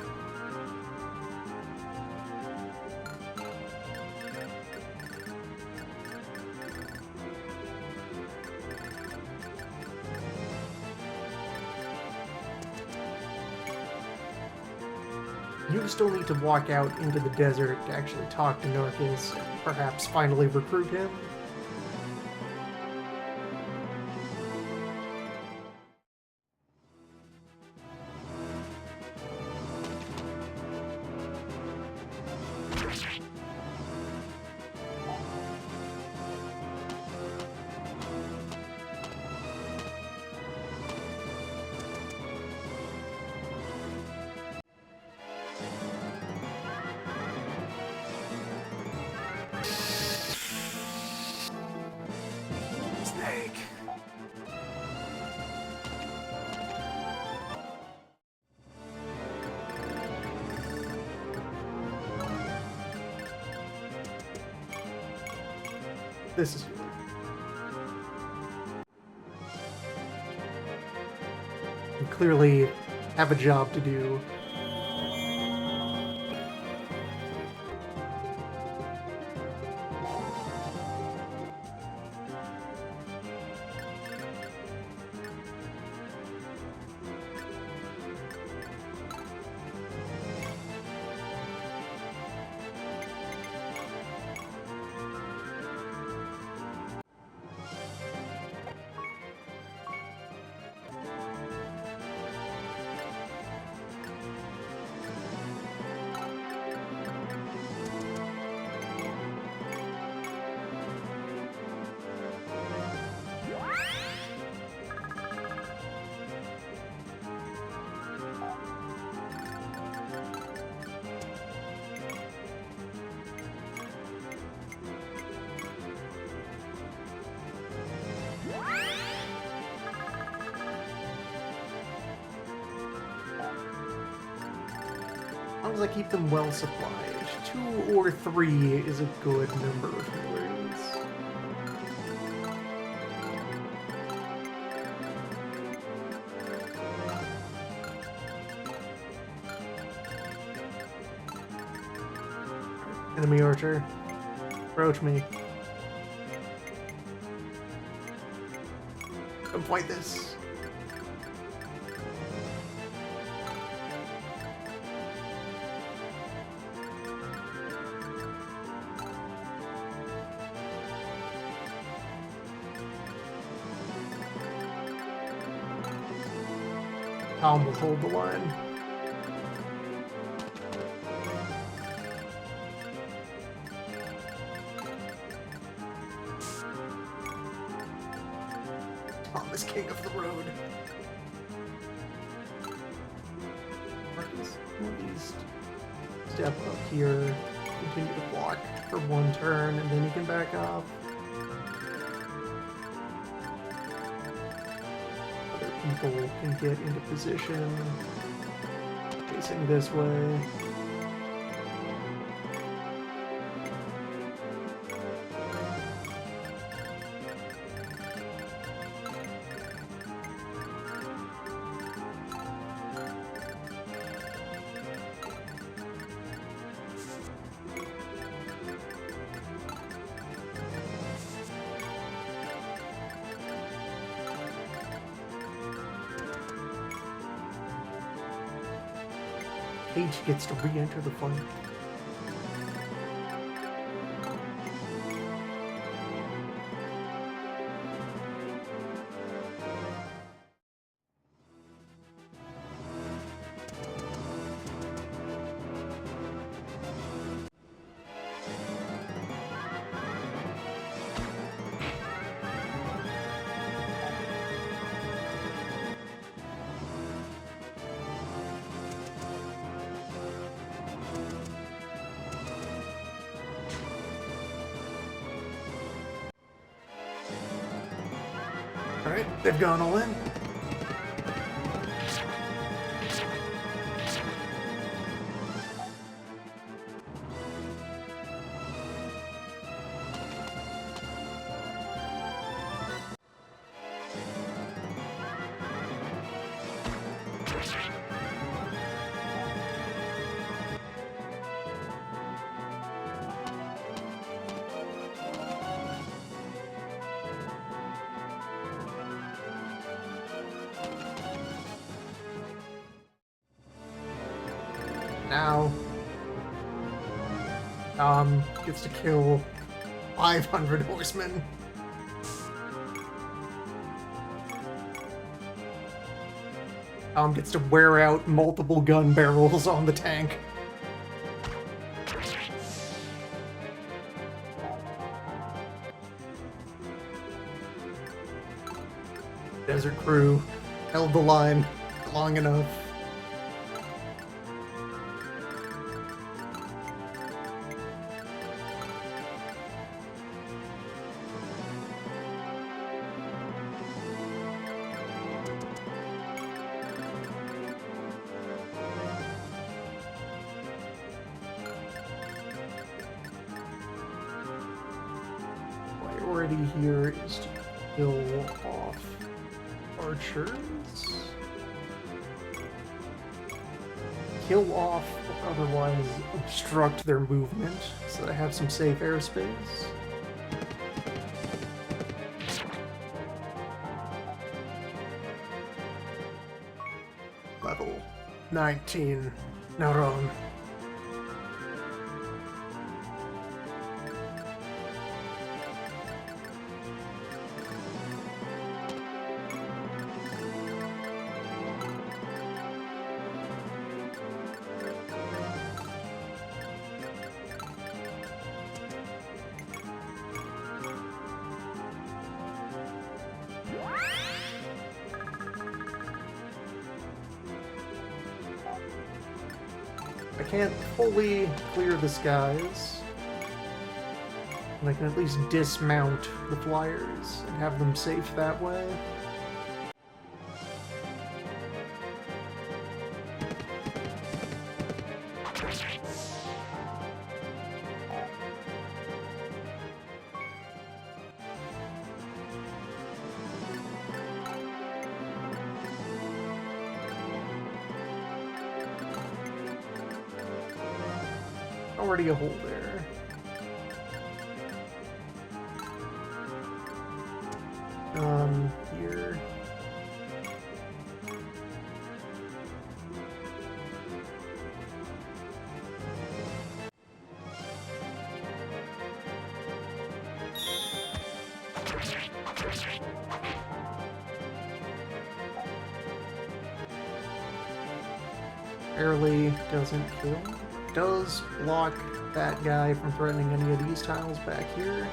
You still need to walk out into the desert to actually talk to Norcus and perhaps finally recruit him. This is you clearly have a job to do. As long as I keep them well supplied. 2 or 3 is a good number of healers. Enemy archer, approach me. Come fight this. Tom will hold the line. Tom is king of the road. Marcus, at least step up here, continue to block for 1 turn, and then you can back off. people can get into position facing this way. Paige gets to re-enter the fight. Alright, they've gone all in. Now, gets to kill 500 horsemen. Gets to wear out multiple gun barrels on the tank. Desert Crew held the line long enough. Priority here is to kill off archers. Kill off or otherwise obstruct their movement so that I have some safe airspace. Level 19. Naron. I can't fully clear the skies, but I can at least dismount the flyers and have them safe that way. Already a hole there. Here. Barely doesn't kill. Does block that guy from threatening any of these tiles back here.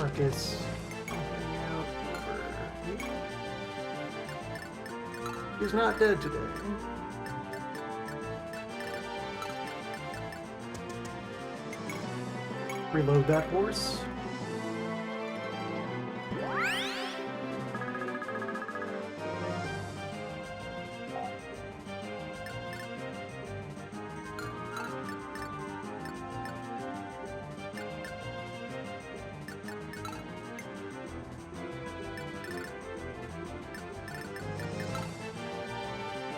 Marcus. Hanging out over here. He's not dead today. Reload that horse.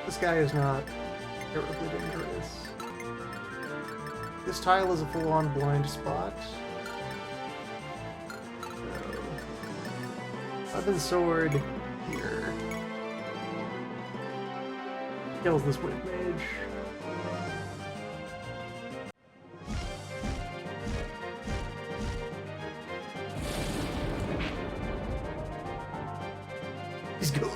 This guy is not terribly dangerous. This tile is a full-on blind spot. So, weapon sword here. Kills this wind mage. He's good.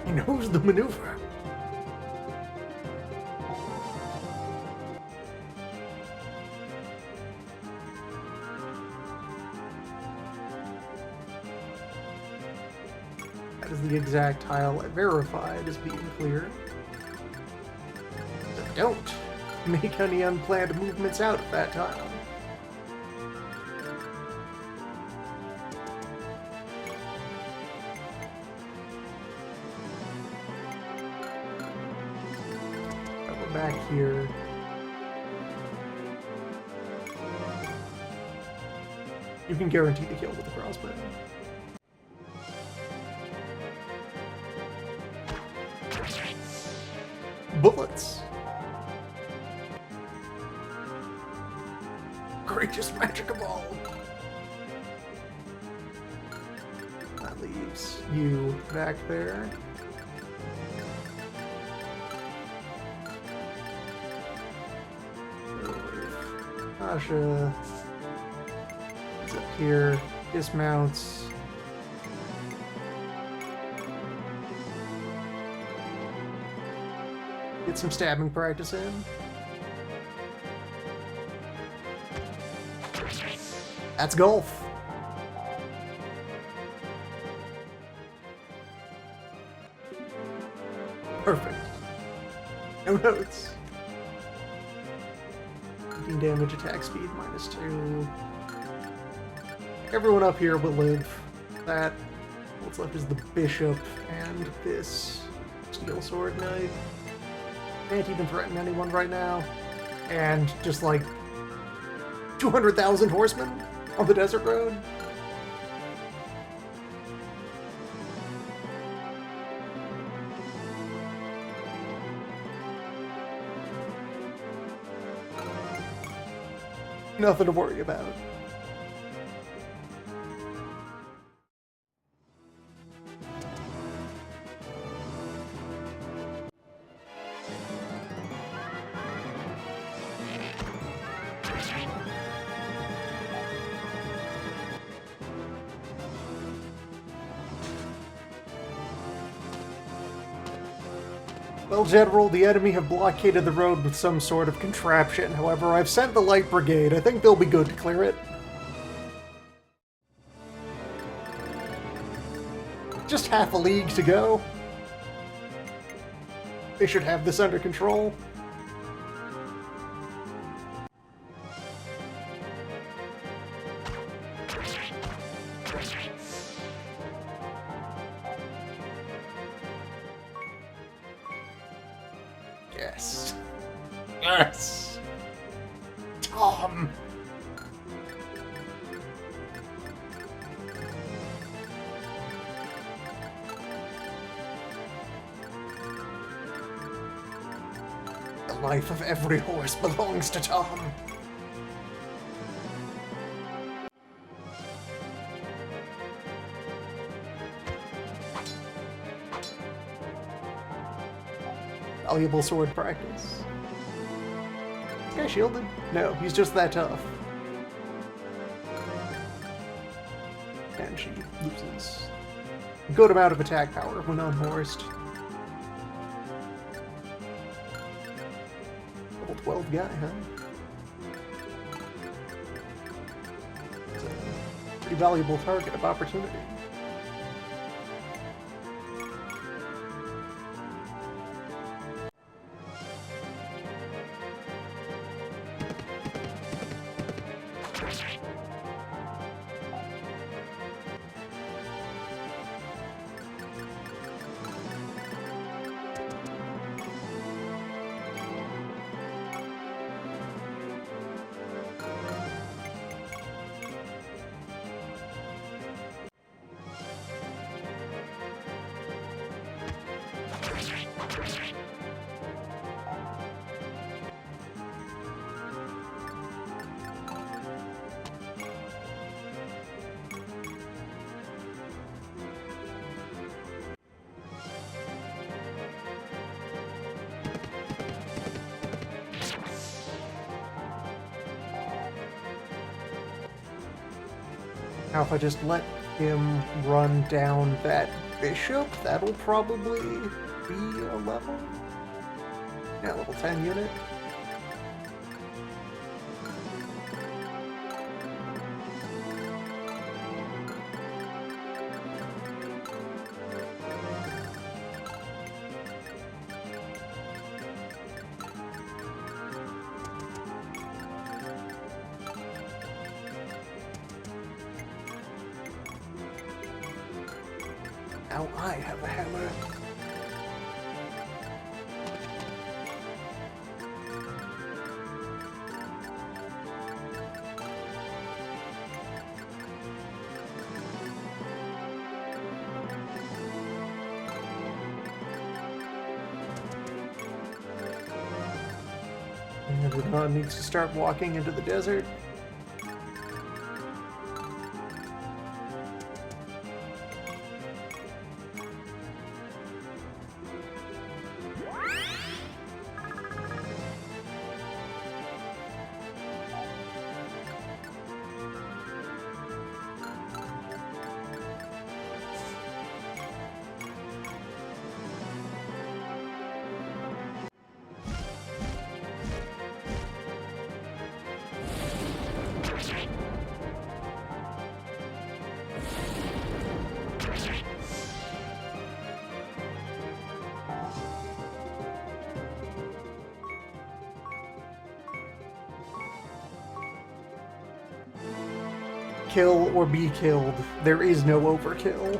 He knows the maneuver. That is the exact tile I verified as being clear. So don't make any unplanned movements out of that tile. Back here. You can guarantee the kill with the crossbow. Bullets! Greatest magic of all! That leaves you back there. Sasha is up here, dismounts. Get some stabbing practice in. That's golf. Perfect. No notes. Damage, attack speed, -2. Everyone up here will live. That. What's left is the bishop and this steel sword knight. Can't even threaten anyone right now. And just like 200,000 horsemen on the desert road. Nothing to worry about. Well, General, the enemy have blockaded the road with some sort of contraption. However, I've sent the light brigade. I think they'll be good to clear it. Just half a league to go. They should have this under control. Yes. Yes! Tom! The life of every horse belongs to Tom. Valuable sword practice. Is this guy shielded? No, he's just that tough. And she loses a good amount of attack power when unhorsed. Double 12 guy, huh? It's a pretty valuable target of opportunity. Now if I just let him run down that bishop, that'll probably be a level? Yeah, level 10 unit. Now I have a hammer. And Radon needs to start walking into the desert. Kill or be killed. There is no overkill.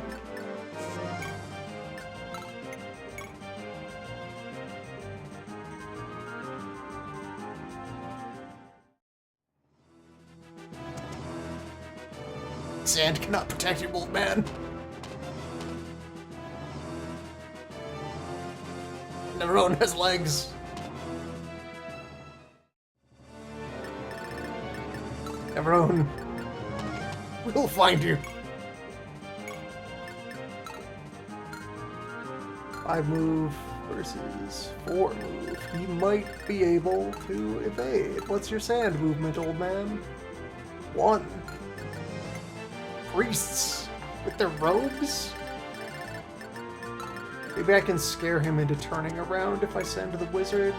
Sand cannot protect you, old man. Neron has legs. Neron. We'll find you. 5 move versus 4 move. He might be able to evade. What's your sand movement, old man? 1. Priests with their robes? Maybe I can scare him into turning around if I send the wizard.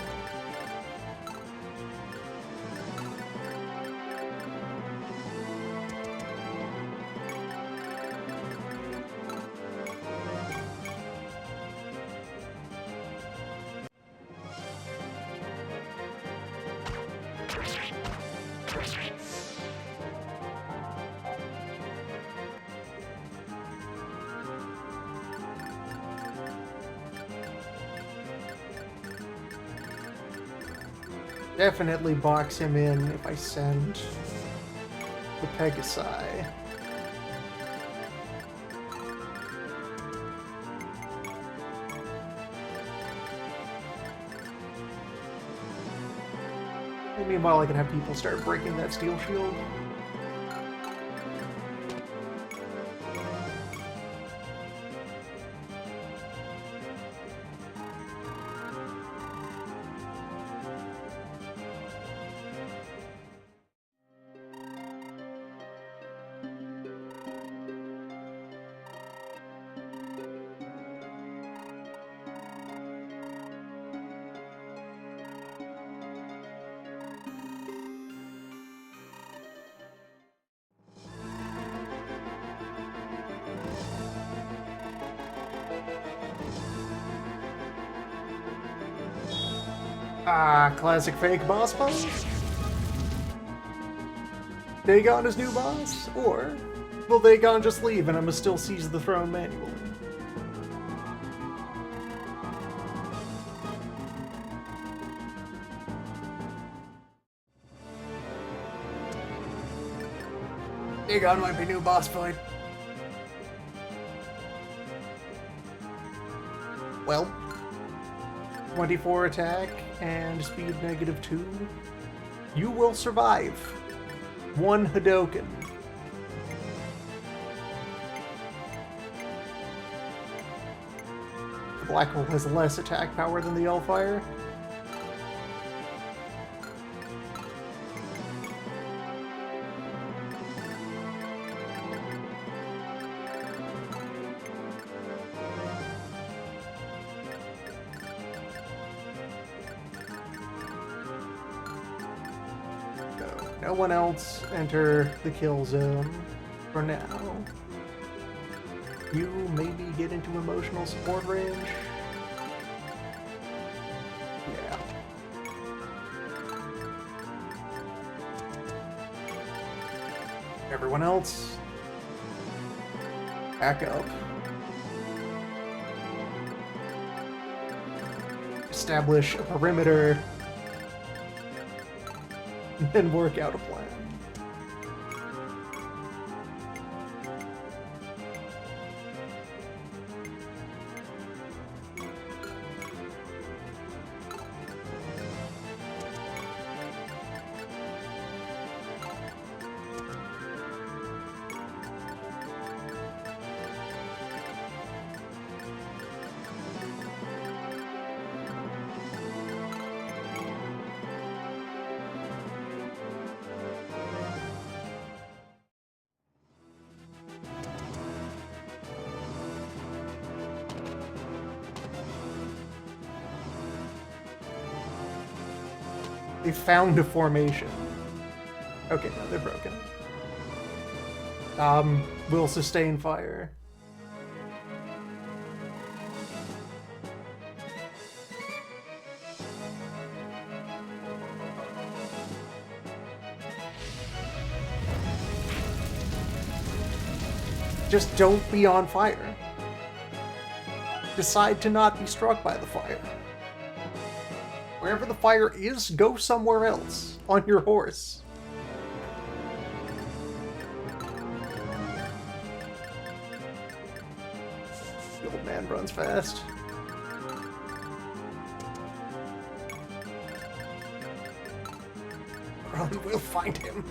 Definitely box him in if I send the Pegasi. And meanwhile, I can have people start breaking that steel shield. Ah, classic fake boss fight? Dagon is new boss? Or will Dagon just leave and I'ma still seize the throne manually? Dagon might be new boss fight. Well, 24 attack and speed -2. You will survive. 1 Hadoken. The black hole has less attack power than the Hellfire. No one else enter the kill zone for now. You maybe get into emotional support range. Yeah. Everyone else, back up. Establish a perimeter. And work out a plan. They found a formation. Okay, no, they're broken. Will sustain fire. Just don't be on fire. Decide to not be struck by the fire. Wherever the fire is, go somewhere else on your horse. The old man runs fast. Run, we'll find him.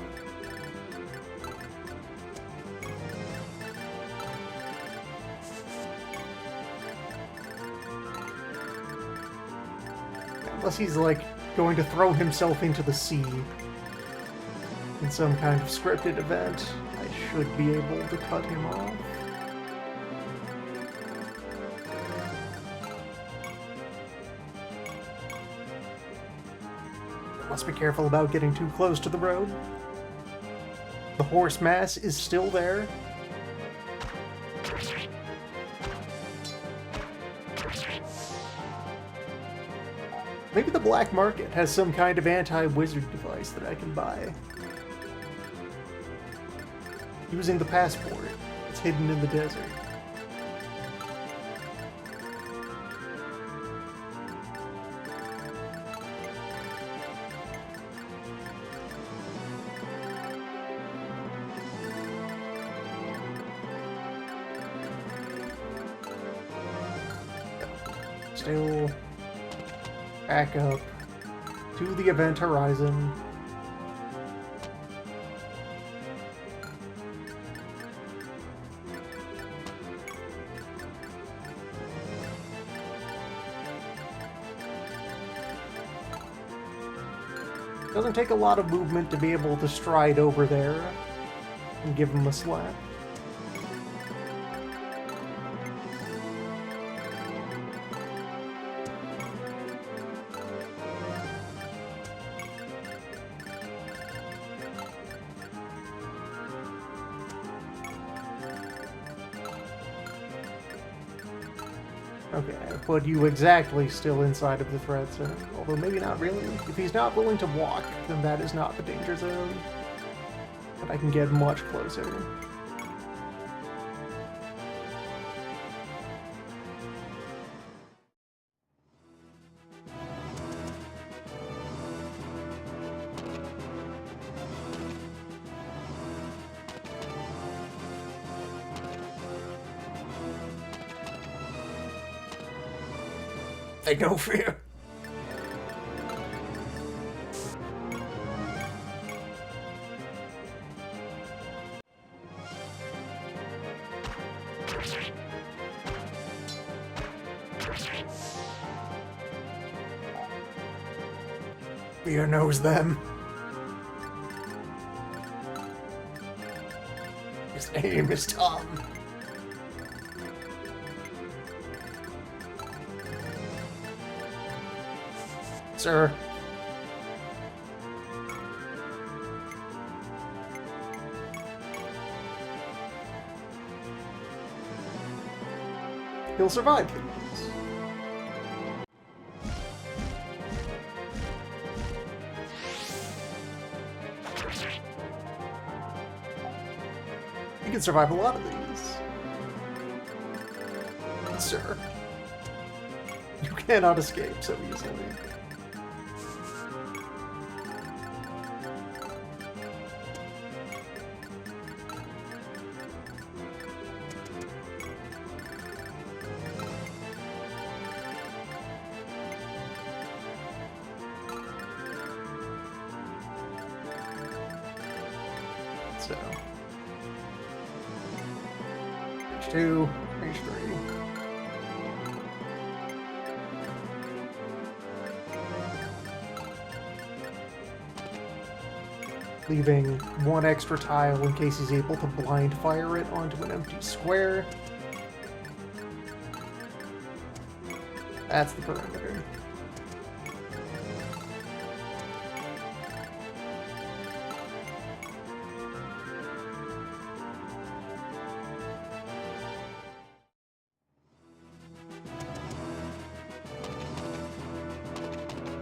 Unless he's, like, going to throw himself into the sea in some kind of scripted event, I should be able to cut him off. Must be careful about getting too close to the road. The horse mass is still there. Maybe the black market has some kind of anti-wizard device that I can buy. Using the passport. It's hidden in the desert. Still back up to the event horizon. Doesn't take a lot of movement to be able to stride over there and give him a slap. Okay, I put you exactly still inside of the threat zone. Although maybe not really. If he's not willing to walk, then that is not the danger zone. But I can get much closer. They no fear. Fear knows them. His name is Tom. Sir. He'll survive these. You can survive a lot of these. Sir. You cannot escape so easily. So, page 2, page 3. Leaving one extra tile in case he's able to blind fire it onto an empty square. That's the perimeter.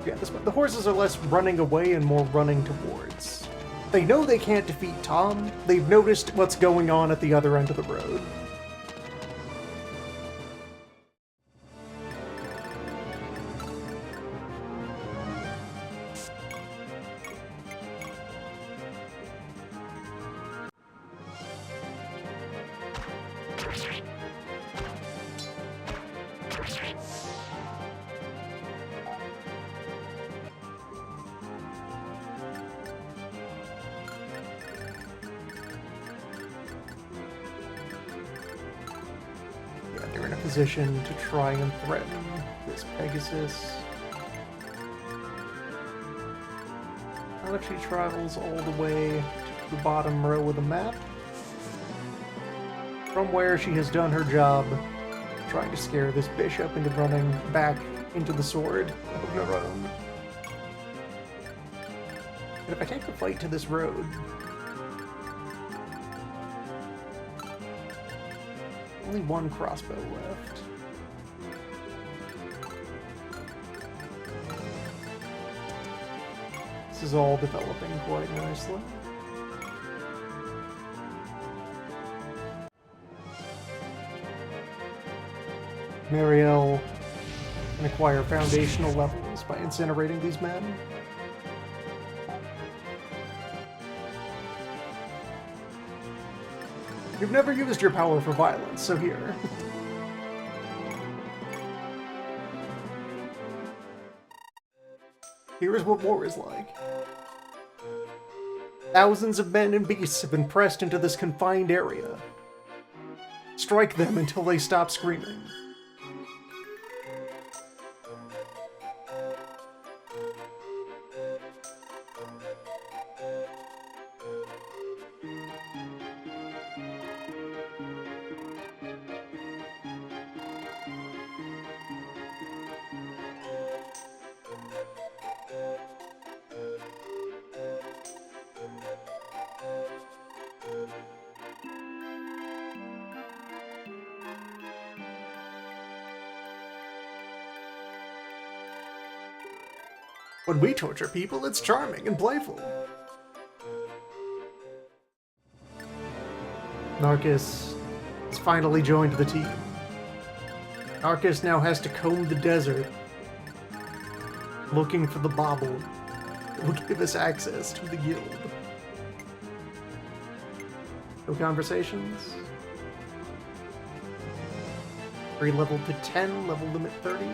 Yeah, the horses are less running away and more running towards. They know they can't defeat Tom. They've noticed what's going on at the other end of the road. They're in a position to try and threaten this Pegasus. Not if she travels all the way to the bottom row of the map, from where she has done her job trying to scare this bishop into running back into the sword of her own. And if I take the fight to this road, only one crossbow left. This is all developing quite nicely. Marielle can acquire foundational levels by incinerating these men. You've never used your power for violence, so here. Here is what war is like. Thousands of men and beasts have been pressed into this confined area. Strike them until they stop screaming. When we torture people, it's charming and playful. Narcus has finally joined the team. Narcus now has to comb the desert, looking for the bauble that will give us access to the guild. No conversations? Re-leveled to 10, level limit 30.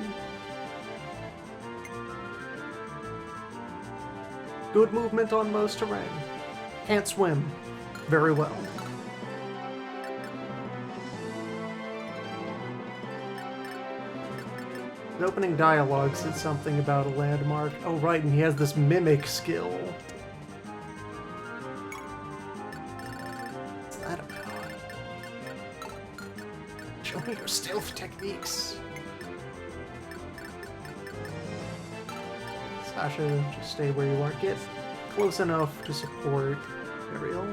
Good movement on most terrain. Can't swim very well. The opening dialogue said something about a landmark. Oh right, and he has this mimic skill. What's that about? Show me your stealth techniques. Sasha, just stay where you are. Get close enough to support Ariel.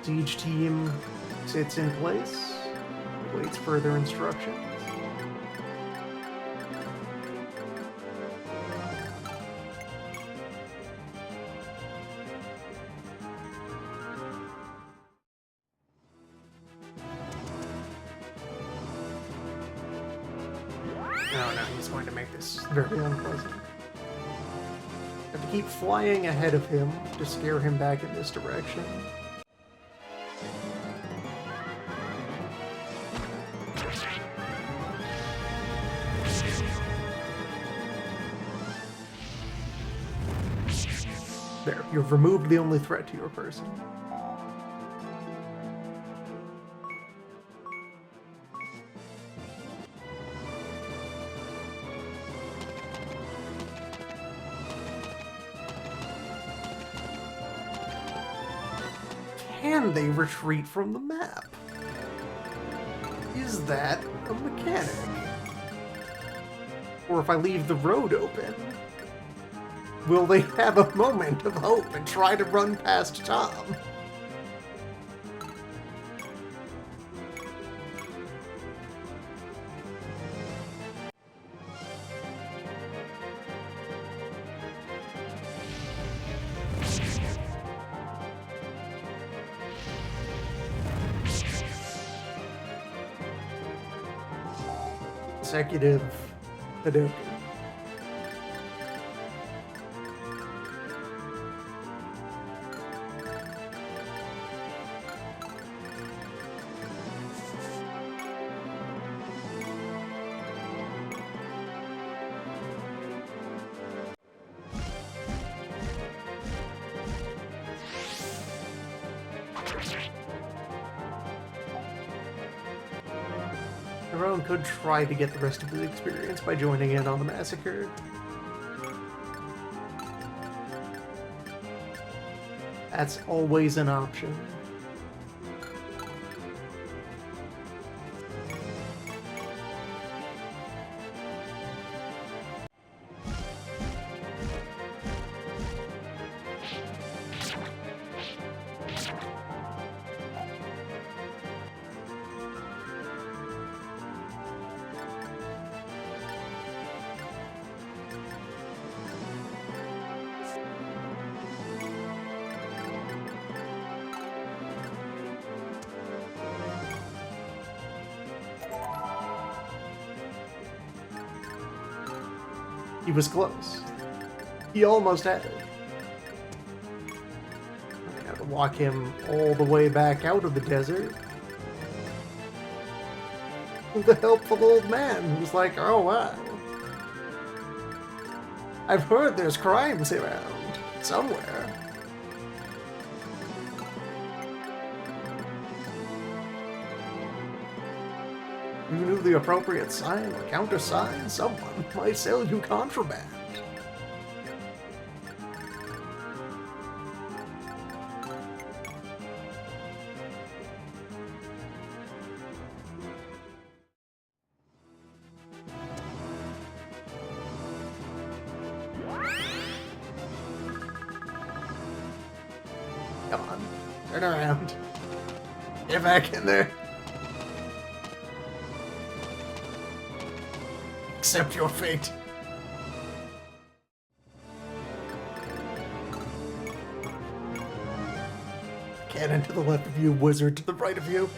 Siege team sits in place. Waits further instructions. No, he's going to make this very unpleasant. Have to keep flying ahead of him to scare him back in this direction. There, you've removed the only threat to your person. Can they retreat from the map? Is that a mechanic? Or if I leave the road open, will they have a moment of hope and try to run past Tom? Consecutive Hadouken. Tyrone could try to get the rest of his experience by joining in on the massacre. That's always an option. He was close. He almost had it. I had to walk him all the way back out of the desert. With a helpful old man who's like, oh wow. I've heard there's crimes around somewhere. If you knew the appropriate sign or countersign, someone might sell you contraband. Come on, turn around. Get back in there. accept your fate. Cannon to the left of you, wizard to the right of you.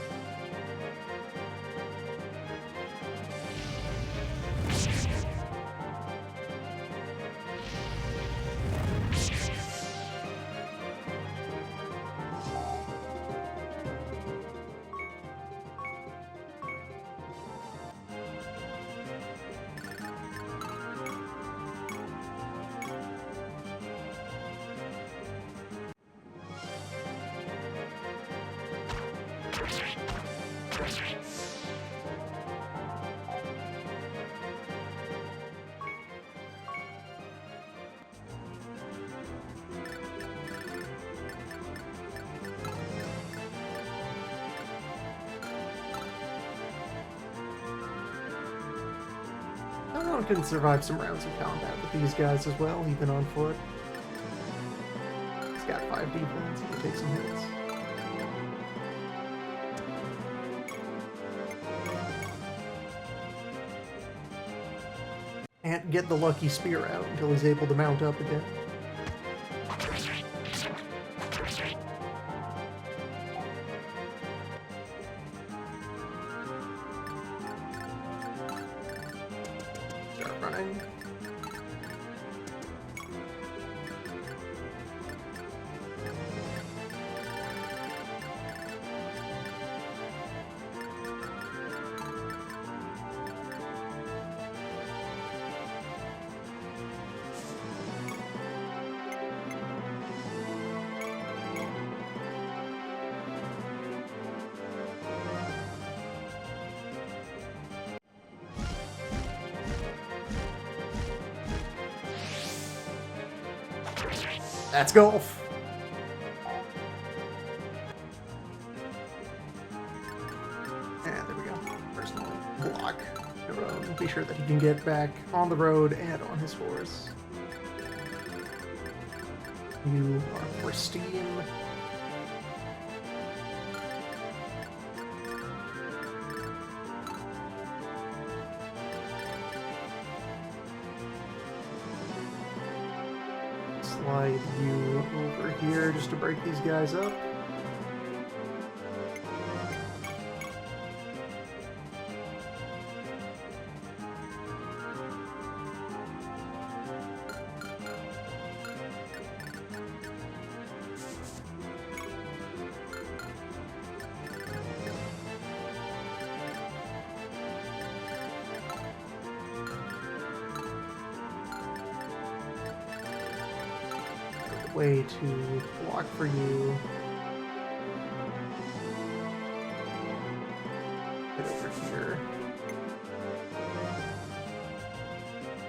I can survive some rounds of combat with these guys as well, even on foot. He's got 5 defense, he can take some hits. Can't get the lucky spear out until he's able to mount up again. That's golf. And there we go. Personal block. Be sure that he can get back on the road and on his horse. You are pristine. Slide you over here just to break these guys up. Way to block for you. Get over here.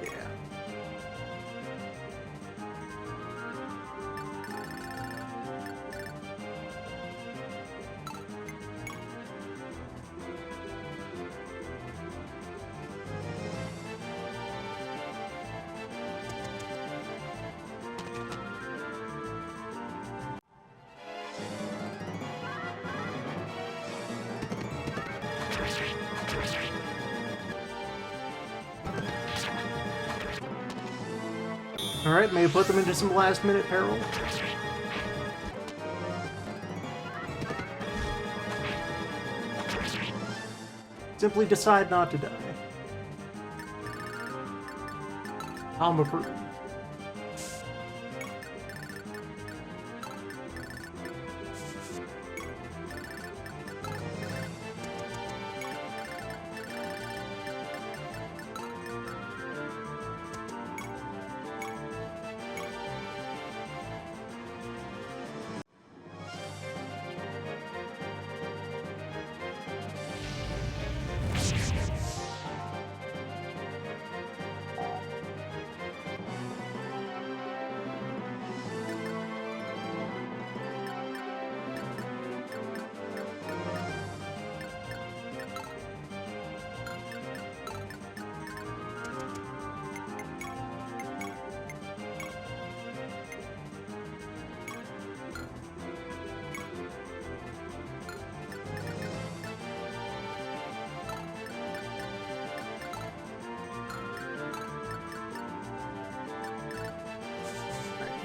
Yeah. Alright, may put them into some last-minute peril. Simply decide not to die. I'm approved.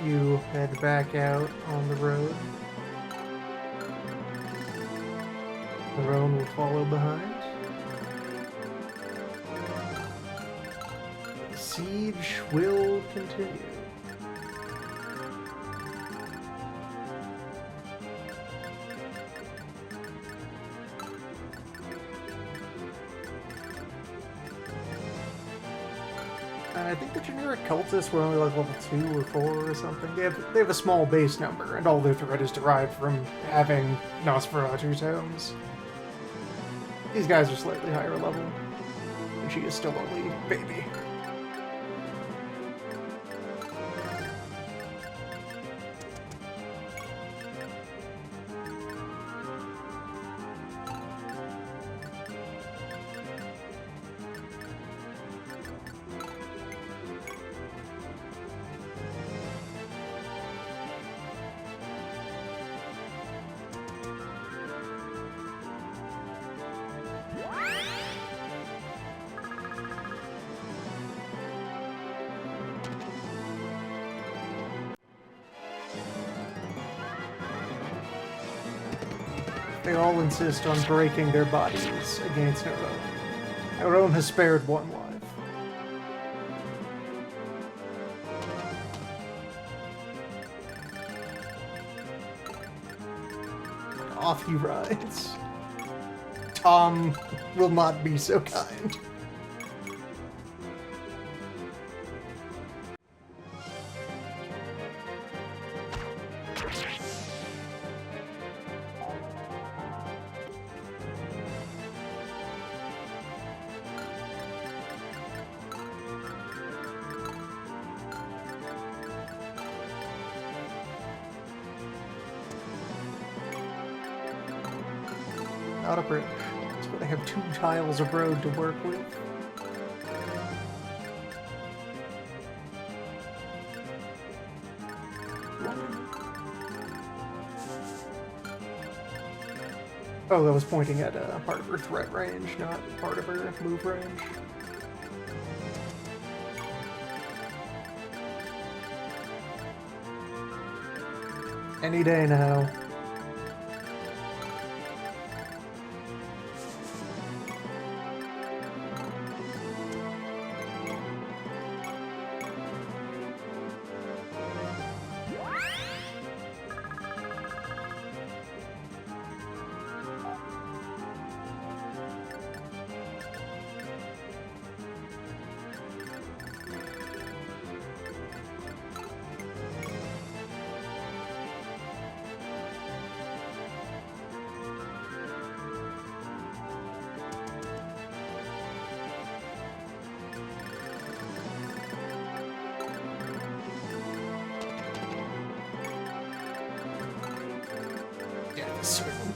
you head back out on the road. The roan will follow behind. The siege will continue. I think the generic cultists were only like level 2 or 4 or something. They have a small base number, and all their threat is derived from having Nosferatu tomes. These guys are slightly higher level, and she is still only baby. They all insist on breaking their bodies against our own. Our own has spared one life. Off he rides. Tom will not be so kind. Not a bridge. So they have 2 tiles of road to work with. Oh, that was pointing at part of her threat range, not part of her move range. Any day now. Certain.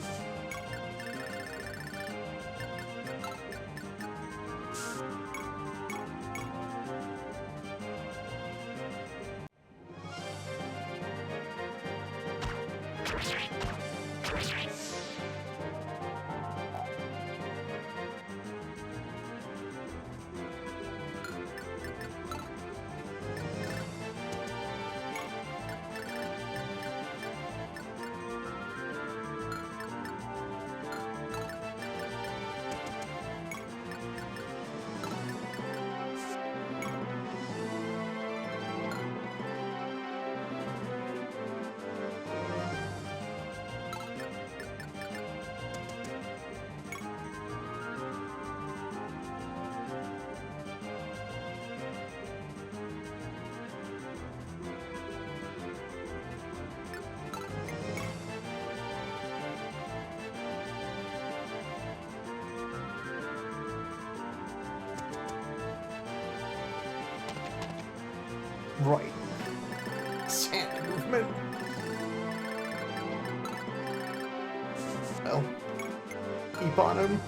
Right. Sand movement. Well, keep on him.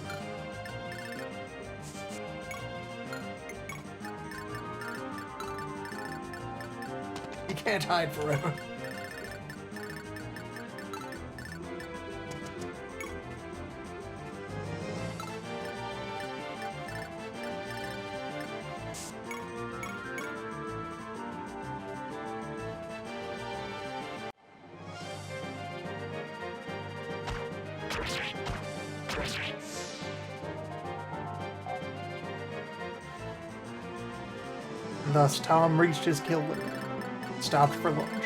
You can't hide forever. And thus, Tom reached his kill limit, stopped for lunch.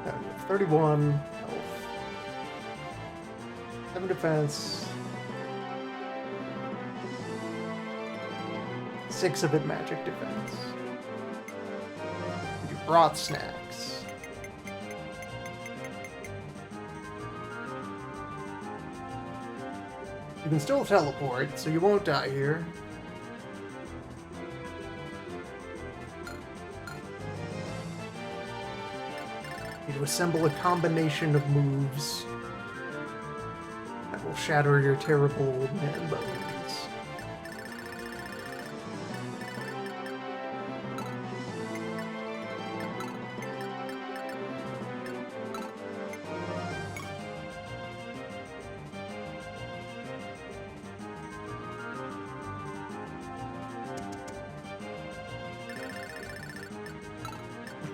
Okay, 31 health. 7 defense. 6 of it magic defense. You brought snacks. You can still teleport, so you won't die here. To assemble a combination of moves that will shatter your terrible old man bones.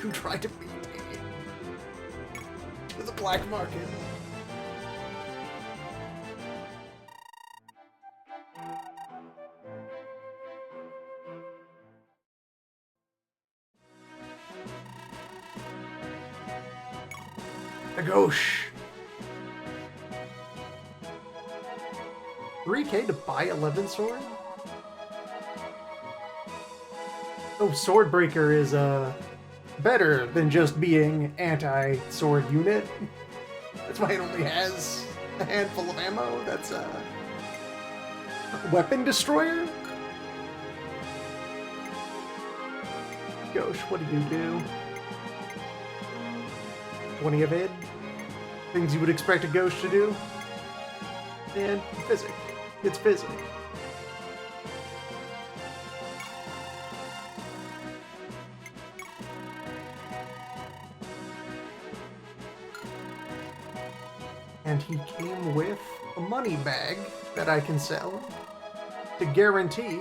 You try to beat me to the black market. A gauche. 3K to buy 11 sword? Oh, Swordbreaker is better than just being anti-sword unit. That's why it only has a handful of ammo. That's a weapon destroyer. Gosh, what do? 20 of it. Things you would expect a ghost to do. And physic. It's physic. And he came with a money bag that I can sell to guarantee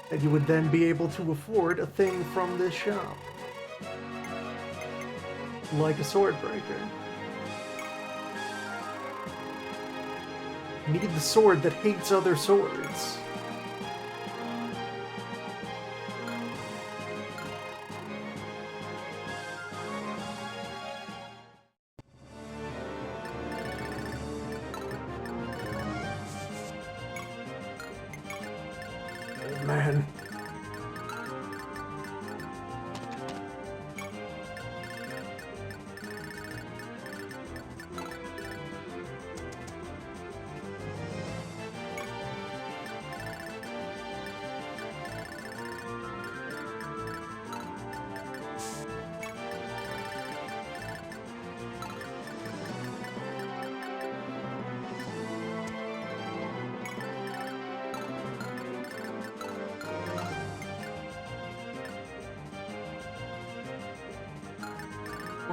that you would then be able to afford a thing from this shop. Like a Swordbreaker. You need the sword that hates other swords. Oh, man.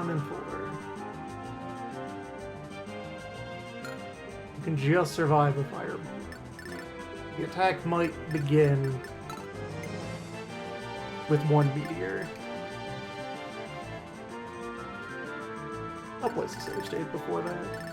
And 4. You can just survive a fireball. The attack might begin with 1 meteor. I'll place a save state before that.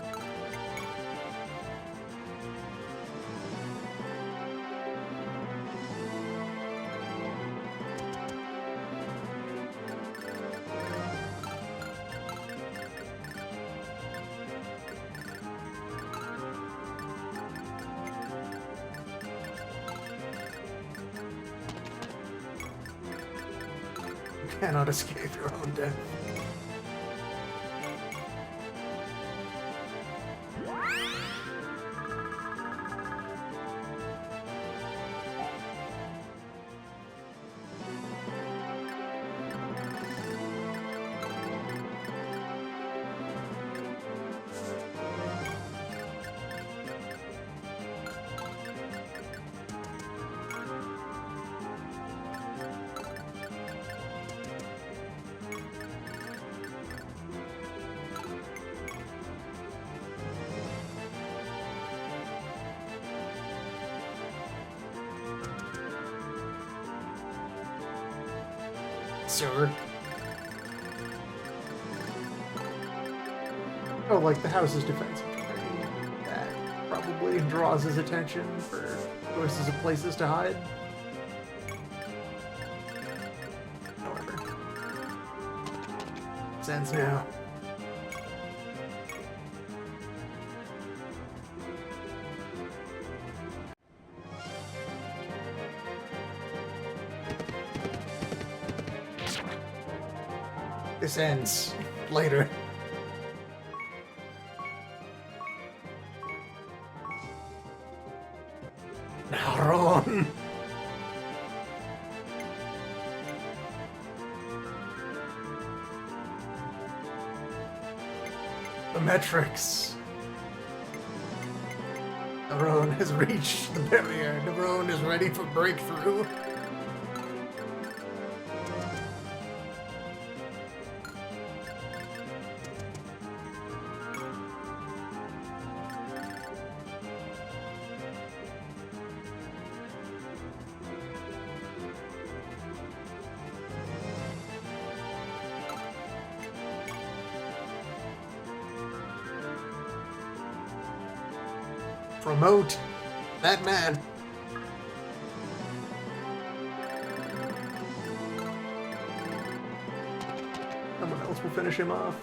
Cannot escape your own death. sir. Oh, like the house's defensive terrain. That probably draws his attention for choices of places to hide. However, sense now. This ends later. Now run! The metrics. Nerone has reached the barrier. Nerone is ready for breakthrough. Promote that man. Someone else will finish him off.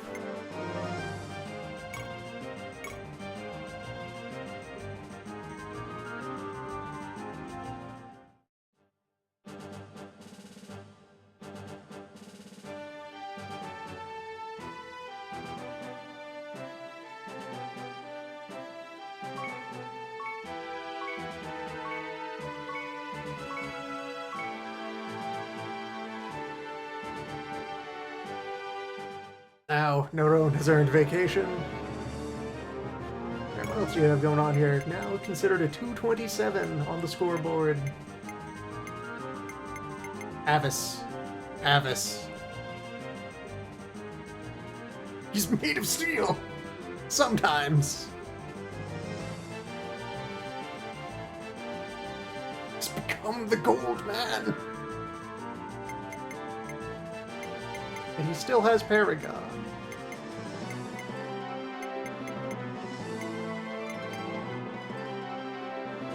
Now, Nerone has earned vacation. Alright, what else do you have going on here? Now considered a 227 on the scoreboard. Avis. Avis. He's made of steel! Sometimes. He's become the gold man! And he still has Paragon.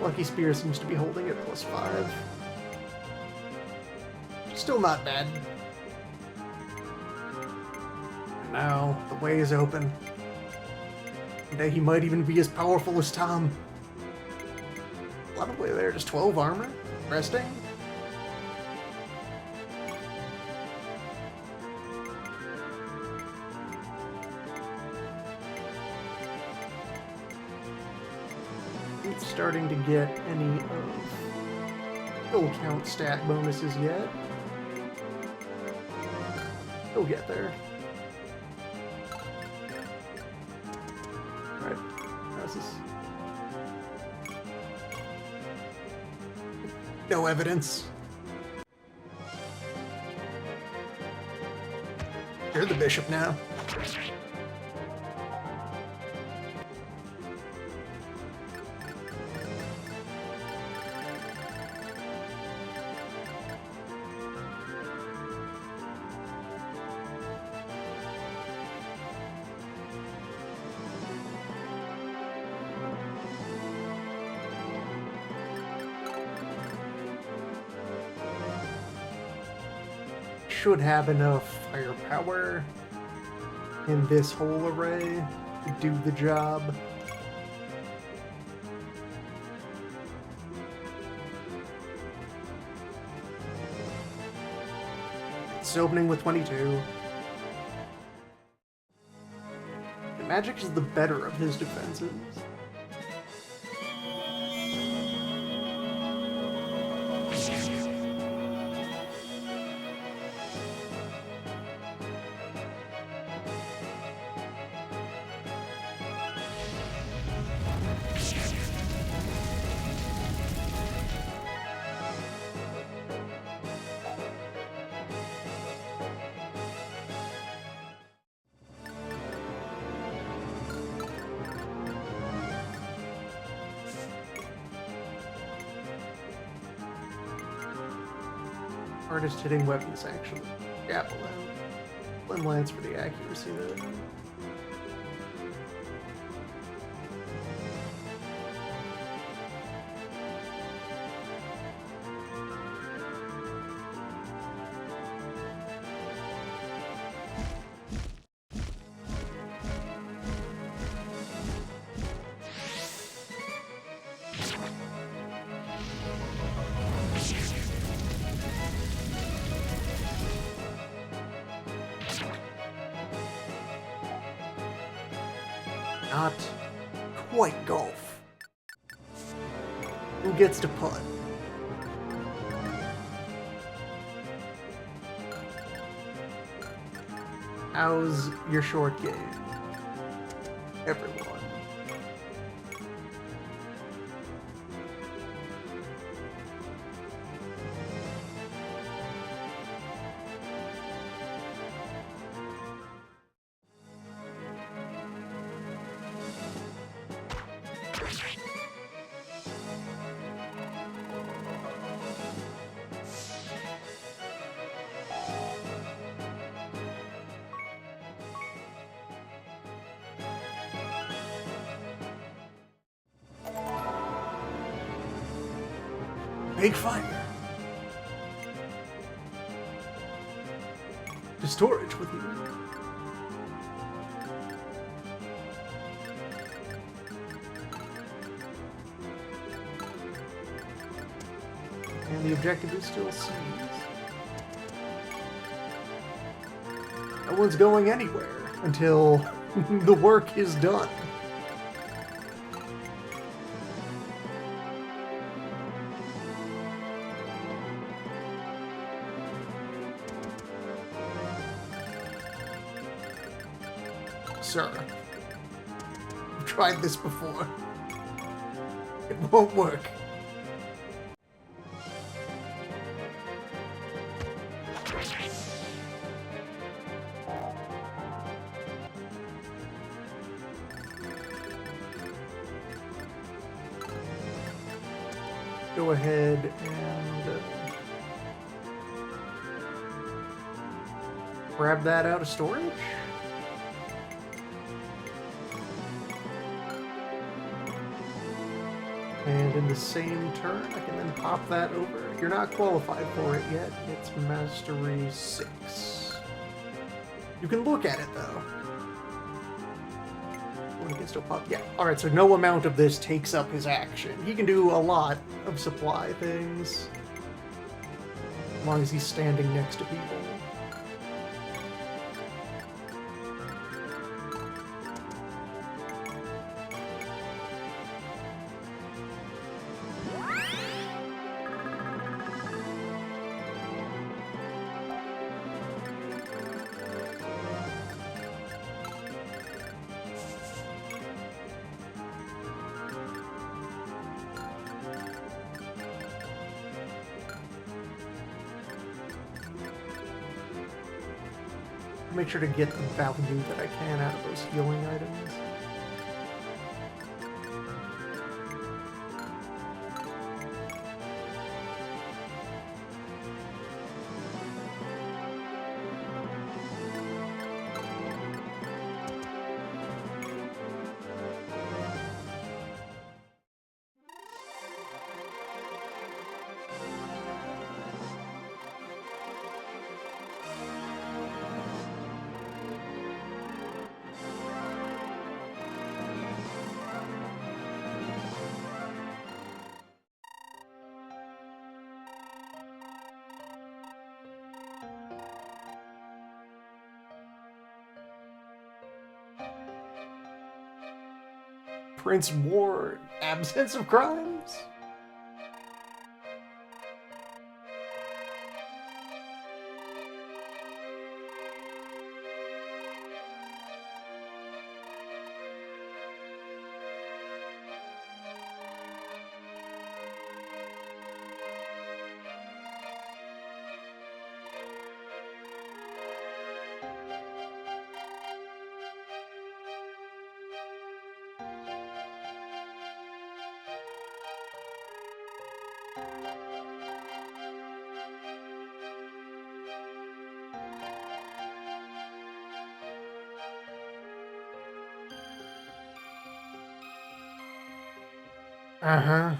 Lucky Spear seems to be holding at +5. Still not bad. And now, the way is open. One day he might even be as powerful as Tom. A lot of way there, just 12 armor? Resting? Starting to get any of kill count stat bonuses yet. He'll get there. Alright, how's this? No evidence. You're the bishop now. Should have enough firepower in this whole array to do the job. It's opening with 22. And magic is the better of his defenses. Hardest hitting weapons, actually. Chapel out. Flynn Lance for the accuracy there. Not quite golf. Who gets to putt? How's your short game? Everyone. Big fire. To storage with you. And the objective is still seized. No one's going anywhere until the work is done. Sir, I've tried this before. It won't work. Go ahead and grab that out of storage. And in the same turn, I can then pop that over. You're not qualified for it yet. It's Mastery 6. You can look at it, though. You can still pop. Yeah. Alright, so no amount of this takes up his action. He can do a lot of supply things. As long as he's standing next to people. Make sure to get the value that I can out of those healing items. Prince Ward, absence of crimes? Uh-huh.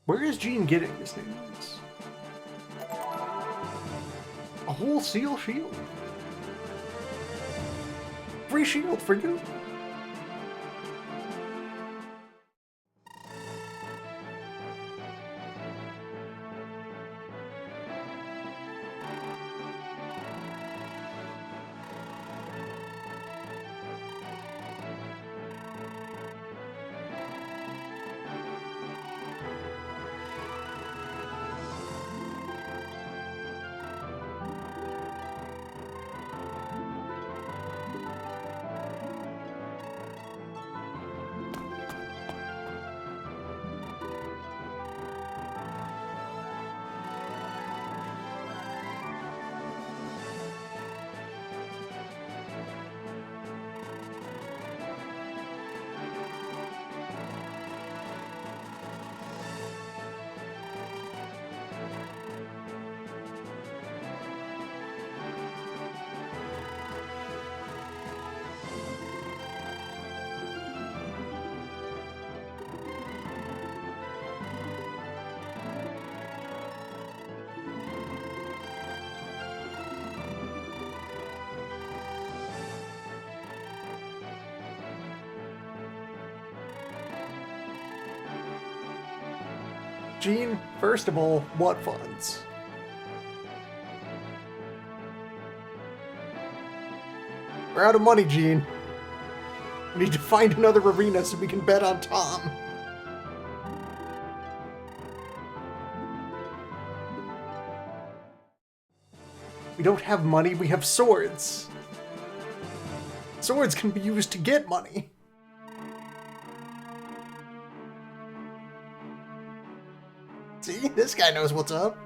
Where is Gene getting these things? A whole seal shield. Free shield for you. Gene, first of all, what funds? We're out of money, Gene. We need to find another arena so we can bet on Tom. We don't have money, we have swords. Swords can be used to get money. See, this guy knows what's up.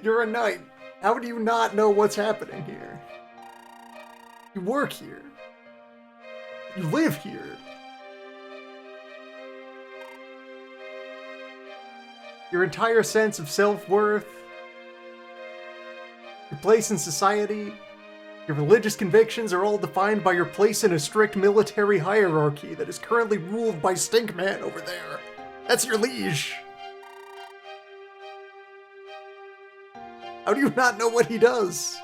You're a knight. How do you not know what's happening here? You work here. You live here. Your entire sense of self-worth, your place in society, your religious convictions are all defined by your place in a strict military hierarchy that is currently ruled by Stinkman over there. That's your liege. How do you not know what he does?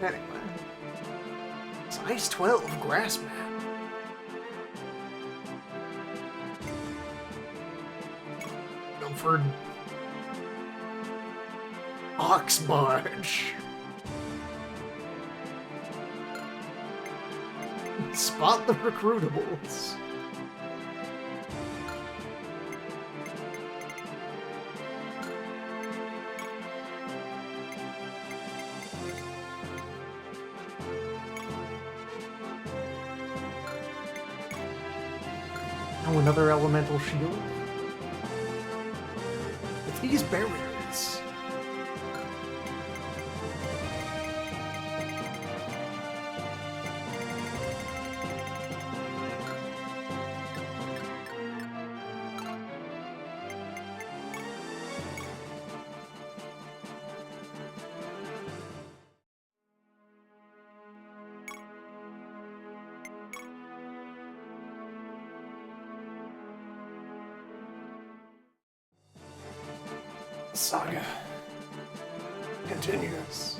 Anyway. Size 12 grass map. Milford. Ox barge. Spot the recruitables. Oh, another elemental shield? With these barriers. Saga continues.